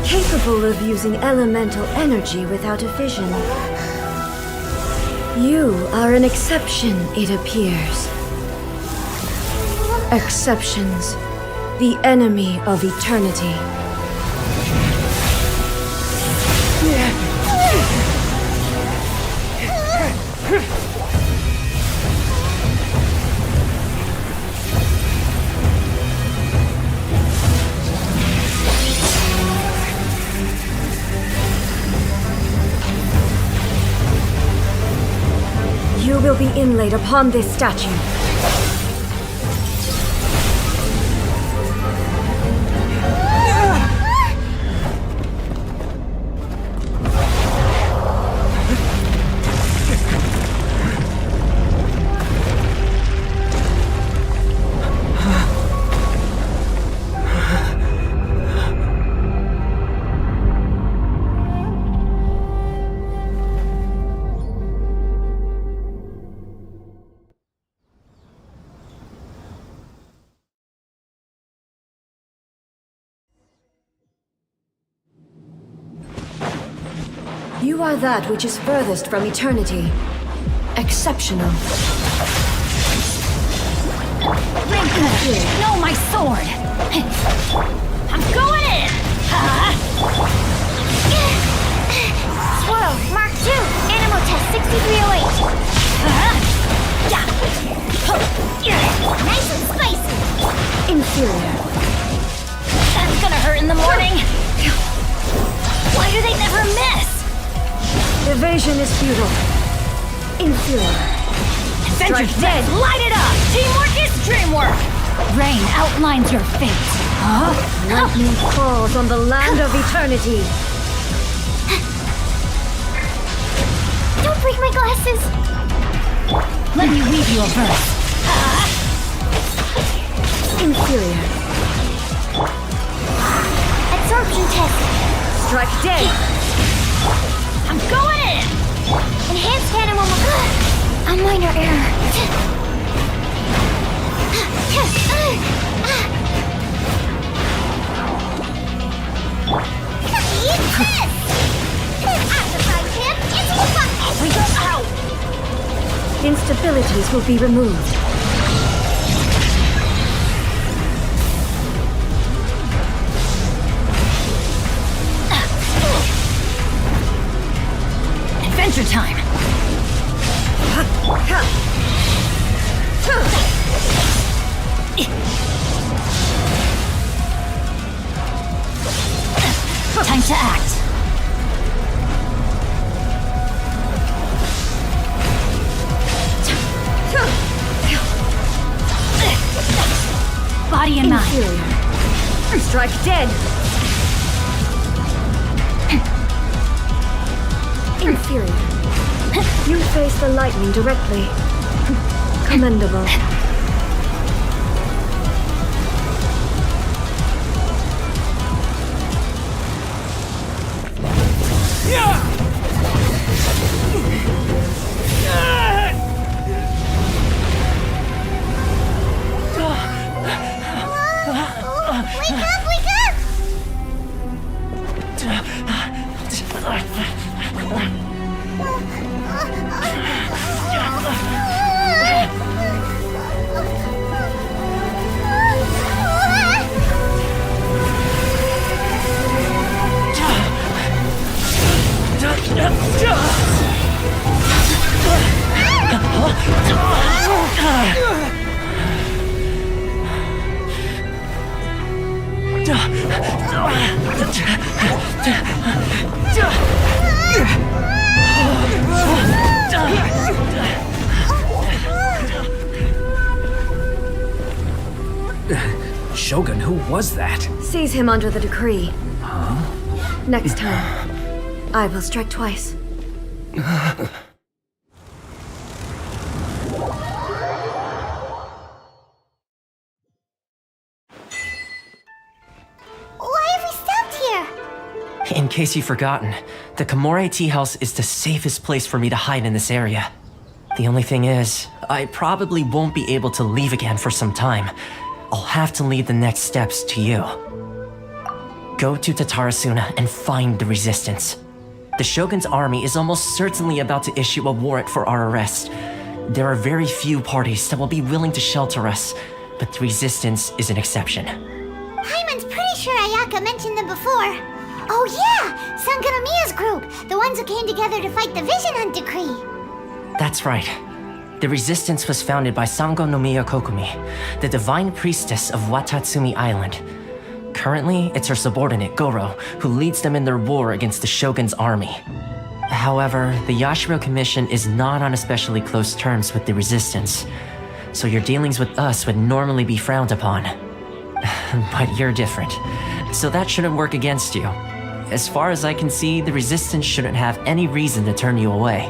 Speaker 11: Capable of using elemental energy without a vision. You are an exception, it appears. Exceptions, the enemy of eternity. You will be inlaid upon this statue. You are that which is furthest from eternity. Exceptional.
Speaker 1: No, my sword! I'm going in!
Speaker 2: Swirl, Mark 2, Animal Test 6308. Nice and spicy.
Speaker 11: Inferior.
Speaker 1: That's gonna hurt in the morning! Why do they never miss?
Speaker 11: Evasion is futile. Inferior.
Speaker 1: Strike dead! Light it up! Teamwork is dreamwork! Rain outlines your fate. Huh?
Speaker 11: Lightning falls on the land of eternity.
Speaker 2: Don't break my glasses.
Speaker 1: Let me weave you a verse.
Speaker 11: Inferior.
Speaker 2: Absorption test.
Speaker 11: Strike dead.
Speaker 1: I'm going in!
Speaker 2: Enhanced animal. A minor error. Eat this! Octopi tip, it's we go out!
Speaker 11: Instabilities will be removed.
Speaker 1: Adventure time! Time to act. Body and mind.
Speaker 11: Inferior. Strike dead. Inferior. You face the lightning directly. Commendable.
Speaker 2: Wake up, wake up!
Speaker 4: Shogun, who was that?
Speaker 11: Seize him under the decree.
Speaker 4: Huh?
Speaker 11: Next time, I will strike twice.
Speaker 2: Why have we stopped here?
Speaker 13: In case you've forgotten, the Komore Tea House is the safest place for me to hide in this area. The only thing is, I probably won't be able to leave again for some time. I'll have to leave the next steps to you. Go to Tatarasuna and find the resistance. The Shogun's army is almost certainly about to issue a warrant for our arrest. There are very few parties that will be willing to shelter us, but the resistance is an exception.
Speaker 2: Paimon's pretty sure Ayaka mentioned them before. Oh yeah! Sangonomiya's group! The ones who came together to fight the Vision Hunt Decree!
Speaker 13: That's right. The resistance was founded by Sango no Miya Kokumi, the divine priestess of Watatsumi Island. Currently, it's her subordinate, Goro, who leads them in their war against the Shogun's army. However, the Yashiro Commission is not on especially close terms with the resistance, so your dealings with us would normally be frowned upon. But you're different, so that shouldn't work against you. As far as I can see, the resistance shouldn't have any reason to turn you away.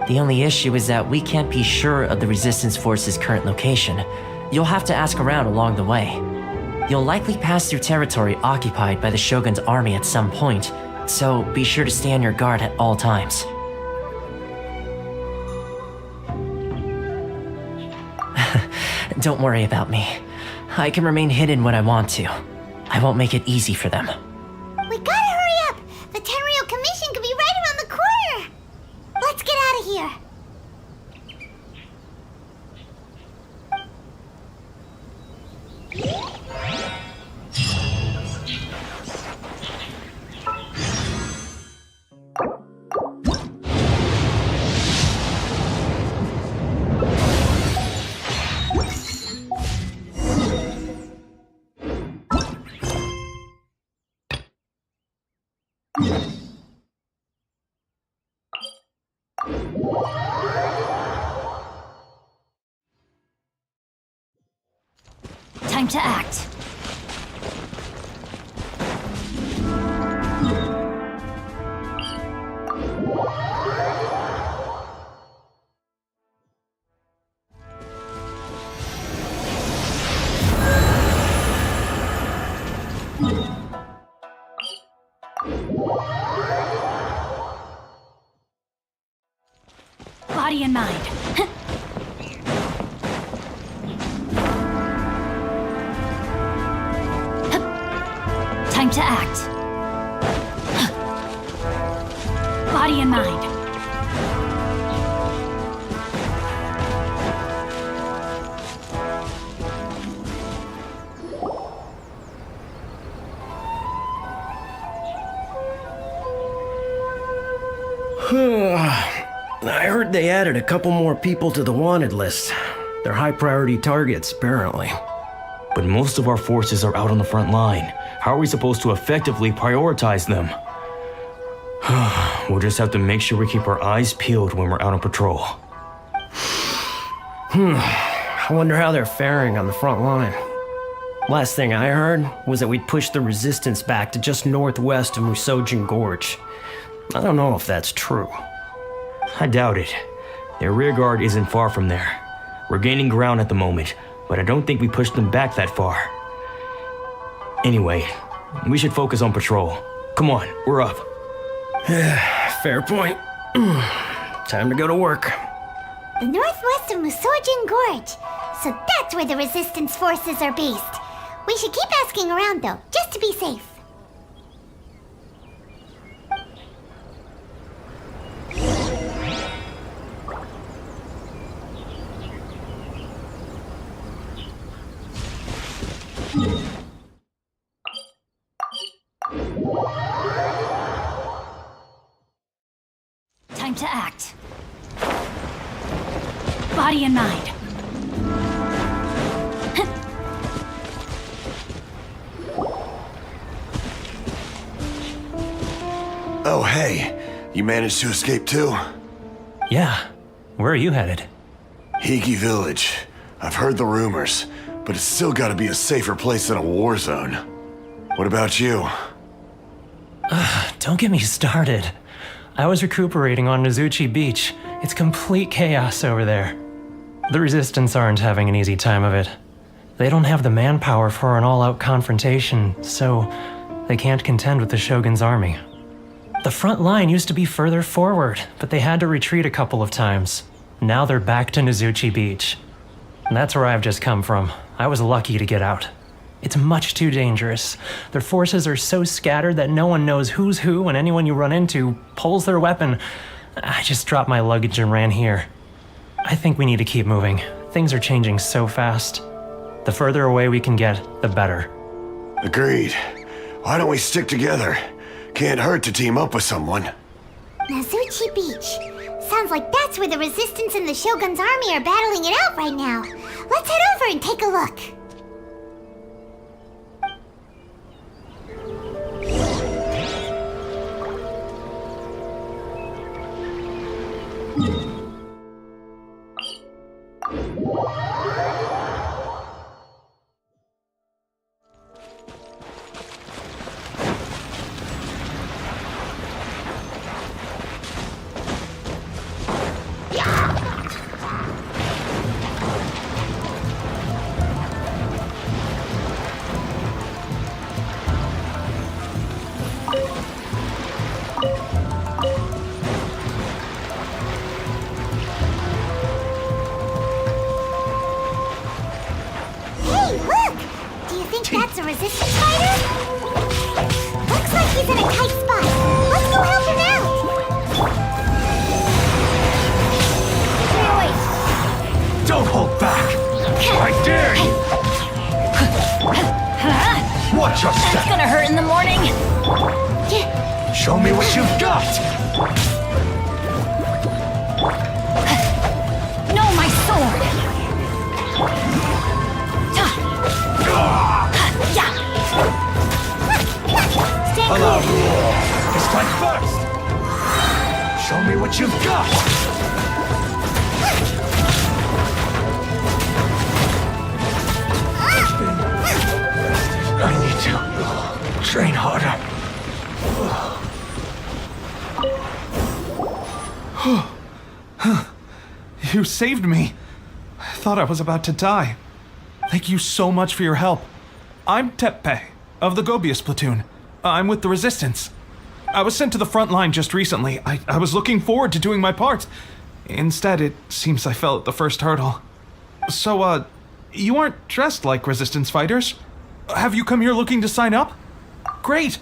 Speaker 13: The only issue is that we can't be sure of the resistance force's current location. You'll have to ask around along the way. You'll likely pass through territory occupied by the Shogun's army at some point, so be sure to stay on your guard at all times. Don't worry about me. I can remain hidden when I want to. I won't make it easy for them.
Speaker 2: We gotta hurry up! The Tenryou Commission could be right around the corner! Let's get out of here!
Speaker 1: Time to act. Body and mind. Time to act. Body and mind.
Speaker 21: I heard they added a couple more people to the wanted list. They're high priority targets, apparently.
Speaker 23: But most of our forces are out on the front line. How are we supposed to effectively prioritize them? We'll just have to make sure we keep our eyes peeled when we're out on patrol.
Speaker 21: I wonder how they're faring on the front line. Last thing I heard was that we'd pushed the resistance back to just northwest of Musojin Gorge. I don't know if that's true.
Speaker 23: I doubt it. Their rearguard isn't far from there. We're gaining ground at the moment, but I don't think we pushed them back that far. Anyway, we should focus on patrol. Come on, we're up.
Speaker 21: Fair point. Time to go to work.
Speaker 2: The northwest of Musojin Gorge. So that's where the resistance forces are based. We should keep asking around though, just to be safe.
Speaker 1: Time to act. Body and mind.
Speaker 8: Oh, hey. You managed to escape too?
Speaker 13: Yeah. Where are you headed?
Speaker 8: Higi Village. I've heard the rumors, but it's still gotta be a safer place than a war zone. What about you?
Speaker 13: Don't get me started. I was recuperating on Nozuchi Beach. It's complete chaos over there. The Resistance aren't having an easy time of it. They don't have the manpower for an all-out confrontation, so they can't contend with the Shogun's army.
Speaker 3: The front line used to be further forward, but they had to retreat a couple of times. Now they're back to Nizuchi Beach. And that's where I've just come from. I was lucky to get out. It's much too dangerous. Their forces are so scattered that no one knows who's who, and anyone you run into pulls their weapon. I just dropped my luggage and ran here. I think we need to keep moving. Things are changing so fast. The further away we can get, the better.
Speaker 8: Agreed. Why don't we stick together? Can't hurt to team up with someone.
Speaker 2: Nizuchi Beach. Sounds like that's where the Resistance and the Shogun's army are battling it out right now. Let's head over and take a look. That's a Resistance fighter? Looks like he's in a tight spot. Let's go help him out! Wait.
Speaker 5: Don't hold back! I dare you! Watch your step!
Speaker 11: That's gonna hurt in the morning.
Speaker 5: Show me what you've got!
Speaker 11: No, my sword!
Speaker 5: Allow me. This time first! Show me what you've got! I need to train harder.
Speaker 10: You saved me. I thought I was about to die. Thank you so much for your help. I'm Teppei, of the Gobius platoon. I'm with the Resistance. I was sent to the front line just recently. I was looking forward to doing my part. Instead, it seems I fell at the first hurdle. So, you aren't dressed like Resistance fighters? Have you come here looking to sign up? Great!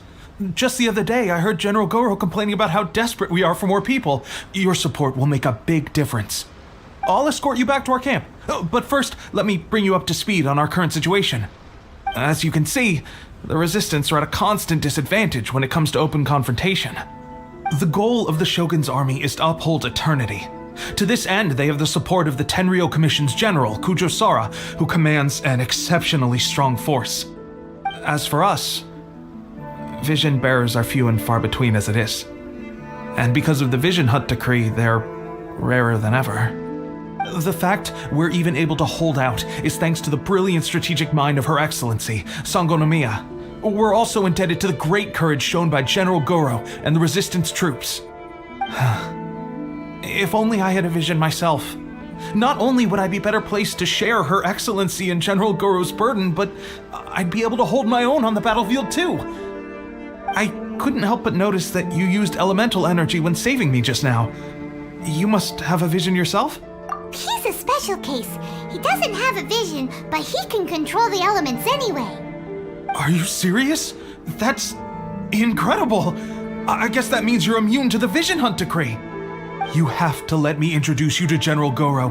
Speaker 10: Just the other day, I heard General Goro complaining about how desperate we are for more people. Your support will make a big difference. I'll escort you back to our camp. But first, let me bring you up to speed on our current situation. As you can see, the Resistance are at a constant disadvantage when it comes to open confrontation. The goal of the Shogun's army is to uphold eternity. To this end, they have the support of the Tenryou Commission's general, Kujosara, who commands an exceptionally strong force. As for us, vision bearers are few and far between as it is. And because of the Vision Hut decree, they're rarer than ever. The fact we're even able to hold out is thanks to the brilliant strategic mind of Her Excellency, Sango Nomiya. We're also indebted to the great courage shown by General Goro and the Resistance troops. If only I had a vision myself. Not only would I be better placed to share Her Excellency and General Goro's burden, but I'd be able to hold my own on the battlefield too. I couldn't help but notice that you used elemental energy when saving me just now. You must have a vision yourself?
Speaker 2: He's a special case. He doesn't have a vision, but he can control the elements anyway.
Speaker 10: Are you serious? That's incredible. I guess that means you're immune to the Vision Hunt decree. You have to let me introduce you to General Goro.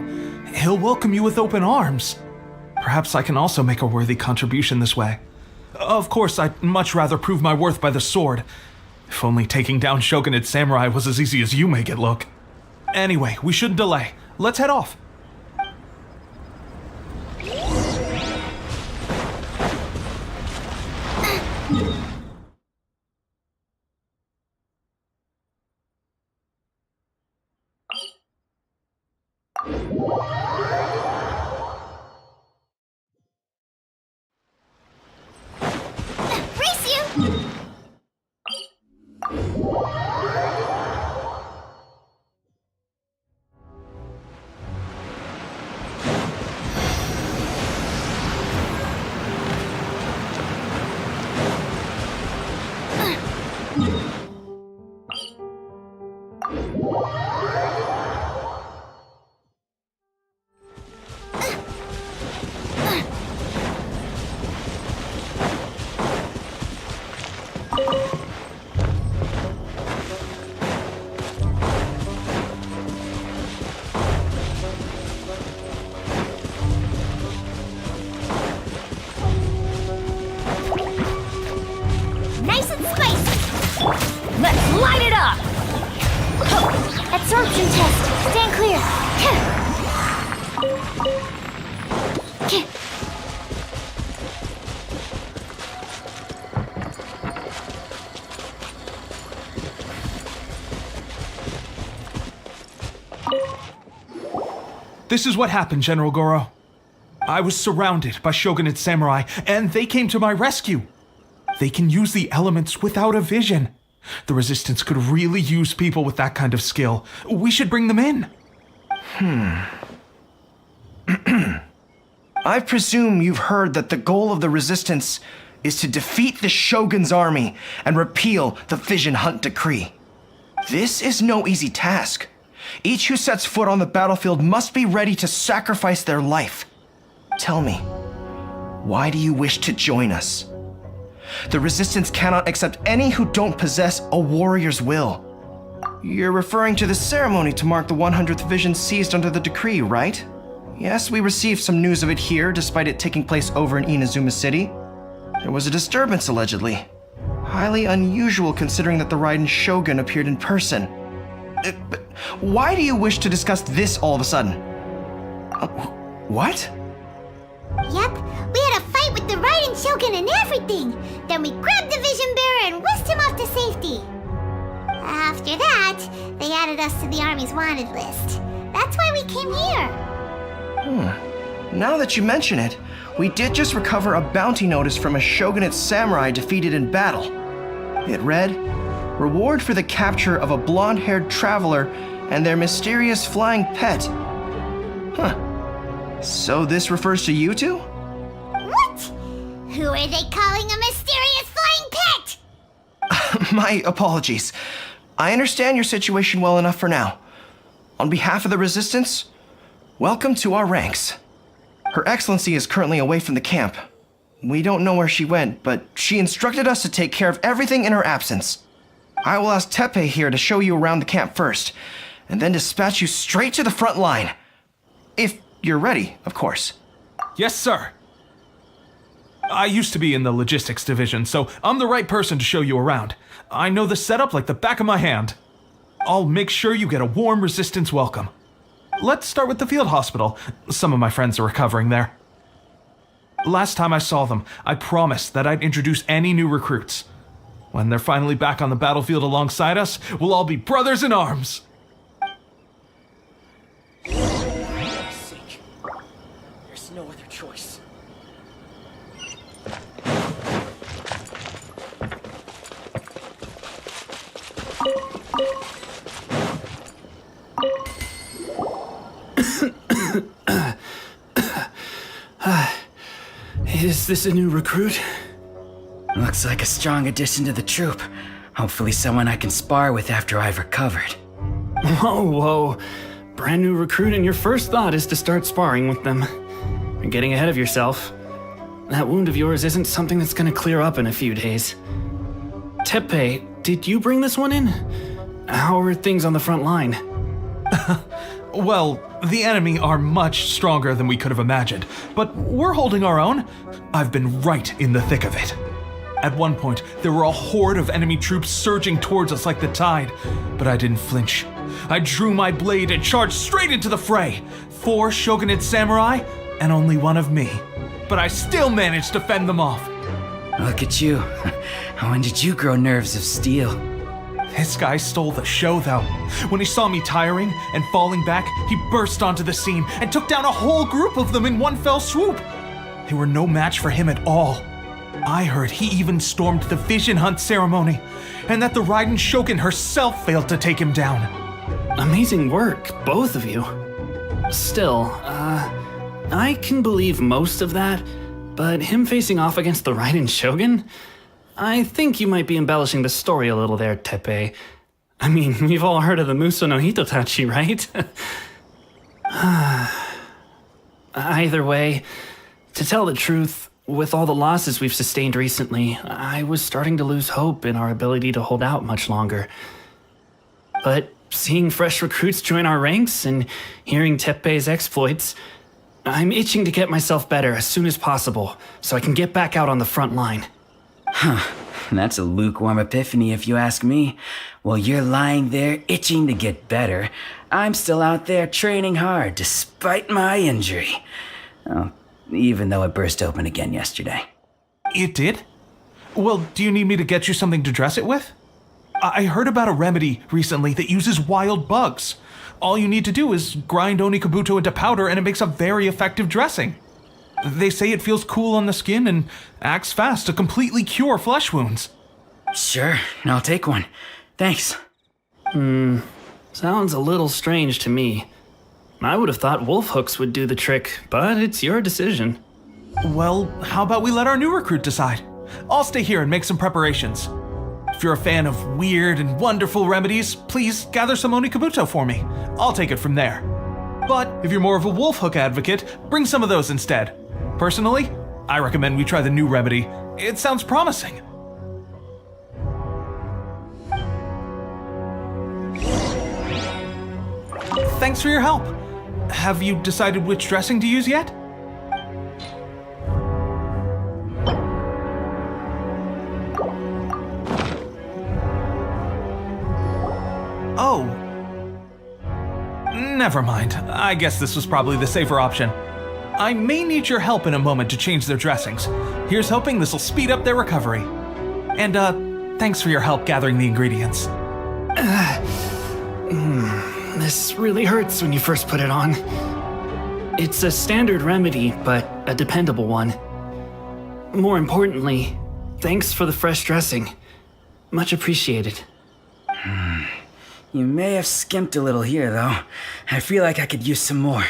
Speaker 10: He'll welcome you with open arms. Perhaps I can also make a worthy contribution this way. Of course, I'd much rather prove my worth by the sword. If only taking down Shogunate samurai was as easy as you make it look. Anyway, we shouldn't delay. Let's head off.
Speaker 2: Race you!
Speaker 11: Let's light it up!
Speaker 2: Absorption test. Stand clear.
Speaker 10: This is what happened, General Goro. I was surrounded by Shogunate samurai, and they came to my rescue. They can use the elements without a vision. The Resistance could really use people with that kind of skill. We should bring them in.
Speaker 7: I presume you've heard that the goal of the Resistance is to defeat the Shogun's army and repeal the Vision Hunt Decree. This is no easy task. Each who sets foot on the battlefield must be ready to sacrifice their life. Tell me, why do you wish to join us? The Resistance cannot accept any who don't possess a warrior's will. You're referring to the ceremony to mark the 100th Vision seized under the decree, right? Yes, we received some news of it here, despite it taking place over in Inazuma City. There was a disturbance, allegedly. Highly unusual considering that the Raiden Shogun appeared in person. But why do you wish to discuss this all of a sudden? What?
Speaker 2: Yep, we had a fight with the Raiden Shogun and everything. Then we grabbed the Vision Bearer and whisked him off to safety. After that, they added us to the Army's wanted list. That's why we came here.
Speaker 7: Now that you mention it, we did just recover a bounty notice from a Shogunate samurai defeated in battle. It read, "Reward for the capture of a blonde-haired traveler and their mysterious flying pet." So this refers to you two?
Speaker 2: What? Who are they calling a mysterious flying pet?
Speaker 7: My apologies. I understand your situation well enough for now. On behalf of the Resistance, welcome to our ranks. Her Excellency is currently away from the camp. We don't know where she went, but she instructed us to take care of everything in her absence. I will ask Teppei here to show you around the camp first, and then dispatch you straight to the front line. If you're ready, of course.
Speaker 10: Yes, sir. I used to be in the logistics division, so I'm the right person to show you around. I know the setup like the back of my hand. I'll make sure you get a warm Resistance welcome. Let's start with the field hospital. Some of my friends are recovering there. Last time I saw them, I promised that I'd introduce any new recruits. When they're finally back on the battlefield alongside us, we'll all be brothers in arms.
Speaker 17: There's no other choice.
Speaker 3: Is this a new recruit?
Speaker 17: Looks like a strong addition to the troop. Hopefully someone I can spar with after I've recovered.
Speaker 3: Whoa. Brand new recruit and your first thought is to start sparring with them. You're getting ahead of yourself. That wound of yours isn't something that's gonna clear up in a few days. Teppei, did you bring this one in? How are things on the front line?
Speaker 10: Well, the enemy are much stronger than we could have imagined, but we're holding our own. I've been right in the thick of it. At one point, there were a horde of enemy troops surging towards us like the tide, but I didn't flinch. I drew my blade and charged straight into the fray. 4 Shogunate samurai, and only one of me. But I still managed to fend them off.
Speaker 17: Look at you. When did you grow nerves of steel?
Speaker 10: This guy stole the show, though. When he saw me tiring and falling back, he burst onto the scene and took down a whole group of them in one fell swoop. They were no match for him at all. I heard he even stormed the Vision Hunt ceremony, and that the Raiden Shogun herself failed to take him down.
Speaker 3: Amazing work, both of you. Still, I can believe most of that, but him facing off against the Raiden Shogun? I think you might be embellishing the story a little there, Teppei. I mean, we've all heard of the Muso no Hitotachi, right? Either way, to tell the truth, with all the losses we've sustained recently, I was starting to lose hope in our ability to hold out much longer. But seeing fresh recruits join our ranks and hearing Teppei's exploits, I'm itching to get myself better as soon as possible so I can get back out on the front line.
Speaker 17: That's a lukewarm epiphany if you ask me. While you're lying there itching to get better, I'm still out there training hard despite my injury. Oh, even though it burst open again yesterday.
Speaker 10: It did? Well, do you need me to get you something to dress it with? I heard about a remedy recently that uses wild bugs. All you need to do is grind Onikabuto into powder and it makes a very effective dressing. They say it feels cool on the skin and acts fast to completely cure flesh wounds.
Speaker 17: Sure, I'll take one. Thanks.
Speaker 3: Sounds a little strange to me. I would have thought wolf hooks would do the trick, but it's your decision.
Speaker 10: Well, how about we let our new recruit decide? I'll stay here and make some preparations. If you're a fan of weird and wonderful remedies, please gather some Onikabuto for me. I'll take it from there. But if you're more of a wolf hook advocate, bring some of those instead. Personally, I recommend we try the new remedy. It sounds promising. Thanks for your help. Have you decided which dressing to use yet? Oh. Never mind. I guess this was probably the safer option. I may need your help in a moment to change their dressings. Here's hoping this will speed up their recovery. And, thanks for your help gathering the ingredients.
Speaker 3: This really hurts when you first put it on. It's a standard remedy, but a dependable one. More importantly, thanks for the fresh dressing. Much appreciated.
Speaker 17: You may have skimped a little here, though. I feel like I could use some more.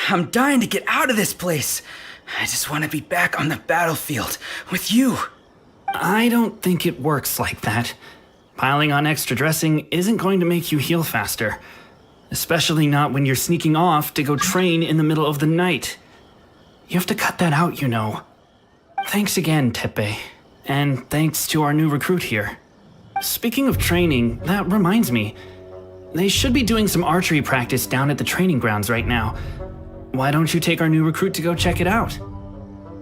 Speaker 17: I'm dying to get out of this place. I just want to be back on the battlefield with you.
Speaker 3: I don't think it works like that. Piling on extra dressing isn't going to make you heal faster. Especially not when you're sneaking off to go train in the middle of the night. You have to cut that out, you know. Thanks again, Teppei. And thanks to our new recruit here. Speaking of training, that reminds me. They should be doing some archery practice down at the training grounds right now. Why don't you take our new recruit to go check it out?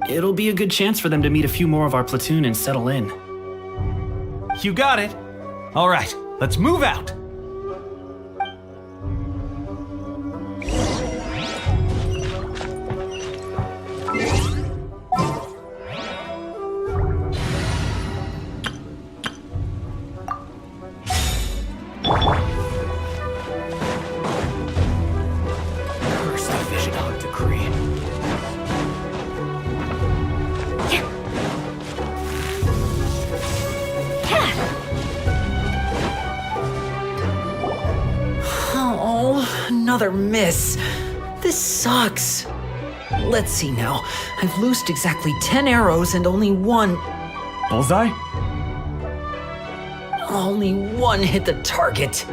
Speaker 3: It'll be a good chance for them to meet a few more of our platoon and settle in.
Speaker 10: You got it. All right, let's move out.
Speaker 17: Curse the vision hunt decree.
Speaker 12: Oh, another miss. This sucks. Let's see now. I've loosed exactly 10 arrows and only one.
Speaker 23: Bullseye?
Speaker 12: Only one hit the target.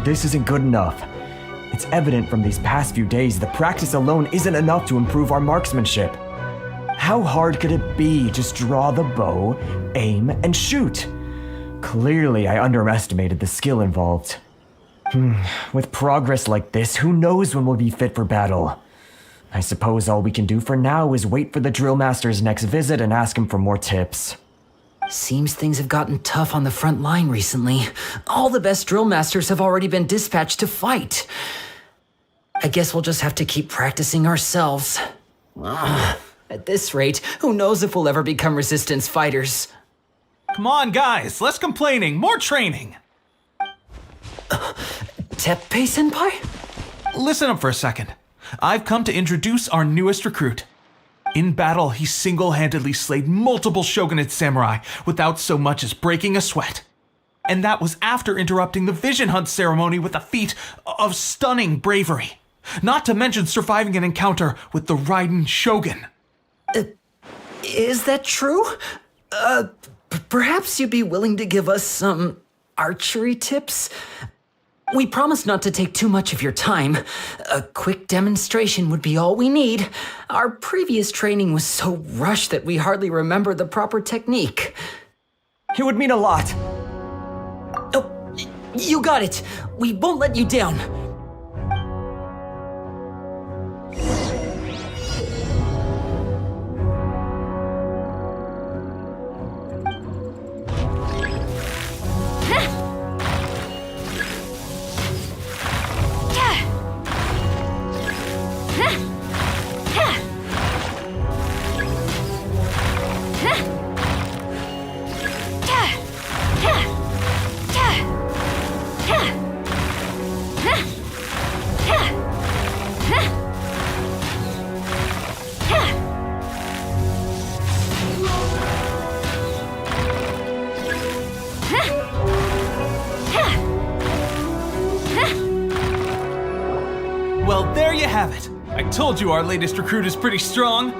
Speaker 19: This isn't good enough. It's evident from these past few days the practice alone isn't enough to improve our marksmanship. How hard could it be? Just draw the bow, aim, and shoot. Clearly, I underestimated the skill involved. With progress like this, who knows when we'll be fit for battle? I suppose all we can do for now is wait for the drill master's next visit and ask him for more tips.
Speaker 12: Seems things have gotten tough on the front line recently. All the best drill masters have already been dispatched to fight. I guess we'll just have to keep practicing ourselves. At this rate, who knows if we'll ever become resistance fighters.
Speaker 10: Come on, guys, less complaining, more training.
Speaker 12: Teppei-senpai?
Speaker 10: Listen up for a second. I've come to introduce our newest recruit. In battle, he single-handedly slayed multiple shogunate samurai without so much as breaking a sweat. And that was after interrupting the vision hunt ceremony with a feat of stunning bravery. Not to mention surviving an encounter with the Raiden Shogun.
Speaker 12: Is that true? Perhaps you'd be willing to give us some archery tips? We promise not to take too much of your time. A quick demonstration would be all we need. Our previous training was so rushed that we hardly remember the proper technique.
Speaker 19: It would mean a lot.
Speaker 12: Oh, you got it. We won't let you down.
Speaker 10: There you have it. I told you our latest recruit is pretty strong.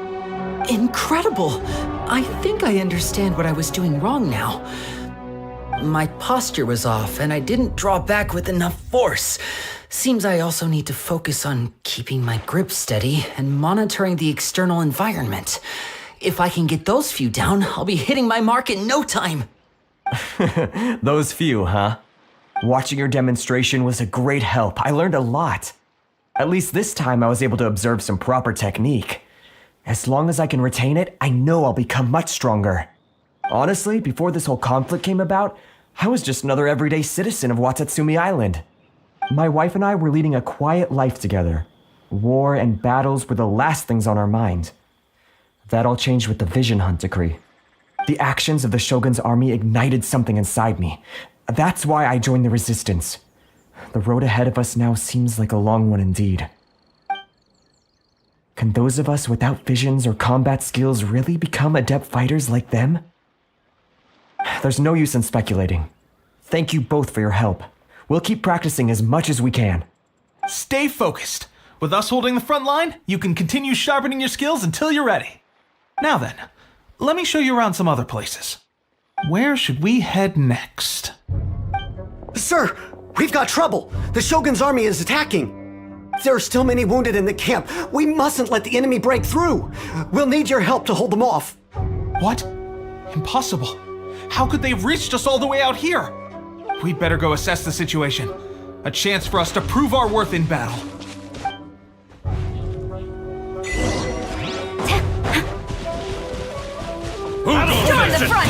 Speaker 12: Incredible! I think I understand what I was doing wrong now. My posture was off, and I didn't draw back with enough force. Seems I also need to focus on keeping my grip steady and monitoring the external environment. If I can get those few down, I'll be hitting my mark in no time.
Speaker 19: Those few, huh? Watching your demonstration was a great help. I learned a lot. At least this time I was able to observe some proper technique. As long as I can retain it, I know I'll become much stronger. Honestly, before this whole conflict came about, I was just another everyday citizen of Watatsumi Island. My wife and I were leading a quiet life together. War and battles were the last things on our mind. That all changed with the Vision Hunt decree. The actions of the Shogun's army ignited something inside me. That's why I joined the resistance. The road ahead of us now seems like a long one indeed. Can those of us without visions or combat skills really become adept fighters like them? There's no use in speculating. Thank you both for your help. We'll keep practicing as much as we can.
Speaker 10: Stay focused. With us holding the front line, you can continue sharpening your skills until you're ready. Now then, let me show you around some other places. Where should we head next?
Speaker 15: Sir, we've got trouble. The Shogun's army is attacking. There are still many wounded in the camp. We mustn't let the enemy break through. We'll need your help to hold them off.
Speaker 10: What? Impossible. How could they have reached us all the way out here? We'd better go assess the situation. A chance for us to prove our worth in battle.
Speaker 11: Storm the front!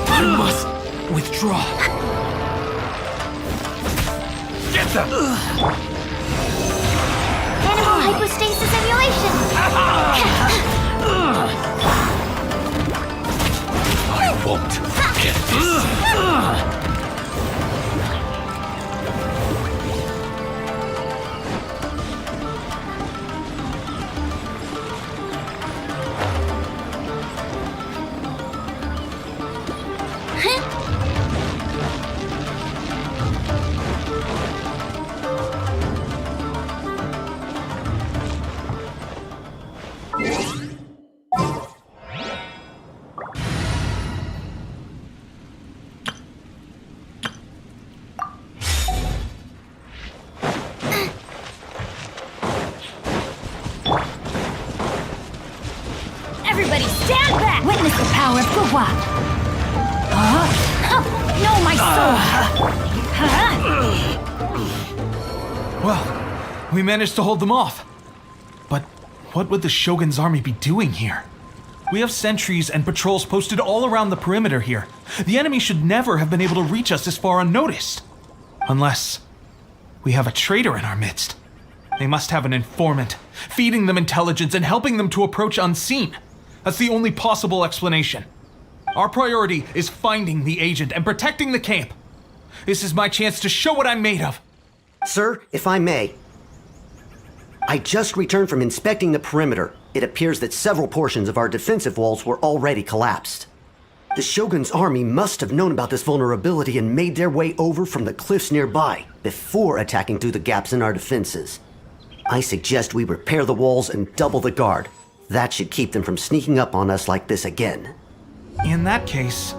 Speaker 4: I must withdraw.
Speaker 11: Get them! Enemy hypostasis emulation!
Speaker 16: I won't get this.
Speaker 11: Everybody stand back! Witness the power of Fuwa! No, my soul!
Speaker 10: Well, we managed to hold them off. But what would the Shogun's army be doing here? We have sentries and patrols posted all around the perimeter here. The enemy should never have been able to reach us this far unnoticed. Unless we have a traitor in our midst. They must have an informant, feeding them intelligence and helping them to approach unseen. That's the only possible explanation. Our priority is finding the agent and protecting the camp. This is my chance to show what I'm made of.
Speaker 15: Sir, if I may. I just returned from inspecting the perimeter. It appears that several portions of our defensive walls were already collapsed. The Shogun's army must have known about this vulnerability and made their way over from the cliffs nearby before attacking through the gaps in our defenses. I suggest we repair the walls and double the guard. That should keep them from sneaking up on us like this again.
Speaker 10: In that case...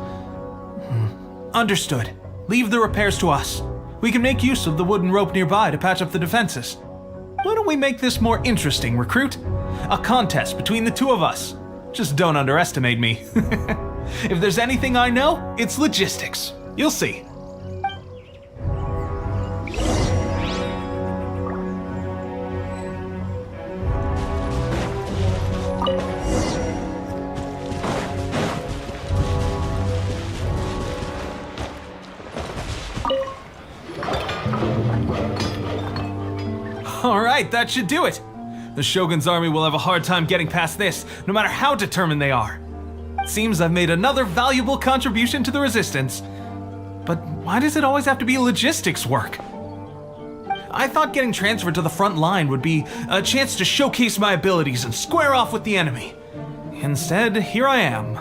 Speaker 10: Understood. Leave the repairs to us. We can make use of the wooden rope nearby to patch up the defenses. Why don't we make this more interesting, recruit? A contest between the two of us. Just don't underestimate me. If there's anything I know, it's logistics. You'll see. All right, that should do it. The Shogun's army will have a hard time getting past this, no matter how determined they are. Seems I've made another valuable contribution to the resistance. But why does it always have to be logistics work? I thought getting transferred to the front line would be a chance to showcase my abilities and square off with the enemy. Instead, here I am.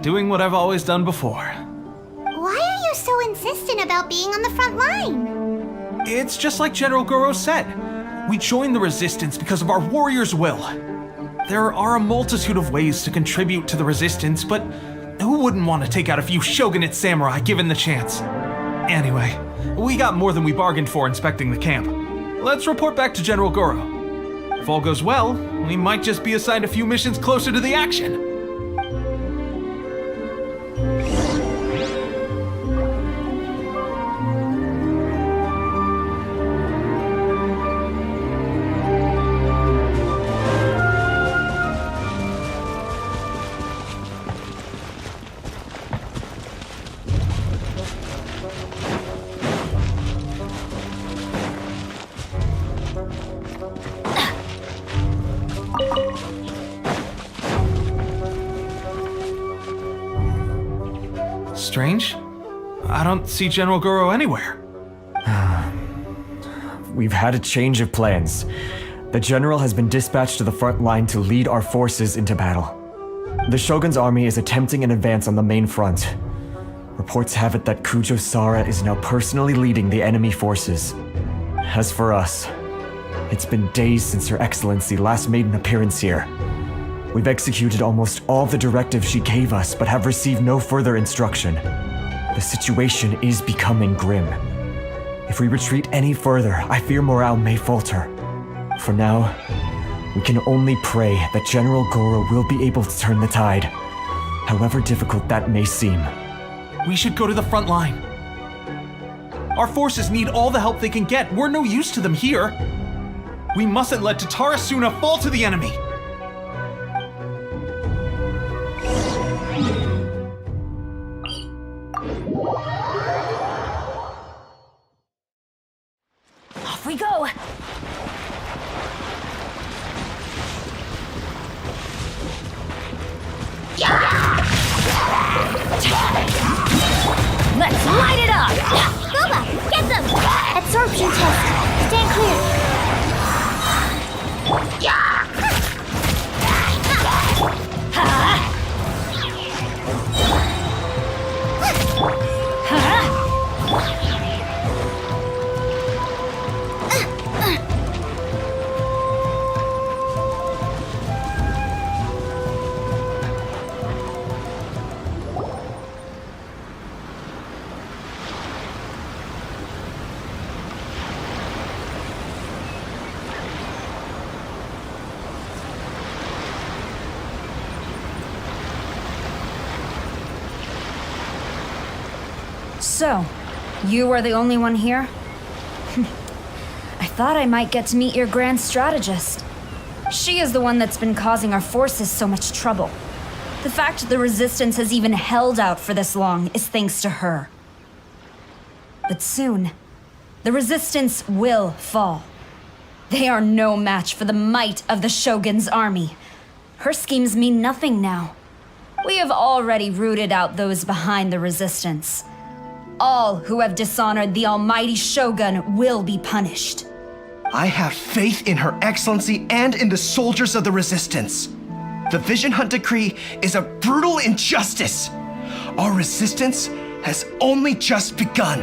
Speaker 10: Doing what I've always done before.
Speaker 2: Why are you so insistent about being on the front line?
Speaker 10: It's just like General Goro said. We joined the Resistance because of our warrior's will. There are a multitude of ways to contribute to the Resistance, but who wouldn't want to take out a few shogunate samurai given the chance? Anyway, we got more than we bargained for inspecting the camp. Let's report back to General Goro. If all goes well, we might just be assigned a few missions closer to the action. Strange. I don't see General Goro anywhere.
Speaker 19: We've had a change of plans. The general has been dispatched to the front line to lead our forces into battle. The Shogun's army is attempting an advance on the main front. Reports have it that Kujo Sara is now personally leading the enemy forces. As for us, it's been days since Her Excellency last made an appearance here. We've executed almost all the directives she gave us, but have received no further instruction. The situation is becoming grim. If we retreat any further, I fear morale may falter. For now, we can only pray that General Goro will be able to turn the tide, however difficult that may seem.
Speaker 10: We should go to the front line. Our forces need all the help they can get. We're no use to them here. We mustn't let Tatarasuna fall to the enemy.
Speaker 11: Off we go!
Speaker 2: Let's light it up! Booba, get them! Absorption test. Stand clear.
Speaker 6: So, you are the only one here? I thought I might get to meet your grand strategist. She is the one that's been causing our forces so much trouble. The fact the Resistance has even held out for this long is thanks to her. But soon, the Resistance will fall. They are no match for the might of the Shogun's army. Her schemes mean nothing now. We have already rooted out those behind the Resistance. All who have dishonored the almighty Shogun will be punished.
Speaker 7: I have faith in Her Excellency and in the soldiers of the Resistance. The Vision Hunt Decree is a brutal injustice. Our resistance has only just begun.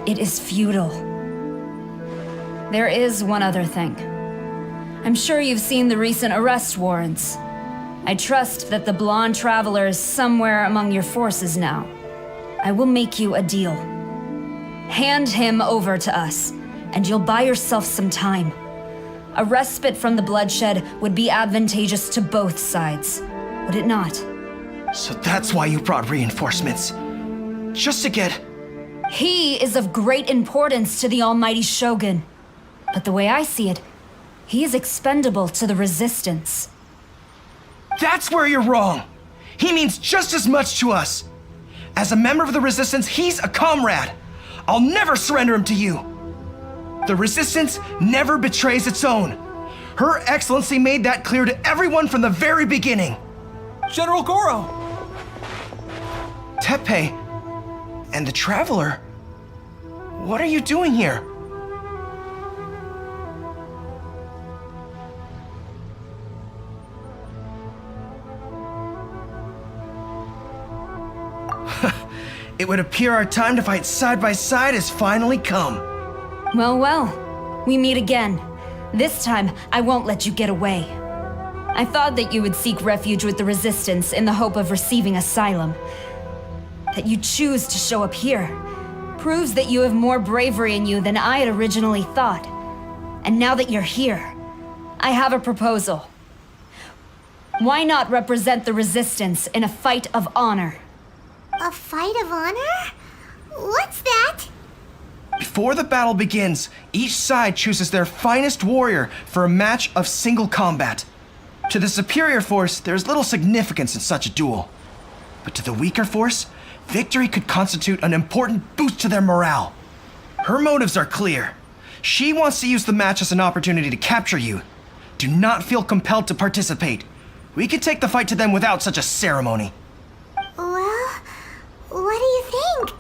Speaker 6: It is futile. There is one other thing. I'm sure you've seen the recent arrest warrants. I trust that the blonde traveler is somewhere among your forces now. I will make you a deal. Hand him over to us, and you'll buy yourself some time. A respite from the bloodshed would be advantageous to both sides, would it not?
Speaker 7: So that's why you brought reinforcements. Just to get...
Speaker 6: He is of great importance to the almighty Shogun. But the way I see it, he is expendable to the Resistance.
Speaker 7: That's where you're wrong. He means just as much to us. As a member of the Resistance, he's a comrade. I'll never surrender him to you. The Resistance never betrays its own. Her Excellency made that clear to everyone from the very beginning.
Speaker 10: General Goro!
Speaker 7: Teppei and the Traveler. What are you doing here? It would appear our time to fight side by side has finally come.
Speaker 6: Well, well, we meet again. This time, I won't let you get away. I thought that you would seek refuge with the Resistance in the hope of receiving asylum. That you choose to show up here proves that you have more bravery in you than I had originally thought. And now that you're here, I have a proposal. Why not represent the Resistance in a fight of honor?
Speaker 2: A fight of honor? What's that?
Speaker 7: Before the battle begins, each side chooses their finest warrior for a match of single combat. To the superior force, there's little significance in such a duel. But to the weaker force, victory could constitute an important boost to their morale. Her motives are clear. She wants to use the match as an opportunity to capture you. Do not feel compelled to participate. We can take the fight to them without such a ceremony.
Speaker 2: Well, what do you think?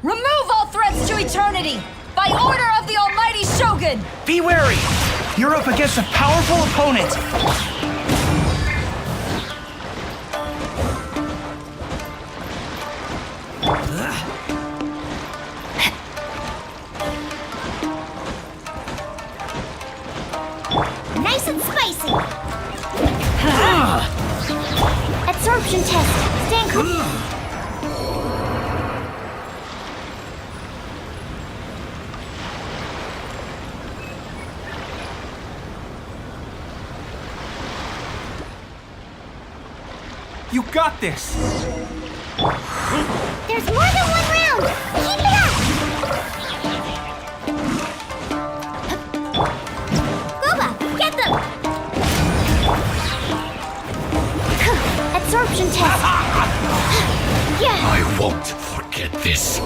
Speaker 6: Remove all threats to eternity! By order of the Almighty Shogun!
Speaker 7: Be wary! You're up against a powerful opponent!
Speaker 11: Nice and spicy. Absorption test. Stand clear.
Speaker 10: You got this!
Speaker 2: There's more than one round! Keep it up! Booba, get them!
Speaker 11: Absorption test. Yeah.
Speaker 18: I won't forget this.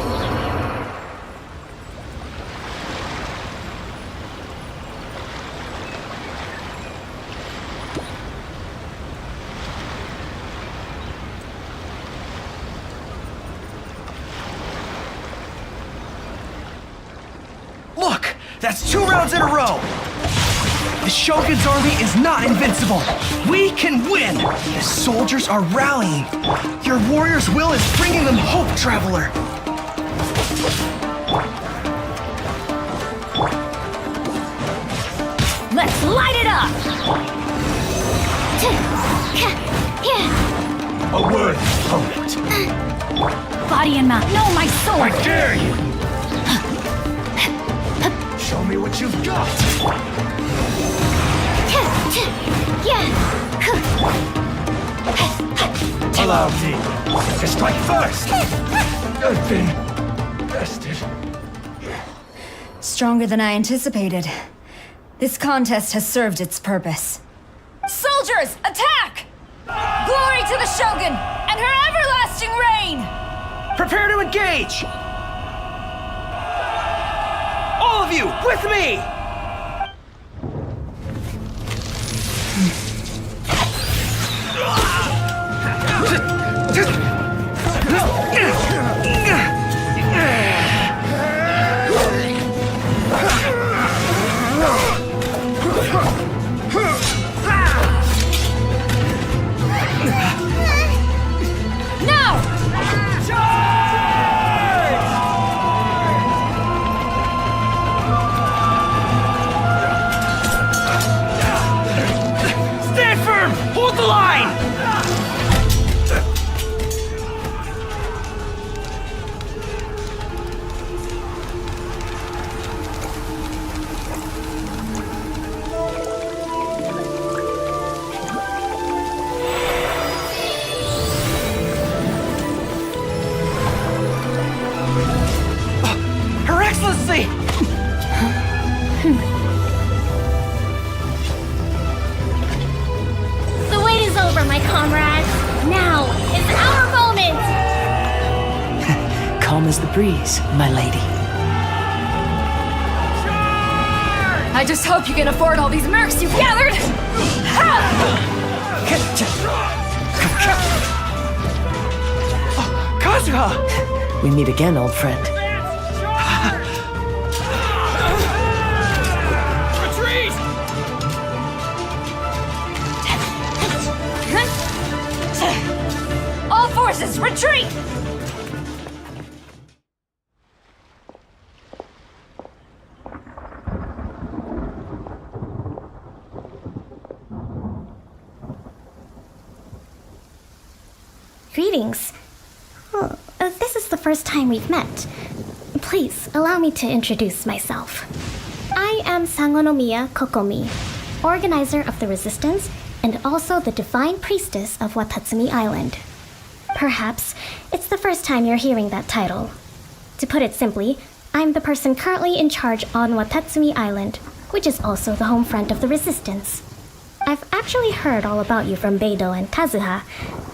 Speaker 7: Look! That's 2 rounds in a row! The Shogun's army is not invincible! We can win! The soldiers are rallying! Your warrior's will is bringing them hope, Traveler!
Speaker 11: Let's light it up!
Speaker 18: A word, opponent.
Speaker 11: Body and mouth. No, my sword!
Speaker 18: I dare you! Show me what you've got! Allow me to strike first! I've been bested.
Speaker 6: Stronger than I anticipated. This contest has served its purpose. Soldiers, attack! Glory to the Shogun and her everlasting reign!
Speaker 7: Prepare to engage! All of you, with me! Hold the line! Her Excellency!
Speaker 13: breeze, my lady.
Speaker 6: I just hope you can afford all these mercs you've gathered!
Speaker 10: Kazuha!
Speaker 13: We meet again, old friend.
Speaker 10: Retreat!
Speaker 6: All forces, retreat!
Speaker 2: Greetings. Well, this is the first time we've met. Please, allow me to introduce myself. I am Sangonomiya Kokomi, organizer of the Resistance and also the Divine Priestess of Watatsumi Island. Perhaps it's the first time you're hearing that title. To put it simply, I'm the person currently in charge on Watatsumi Island, which is also the home front of the Resistance. I've actually heard all about you from Beidou and Kazuha.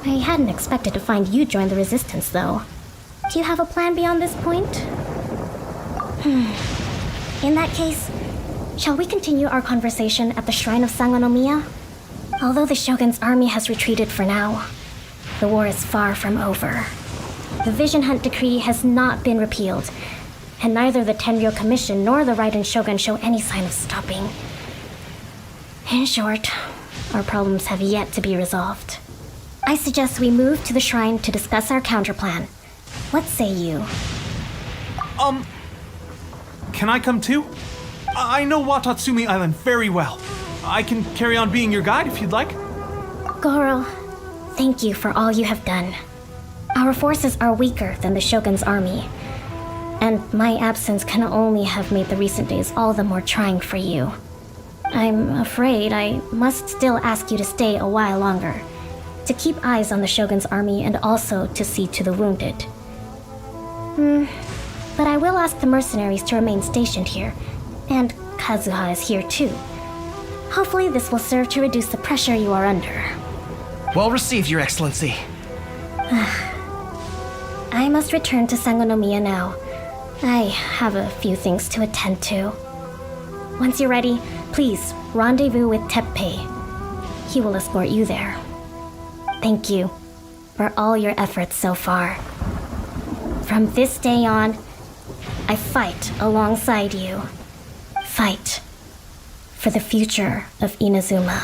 Speaker 2: I hadn't expected to find you join the Resistance, though. Do you have a plan beyond this point? In that case, shall we continue our conversation at the Shrine of Sangonomiya? Although the Shogun's army has retreated for now, the war is far from over. The Vision Hunt Decree has not been repealed, and neither the Tenryo Commission nor the Raiden Shogun show any sign of stopping. In short, our problems have yet to be resolved. I suggest we move to the shrine to discuss our counterplan. What say you?
Speaker 10: Can I come too? I know Watatsumi Island very well. I can carry on being your guide if you'd like.
Speaker 2: Goro, thank you for all you have done. Our forces are weaker than the Shogun's army, and my absence can only have made the recent days all the more trying for you. I'm afraid I must still ask you to stay a while longer, to keep eyes on the Shogun's army and also to see to the wounded. But I will ask the mercenaries to remain stationed here, and Kazuha is here too. Hopefully this will serve to reduce the pressure you are under.
Speaker 7: Well received, Your Excellency.
Speaker 2: I must return to Sangonomiya now. I have a few things to attend to. Once you're ready, please rendezvous with Teppei. He will escort you there. Thank you for all your efforts so far. From this day on, I fight alongside you. Fight for the future of Inazuma.